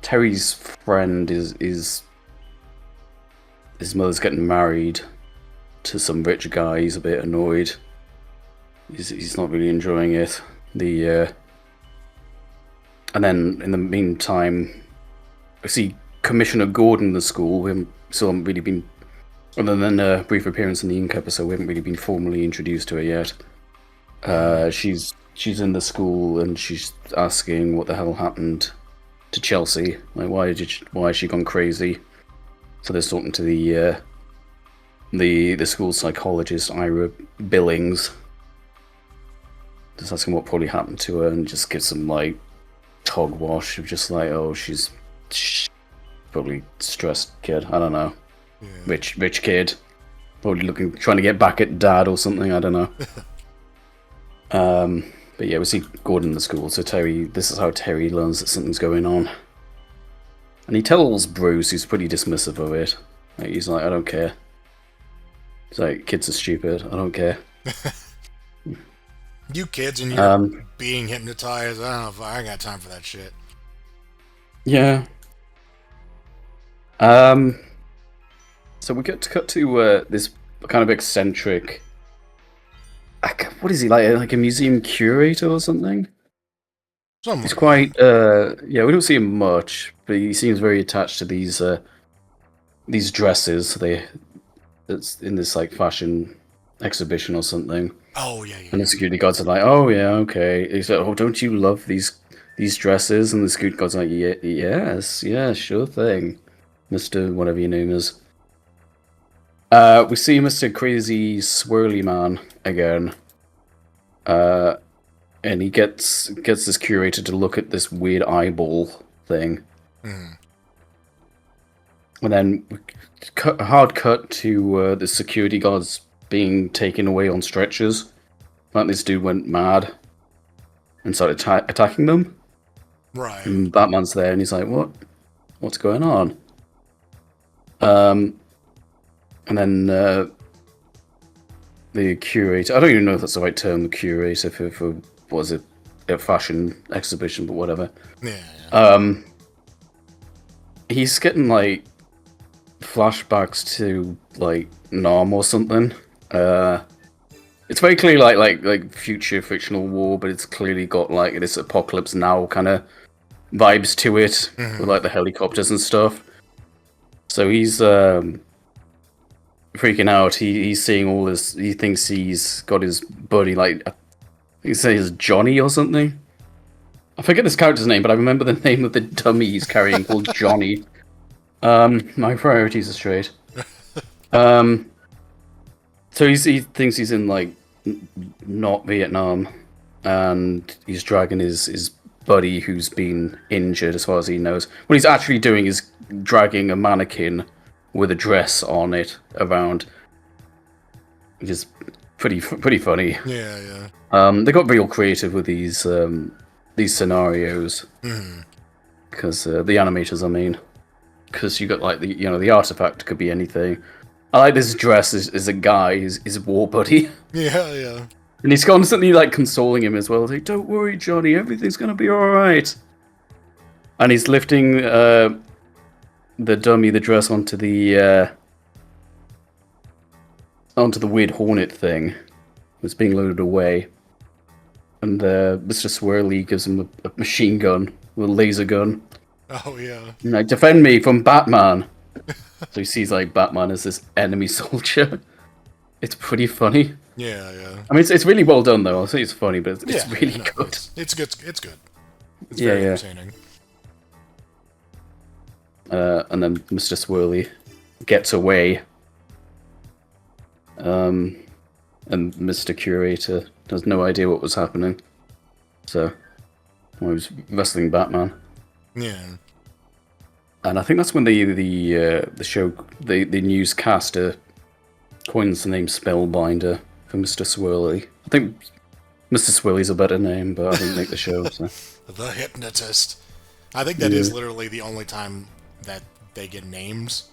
Terry's friend is his mother's getting married to some rich guy. He's a bit annoyed. He's not really enjoying it. And then in the meantime, I see Commissioner Gordon in the school. We haven't really been, other than a brief appearance in the Inque episode, we haven't really been formally introduced to her yet. She's in the school and she's asking what the hell happened to Chelsea. Why has she gone crazy? So they're talking to the school psychologist, Ira Billings. Just asking what probably happened to her, and just gives some hogwash of just oh, she's probably stressed kid. I don't know, Yeah. rich kid, probably trying to get back at dad or something. I don't know. But yeah, we see Gordon in the school. So this is how Terry learns that something's going on. And he tells Bruce, who's pretty dismissive of it. He's like, I don't care. He's like, kids are stupid. I don't care. You kids and you're being hypnotized. I don't know if I got time for that shit. Yeah. So we get to cut to this kind of eccentric. What is he like a museum curator or something? He's quite yeah, we don't see him much, but he seems very attached to these dresses. It's in this fashion exhibition or something. Oh yeah, yeah. And the security guards are like, oh yeah, okay. He's like, oh, don't you love these dresses? And the security guards are like, yes, sure thing, Mr. whatever your name is. We see Mr. Crazy Swirly Man again. And he gets this curator to look at this weird eyeball thing. And then a hard cut to the security guards being taken away on stretchers. This dude went mad and started attacking them. Right. And Batman's there, and he's like, what's going on? And then the curator, I don't even know if that's the right term, the curator for was it a fashion exhibition, but whatever. Yeah. He's getting flashbacks to Nam or something. It's very clearly like future fictional war, but it's clearly got like this apocalypse now kind of vibes to it with like the helicopters and stuff. So he's freaking out. He's seeing all this. He thinks he's got his buddy like he says Johnny or something. I forget this character's name, but I remember the name of the dummy he's carrying called Johnny. My priorities are straight. So he thinks he's in like not Vietnam, and he's dragging his buddy who's been injured, as far as he knows. What he's actually doing is dragging a mannequin with a dress on it around, which is pretty funny. Yeah. They got real creative with these scenarios because the animators, I mean, because you got like the artifact could be anything. I like this dress is a guy, his war buddy. Yeah. And he's constantly like consoling him as well. He's like, "Don't worry, Johnny, everything's gonna be all right." And he's lifting the dress onto the weird hornet thing that's being loaded away. And Mr. Swirly gives him a machine gun with a laser gun. Oh yeah. And like, defend me from Batman. So he sees like Batman as this enemy soldier. It's pretty funny. Yeah. I mean, it's really well done though. I'll say it's funny, but it's really good. It's good. It's good. It's very entertaining. And then Mr. Swirly gets away. And Mr. Curator has no idea what was happening. So, he was wrestling Batman. Yeah. And I think that's when the show, the newscaster coins the name Spellbinder for Mr. Swirly. I think Mr. Swirly's a better name, but I didn't make the show. So. The hypnotist. I think that is literally the only time that they get names.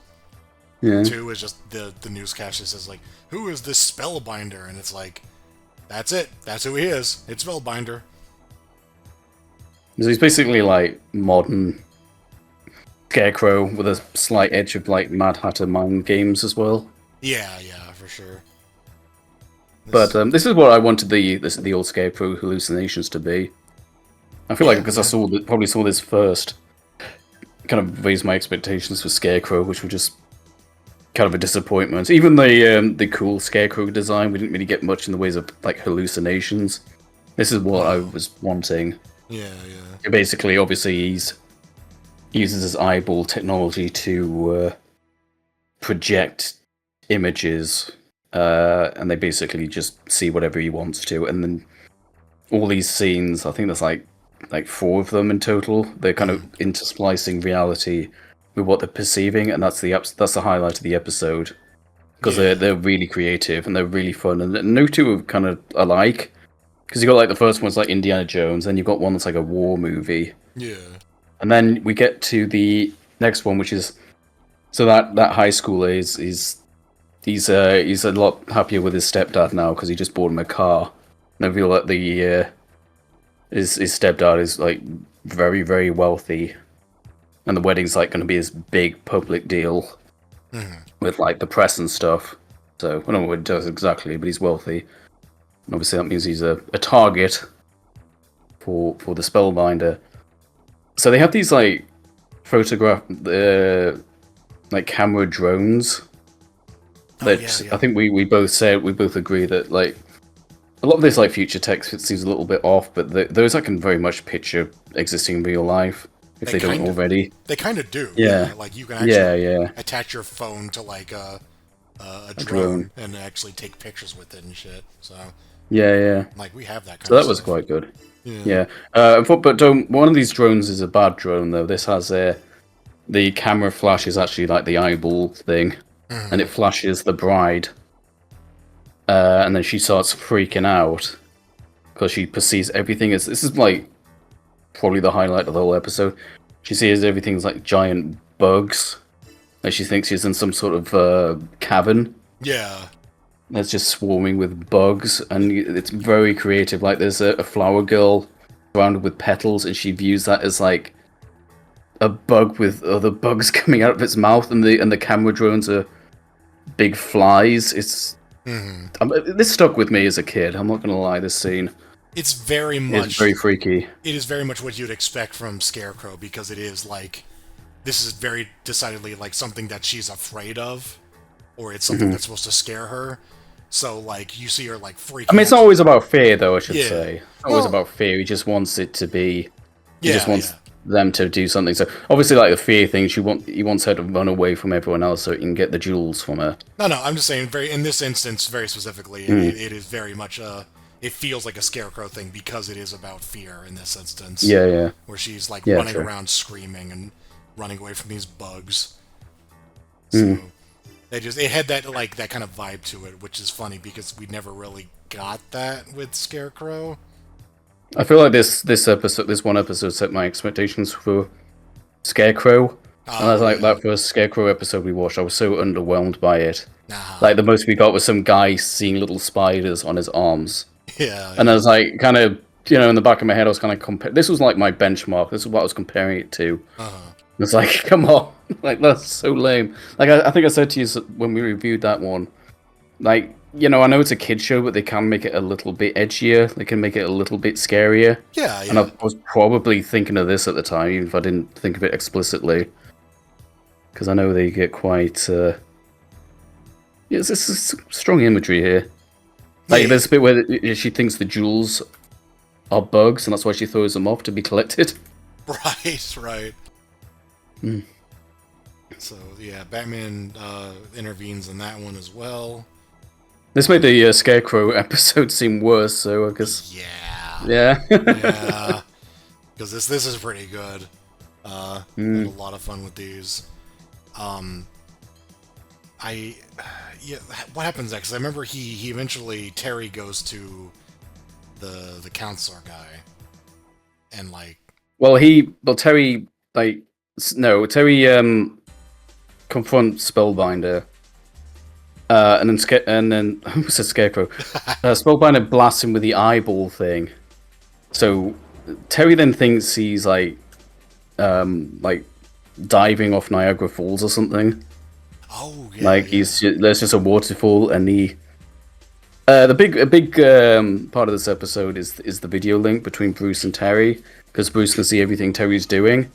Yeah. Too is just the newscaster says like, "Who is this Spellbinder?" And it's like, that's it. That's who he is. It's Spellbinder. So he's basically like modern Scarecrow with a slight edge of like Mad Hatter mind games as well. Yeah, for sure. But this is what I wanted the old Scarecrow hallucinations to be. I feel like because I probably saw this first, kind of raised my expectations for Scarecrow, which were just kind of a disappointment. Even the cool Scarecrow design, we didn't really get much in the ways of like hallucinations. This is what I was wanting. Yeah. Basically, obviously, he uses his eyeball technology to project images, and they basically just see whatever he wants to. And then all these scenes, I think there's like 4 of them in total. They're kind of intersplicing reality with what they're perceiving, and that's the highlight of the episode because they're really creative and they're really fun. And no two are kind of alike. Because you got like the first one's like Indiana Jones, then you've got one that's like a war movie. Yeah. And then we get to the next one, which is so that high schooler he's a lot happier with his stepdad now because he just bought him a car. And I feel like his stepdad is like very, very wealthy, and the wedding's like going to be this big public deal with like the press and stuff. So I don't know what he does exactly, but he's wealthy. And obviously that means he's a target for the Spellbinder. So they have these like like camera drones that I think we both agree that like a lot of this like future text seems a little bit off, but those I can very much picture existing in real life if they don't already. They kind of do. Yeah. Like you can actually attach your phone to like a drone and actually take pictures with it and shit. So yeah. Like we have that kind of stuff. So that was quite good. Yeah. But one of these drones is a bad drone though. This has the camera flash is actually like the eyeball thing, and it flashes the bride, and then she starts freaking out because she perceives everything as this is like probably the highlight of the whole episode. She sees everything's like giant bugs. Like she thinks she's in some sort of cabin. Yeah. That's just swarming with bugs, and it's very creative. Like there's a flower girl surrounded with petals, and she views that as like a bug with other bugs coming out of its mouth, and the camera drones are big flies. It's This stuck with me as a kid. I'm not gonna lie. This scene It's very is much very freaky. it is very much what you'd expect from Scarecrow, because it is like, this is very decidedly like something that she's afraid of, or it's something that's supposed to scare her. So like you see her like freaking I mean, it's out. not always about fear, though. I should Yeah. say, it's not always Well, about fear. He just wants it to be. He just yeah, wants yeah. them to do something. So obviously, like the fear thing, he wants her to run away from everyone else so he can get the jewels from her. No, no, I'm just saying, very in this instance, very specifically, it is very much it feels like a Scarecrow thing because it is about fear in this instance. Yeah, yeah, Where she's like yeah. running True. around screaming and running away from these bugs. So it had that like that kind of vibe to it, which is funny because we never really got that with Scarecrow. I feel like this one episode set my expectations for Scarecrow. And that's like that first Scarecrow episode we watched. I was so underwhelmed by it. Like the most we got was some guy seeing little spiders on his arms. Yeah. And I was like, kind of, in the back of my head, I was kind of this was like my benchmark. This is what I was comparing it to. It's like, come on, like that's so lame. Like I think I said to you when we reviewed that one, like I know it's a kid show, but they can make it a little bit edgier. They can make it a little bit scarier. Yeah, yeah. And I was probably thinking of this at the time, even if I didn't think of it explicitly, because I know they get quite. This is strong imagery here. Like there's a bit where she thinks the jewels are bugs, and that's why she throws them off to be collected. Right, right. So yeah, Batman intervenes in that one as well. This made the Scarecrow episode seem worse, so I guess. Yeah. Yeah. Because this is pretty good. I had a lot of fun with these. What happens next? I remember he eventually, Terry goes to the counselor guy, and like. Well, Terry confronts Spellbinder. And then who said Scarecrow? Spellbinder blasts him with the eyeball thing. So Terry then thinks he's like diving off Niagara Falls or something. Oh yeah. Like there's just a waterfall, and a big part of this episode is the video link between Bruce and Terry, because Bruce can see everything Terry's doing,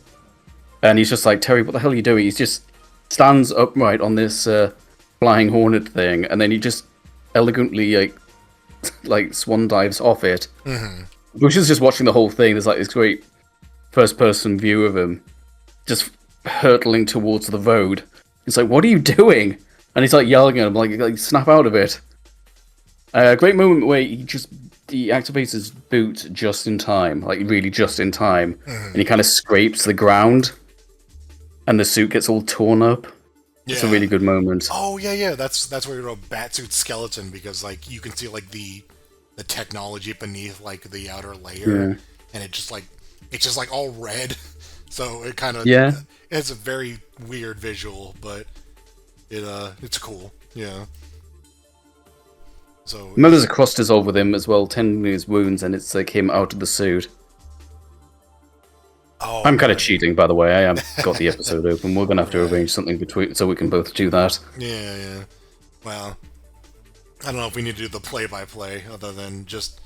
and he's just like, Terry, what the hell are you doing? He's just stands upright on this flying hornet thing, and then he just elegantly like swan dives off it. Bruce is just watching the whole thing. There's like this great first person view of him just hurtling towards the road. He's like, what are you doing? And he's like yelling at him, like snap out of it. A great moment where he activates his boot just in time, like really just in time, and he kind of scrapes the ground, and the suit gets all torn up. Yeah. It's a really good moment. Oh yeah. That's where you wrote Batsuit skeleton, because like you can see like the technology beneath like the outer layer, and it's just like all red. So it kind of it's a very weird visual, but it's cool. Yeah. So there's a cross dissolve with him as well, tending his wounds, and it's like him out of the suit. Oh, I'm kind of cheating, by the way. I have got the episode open. We're gonna have to arrange something between so we can both do that. Yeah. Well, I don't know if we need to do the play-by-play other than just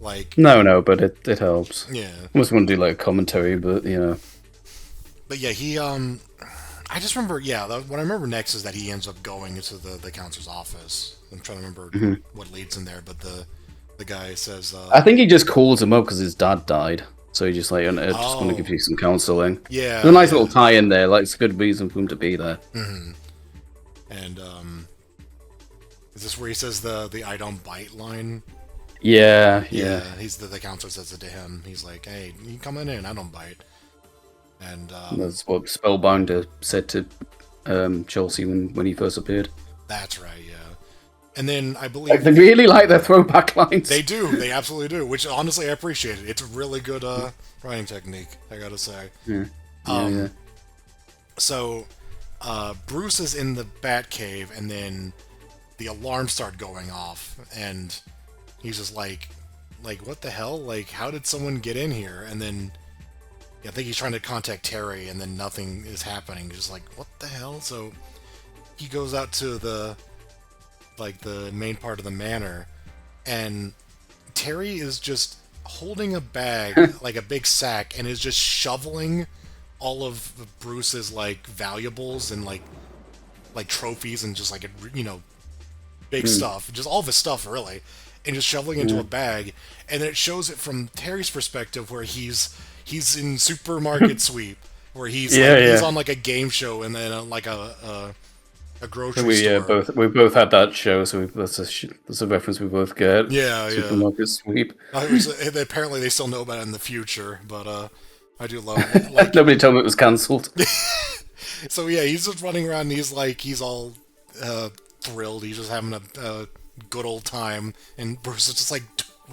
like. No, but it helps. Yeah. I almost want to do like a commentary, but But yeah, he I just remember. Yeah, what I remember next is that he ends up going into the counselor's office. I'm trying to remember what leads in there, but the guy says. I think he just calls him up because his dad died. So he just like, I just want to give you some counseling. Yeah. There's a nice little tie in there. Like, it's a good reason for him to be there. And is this where he says the "I don't bite" line? Yeah. He's the counselor says it to him. He's like, "Hey, you coming in? I don't bite." And that's what Spellbounder said to Chelsea when he first appeared. That's right. Yeah. And then I believe they really like their throwback lines. They do. They absolutely do. Which honestly, I appreciate it. It's a really good writing technique, I gotta say. Yeah. So, Bruce is in the Batcave, and then the alarms start going off, and he's just like, what the hell? Like, how did someone get in here? And then I think he's trying to contact Terry, and then nothing is happening. Just like, what the hell? So he goes out to the like the main part of the manor, and Terry is just holding a bag, like a big sack, and is just shoveling all of Bruce's like valuables and like trophies and just like big stuff, just all of his stuff really, and just shoveling into a bag, and then it shows it from Terry's perspective where he's in supermarket sweep, where he's on like a game show and then like a grocery store. We both had that show, so that's a reference we both get. Yeah, Supermarket sweep. Apparently they still know about it in the future, but I do love it. Like Nobody told me it was cancelled. so yeah, he's just running around and he's all thrilled. He's just having a good old time, and Bruce is just like,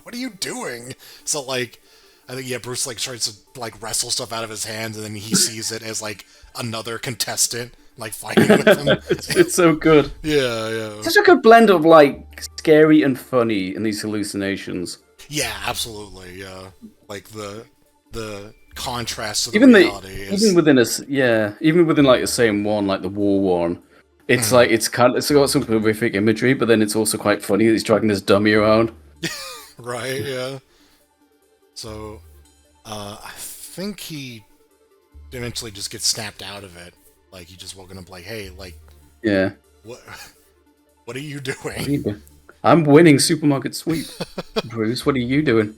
"What are you doing?" So like, I think Bruce like tries to like wrestle stuff out of his hands, and then he sees it as like another contestant like fighting with him. It's so good. Yeah. Such a good blend of like scary and funny in these hallucinations. Yeah, absolutely. Yeah, like the contrast to the reality. Even within like the same one, like the war one. It's like it's got some horrific imagery, but then it's also quite funny that he's dragging this dummy around. Right, yeah. So, I think he eventually just gets snapped out of it. Like, he just woken up like, hey, like... Yeah. What are you doing? I'm winning supermarket sweep. Bruce, what are you doing?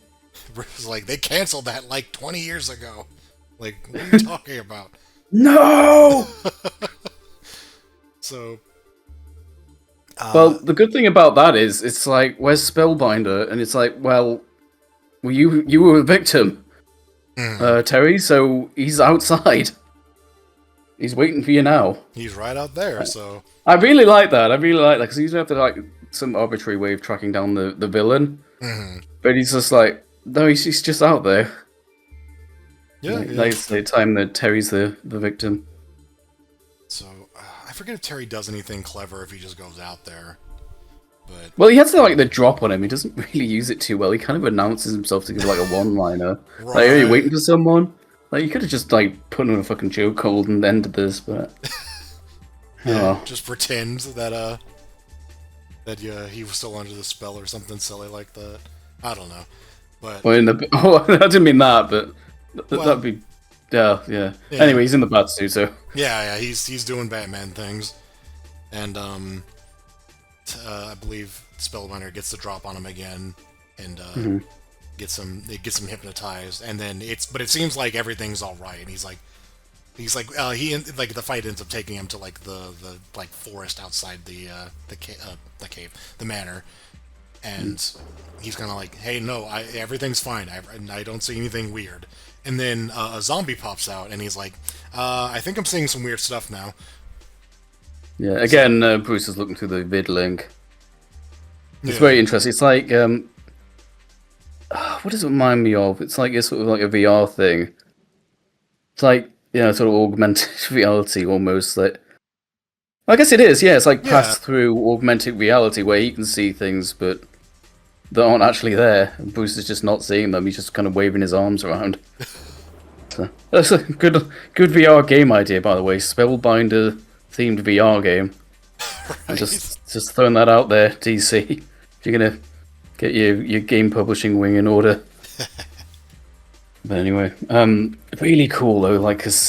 Bruce is like, they canceled that like 20 years ago. Like, what are you talking about? No! So... well, the good thing about that is, it's like, where's Spellbinder? And it's like, well you were a victim, Terry, so he's outside. He's waiting for you now. He's right out there, so... I really like that, because he's have to, like, some arbitrary way of tracking down the villain. Mm-hmm. But he's just like, no, he's just out there. Yeah, That's the time that Terry's the victim. So, I forget if Terry does anything clever if he just goes out there. But... well, he has the drop on him. He doesn't really use it too well. He kind of announces himself to give like a one-liner. Right. Like, are you waiting for someone? Like, you could have just put in a fucking joke hold and ended this, but just pretend that he was still under the spell or something silly like that. I don't know, but I didn't mean that, but that'd be yeah. Anyway, he's in the Batsuit, so yeah, he's doing Batman things, and I believe Spellbinder gets the drop on him again, and gets him hypnotized, and then it seems like everything's all right, and the fight ends up taking him to like the forest outside the cave, the manor, and he's kind of like, hey, no, everything's fine, I don't see anything weird, and then a zombie pops out, and he's like, I think I'm seeing some weird stuff now. Yeah, again, Bruce is looking through the vid link. It's very interesting. It's like, what does it remind me of? It's like sort of like a VR thing. It's like, sort of augmented reality almost. Like, I guess it is, yeah. It's like pass through augmented reality where you can see things, but that aren't actually there. And Bruce is just not seeing them. He's just kind of waving his arms around. So, that's a good VR game idea, by the way. Spellbinder themed VR game. Right. Just throwing that out there, DC. If you're gonna get your game publishing wing in order. But anyway, really cool though. Like, 'cause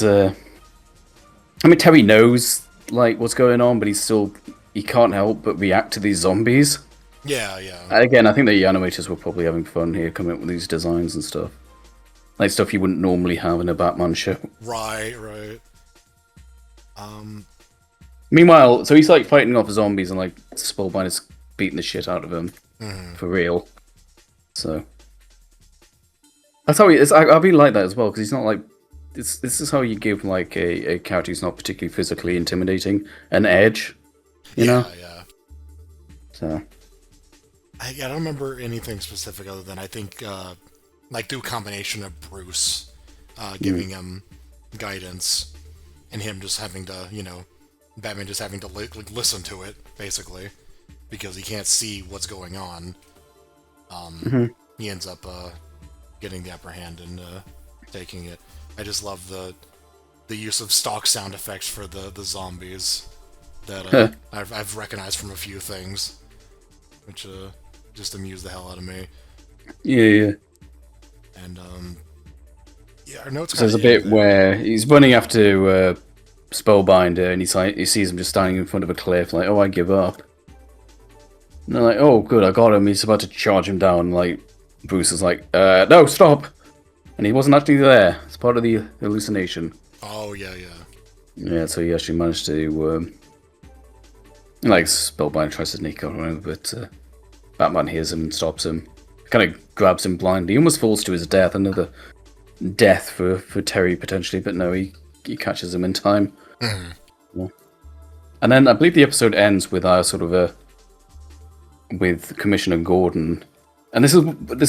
Terry knows like what's going on, but he can't help but react to these zombies. Yeah. Again, I think the animators were probably having fun here, coming up with these designs and stuff, like stuff you wouldn't normally have in a Batman show. Right. Meanwhile, so he's like fighting off zombies, and like Spellbinder's beating the shit out of him for real. So that's how he is. I really like that as well, because he's not like this is how you give like a character who's not particularly physically intimidating an edge, you know? Yeah. So I don't remember anything specific other than I think like through a combination of Bruce giving him guidance and him just having to, Batman just having to listen to it, basically, because he can't see what's going on. He ends up getting the upper hand and taking it. I just love the use of stock sound effects for the zombies that I've recognized from a few things. which just amused the hell out of me. Yeah. And yeah, our notes So kind there's of a bit end there. where he's running after Spellbinder, and he sees him just standing in front of a cliff, like, oh, I give up. And they're like, oh, good, I got him. He's about to charge him down. Like, Bruce is like, no, stop. And he wasn't actually there. It's part of the hallucination. Oh yeah. Yeah, so he actually managed to, like, Spellbinder tries to sneak around, but Batman hears him and stops him. Kind of grabs him blindly. He almost falls to his death. Another death for Terry, potentially, but no, he catches him in time. Mhm. Yeah. And then I believe the episode ends with with Commissioner Gordon. And this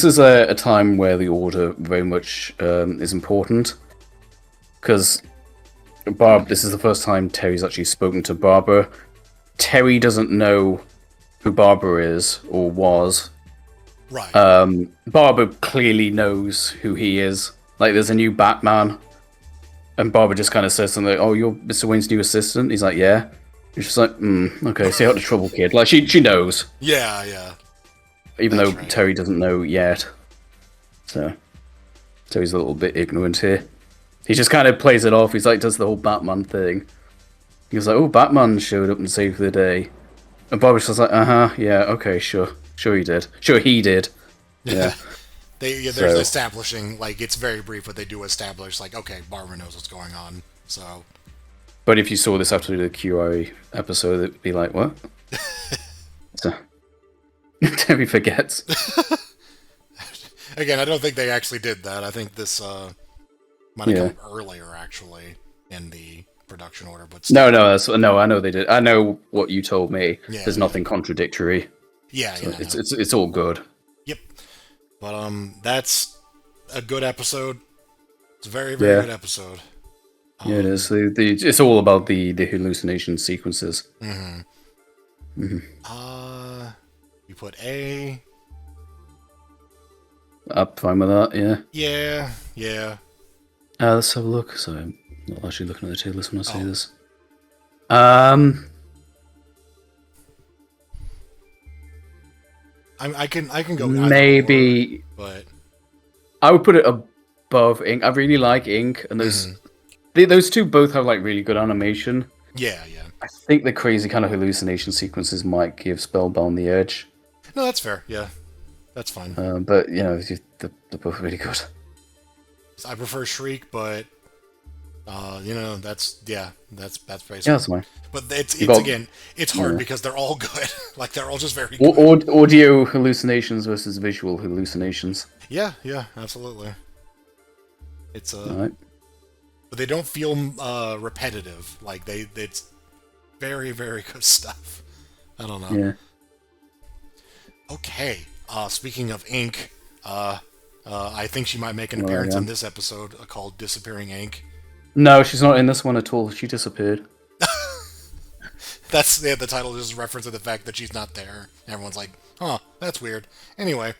is a time where the Order very much is important. Because this is the first time Terry's actually spoken to Barbara. Terry doesn't know who Barbara is or was. Right. Barbara clearly knows who he is. Like, there's a new Batman, and Barbara just kind of says something like, "Oh, you're Mr. Wayne's new assistant." He's like, "Yeah." And she's like, "Okay, stay out of trouble, kid." Like, she knows, Yeah. even That's though right. Terry doesn't know yet. So Terry's a little bit ignorant here. He just kind of plays it off. He's like, does the whole Batman thing. He was like, "Oh, Batman showed up and saved the day," and Barbara's just like, yeah, okay, sure he did, sure he did, yeah." There's So- establishing, like, it's very brief, but they do establish, like, okay, Barbara knows what's going on, so... But if you saw this after the Curaré episode, it'd be like, what? So, Terry forgets. Again, I don't think they actually did that. I think this might have Yeah. come earlier, actually, in the production order, but No, I know they did. I know what you told me. Yeah, There's nothing contradictory. yeah, So no. it's all good. Yep. But, that's a good episode. It's a very, very Yeah. good episode. Yeah, it is. It's all about the hallucination sequences. You put A... I'm fine with that, yeah. Yeah. Let's have a look. Sorry, I'm not actually looking at the tier list when I say Oh. this. I can go either Maybe... or, but... I would put it above Ink. I really like Ink, and those two both have like really good animation. Yeah. I think the crazy kind of hallucination sequences might give Spellbound the edge. No, that's fair, yeah. That's fine. But, you know, they're both really good. I prefer Shriek, but that's basically. Yeah, that's fine. But it's got- again, it's hard because they're all good. Like they're all just very good. Audio hallucinations versus visual hallucinations. Yeah, absolutely. It's Alright. but they don't feel repetitive. Like it's very, very good stuff. I don't know. Yeah. Okay. Speaking of ink, I think she might make an appearance yeah. in this episode called "Disappearing Ink." No, she's not in this one at all. She disappeared. That's the title is referencing the fact that she's not there. Everyone's like, "Huh, that's weird." Anyway,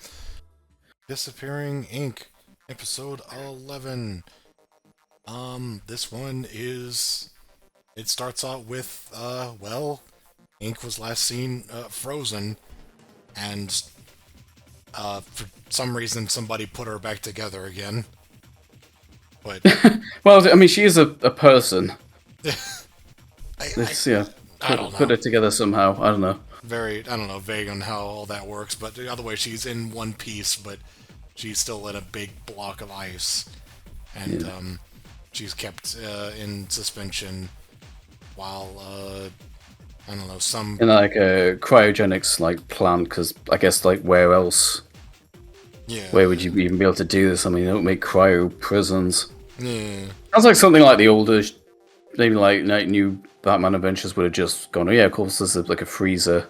"Disappearing Ink," episode 11. This one is. It starts out with, Ink was last seen frozen, and for some reason somebody put her back together again. But Well, I mean, she is a person. I don't Put know. it together somehow. I don't know. Vague on how all that works, but the other way, she's in one piece, but she's still in a big block of ice, and she's kept in suspension while some In like a cryogenics like plant, because I guess like where else? Where would you even be able to do this? I mean, they don't make cryo prisons. Sounds like something like the older, maybe like new Batman Adventures would have just gone, oh yeah, of course there's like a freezer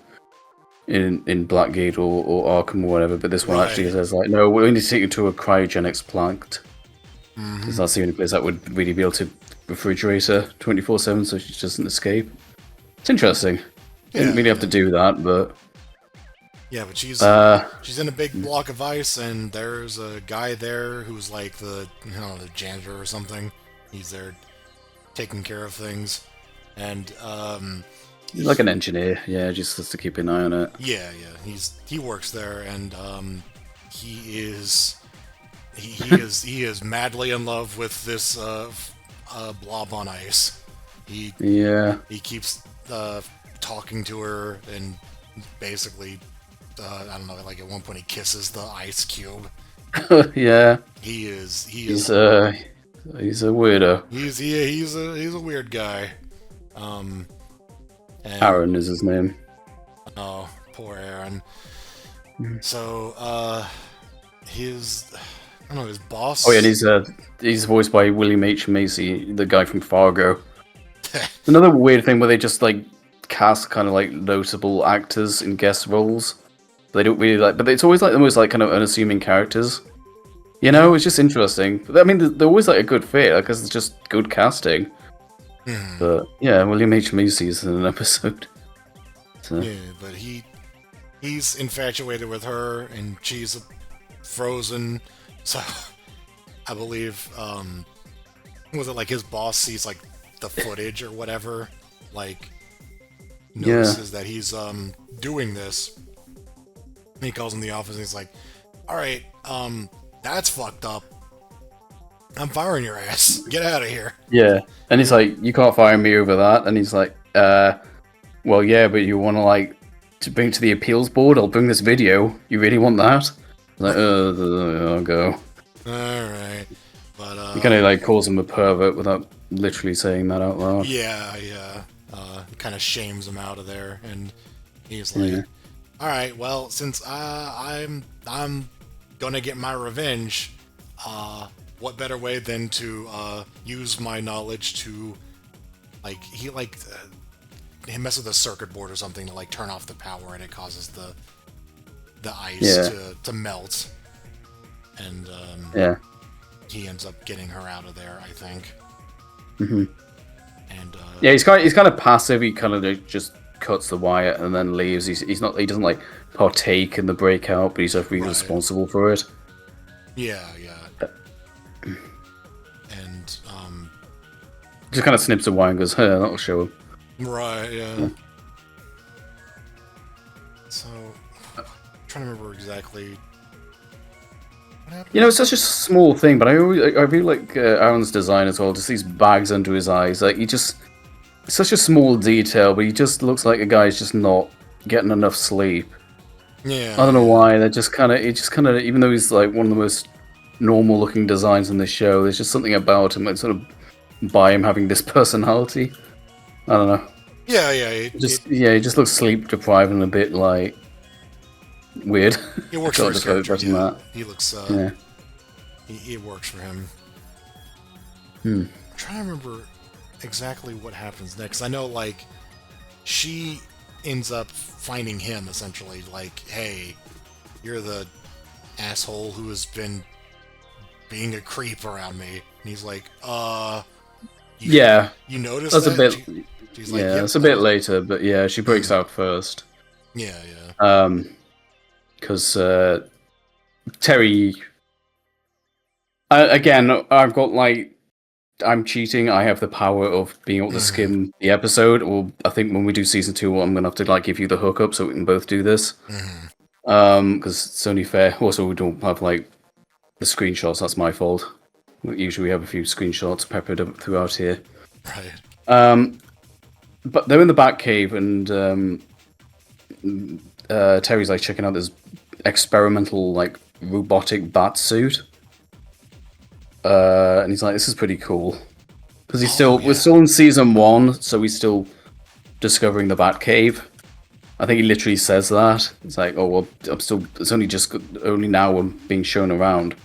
in Blackgate or Arkham or whatever, but this one actually Right. says like, no, we need to take you to a cryogenics plant. Because that's the only place that would really be able to refrigerate her 24/7 so she doesn't escape. It's interesting. Didn't really have to do that, but but she's in a big block of ice, and there's a guy there who's like the janitor or something. He's there taking care of things, and He's like an engineer, yeah, just to keep an eye on it. Yeah, yeah. He works there, and he is madly in love with this blob on ice. He Yeah. he keeps talking to her, and basically, I don't know, like at one point he kisses the ice cube. Yeah. He is He's a weirdo. he's a weird guy. And, Aaron is his name. oh, poor Aaron. So, I don't know, his boss. Oh yeah, and he's voiced by William H. Macy, the guy from Fargo. Another weird thing where they just like cast kind of like notable actors in guest roles. They don't really like, but it's always like the most like kind of unassuming characters. You know, it's just interesting. But I mean, they're always like a good fit because it's just good casting. But yeah, William H. Macy's in an episode. So. Yeah, but he's infatuated with her, and she's frozen. So I believe, was it like his boss sees like the footage or whatever, like notices that he's doing this. And he calls in the office and he's like, "All right, that's fucked up. I'm firing your ass. Get out of here." Yeah, and he's like, "You can't fire me over that." And he's like, well, yeah, but you want to like to bring it to the appeals board? I'll bring this video. You really want that?" Like, I'll go. All right, but He kind of like calls him a pervert without literally saying that out loud. yeah, kind of shames him out of there, and he's like, "All right, well, since I'm gonna get my revenge, what better way than to use my knowledge to like he messes with a circuit board or something to like turn off the power, and it causes the ice to melt, and he ends up getting her out of there, I think. And Yeah, he's kind of passive. He kind of just cuts the wire and then leaves. He doesn't like partake in the breakout, but he's definitely responsible for it. Yeah. And Just kind of snips the wire and goes, "Huh, that'll show him." right, yeah. So I'm trying to remember exactly what happened. You know, it's such a small thing, but I really like Aaron's design as well. Just these bags under his eyes, like it's such a small detail, but he just looks like a guy who's just not getting enough sleep. Yeah. I don't know why. It just kind of, even though he's like one of the most normal-looking designs in this show, there's just something about him that sort of by him having this personality. I don't know. Yeah. He just looks sleep-deprived and a bit like weird. It works for his character. Yeah. He looks. It works for him. I'm trying to remember exactly what happens next. I know, like, she ends up finding him essentially. Like, "Hey, you're the asshole who has been being a creep around me." And he's like, you noticed that's that?" a bit. She's like, It's a bit later, but yeah, she breaks out first. Yeah. Because Terry. Again, I've got like. I'm cheating. I have the power of being able to skim the episode, or I think when we do season 2, I'm gonna have to like give you the hookup so we can both do this. Because it's only fair. Also, we don't have like the screenshots. That's my fault. Usually, we have a few screenshots peppered up throughout here. Right. But they're in the Batcave, and Terry's like checking out this experimental like robotic bat suit. And he's like, "This is pretty cool," because we're still in season 1, so he's still discovering the Batcave. I think he literally says that. It's like, "Oh well, it's only now I'm being shown around."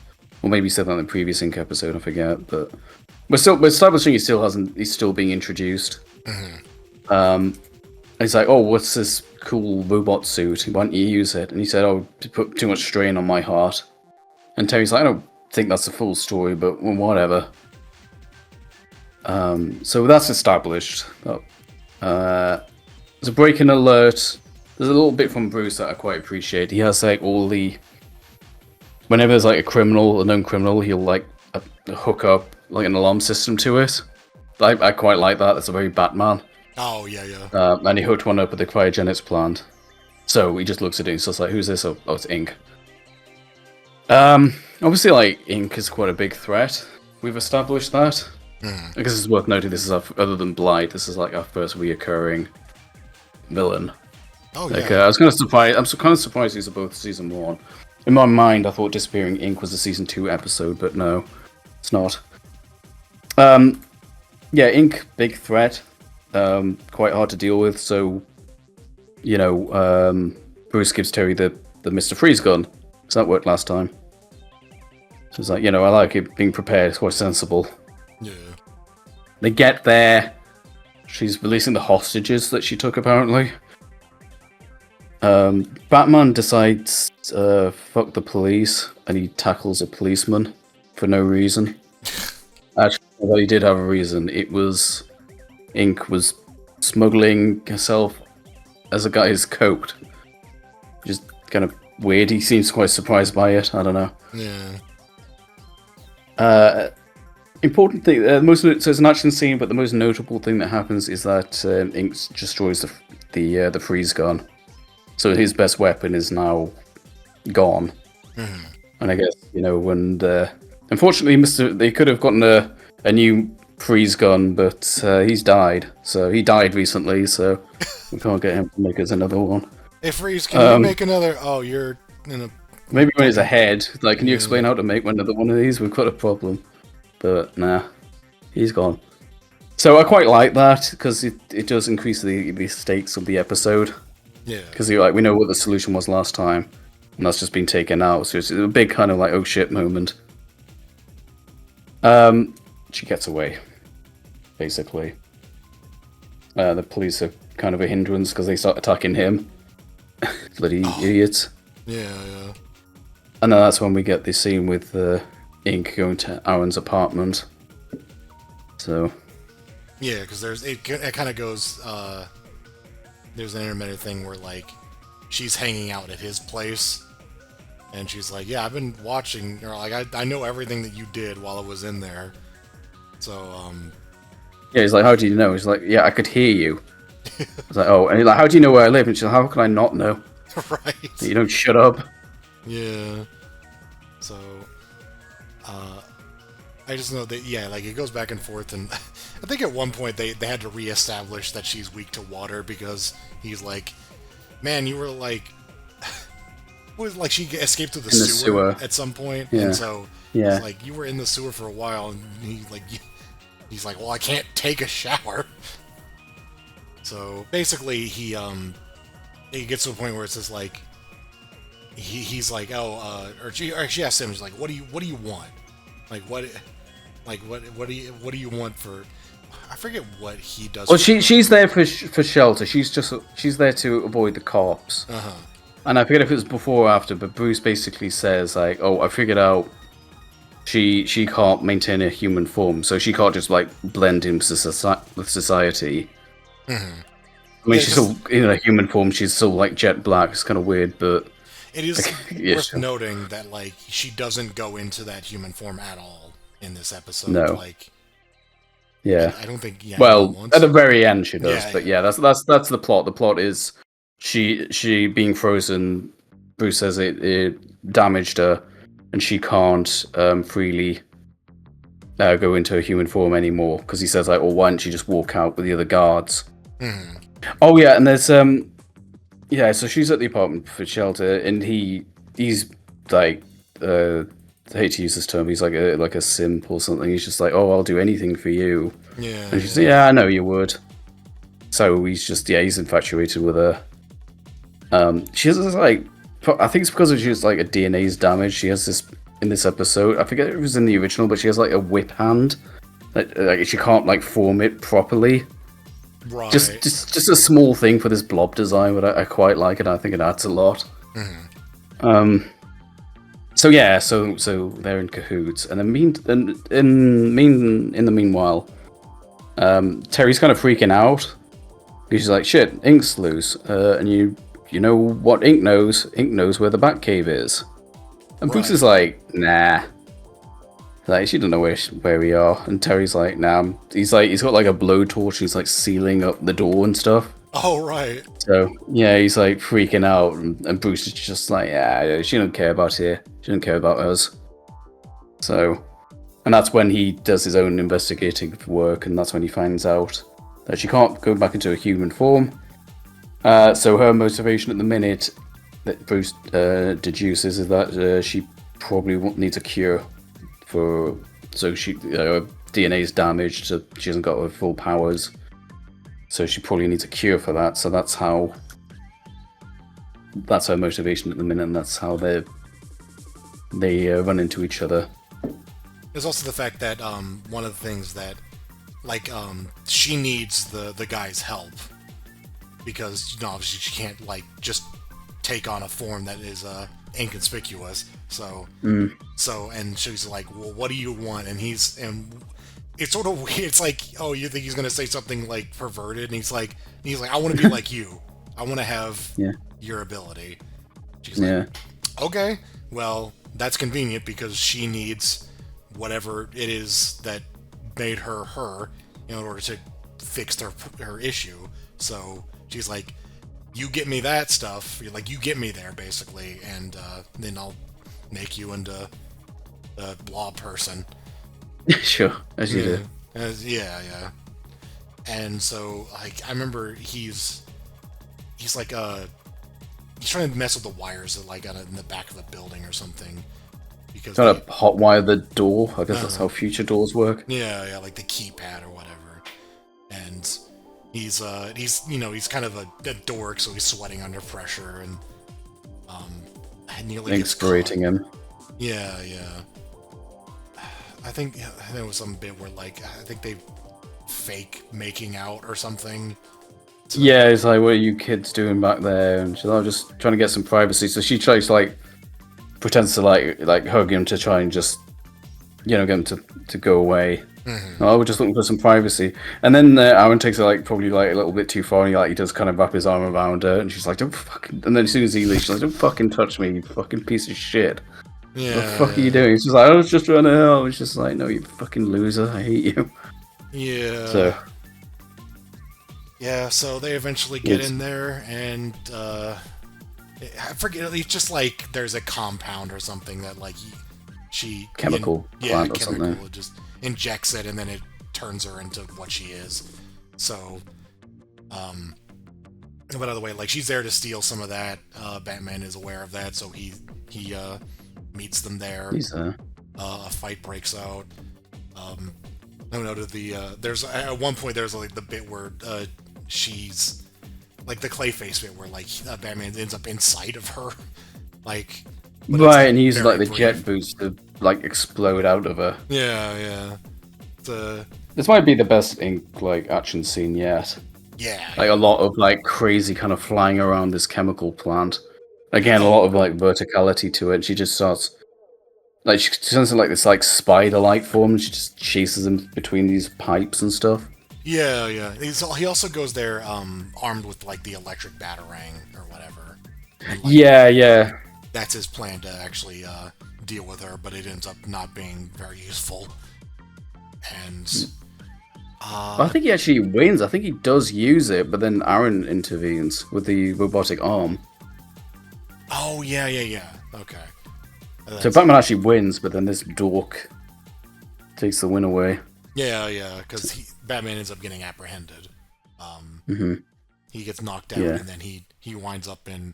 Or maybe he said that in the previous Inque episode, I forget. But we're establishing he's still being introduced. And he's like, "Oh, what's this cool robot suit? Why don't you use it?" And he said, "Oh, to put too much strain on my heart." And Terry's like, "I don't think that's the full story, but well, whatever." So that's established. There's a break-in alert. There's a little bit from Bruce that I quite appreciate. He has like all the... Whenever there's like a known criminal, he'll like hook up like an alarm system to it. I quite like that. That's a very Batman. Oh, yeah, yeah. And he hooked one up at the cryogenics plant. So he just looks at it and he's just like, who's this? Oh, it's Inque. Obviously, like, Inque is quite a big threat. We've established that. I guess it's worth noting this is other than Blight, this is like our first reoccurring villain. Oh, like, yeah. I was kind of surprised. I'm kind of surprised these are both season 1. In my mind, I thought Disappearing Inque was a season 2 episode, but no, it's not. Yeah, Inque, big threat. Quite hard to deal with. So, you know, Bruce gives Terry the Mr. Freeze gun. Because that worked last time. So it's like, you know, I like it being prepared. It's quite sensible. Yeah. They get there. She's releasing the hostages that she took, apparently. Batman decides, fuck the police, and he tackles a policeman for no reason. Actually, although he did have a reason. It was Inque was smuggling herself as a guy who's coped. Just kind of weird. He seems quite surprised by it. I don't know. Yeah. Important thing. So it's an action scene, but the most notable thing that happens is that Inque destroys the freeze gun. So his best weapon is now gone. And I guess, you know, when unfortunately, they could have gotten a new freeze gun, but he's died. So he died recently, so we can't get him to make us another one. Hey, Freeze, can you make another? Oh, you're in a. Maybe when he's ahead. Like, can you explain how to make another one of these? We've got a problem. But nah, he's gone. So I quite like that because it does increase the stakes of the episode. Yeah. Because we know what the solution was last time, and that's just been taken out. So it's a big kind of like oh shit moment. She gets away, basically. The police are kind of a hindrance because they start attacking him. Bloody idiots. Yeah, yeah. And then that's when we get this scene with Inque going to Aaron's apartment. So. Yeah, because it kind of goes. There's an intermittent thing where like she's hanging out at his place, and she's like, "Yeah, I've been watching," or like, "I know everything that you did while I was in there." So yeah, he's like, "How do you know?" He's like, "Yeah, I could hear you." I was like, "Oh," and he's like, "How do you know where I live?" And she's like, "How can I not know?" Right. You don't shut up. Yeah. So, I just know that, yeah, like, it goes back and forth, and I think at one point they had to reestablish that she's weak to water, because he's like, man, you were like, was like she escaped to the sewer at some point, and so yeah, it's like, you were in the sewer for a while, and he's like, well, I can't take a shower. So basically, he gets to a point where it's just like, he's like, oh, or she asks him, she's like, what do you want? What do you want for? I forget what he does. Well, she's there for shelter. She's there to avoid the cops. And I forget if it was before or after, but Bruce basically says like, "Oh, I figured out she can't maintain a human form, so she can't just like blend into society." I mean, she's still in a human form. She's still like jet black. It's kind of weird, but it is worth noting that like she doesn't go into that human form at all in this episode. No. Like, yeah, I don't think. Yeah, well, at the very end she does, yeah, but yeah, that's the plot. The plot is she being frozen. Bruce says it damaged her, and she can't freely go into a human form anymore because he says like, "Oh, why don't you just walk out with the other guards?" Oh yeah, and there's yeah, so she's at the apartment for shelter, and he's like I hate to use this term, he's like a simp or something. He's just like, "Oh, I'll do anything for you." Yeah. And she's like, "Yeah, I know you would." So he's just he's infatuated with her. She has this like, I think it's because she has like a DNA's damage. She has this in this episode. I forget if it was in the original, but she has like a whip hand. Like she can't like form it properly. Right. Just a small thing for this blob design, but I quite like it. I think it adds a lot. So yeah, so they're in cahoots, and then in the meanwhile, Terry's kind of freaking out. She's like, "Shit, Inque's loose," and you know what Inque knows? Inque knows where the Batcave is, and Bruce is like, "Nah." Like she doesn't know where we are, and Terry's like, "Nah." He's got like a blowtorch. He's like sealing up the door and stuff. Oh, right. So yeah, he's like freaking out, and Bruce is just like, "Yeah, she don't care about here. She don't care about us." So, and that's when he does his own investigating work, and that's when he finds out that she can't go back into a human form. So her motivation at the minute that Bruce deduces is that she probably needs a cure for, so she DNA is damaged, so she hasn't got her full powers. So she probably needs a cure for that. So that's her motivation at the minute, and that's how they run into each other. There's also the fact that one of the things that, like, she needs the guy's help because obviously she can't like just take on a form that is inconspicuous. So and she's like, well, what do you want? And it's sort of weird. It's like, oh, you think he's gonna say something like perverted? And he's like, I want to be like you. I want to have your ability. She's like, okay, well, that's convenient because she needs whatever it is that made her in order to fix her issue. So she's like, you get me that stuff. You're like, you get me there basically, and then I'll make you into a blob person. Sure, as you do. Yeah. And so, like, I remember he's like he's trying to mess with the wires that like in the back of the building or something. Because trying to hotwire the door. I guess that's how future doors work. Yeah, like the keypad or whatever. And he's kind of a dork, so he's sweating under pressure and nearly inspirating him. Yeah. I think there was some bit where like I think they fake making out or something. So, yeah, it's like, what are you kids doing back there? And she's like, just trying to get some privacy. So she tries to like pretends to like hug him to try and just get him to go away. Mm-hmm. Oh, we're just looking for some privacy. And then Aaron takes it like probably like a little bit too far, and he does kind of wrap his arm around her, and she's like, "Don't fucking." And then as soon as he leaves, she's like, "Don't fucking touch me, you fucking piece of shit." Yeah. What the fuck are you doing? She's like, "I was just trying to help." It's just like, "No, you fucking loser. I hate you." Yeah. So. Yeah. So they eventually get in there, and I forget. It's just like there's a compound or something that like she chemical plant or something. It just injects it, and then it turns her into what she is. So, but by the way, like she's there to steal some of that. Batman is aware of that, so he meets them there. He's there. A fight breaks out. There's at one point there's like the bit where she's like the Clayface bit where like Batman ends up inside of her, like. Right, and he uses like the jet boost to like explode out of her. Yeah. This might be the best like action scene yet. Yeah. Like a lot of like crazy kind of flying around this chemical plant. Again, a lot of like verticality to it. She just starts like she turns into like this like spider-like form, and she just chases him between these pipes and stuff. Yeah. He also goes there armed with like the electric batarang or whatever. And, like, yeah. That's his plan to actually deal with her, but it ends up not being very useful. And I think he actually wins. I think he does use it, but then Aaron intervenes with the robotic arm. Oh yeah. Okay. So Batman actually wins, but then this dork takes the win away. Yeah, because Batman ends up getting apprehended. He gets knocked out, and then he winds up in.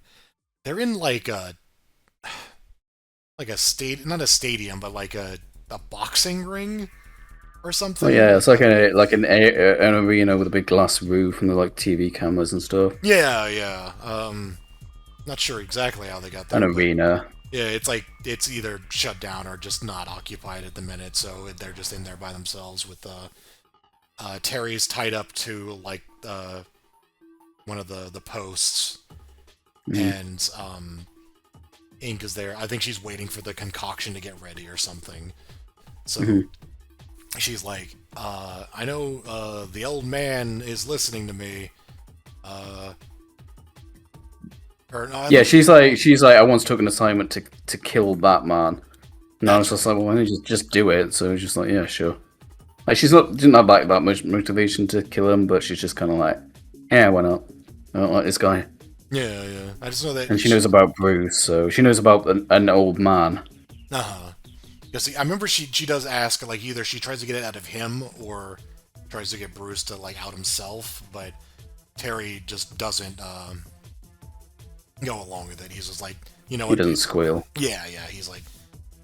They're in like a not a stadium, but like a boxing ring or something. Oh yeah, it's like an arena with a big glass roof and the like TV cameras and stuff. Yeah. Not sure exactly how they got there. An arena. Yeah, it's either shut down or just not occupied at the minute, so they're just in there by themselves with Terry's tied up to like one of the posts, and Inque is there. I think she's waiting for the concoction to get ready or something. So she's like, I know the old man is listening to me. She's like, I once took an assignment to kill Batman. No, it's just like, well, why don't you just do it? So it's just like, yeah, sure. Like didn't have like that much motivation to kill him, but she's just kind of like, yeah, why not? I don't like this guy. Yeah, yeah. I just know that. And she knows about Bruce, so she knows about an old man. Uh huh. Yeah, see, I remember she does ask, like, either she tries to get it out of him or tries to get Bruce to like out himself, but Terry just doesn't go along with it. He's just like, you know, He doesn't squeal. Yeah, yeah. He's like,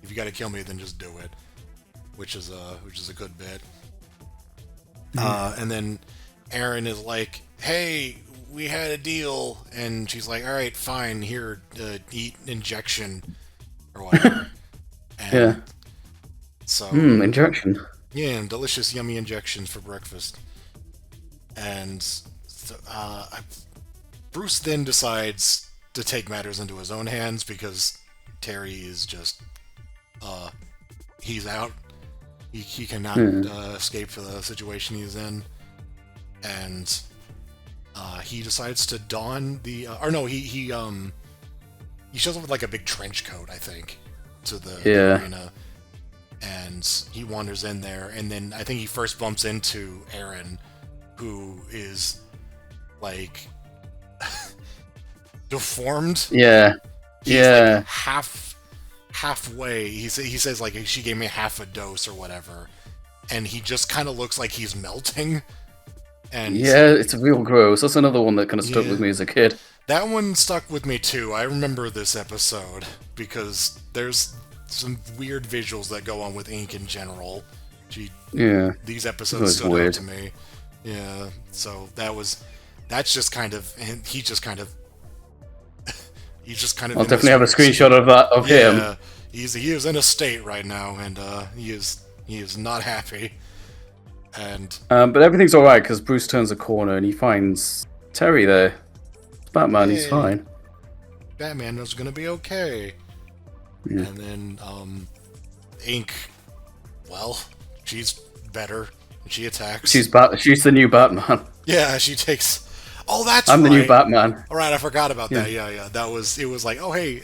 if you got to kill me, then just do it, which is a good bit. And then Aaron is like, hey, we had a deal, and she's like, all right, fine, here, eat injection or whatever. And Yeah. so Injection. yeah, delicious, yummy injections for breakfast. And Bruce then decides to take matters into his own hands because Terry is just he's out. He cannot escape for the situation he's in, and he decides to don the he shows up with like a big trench coat, I think, to the arena, and he wanders in there, and then I think he first bumps into Aaron, who is like deformed. Yeah. He's Yeah. like halfway. He says like she gave me half a dose or whatever, and he just kind of looks like he's melting. And Yeah, it's real gross. That's another one that kind of stuck with me as a kid. that one stuck with me too. I remember this episode because there's some weird visuals that go on with Inque in general. These episodes stood out to me. Yeah, so that's just kind of, and he's just kind of I'll definitely have a screenshot of that of him. Yeah, he is in a state right now, and he is not happy. And but everything's all right because Bruce turns a corner and he finds Terry there. Batman, he's fine. Batman is gonna be okay. Yeah. And then Inque, well, she's better. She attacks. She's the new Batman. Yeah, she takes. Oh, that's I'm right. the new Batman. All right, I forgot about that. Yeah. It was like, oh hey,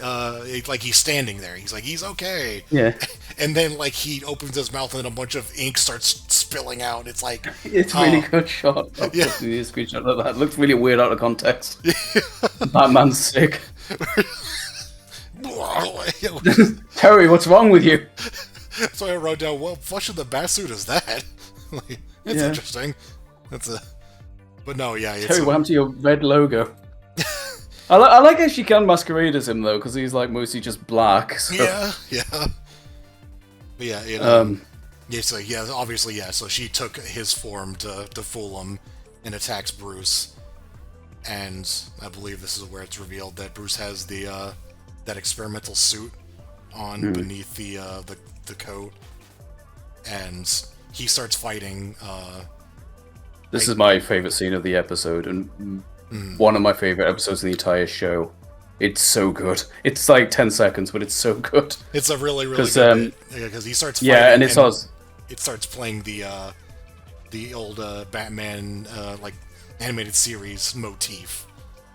like he's standing there. He's like, he's okay. Yeah. And then like he opens his mouth and then a bunch of ink starts spilling out. It's like It's a really good shot. Yeah. A screenshot of that. It looks really weird out of context. Batman's sick. Terry, what's wrong with you? So I wrote down, well, flush of the Batsuit is that? Like, it's interesting. But no, yeah. It's Terry, what happened to your red logo? I like how she can masquerade as him though, because he's like mostly just black. So. Yeah. But yeah, obviously, yeah. So she took his form to fool him and attacks Bruce. And I believe this is where it's revealed that Bruce has the that experimental suit on beneath the coat, and he starts fighting. This is my favorite scene of the episode, and one of my favorite episodes of the entire show. It's so good. It's like 10 seconds, but it's so good. It's a really good because he starts fighting, and it starts playing the old Batman like animated series motif,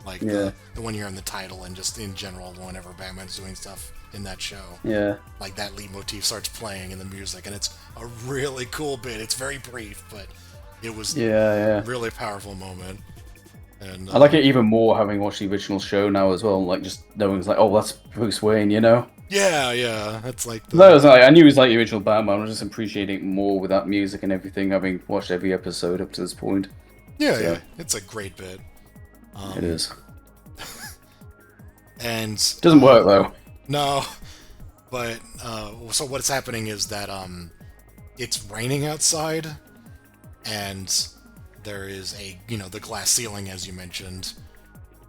like the one you hear in the title, and just in general whenever Batman's doing stuff in that show. Yeah. Like that lead motif starts playing in the music, and it's a really cool bit. It's very brief, but it was really powerful moment. And I like it even more having watched the original show now as well. Like just knowing it's like, oh, that's Bruce Wayne, you know? Yeah. That's like I knew he was like the original Batman. I was just appreciating it more with that music and everything, having watched every episode up to this point. Yeah. It's a great bit. It is. And it doesn't work though. No, but so what's happening is that it's raining outside, and there is the glass ceiling, as you mentioned,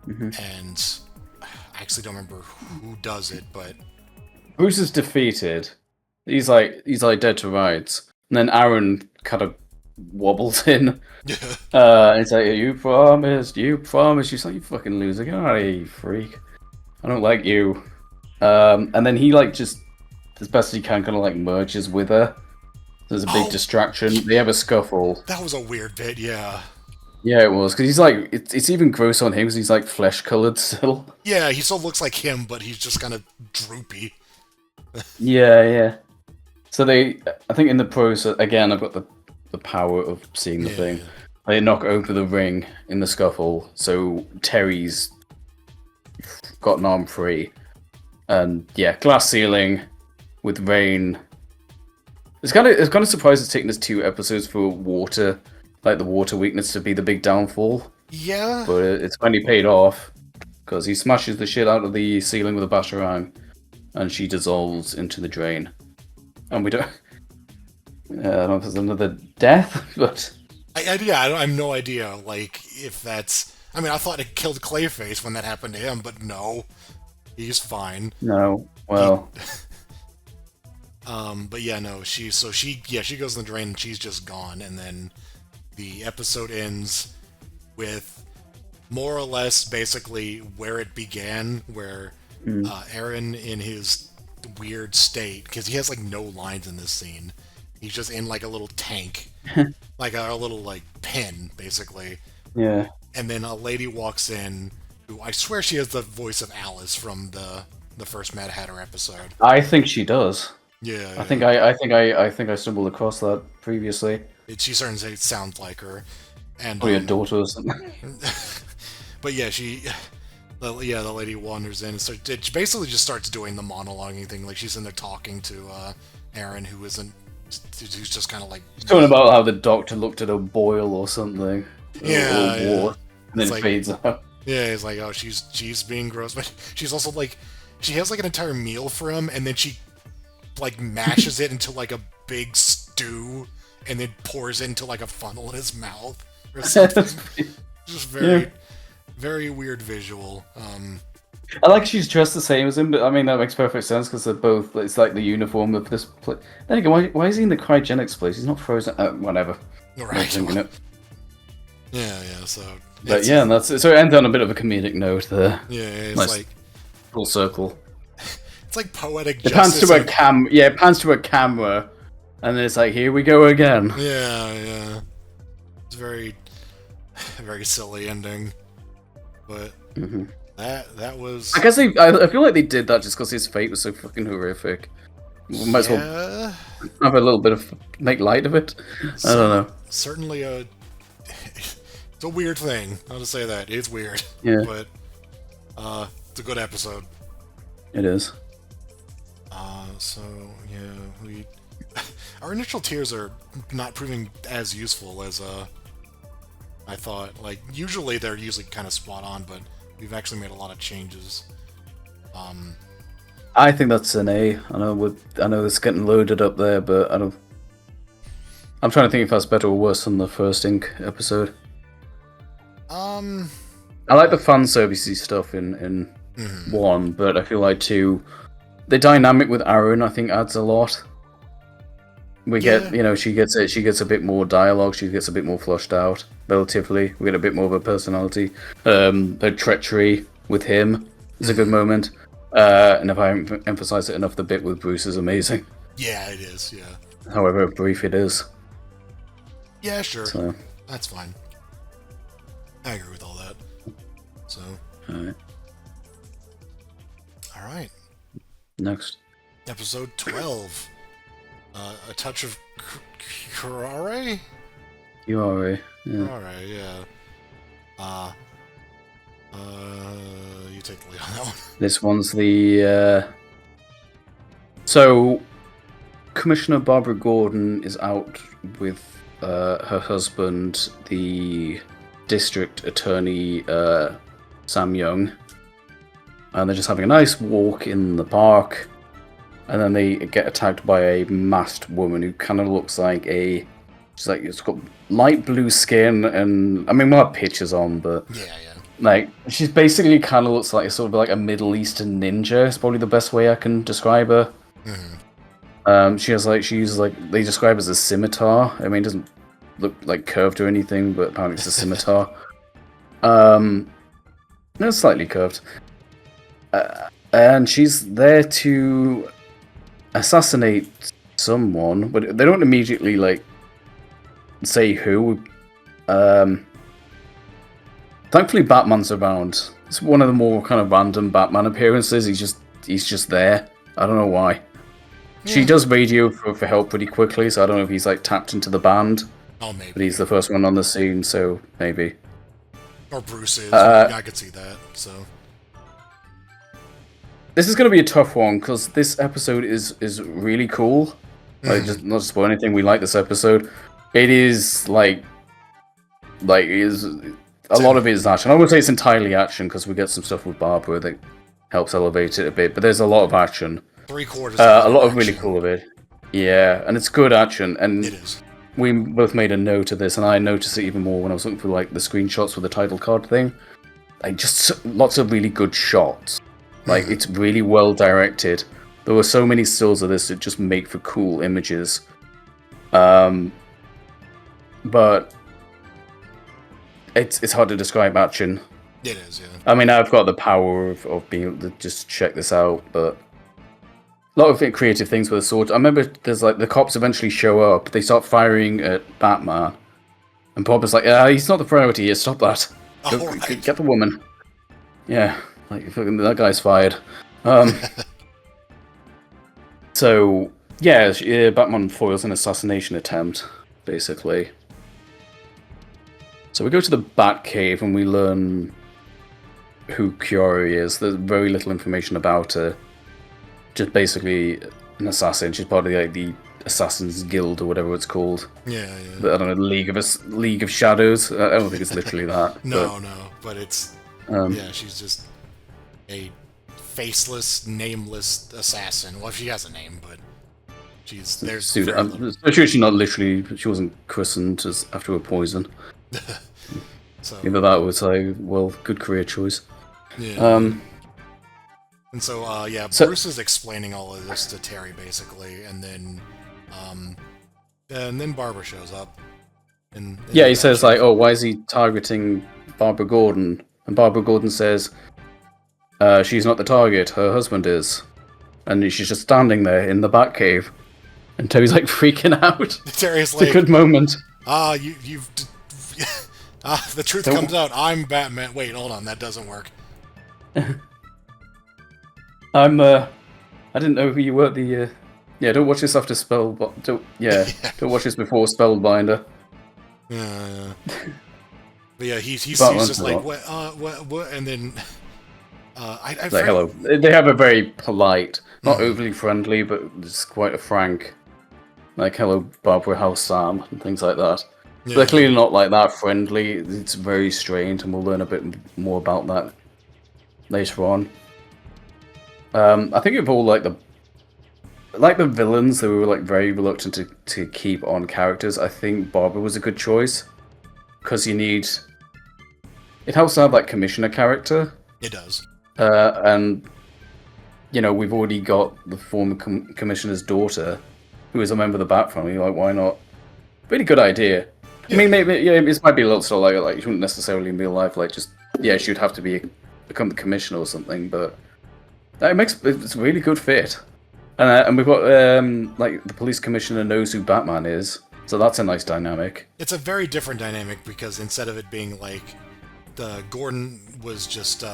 and I actually don't remember who does it, but Bruce is defeated. He's like dead to rights, and then Aaron kind of wobbles in. It's like, you promised. She's like, you fucking loser, get out of here, you freak. I don't like you. And then he like just as best as he can kind of like merges with her. There's a big distraction. They have a scuffle. That was a weird bit, yeah. Yeah, it was, because he's like, it's even gross on him because he's like flesh-colored still. Yeah, he still looks like him, but he's just kind of droopy. Yeah. So I think in the process, again, I've got the power of seeing the thing. Yeah. They knock over the ring in the scuffle, so Terry's got an arm free. And yeah, glass ceiling with rain. It's kind of surprised it's taken us 2 episodes for water, like the water weakness, to be the big downfall. Yeah. But it's finally paid off because he smashes the shit out of the ceiling with a batarang, and she dissolves into the drain. And we don't. I don't know if there's another death, but I have no idea. Like if that's. I mean, I thought it killed Clayface when that happened to him, but no, he's fine. no. Well, But yeah, no. She goes in the drain and she's just gone, and then the episode ends with more or less basically where it began, where Aaron in his weird state, because he has like no lines in this scene. He's just in like a little tank, like a little like pen, basically. yeah. And then a lady walks in, who I swear she has the voice of Alice from the first Mad Hatter episode. I think she does. Yeah, I think I stumbled across that previously. she certainly sounds like her. And Probably a daughter or something. but yeah, the lady wanders in and it basically just starts doing the monologuing thing. Like she's in there talking to Aaron, who's just kind of like Talking about how the doctor looked at a boil or something. Yeah, or war, and then It's like- fades out. yeah, it's like, oh, she's being gross, but she's also like, she has like an entire meal for him, and then she like mashes it into like a big stew, and then pours it into like a funnel in his mouth or something. Just very weird visual. I like she's dressed the same as him, but I mean that makes perfect sense because they're both. It's like the uniform of this place. Then again, why is he in the cryogenics place? He's not frozen. Whatever. Right. Thinking it. Yeah. So. But yeah, and that's so it ends on a bit of a comedic note there. Yeah, it's Nice. like Full circle. it's like poetic It pans justice. to it pans to a camera, and then it's like, here we go again. Yeah. It's very silly ending, but that was. I guess I feel like they did that just because his fate was so fucking horrific. We might as well have a little bit of make light of it. I don't know. Certainly it's a weird thing. I'll just say that it's weird. Yeah. But it's a good episode. It is. So yeah, our initial tiers are not proving as useful as I thought. Like usually they're usually kind of spot on, but we've actually made a lot of changes. I think that's an A. I know it's getting loaded up there, but I don't. I'm trying to think if that's better or worse than the first Inque episode. I like the fan servicey stuff in 1, but I feel like 2, the dynamic with Aaron I think adds a lot. We get, she gets a bit more dialogue, she gets a bit more flushed out relatively. We get a bit more of a personality. The treachery with him is a good moment. And if I emphasize it enough, the bit with Bruce is amazing. Yeah, it is. Yeah. However brief it is. Yeah, sure. So. That's fine. I agree with all that. So. Alright. Alright. Next. Episode 12. A touch of Curaré? Curaré. Yeah. Alright, yeah. You take the lead on that one. This one's the. So, Commissioner Barbara Gordon is out with her husband, the district attorney Sam Young, and they're just having a nice walk in the park, and then they get attacked by a masked woman who kind of looks like she's got light blue skin, and I mean we'll have pictures on, but Yeah. like she's basically kind of looks like sort of like a Middle Eastern ninja. It's probably the best way I can describe her. She uses they describe it as a scimitar. I mean, it doesn't look like curved or anything, but apparently it's a scimitar. It's slightly curved. And she's there to assassinate someone, but they don't immediately say who. Thankfully, Batman's around. It's one of the more kind of random Batman appearances. He's just there. I don't know why. She does radio for help pretty quickly, so I don't know if he's like tapped into the band. Oh, maybe. But he's the first one on the scene, so maybe. Or Bruce is. I could see that. So this is going to be a tough one because this episode is really cool. Like, just not to spoil anything, we like this episode. It is like is a lot of it is action. I would say it's entirely action because we get some stuff with Barbara that helps elevate it a bit. But there's a lot of action. 3/4. A lot of really cool of it. Yeah, and it's good action. And it is. we both made a note of this, and I noticed it even more when I was looking for like the screenshots for the title card thing. Like just lots of really good shots. Like it's really well directed. There were so many stills of this that just make for cool images. But it's hard to describe action. It is, yeah. I mean, I've got the power of being able to just check this out, but a lot of creative things with the sword. I remember there's like the cops eventually show up. They start firing at Batman, and Bob is like, "He's not the priority here. Stop that. Get the woman." Yeah, like that guy's fired. So yeah, Batman foils an assassination attempt, basically. So we go to the Batcave and we learn who Curaré is. There's very little information about her. Just basically an assassin. She's part of the Assassin's Guild or whatever it's called. Yeah. I don't know, League of Shadows. I don't think it's literally that. No, but it's yeah. She's just a faceless, nameless assassin. Well, she has a name, but there's. I'm sure she's not literally. She wasn't christened after a poison. So either that was good career choice. Yeah. And so, Bruce is explaining all of this to Terry, basically, and then Barbara shows up. And he says, like, oh, why is he targeting Barbara Gordon? And Barbara Gordon says, she's not the target, her husband is. And she's just standing there in the Batcave. And Terry's, like, freaking out. Terry's it's a good moment. You've... the truth comes out, I'm Batman. Wait, hold on, that doesn't work. I didn't know who you were. Don't watch this after don't watch this before Spellbinder. Yeah. But yeah, he's just like what, and then I like, hello. They have a very polite, not overly friendly, but just quite a frank, like, hello Barbara, how's Sam, and things like that. Yeah. They're clearly not like that friendly. It's very strange, and we'll learn a bit more about that later on. I think of all like the villains that we were like very reluctant to keep on characters. I think Barbara was a good choice because it helps to have that commissioner character. It does. And we've already got the former commissioner's daughter, who is a member of the Bat family. Like, why not? Really good idea. Yeah. I mean, maybe this might be a little sort of like you wouldn't necessarily in real life like just she'd have to become the commissioner or something, but. It's a really good fit, and we've got like the police commissioner knows who Batman is, so that's a nice dynamic. It's a very different dynamic because instead of it being like the Gordon was just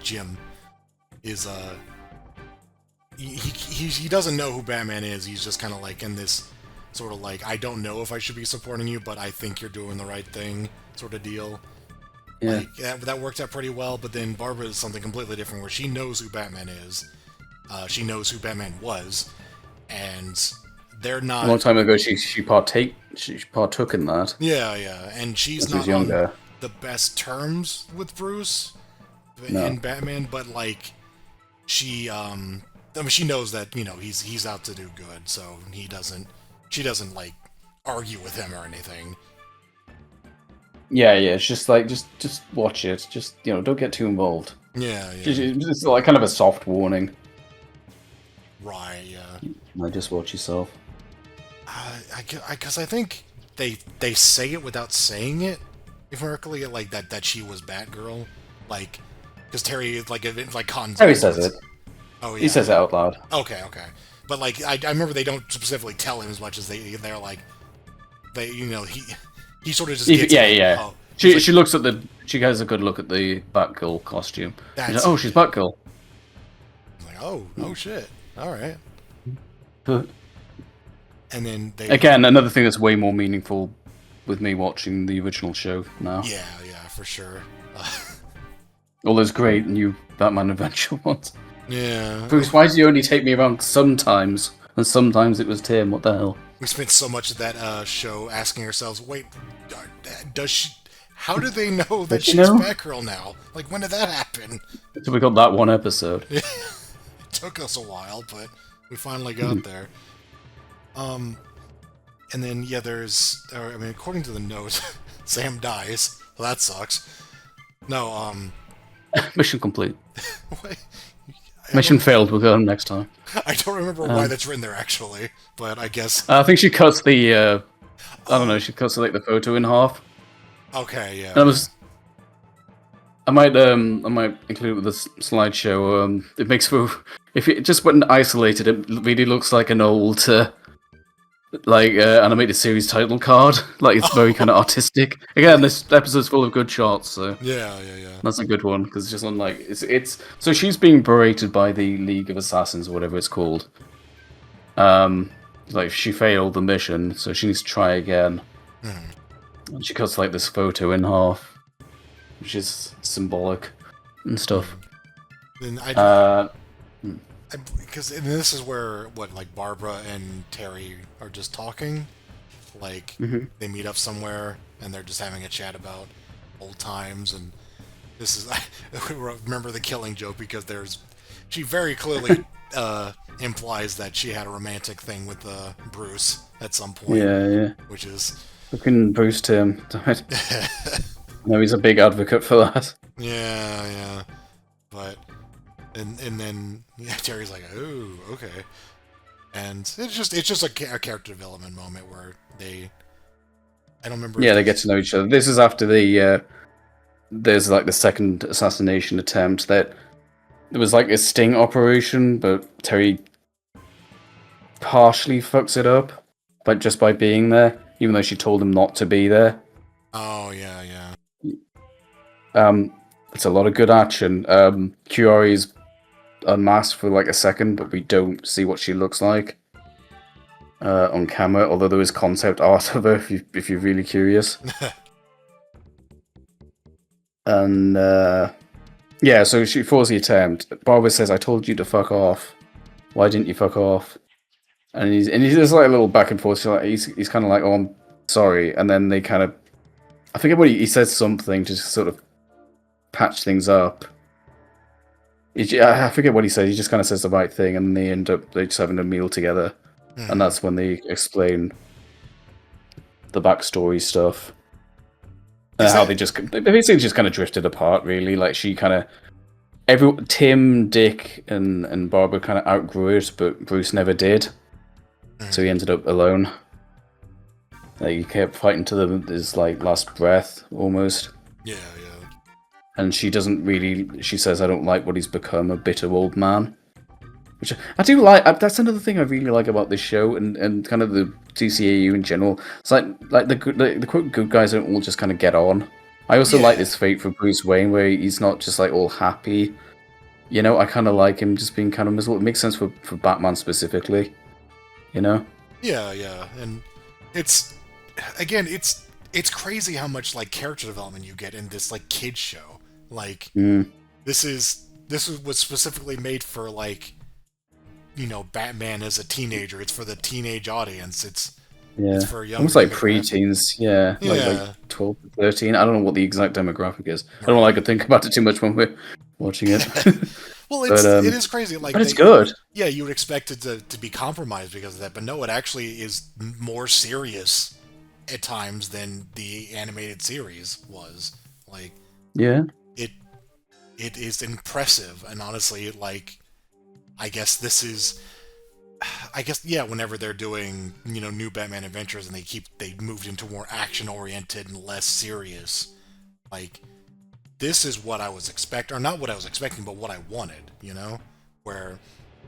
Jim is he doesn't know who Batman is. He's just kind of like in this sort of like, I don't know if I should be supporting you, but I think you're doing the right thing sort of deal. Yeah. Like, that worked out pretty well, but then Barbara is something completely different where she knows who Batman is. She knows who Batman was, and they're not... A long time ago, she partook in that. Yeah, and she's not on the best terms with Bruce and Batman, but like, she knows that, he's out to do good, so she doesn't like argue with him or anything. Yeah, it's just like, just watch it. Just, don't get too involved. Yeah. It's like kind of a soft warning. Right, yeah. Just watch yourself. Because I think they say it without saying it, if I recall, like that she was Batgirl. Like, because Terry, like Cons... Terry says it. Oh, yeah. He says it out loud. Okay. But, like, I remember they don't specifically tell him as much as they're like... He sort of just gets Oh, she looks at she has a good look at the Batgirl costume. She's Batgirl. I'm like, oh shit. All right. But And then they... again, another thing that's way more meaningful with me watching the original show now. Yeah, yeah, for sure. All those great new Batman adventure ones. Yeah. Bruce, why do you only take me around sometimes? And sometimes it was Tim, what the hell? We spent so much of that show asking ourselves, wait, does she... How do they know that Did you she's know? Batgirl now? Like, when did that happen? So we got that one episode. It took us a while, but we finally got there. And then, yeah, I mean, according to the note, Sam dies. Well, that sucks. No, Mission complete. what? Mission failed, we'll go next time. I don't remember why that's written there, actually, but I guess... I think she cuts the, I don't know, she cuts like the photo in half. Okay, yeah. And I might include it with this slideshow. It makes for, if it just went isolated, it really looks like an old, animated series title card. Like it's very kind of artistic. Again, this episode's full of good shots, so Yeah. that's a good one because it's just on like it's. So she's being berated by the League of Assassins or whatever it's called. Like she failed the mission, so she needs to try again. And she cuts like this photo in half, which is symbolic and stuff. Then because this is where like Barbara and Terry are just talking, like they meet up somewhere and they're just having a chat about old times, and this is I remember the Killing joke because she very clearly implies that she had a romantic thing with Bruce at some point. Yeah. Which is Fucking Bruce Tim. No, he's a big advocate for that. yeah, but. And then Terry's like, oh, okay, and it's just a character development moment where I don't remember. Yeah, they get to know each other. This is after there's like the second assassination attempt that there was like a sting operation, but Terry partially fucks it up, but just by being there, even though she told him not to be there. Oh yeah. It's a lot of good action. Curaré unmasked for like a second, but we don't see what she looks like on camera. Although there is concept art of her, if you're really curious. And yeah, so she falls the attempt. Barbara says, "I told you to fuck off. Why didn't you fuck off?" And he's just like a little back and forth. He's kind of like, "Oh, I'm sorry," and then they kind of, I forget what he says something to sort of patch things up. I forget what he says. He just kind of says the right thing, and they just having a meal together, and that's when they explain the backstory stuff and how they basically just kind of drifted apart. Really, like she kind of Tim, Dick, and Barbara kind of outgrew it, but Bruce never did, so he ended up alone. Like he kept fighting to his like last breath, almost. Yeah. And she doesn't really. She says, "I don't like what he's become, a bitter old man," which I do like. That's another thing I really like about this show and kind of the DCAU in general. It's like the quote good guys don't all just kind of get on. I also like this fate for Bruce Wayne where he's not just like all happy. You know, I kind of like him just being kind of miserable. It makes sense for Batman specifically. You know. Yeah, and it's crazy how much like character development you get in this like kid show. Like this was specifically made for like, you know, Batman as a teenager. It's for the teenage audience. It's for young. Almost like preteens. Yeah. Like 12 to 13. I don't know what the exact demographic is. I don't know. I could think about it too much when we're watching it. Well, it is crazy. Like, but it's good. Yeah, you would expect it to be compromised because of that, but no, it actually is more serious at times than the animated series was. Like, yeah, it is impressive, and honestly, like, I guess whenever they're doing, you know, new Batman adventures and they moved into more action oriented and less serious, like, this is what I was expecting, or not what I was expecting, but what I wanted, you know, where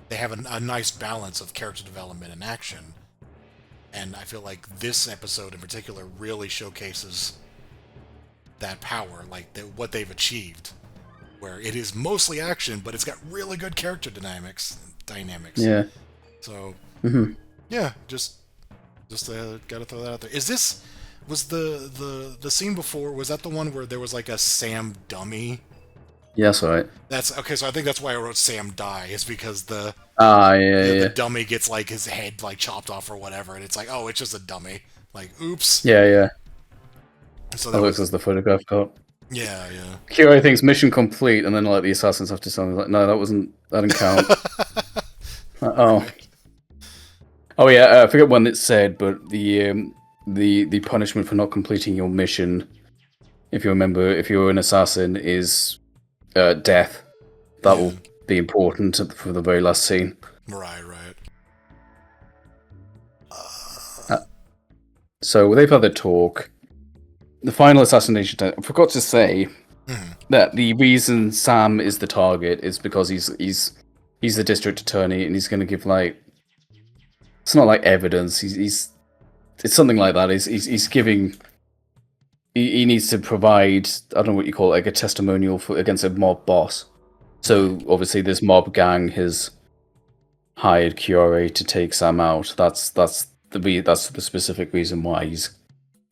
they have a nice balance of character development and action. And I feel like this episode in particular really showcases that power, like what they've achieved where it is mostly action, but it's got really good character dynamics. Yeah. So, Hmm. yeah, just gotta throw that out there. Is this was the scene before? Was that the one where there was like a Sam dummy? Yeah, that's right. That's okay. So I think that's why I wrote Sam die, is because Ah, yeah, the yeah. dummy gets like his head like chopped off or whatever, and it's like, oh, it's just a dummy. Like, oops. Yeah, yeah. So That that looks was as the photograph got. yeah, yeah. Curaré thinks mission complete, and then like the assassins have to tell me like, no, that didn't count. Oh, Right. oh yeah. I forget when it's said, but the punishment for not completing your mission, if you remember, if you're an assassin, is death. That Yeah. will be important for the very last scene. Right. Uh, so they've had their talk. The final assassination. I forgot to say that the reason Sam is the target is because he's the district attorney, and he's going to give like, it's not like evidence. He's it's something like that. He's giving. He needs to provide, I don't know what you call it, like a testimonial against a mob boss. So obviously this mob gang has hired Curaré to take Sam out. That's the specific reason why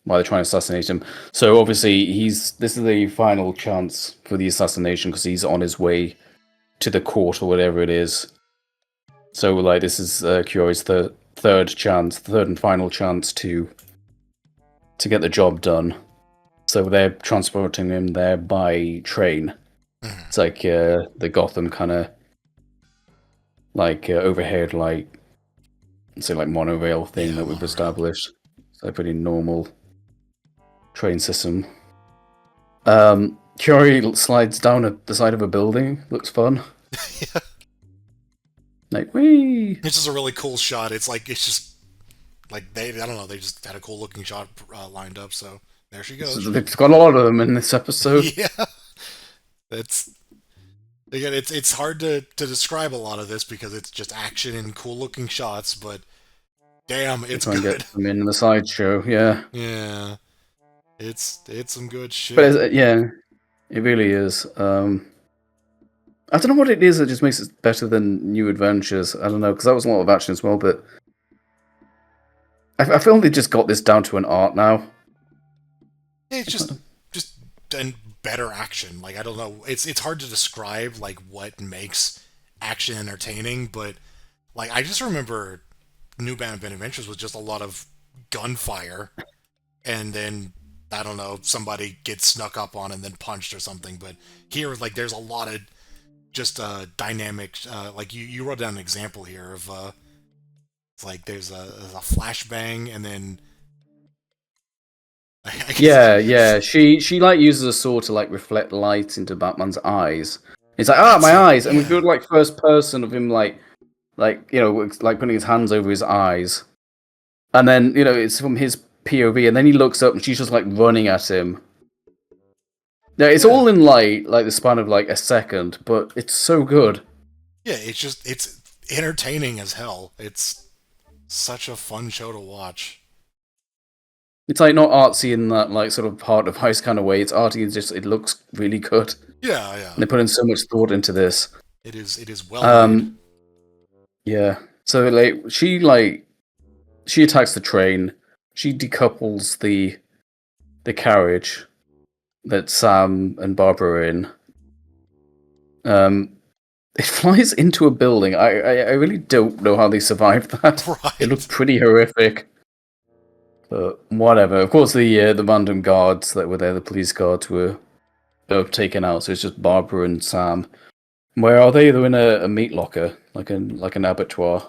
they're trying to assassinate him. So obviously this is the final chance for the assassination because he's on his way to the court or whatever it is. So like this is Curaré's third and final chance to get the job done. So they're transporting him there by train. It's like the Gotham kind of like overhead, like say like monorail thing that we've Monorail. established. So a pretty normal train system. Curaré slides down at the side of a building. Looks fun. Yeah. Like wee. It's just a really cool shot. It's just like I don't know, they just had a cool looking shot lined up. So there she goes. They've got a lot of them in this episode. Yeah, it's again, it's hard to describe a lot of this because it's just action and cool looking shots. But damn, it's Try and good. get them in the sideshow. Yeah, Yeah, it's some good shit. but yeah, it really is. I don't know what it is that just makes it better than New Adventures. I don't know, because that was a lot of action as well, but I feel they just got this down to an art now. It's just and better action. Like I don't know, it's hard to describe like what makes action entertaining, but like I just remember New Batman Adventures was just a lot of gunfire, and then I don't know, somebody gets snuck up on and then punched or something. But here, like, there's a lot of just dynamic. Like you wrote down an example here of it's like there's a flashbang and then. Yeah. She like uses a sword to like reflect light into Batman's eyes. It's like my eyes, and we feel like first person of him like you know like putting his hands over his eyes, and then you know it's from his POV, and then he looks up and she's just like running at him. Yeah, it's all in light, like the span of like a second, but it's so good. Yeah, it's entertaining as hell. It's such a fun show to watch. It's like not artsy in that like sort of heart of ice kind of way. It's arty. It's just it looks really good. Yeah. And they put in so much thought into this. It is well made. Yeah. So she attacks the train. She decouples the carriage that Sam and Barbara are in. It flies into a building. I really don't know how they survived that. Right. It looked pretty horrific. But whatever. Of course, the random guards that were there, the police guards, were taken out. So it's just Barbara and Sam. Where are they? They're in a meat locker, like an abattoir.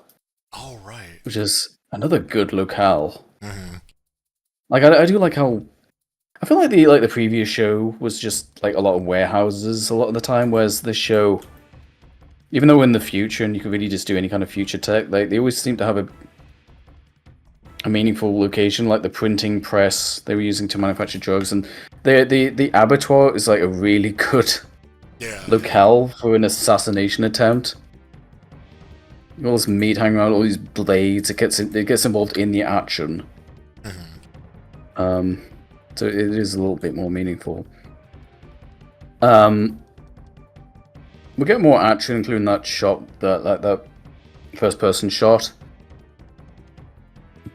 Oh right. Which is another good locale. Mm-hmm. Like I do like how I feel like the previous show was just like a lot of warehouses a lot of the time, whereas this show, even though we're in the future and you can really just do any kind of future tech, like they always seem to have a meaningful location, like the printing press they were using to manufacture drugs, and the abattoir is like a really good locale for an assassination attempt. All this meat hanging around, all these blades. It gets involved in the action. Mm-hmm. So it is a little bit more meaningful. we get more action, including that shot, that first-person shot.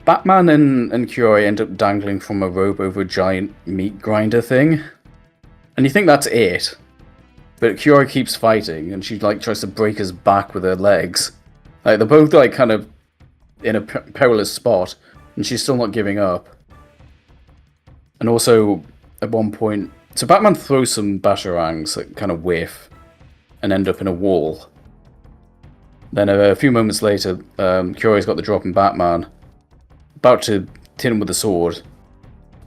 Batman and Curaré end up dangling from a rope over a giant meat grinder thing, and you think that's it. But Curaré keeps fighting, and she like tries to break his back with her legs. Like they're both like kind of in a perilous spot, and she's still not giving up. And also, at one point, so Batman throws some batarangs that kind of whiff and end up in a wall. Then a few moments later, Curary's got the drop on Batman, about to hit him with the sword,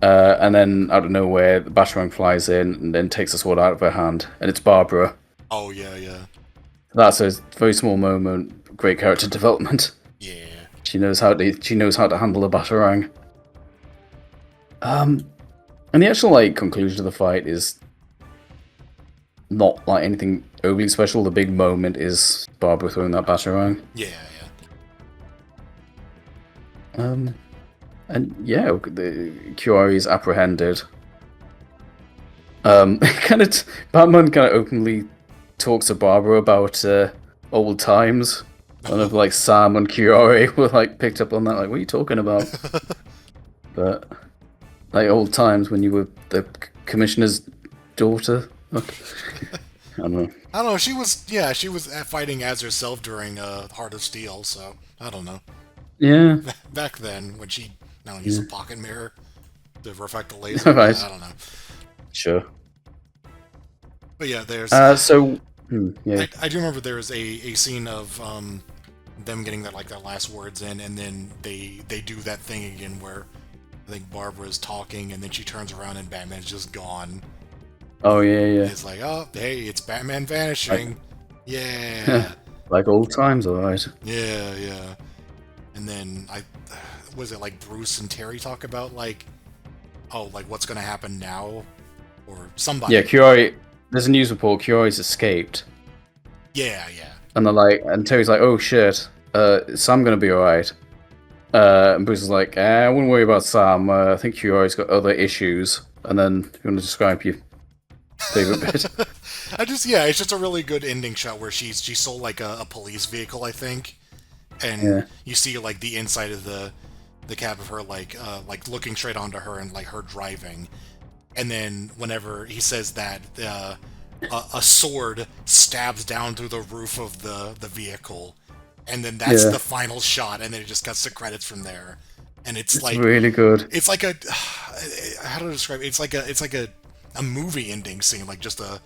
and then out of nowhere, the batarang flies in and then takes the sword out of her hand, and it's Barbara. Oh yeah, yeah. That's a very small moment, great character development. Yeah. She knows how to handle a batarang. And the actual like conclusion of the fight is not like anything overly special. The big moment is Barbara throwing that batarang. Yeah, And yeah, the Curaré is apprehended. Batman kind of openly talks to Barbara about old times. One of like Sam and Curaré were like picked up on that. Like, what are you talking about? But like old times when you were the commissioner's daughter. Okay. I don't know. I don't know. She was fighting as herself during Heart of Steel. So I don't know. Yeah. Back then, when she used a pocket mirror to reflect the laser. Right. I don't know. Sure. But yeah, there's. Yeah. I do remember there was a scene of them getting their last words in, and then they do that thing again where I think Barbara's talking, and then she turns around and Batman's just gone. Oh yeah. It's like, oh hey, it's Batman vanishing. Yeah. Like old times, alright. Yeah. And then was it like Bruce and Terry talk about like what's gonna happen now, or somebody? Yeah, Curaré. There's a news report. Curaré's escaped. Yeah. And they're like, and Terry's like, oh shit, is Sam gonna be alright? And Bruce is like, I wouldn't worry about Sam. I think Curaré's got other issues. And then you want to describe your favorite bit? It's just a really good ending shot where she sold like a police vehicle, I think, and you see like the inside of the cab of her, like looking straight onto her and like her driving, and then whenever he says that a sword stabs down through the roof of the vehicle, and then that's the final shot, and then it just cuts to credits from there, and it's like really good. It's like a how to describe it? It's like a movie ending scene, like just a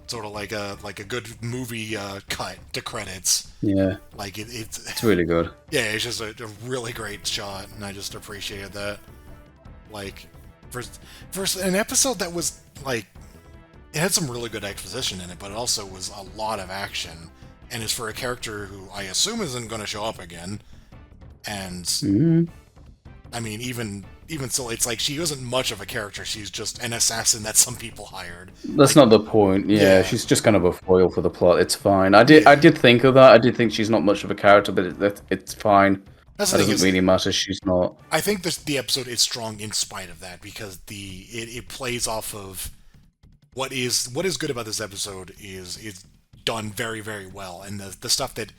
sort of like a good movie cut to credits. Yeah, like it's really good. Yeah, it's just a really great shot, and I just appreciated that. Like for an episode that was like, it had some really good exposition in it, but it also was a lot of action, and is for a character who I assume isn't going to show up again. And I mean, even still, it's like she isn't much of a character. She's just an assassin that some people hired. That's not the point. Yeah, she's just kind of a foil for the plot. It's fine. I did think of that. I did think she's not much of a character, but it's fine. That doesn't really matter. She's not. I think the episode is strong in spite of that, because it plays off of what is good about this episode is done very, very well, and the stuff that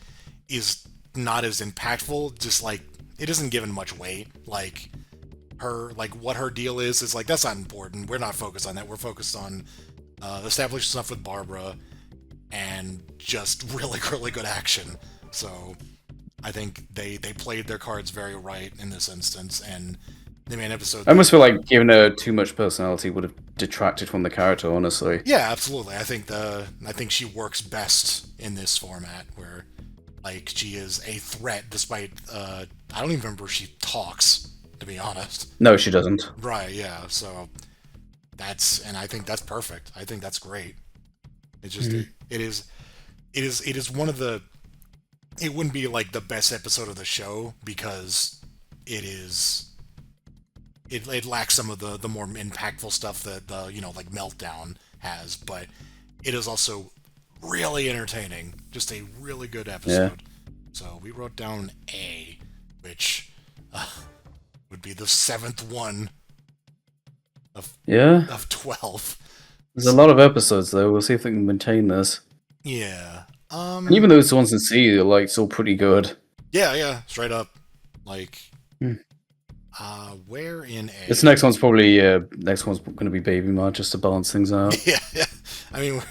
is not as impactful, just like it isn't given much weight. Like what her deal is like, that's not important. We're not focused on that. We're focused on establishing stuff with Barbara and just really, really good action. So I think they played their cards very right in this instance, and the main episode. I almost feel like giving her too much personality would have detracted from the character, honestly. Yeah, absolutely. I think she works best in this format, where like she is a threat despite I don't even remember if she talks, to be honest. No, she doesn't. Right, yeah. So and I think that's perfect. I think that's great. It's just it is one of the, it wouldn't be like the best episode of the show, because it lacks some of the more impactful stuff that like Meltdown has, but it is also really entertaining. Just a really good episode. Yeah. So we wrote down A, which would be the 7th one of 12. There's a lot of episodes though. We'll see if they can maintain this. Yeah. And even those ones in C are like still pretty good. Yeah, straight up. Like, Hmm. where in A? This next one's probably going to be Baby Mod just to balance things out. Yeah. I mean,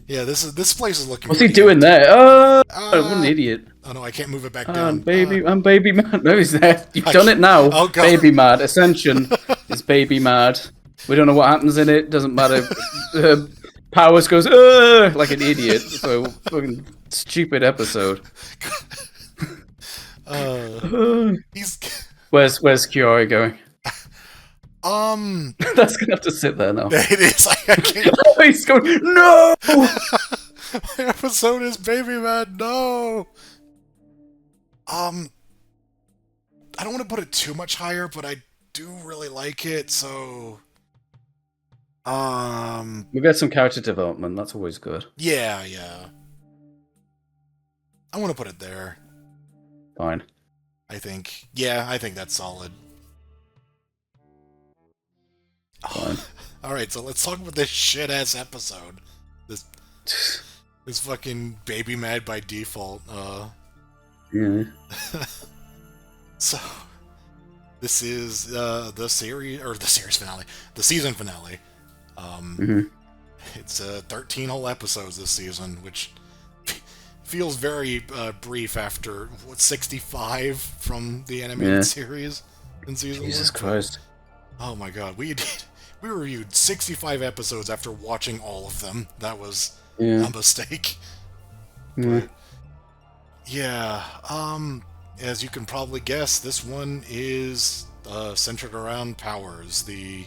yeah. This place is looking. What's he pretty doing empty. there? Oh, what an idiot! Oh no, I can't move it back down. I'm Baby Mad. No, he's there. You've done it now. Oh, God. Baby Mad. Ascension is Baby Mad. We don't know what happens in it. Doesn't matter. Powers goes like an idiot. So fucking stupid episode. He's. Where's Curaré going? That's gonna have to sit there now. It is. I can't. He's going. No. My episode is Baby Man. No. I don't want to put it too much higher, but I do really like it. So. We get some character development. That's always good. Yeah. I want to put it there. Fine. I think. Yeah, I think that's solid. Fine. All right, so let's talk about this shit ass episode. This fucking Baby Mad by default. Yeah. So this is the series finale, the season finale. It's 13 whole episodes this season, which feels very brief after 65 from the animated series in season 1. Jesus Christ. Oh my god, we reviewed 65 episodes after watching all of them. That was a mistake. But, yeah, as you can probably guess, this one is centered around powers, the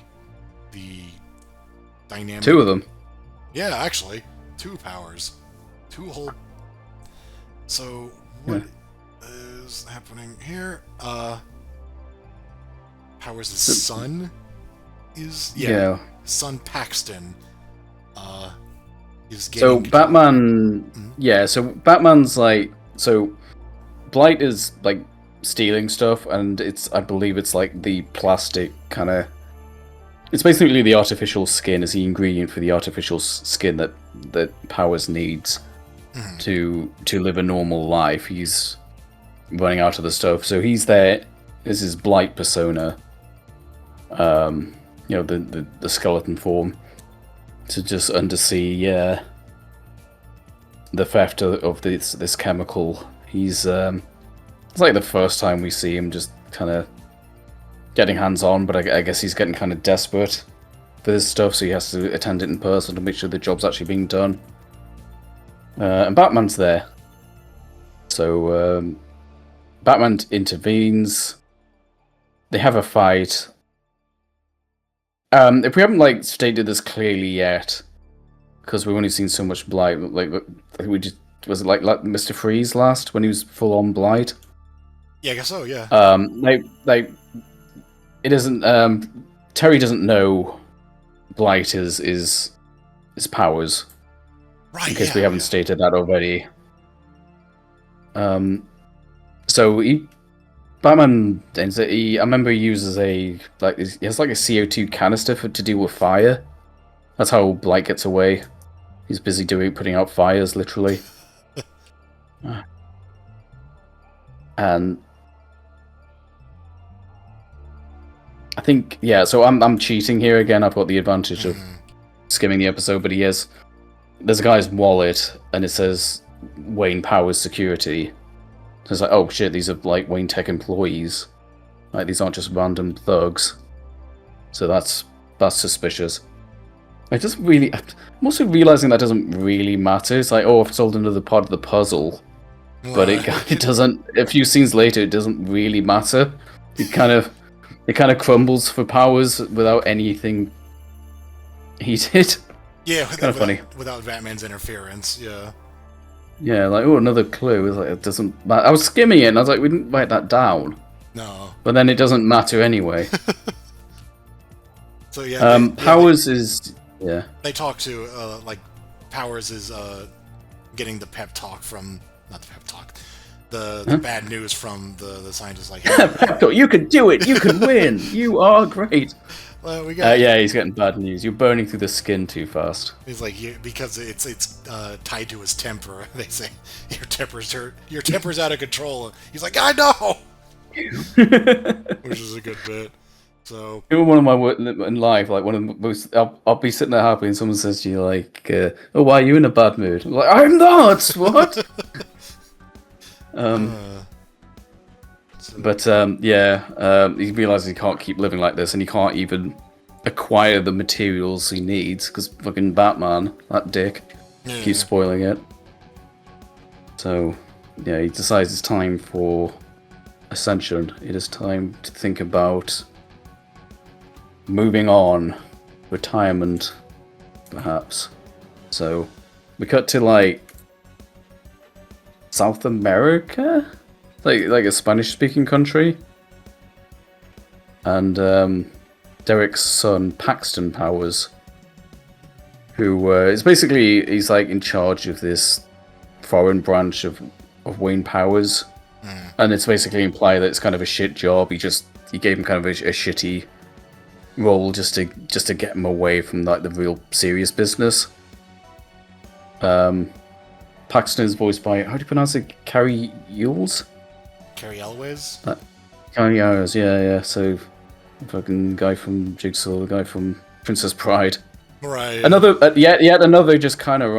dynamic... 2 of them. Yeah, actually, 2 powers. 2 whole... So, what is happening here? Powers' son is... Yeah. Son Paxton is getting... So, Batman... Yeah, so Batman's like... So, Blight is, like, stealing stuff, and I believe it's, like, the plastic kind of... It's basically the artificial skin is the ingredient for the artificial skin that Powers needs to live a normal life. He's running out of the stuff, so he's there. This is Blight persona. The skeleton form to just undersee the theft of this chemical. He's it's like the first time we see him just kind of getting hands-on, but I guess he's getting kind of desperate for this stuff, so he has to attend it in person to make sure the job's actually being done. And Batman's there. So Batman intervenes. They have a fight. If we haven't stated this clearly yet, because we've only seen so much Blight, we just was it like Mr. Freeze last when he was full on Blight? Yeah, I guess so. Yeah. It isn't. Terry doesn't know Blight is powers. Right. In case we haven't stated that already. So Batman, I remember he uses he has like a CO2 canister to deal with fire. That's how Blight gets away. He's busy putting out fires, literally. And I think, so I'm cheating here again. I've got the advantage of skimming the episode, but there's a guy's wallet, and it says Wayne Powers Security. So it's like, oh shit, these are like Wayne Tech employees. Like, these aren't just random thugs. So that's suspicious. I'm also realizing that doesn't really matter. It's like, oh, I've solved another part of the puzzle. But it doesn't, a few scenes later, it doesn't really matter. It kind of crumbles for Powers without anything he did. Yeah, kind of funny. Without Batman's interference, yeah. Yeah, like, oh, another clue. It's like, it doesn't matter. I was skimming it, and I was like, we didn't write that down. No. But then it doesn't matter anyway. So, yeah. Powers is... Yeah. They talk to, Powers is, getting the pep talk from... Not the pep talk. the bad news from the scientist, like, Pepto, you can do it. You can win. You are great. well, we got. Yeah, he's getting bad news. You're burning through the skin too fast. He's like, because it's tied to his temper. They say your temper's out of control. He's like, I know, which is a good bit. So Even one of my work in life, like one of the most, I'll be sitting there happy, and someone says to you like, "Oh, why are you in a bad mood?" I'm like, I'm not. What? He realizes he can't keep living like this, and he can't even acquire the materials he needs because fucking Batman, that dick, keeps spoiling it. So, yeah, he decides it's time for Ascension. It is time to think about moving on, retirement, perhaps. So, we cut to like South America, like a Spanish-speaking country, and Derek's son Paxton Powers, who is basically he's like in charge of this foreign branch of Wayne Powers, and it's basically implied that it's kind of a shit job. He gave him kind of a shitty role just to get him away from like the real serious business. Paxton is voiced by, how do you pronounce it? Carrie Yules? Carrie Elwes? Carrie Yules, yeah. So, fucking guy from Jigsaw, the guy from Princess Bride. Right. Yet another just kind of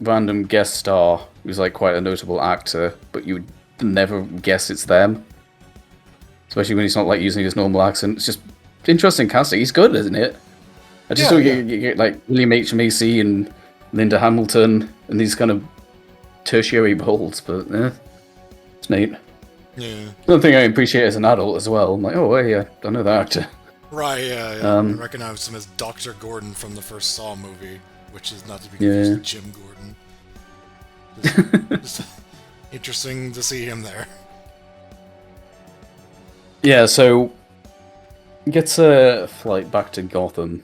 random guest star who's like quite a notable actor, but you would never guess it's them. Especially when he's not like using his normal accent. It's just interesting casting. He's good, isn't it? I just don't get like William H. Macy and Linda Hamilton and these kind of tertiary roles, but it's neat. Yeah. Another thing I appreciate as an adult as well. I'm like, oh, yeah, I know that actor. Right, yeah. I recognize him as Dr. Gordon from the first Saw movie, which is not to be confused with Jim Gordon. Just interesting to see him there. Yeah, so he gets a flight back to Gotham,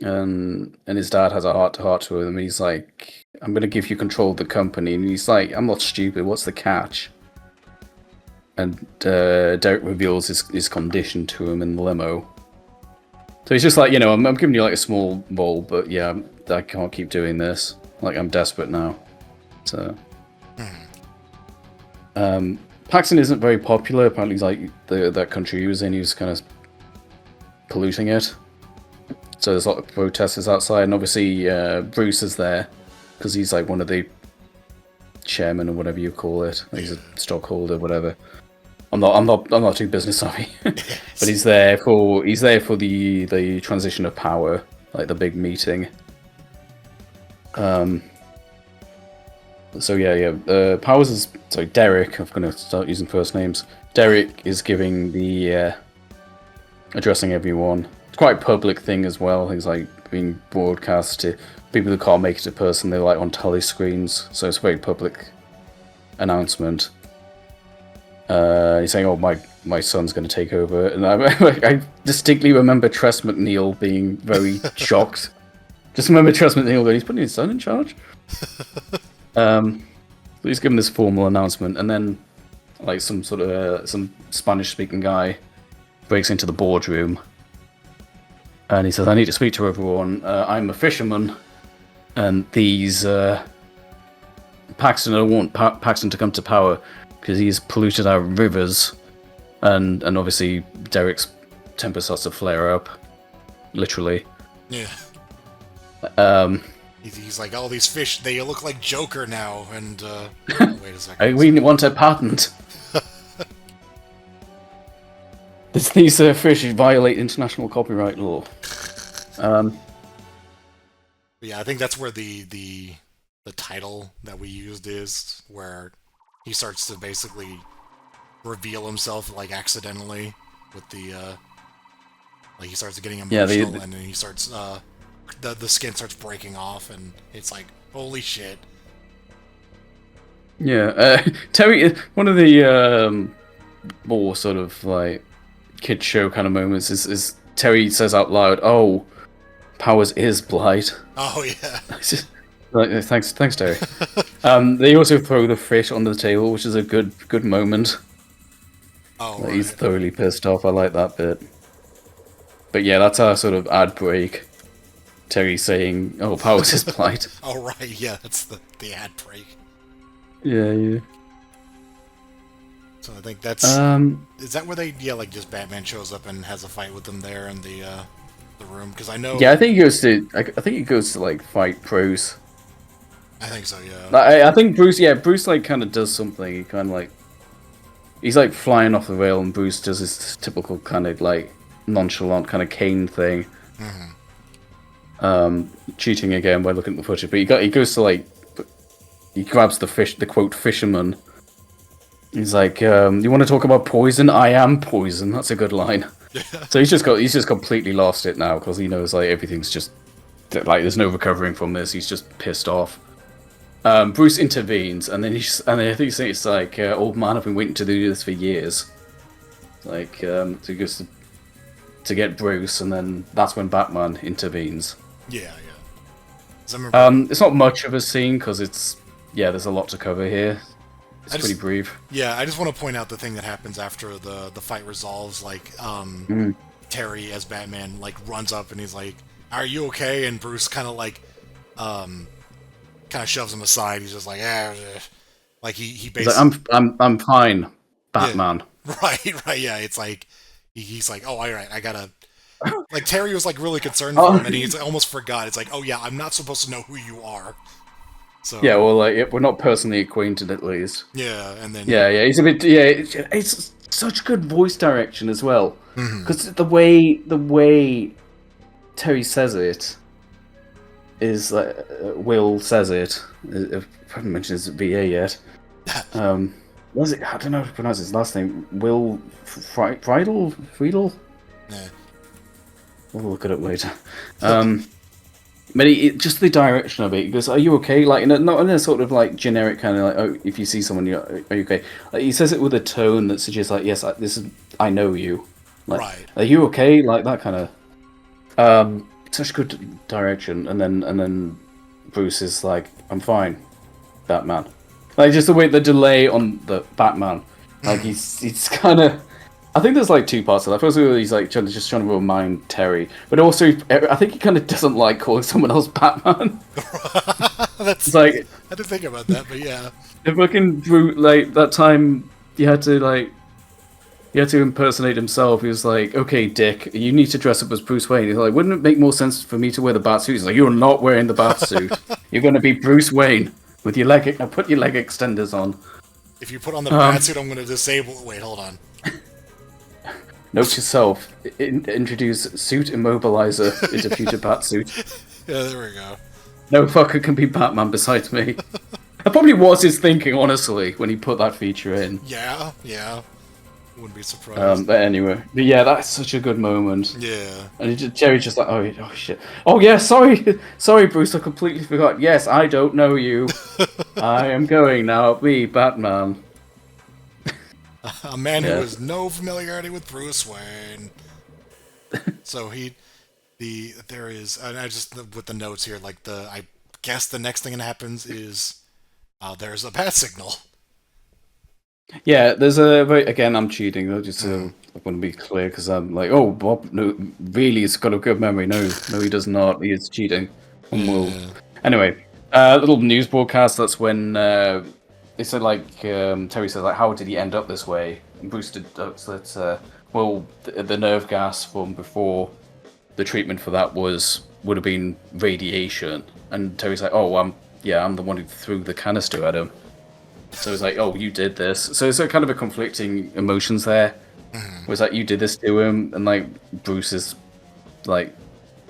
and his dad has a heart-to-heart with him. He's like, I'm going to give you control of the company. And he's like, I'm not stupid, what's the catch? And Derek reveals his condition to him in the limo. So he's just like, I'm giving you like a small role, but yeah, I can't keep doing this. Like, I'm desperate now. So... Paxton isn't very popular. Apparently, he's like that country he was in, he was kind of polluting it. So there's a lot of protesters outside, and obviously Bruce is there because he's like one of the chairmen or whatever you call it. He's a stockholder, whatever. I'm not too business savvy, but he's there for the transition of power, like the big meeting. So Powers is Derek. I'm gonna start using first names. Derek is giving the addressing everyone. It's quite a public thing as well. He's like being broadcast to people who can't make it in person. They're like on tele screens, so it's a very public announcement. He's saying, "Oh, my son's going to take over," and I distinctly remember Tress MacNeille being very shocked. Just remember Tress MacNeille going, "He's putting his son in charge." So he's given this formal announcement, and then like some Spanish-speaking guy breaks into the boardroom, and he says, "I need to speak to everyone. I'm a fisherman, and these Paxton. I want Paxton to come to power because he's polluted our rivers, and obviously Derek's temper starts to flare up, literally. Yeah. He's like, all these fish, they look like Joker now, and, wait a second. We want a patent. These fish violate international copyright law. Yeah, I think that's where the title that we used is, where he starts to basically reveal himself, like, accidentally, with the, like, he starts getting emotional, and then he starts, the skin starts breaking off, and it's like, holy shit. Yeah, Terry, one of the more sort of like kid show kind of moments is Terry says out loud, "Oh, Powers is blight." Oh yeah. Thanks, Terry. They also throw the fish on the table, which is a good moment. Oh, Like, right. he's thoroughly pissed off. I like that bit. But yeah, that's our sort of ad break. Terry saying, "Oh, powers his plight." Oh, right. Yeah, that's the ad break. Yeah, yeah. So I think that's is that where they like just Batman shows up and has a fight with them there in the room? Because I know Yeah, I think he goes to. I think he goes to like fight Bruce. I think so. Yeah. Like, I think Bruce. Yeah, Bruce like kind of does something. He kind of like he's like flying off the rail, and Bruce does his typical kind of like nonchalant kind of cane thing. Cheating again by looking at the footage, but he goes to like he grabs the fish, the quote fisherman. He's like, "You want to talk about poison? I am poison." That's a good line. So he's just completely lost it now because he knows like everything's just like there's no recovering from this. He's just pissed off. Bruce intervenes, and then I think it's like, "Old man, I've been waiting to do this for years." Like, so he goes to get Bruce, and then that's when Batman intervenes. Yeah, yeah. 'Cause I remember, It's not much of a scene because there's a lot to cover here. It's pretty brief. yeah, I just want to point out the thing that happens after the fight resolves. Like, Terry as Batman like runs up and he's like, "Are you okay?" And Bruce kind of like, kind of shoves him aside. He's just like, like he He's basically, like, I'm fine, Batman. yeah, right, yeah. It's like he's like, "Oh, all right, I gotta." Like Terry was like really concerned for him, and he's almost forgot. It's like, "Oh yeah, I'm not supposed to know who you are." So Yeah, well, like we're not personally acquainted at least. yeah, and then Yeah, he's a bit. Yeah, it's such good voice direction as well. Because the way Terry says it is like Will says it. I haven't mentioned his VA yet. Was it? I don't know how to pronounce his last name. Will Friedel? yeah. We'll look it up later. But just the direction of it. He goes, "Are you okay?" Like, not in a sort of like generic kind of like, "Oh, if you see someone, are you okay?" Like, he says it with a tone that suggests like, "Yes, I know you." Like, Right. "Are you okay?" Like that kind of. Such good direction, and then Bruce is like, "I'm fine, Batman." Like just the delay on the Batman, like he's kind of. I think there's like two parts of that. First of all, he's like just trying to remind Terry, but also I think he kind of doesn't like calling someone else Batman. That's It's like I didn't think about that, but yeah. the fucking brute, like that time he had to impersonate himself. He was like, "Okay, Dick, you need to dress up as Bruce Wayne." He's like, "Wouldn't it make more sense for me to wear the bat suit?" He's like, "You're not wearing the bat suit. You're going to be Bruce Wayne with your leg. Now put your leg extenders on." If you put on the bat suit, I'm going to disable. Wait, hold on. Note to self: introduce suit immobilizer into future bat suit. Yeah, there we go. No fucker can be Batman besides me. That probably was his thinking, honestly, when he put that feature in. Yeah, yeah. Wouldn't be surprised. But anyway, but yeah, that's such a good moment. Yeah. And Jerry's just like, oh shit. Oh yeah, sorry, Bruce, I completely forgot. Yes, I don't know you. I am going now. Me, Batman. A man who has no familiarity with Bruce Wayne. So there is, and I just with the notes here, like I guess the next thing that happens is there's a bat signal. Yeah, there's again, I'm cheating. I just I want to be clear because I'm like, oh, Bob, no, really, he's got a good memory. No, he does not. He is cheating. Anyway, little news broadcast. That's when they said like Terry says like, how did he end up this way? And Bruce did that. Well, the nerve gas from before, the treatment for that would have been radiation. And Terry's like, oh, I'm the one who threw the canister at him. So it's like, oh, you did this. So it's kind of a conflicting emotions there. Where it's like, you did this to him, and like Bruce is like,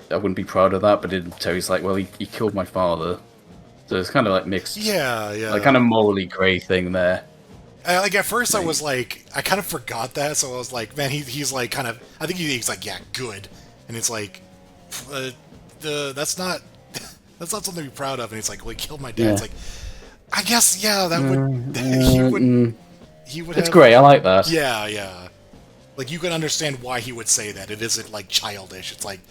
I wouldn't be proud of that, but Terry's like, well, he killed my father. So it's kind of like mixed. Yeah. Like kind of morally grey thing there. Like at first I was like, I kind of forgot that, so I was like, man, he's like kind of, I think he's like, yeah, good, and it's like, that's not something to be proud of, and he's like, well, he killed my dad. Yeah. It's like, I guess, yeah, that would he would. It's great. I like that. Yeah. Like you can understand why he would say that. It isn't like childish. It's like,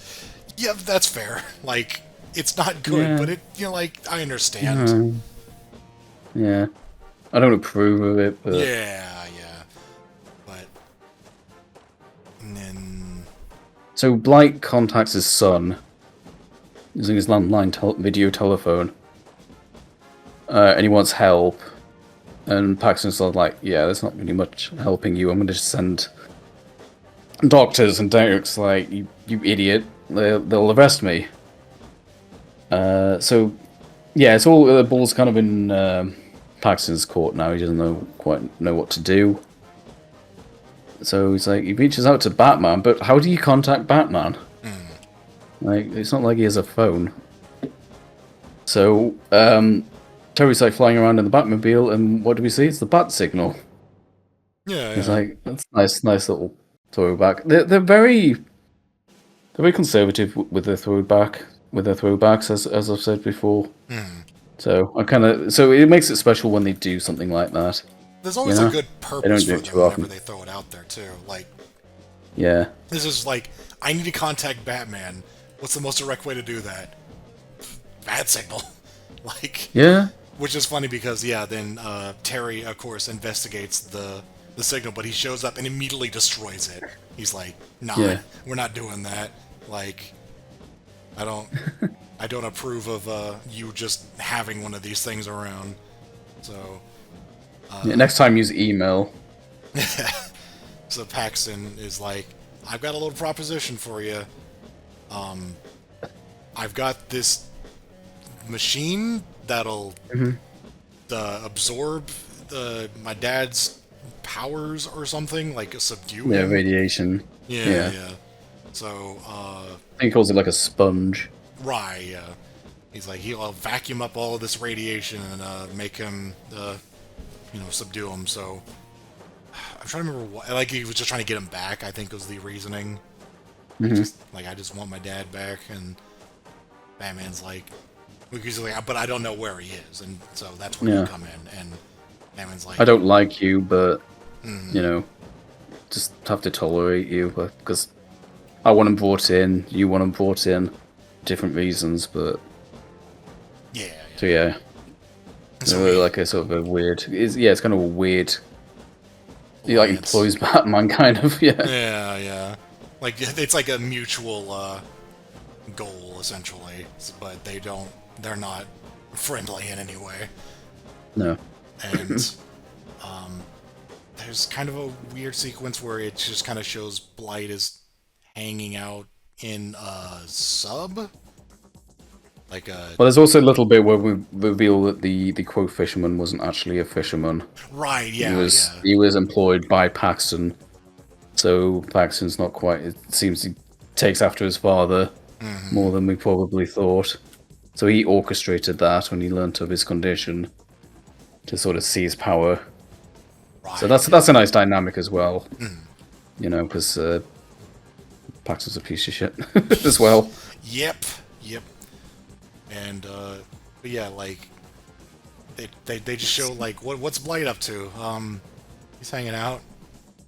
yeah, that's fair. Like It's not good, Yeah. but it, like, I understand. Yeah. I don't approve of it, but... Yeah. But, and then... So Blight contacts his son using his landline video telephone. And he wants help. And Paxton's sort of like, yeah, there's not really much helping you. I'm going to just send doctors. And Derek's like, you idiot. They'll arrest me. So, yeah, it's all the ball's kind of in Paxton's court now. He doesn't quite know what to do. So he's like, he reaches out to Batman, but how do you contact Batman? Like, it's not like he has a phone. So, Terry's like flying around in the Batmobile, and what do we see? It's the bat signal. Yeah. He's like, that's nice little throwback. They're very conservative with their throwbacks, as I've said before. So so it makes it special when they do something like that. There's always a good purpose for them whenever they throw it out there too. Like, yeah, this is like, I need to contact Batman. What's the most direct way to do that? Bat signal. Like, yeah. Which is funny because, then Terry, of course, investigates the signal, but he shows up and immediately destroys it. He's like, nah, we're not doing that. Like, I don't approve of you just having one of these things around. So... next time use email. So Paxton is like, I've got a little proposition for you. I've got this machine that'll absorb my dad's powers or something, like subdue him. Yeah, radiation. Yeah. So, he calls it like a sponge. Right, yeah. He's like, he'll vacuum up all of this radiation and make him, subdue him. So, I'm trying to remember what. Like, he was just trying to get him back, I think was the reasoning. I just want my dad back, and Batman's like, but I don't know where he is, and so that's where you come in, and Batman's like, I don't like you, but, just have to tolerate you, because I want him brought in, you want him brought in, different reasons, but... Yeah. So, yeah. So like a sort of a weird... It's kind of a weird... He, like, employs Batman, kind of, Yeah. Like, it's like a mutual, goal, essentially, but they're not friendly in any way. No. And, there's kind of a weird sequence where it just kind of shows Blight as hanging out in a sub? Like a... Well, there's also a little bit where we reveal that the quote fisherman wasn't actually a fisherman. Right, yeah, He was employed by Paxton. So Paxton's not quite... It seems he takes after his father more than we probably thought. So he orchestrated that when he learnt of his condition to sort of see his power. Right, so that's a nice dynamic as well. Because Paxton's a piece of shit as well. Yep. And, but yeah, like, they just show, like, what's Blight up to? He's hanging out.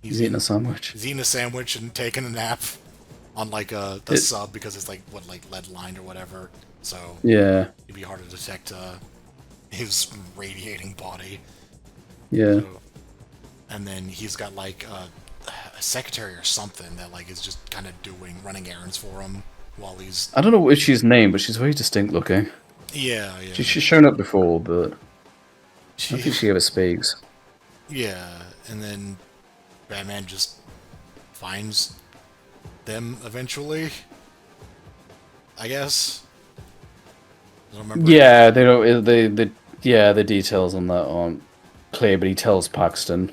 He's eating a sandwich. He's eating a sandwich and taking a nap on, like, the sub, because it's, like, lead-lined or whatever. So, yeah. It'd be hard to detect, his radiating body. Yeah. So, and then he's got, like, a secretary or something that, like, is just kind of running errands for him while he's... I don't know what she's named, but she's very distinct looking. Yeah. She's shown up before, but I don't think she ever speaks. Yeah, and then Batman just finds them eventually, I guess. I don't remember. Yeah, they don't. The details on that aren't clear, but he tells Paxton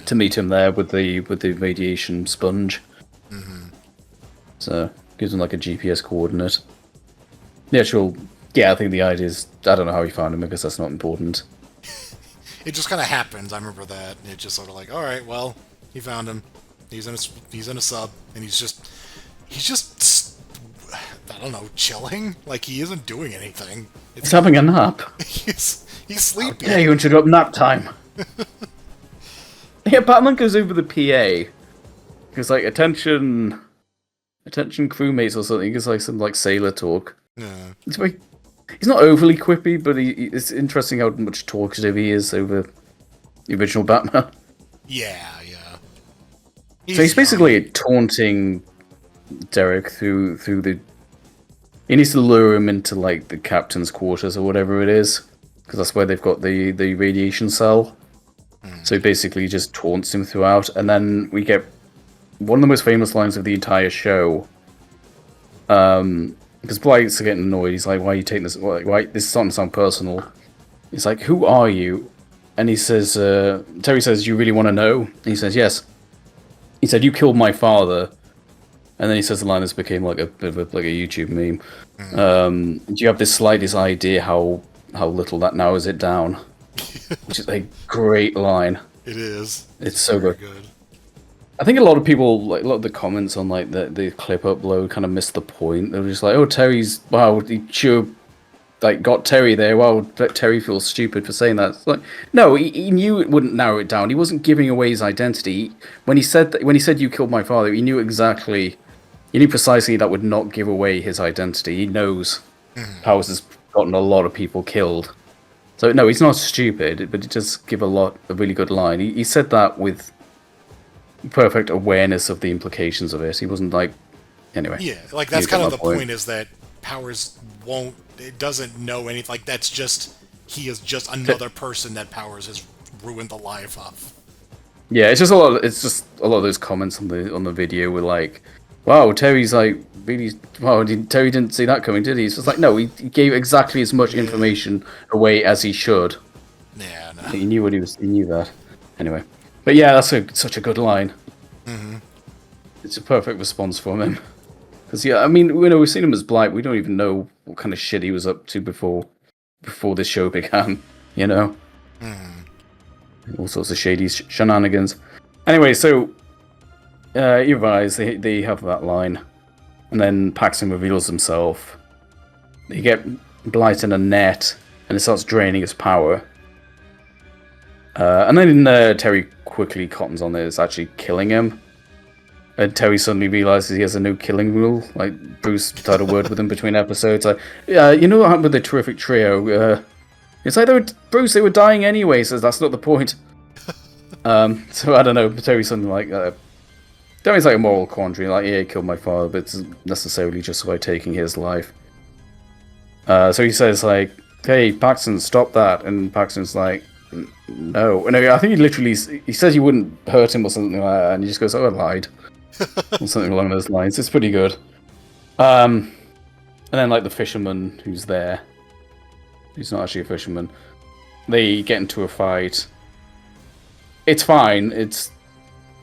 to meet him there with the radiation sponge. So gives him like a GPS coordinate. The actual, I think the idea is, I don't know how he found him because that's not important. It just kind of happens. I remember that. It just sort of like, all right, well, he found him. He's in a sub, and he's just, I don't know, chilling. Like, he isn't doing anything. He's having a nap. he's sleeping. Yeah, you interrupt nap time. Yeah, Batman goes over the PA. Because, like, attention crewmates or something. He gets, like, some, like, sailor talk. Yeah. It's very, he's not overly quippy, but it's interesting how much talkative he is over the original Batman. Yeah, yeah. So he's He's young. basically taunting Derek through the. He needs to lure him into like the captain's quarters or whatever it is, because that's where they've got the radiation cell. So he basically just taunts him throughout, and then we get one of the most famous lines of the entire show. Because Blight's getting annoyed. He's like, "Why are you taking this? Why this is starting to sound personal?" He's like, "Who are you?" And he says, "Terry says, you really want to know?" And he says, "Yes." He said, "You killed my father." And then he says the line that's became like a bit of like a YouTube meme. Do you have the slightest idea how little that narrows it down? Which is a great line. It is. It's so very good. I think a lot of people, like a lot of the comments on like the clip upload, kind of missed the point. They were just like, "Oh, Terry's wow, he sure like got Terry there. Wow, Terry feels stupid for saying that." It's like, no, he knew it wouldn't narrow it down. He wasn't giving away his identity when he said that. When he said you killed my father, he knew exactly. He knew precisely that would not give away his identity. He knows Powers has gotten a lot of people killed. So no, he's not stupid, but it does give a really good line. He said that with perfect awareness of the implications of it. He wasn't like, anyway. Yeah, like that's You get kind of my the point is that Powers won't. It doesn't know anything. Like that's just he is just another person that Powers has ruined the life of. Yeah, it's just a lot. It's just a lot of those comments on the video were like, "Wow, Terry's like really. Wow, Terry didn't see that coming, did he?" It's just like, no, he gave exactly as much information away as he should. Yeah, no. He knew what he was. He knew that. Anyway, but yeah, that's such a good line. It's a perfect response from him. Because yeah, I mean, we've seen him as Blight. We don't even know what kind of shit he was up to before this show began. You know, all sorts of shady shenanigans. Anyway, so you realize they have that line, and then Paxton reveals himself. You get Blight in a net, and it starts draining his power. And then Terry quickly cottons on that it's actually killing him. And Terry suddenly realizes he has a no killing rule. Like, Bruce had a word with him between episodes. Like, yeah, you know what happened with the terrific trio? It's like, Bruce, they were dying anyway, so that's not the point. So I don't know, Terry's something like, Terry's like a moral quandary. Like, yeah, he killed my father, but it's necessarily just by taking his life. So he says, like, hey, Paxton, stop that. And Paxton's like, no. And I think he says he wouldn't hurt him or something like that, and he just goes, oh, I lied. Or something along those lines. It's pretty good. And then like the fisherman who's there, he's not actually a fisherman. They get into a fight. It's fine. It's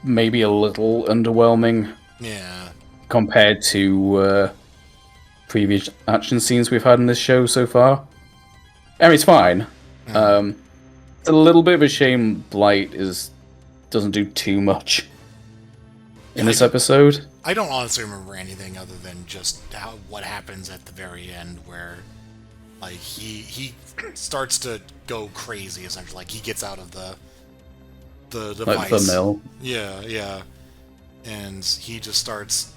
maybe a little underwhelming. Yeah. Compared to previous action scenes we've had in this show so far. I mean, it's fine. It's a little bit of a shame Blight doesn't do too much in this episode. I don't honestly remember anything other than just what happens at the very end, where like he starts to go crazy. Essentially, like he gets out of the device. Like the thumbnail. Yeah, and he just starts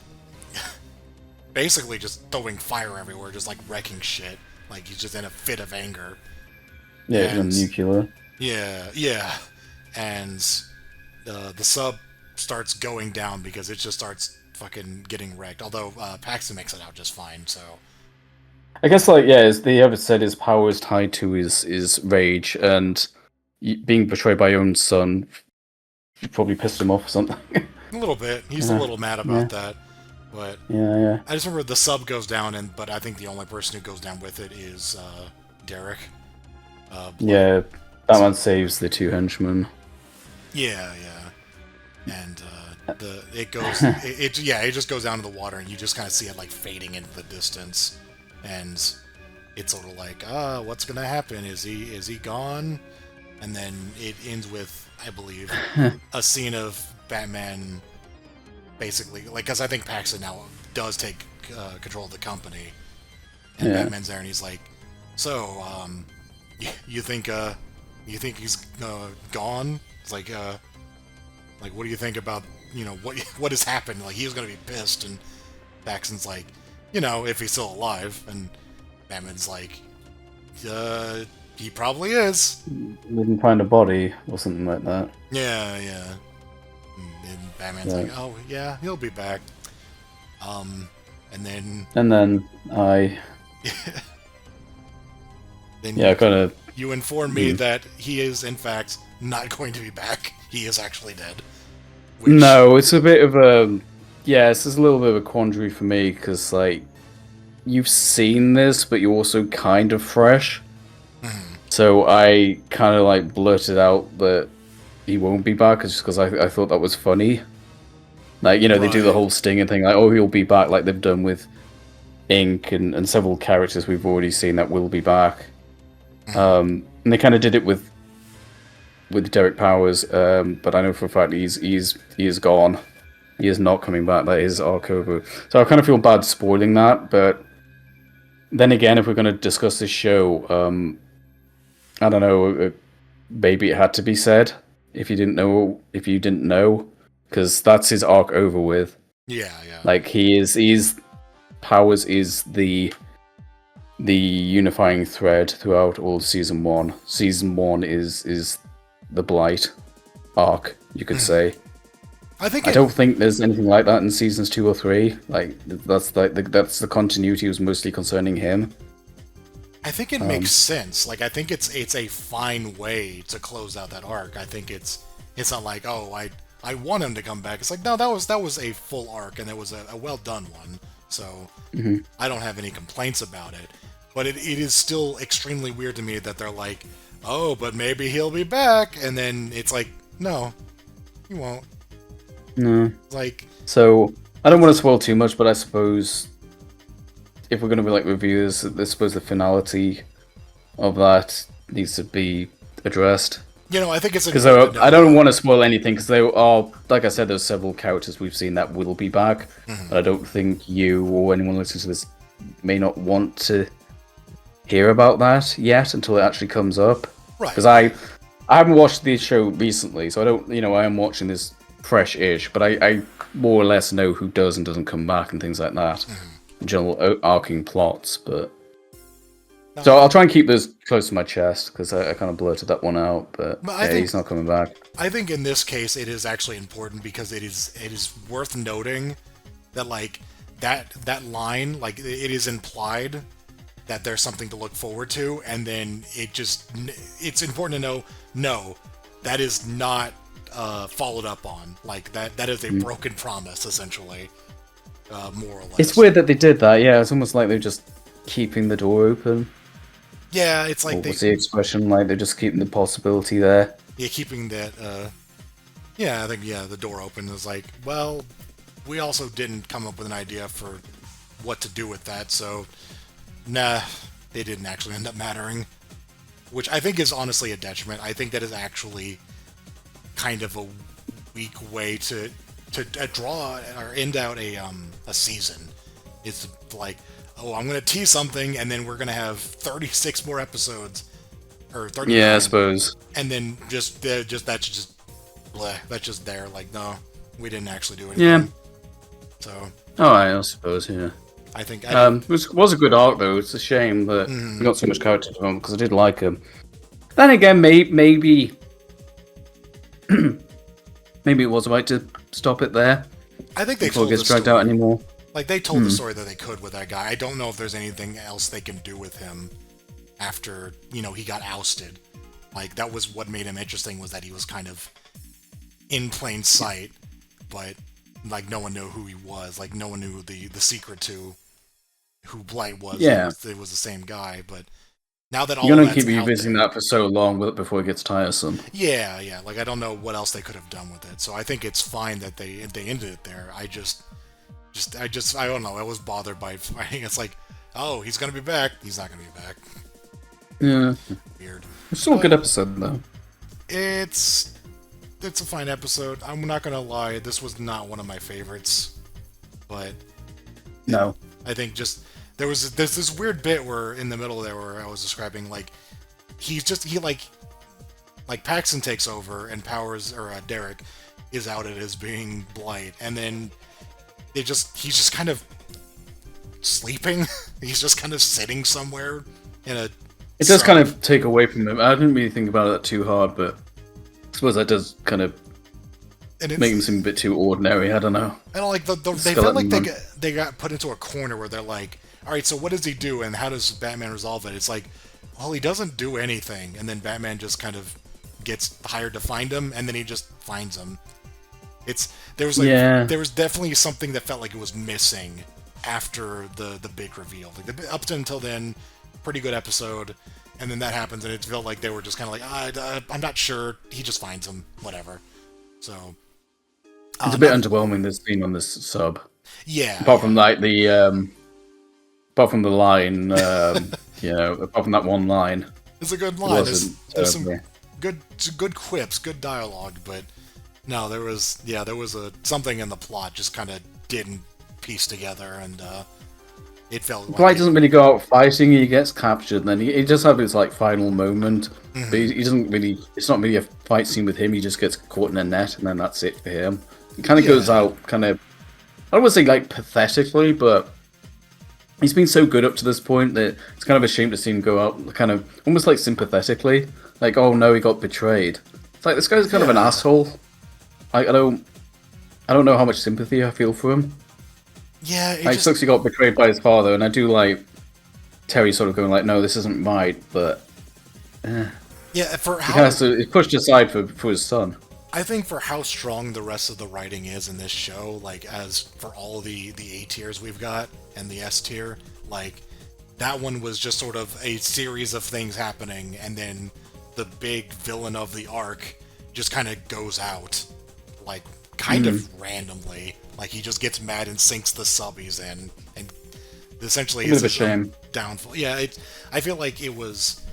basically just throwing fire everywhere, just like wrecking shit. Like he's just in a fit of anger. Yeah, and nuclear. Yeah, and the sub starts going down because it just starts fucking getting wrecked. Although Paxton makes it out just fine, so. I guess, like, yeah, as they ever said, his power is tied to his rage, and being betrayed by your own son probably pissed him off or something. A little bit. He's a little mad about that, but yeah. I just remember the sub goes down, but I think the only person who goes down with it is Derek. Yeah, Batman saves the two henchmen. Yeah, and it goes it just goes down to the water, and you just kind of see it like fading into the distance, and it's sort of like what's gonna happen? Is he gone? And then it ends with, I believe, a scene of Batman basically, like, because I think Paxton now does take control of the company, and Batman's there, and he's like, so you think he's gone? It's like what do you think about, what has happened? Like, he was gonna be pissed, and Paxton's like, if he's still alive, and Batman's like, he probably is. Didn't find a body or something like that. Yeah. And Batman's like, Right. oh, yeah, he'll be back. And then... And then then yeah, kind of. you inform me that he is, in fact, not going to be back. He is actually dead. Which... No, it's a bit of a. Yeah, it's just a little bit of a quandary for me, because, like, you've seen this, but you're also kind of fresh. So I kind of, like, blurted out that he won't be back, just because I thought that was funny. Like, they do the whole Stinger thing, like, oh, he'll be back, like they've done with Inque and several characters we've already seen that will be back. And they kind of did it with Derek Powers, but I know for a fact he is gone. He is not coming back. That is arc over. So I kind of feel bad spoiling that, but then again, if we're going to discuss this show, I don't know, maybe it had to be said if you didn't know, because that's his arc over with. Yeah. Like he's Powers is the unifying thread throughout all season 1. Season 1 is the Blight arc, you could say. I don't think there's anything like that in seasons 2 or 3. Like that's the continuity was mostly concerning him. I think it makes sense. Like, I think it's a fine way to close out that arc. I think it's not like, oh, I want him to come back. It's like, no, that was a full arc, and it was a well done one. So I don't have any complaints about it. But it is still extremely weird to me that they're like, oh, but maybe he'll be back, and then it's like, no, he won't. No. Like, so I don't want to spoil too much, but I suppose if we're going to be like reviewers, I suppose the finality of that needs to be addressed. I think it's because I don't want to spoil anything, because there are, like I said, there's several characters we've seen that will be back, but I don't think you or anyone listening to this may not want to hear about that yet until it actually comes up. Right. Because I haven't watched the show recently, so I don't, I am watching this fresh-ish, but I more or less know who does and doesn't come back and things like that. General arcing plots, but... So I'll try and keep those close to my chest, because I kind of blurted that one out, but yeah, he's not coming back. I think in this case it is actually important, because it is worth noting that, like, that line, like, it is implied that there's something to look forward to, and then it's important to know, no, that is not followed up on. Like, that is a broken promise, essentially, more or less. It's weird that they did that, yeah. It's almost like they're just keeping the door open. Yeah, it's like what's the expression? Like, they're just keeping the possibility there. Yeah, keeping that, I think, the door open is like, well, we also didn't come up with an idea for what to do with that, so, nah, they didn't actually end up mattering. Which I think is honestly a detriment. I think that is actually kind of a weak way to draw or end out a season. It's like, oh, I'm going to tease something, and then we're going to have 36 more episodes, or 39. Yeah, I suppose. And then that's just bleh, that's just there. Like, no, we didn't actually do anything. Yeah. So. Oh, I suppose, yeah. I think. It was a good arc, though. It's a shame that we got so much character development, because I did like him. Then again, maybe it was right to stop it there. I think they before told it gets dragged out anymore. Like, they told the story that they could with that guy. I don't know if there's anything else they can do with him after, he got ousted. Like, that was what made him interesting, was that he was kind of in plain sight, but, like, no one knew who he was. Like, no one knew the secret to who Blight was. Yeah. It was the same guy, but now that you're gonna keep revisiting that for so long before it gets tiresome. Yeah. Like, I don't know what else they could have done with it, so I think it's fine that they ended it there. I don't know. I was bothered by finding it's like, oh, he's gonna be back. He's not gonna be back. Yeah. Weird. It's still a good episode, though. It's a fine episode. I'm not gonna lie. This was not one of my favorites, but no. I think just there's this weird bit where in the middle there where I was describing, like, he Paxton takes over and Powers or Derek is outed as being Blight, and then he's just kind of sleeping. He's just kind of sitting somewhere in a. It does kind of take away from him. I didn't really think about it too hard, but I suppose that does kind of make him seem a bit too ordinary. I don't know. And like they felt like they got put into a corner where they're like, all right, so what does he do, and how does Batman resolve it? It's like, well, he doesn't do anything, and then Batman just kind of gets hired to find him, and then he just finds him. There was definitely something that felt like it was missing after the big reveal. Like up until then, pretty good episode, and then that happens, and it felt like they were just kind of like, I'm not sure. He just finds him, whatever. So it's a bit underwhelming, this scene on this sub. Yeah. Apart from like apart from the line, apart from that one line. It's a good line. There's some good quips, good dialogue, but no, there was something in the plot just kind of didn't piece together, and it felt like Blight doesn't really go out fighting. He gets captured, and then he just has his like final moment. Mm-hmm. But he doesn't really. It's not really a fight scene with him. He just gets caught in a net, and then that's it for him. He kind of goes out, kind of. I don't want to say like pathetically, but he's been so good up to this point that it's kind of a shame to see him go out, kind of almost like sympathetically, like, oh no, he got betrayed. It's like this guy's kind of an asshole. I don't know how much sympathy I feel for him. Yeah, it sucks he got betrayed by his father, and I do like Terry sort of going like, no, this isn't right, but yeah, for how he has to, he's pushed aside for his son. I think for how strong the rest of the writing is in this show, like as for all the A tiers we've got and the S tier, like that one was just sort of a series of things happening, and then the big villain of the arc just kind of goes out, like kind of randomly. Like he just gets mad and sinks the sub he's in, and essentially it's a shame. Downfall. Yeah, I feel like it was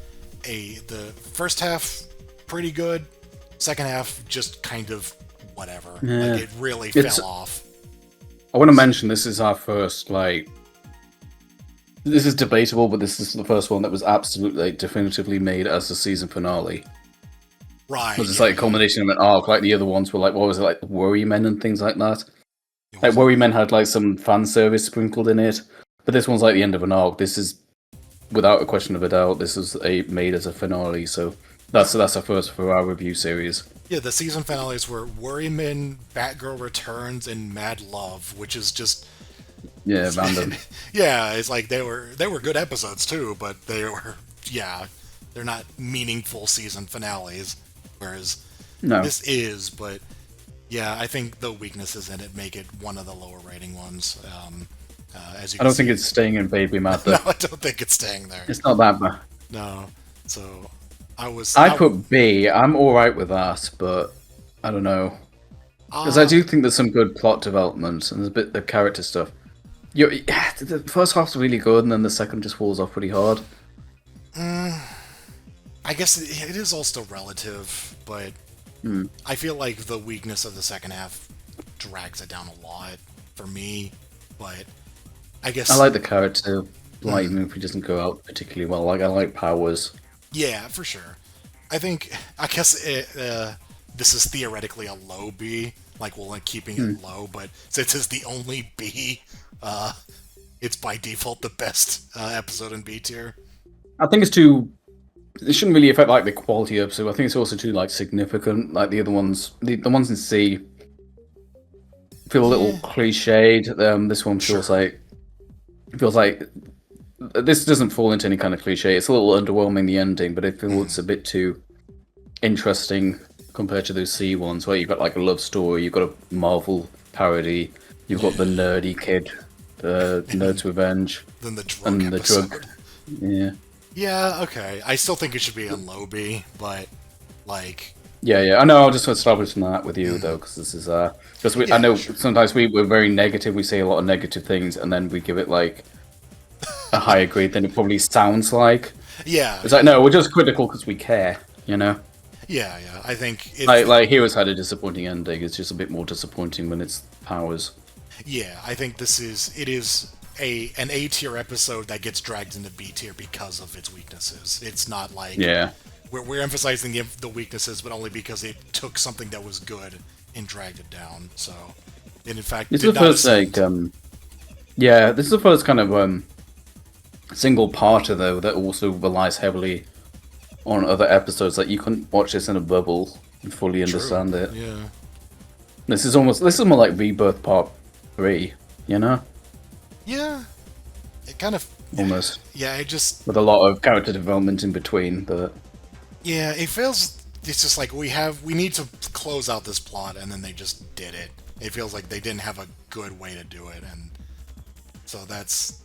the first half pretty good. Second half, just kind of whatever. Yeah. Like it really fell off. I want to mention this is our first, like, this is debatable, but this is the first one that was absolutely, definitively made as the season finale. Right. Because it's like a culmination of an arc, like the other ones were like, what was it, like Worry Men and things like that? Like Worry Men had like some fan service sprinkled in it, but this one's like the end of an arc. This is, without a question of a doubt, this is made as a finale, so... That's our first for our review series. Yeah, the season finales were Worryman, Batgirl Returns, and Mad Love, which is just random. Yeah, it's like they were good episodes too, but they're not meaningful season finales. Whereas this is, but yeah, I think the weaknesses in it make it one of the lower rating ones. As you I don't think it's staying in Baby Matter. No, I don't think it's staying there. It's not that bad. No, so. I put B. I'm alright with that, but I don't know. Because I do think there's some good plot development and there's a bit of character stuff. The first half's really good, and then the second just falls off pretty hard. I guess it is all still relative, but I feel like the weakness of the second half drags it down a lot for me. But I guess I like the character, like even if he doesn't go out particularly well. Like I like Powers. Yeah, for sure. I guess this is theoretically a low B, like we'll keeping it low, but since it's the only B, it's by default the best episode in B tier. I think it's too. It shouldn't really affect like the quality of episode. I think it's also too like significant. Like the other ones, the ones in C feel a little cliched. This one feels like this doesn't fall into any kind of cliche. It's a little underwhelming, the ending, but it feels a bit too interesting compared to those C ones where you've got like a love story, you've got a Marvel parody, you've got the nerdy kid, Nerd's Revenge, then the drug. Yeah. Yeah, okay. I still think it should be on low B, but like. Yeah. I know. I'll just establish that with you though, because this is because I know sometimes we're very negative. We say a lot of negative things, and then we give it like a higher grade than it probably sounds like. Yeah. It's like, no, we're just critical because we care, you know? Yeah. I think... Like Heroes had a disappointing ending. It's just a bit more disappointing when it's Powers. Yeah, I think it is an A tier episode that gets dragged into B tier because of its weaknesses. It's not like... Yeah. We're emphasizing the weaknesses, but only because it took something that was good and dragged it down. So, and in fact... It's the first, like... Yeah, this is the first kind of single-parter though that also relies heavily on other episodes. Like you couldn't watch this in a bubble and fully understand it. Yeah. This is more like Rebirth Part 3, you know? Yeah. It kind of Almost. Yeah, it just With a lot of character development in between, but yeah, it feels it's just like we need to close out this plot, and then they just did it. It feels like they didn't have a good way to do it, and so that's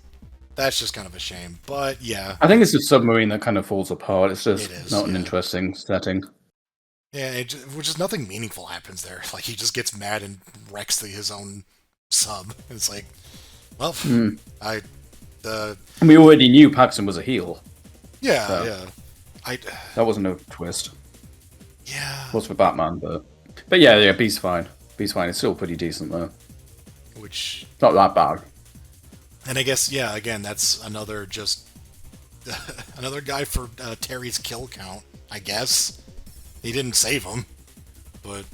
just kind of a shame. But yeah, I think it's the submarine that kind of falls apart. It's just it is, not an yeah. interesting setting. Yeah, which is nothing meaningful happens there. Like he just gets mad and wrecks his own sub. And it's like, well, We already knew Paxton was a heel. Yeah, So. yeah. That wasn't a twist. Yeah. It was for Batman, but yeah, Beast's fine. Beast's fine. It's still pretty decent though. Which It's not that bad. And I guess yeah, again, that's another just another guy for Terry's kill count. I guess he didn't save him, but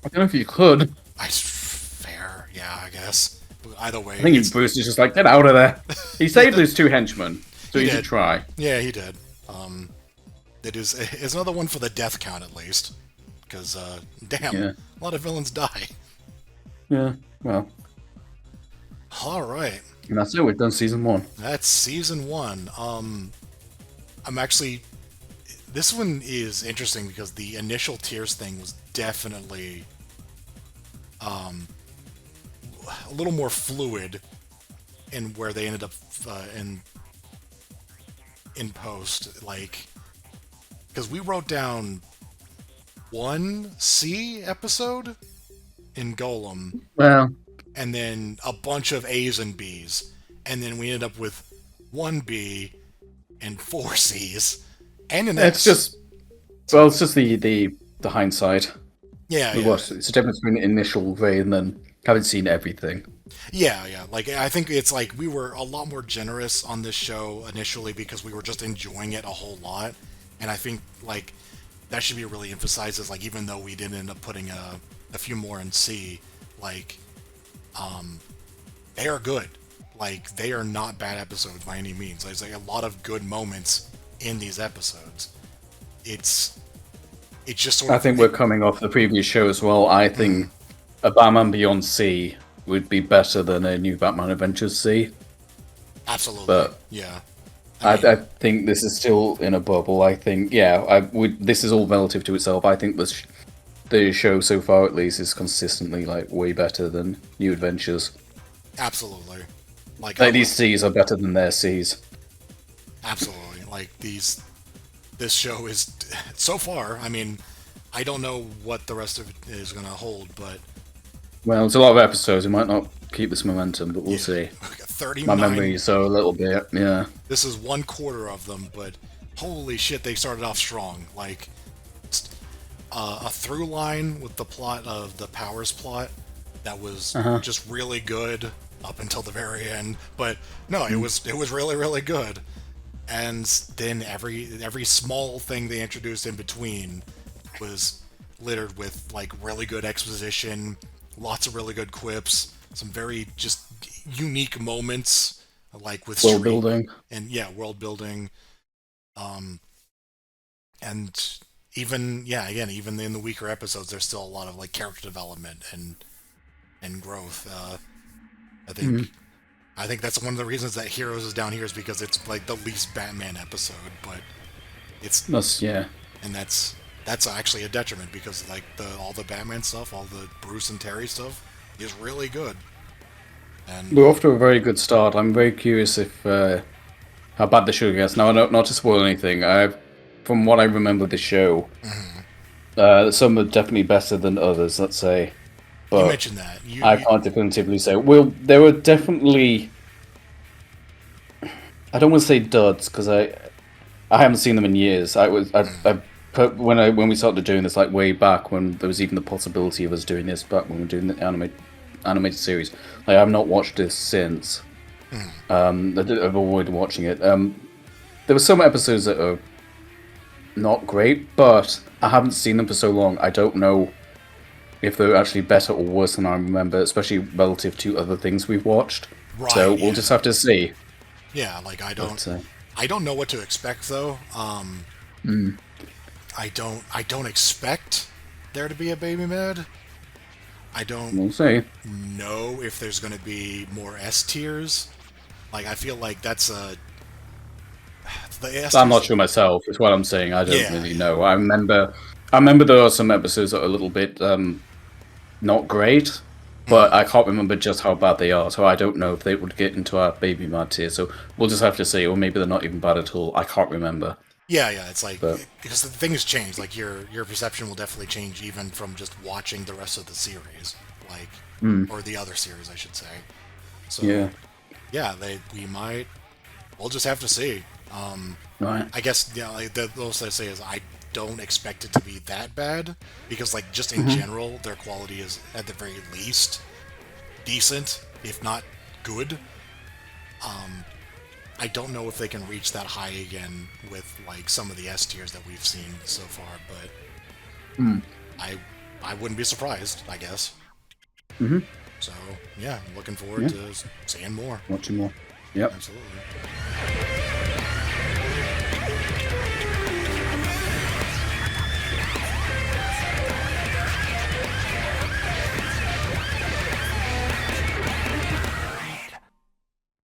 I don't know if you could. Fair, yeah, I guess. But either way, I think Bruce is just like, get out of there. He saved those two henchmen, so He you did. should try. Yeah, he did. It's another one for the death count at least, because damn, Yeah. a lot of villains die. Yeah, well, All right, and that's it. We've done season 1. that's season 1. I'm actually. This one is interesting because the initial Tears thing was definitely a little more fluid in where they ended up in post, like because we wrote down 1C episode in Golem, Well, and then a bunch of A's and B's, and then we ended up with 1B and 4 C's. And an it's S. just the hindsight. Yeah, It yeah. was. It's a difference between the initial way and then having seen everything. Yeah, yeah. Like, I think it's like we were a lot more generous on this show initially because we were just enjoying it a whole lot. And I think, like, that should be really emphasized as, like, even though we did end up putting a few more in C, like, they are good. Like, they are not bad episodes by any means. There's, like, a lot of good moments in these episodes. It's just sort of... I think we're coming off the previous show as well. I think a Batman Beyond C would be better than a new Batman Adventures C. Absolutely. But yeah. I think this is still in a bubble. I think, this is all relative to itself. I think the show so far, at least, is consistently like way better than New Adventures. Absolutely. Like these C's are better than their C's. Absolutely. Like this show is so far. I mean, I don't know what the rest of it is going to hold, but Well, it's a lot of episodes. It might not keep this momentum, but we'll see. 39. My memory, so a little bit, yeah. This is 1/4 of them, but holy shit, they started off strong. Like a through line with the plot of the Powers plot that was just really good up until the very end. But no, it was really really good. And then every small thing they introduced in between was littered with like really good exposition, lots of really good quips, some very just unique moments, like with World Shriek building. and world building, and even even in the weaker episodes, there's still a lot of like character development and growth. I think that's one of the reasons that Heroes is down here is because it's like the least Batman episode, but it's and that's actually a detriment because like all the Batman stuff, all the Bruce and Terry stuff is really good. And We're off to a very good start. I'm very curious if how bad the show gets. Now, not to spoil anything, from what I remember of the show, some are definitely better than others, let's say. But you mentioned that. I can't definitively say. Well, there were definitely... I don't want to say duds, because I haven't seen them in years. When we started doing this, like way back, when there was even the possibility of us doing this, back when we were doing the animated series, like, I've not watched this since. I've avoided watching it. There were some episodes that are not great, but I haven't seen them for so long. I don't know if they're actually better or worse than I remember, especially relative to other things we've watched. So Right. we'll Yeah. just have to see. Yeah. Like But I don't know what to expect though. mm, I don't expect there to be a baby med. I don't we'll see. know if there's going to be more S tiers. Like I feel like that's the S I'm tiers. not sure myself. Is what I'm saying. I don't Yeah, really know. I remember there are some episodes that are a little bit not great, but I can't remember just how bad they are. So I don't know if they would get into our baby mad tier. So we'll just have to see, or maybe they're not even bad at all. I can't remember. yeah. It's like But because the thing has changed. Like your perception will definitely change even from just watching the rest of the series, like or the other series, I should say. So yeah, yeah, we might. We'll just have to see. right. I guess yeah. Like the most I say is I don't expect it to be that bad because like just in Mm-hmm. general their quality is at the very least decent, if not good. I don't know if they can reach that high again with like some of the S tiers that we've seen so far, but Mm. I I wouldn't be surprised, I guess. Mm-hmm. So yeah, I'm looking forward Yeah, to seeing more. watching more. Yep. Absolutely.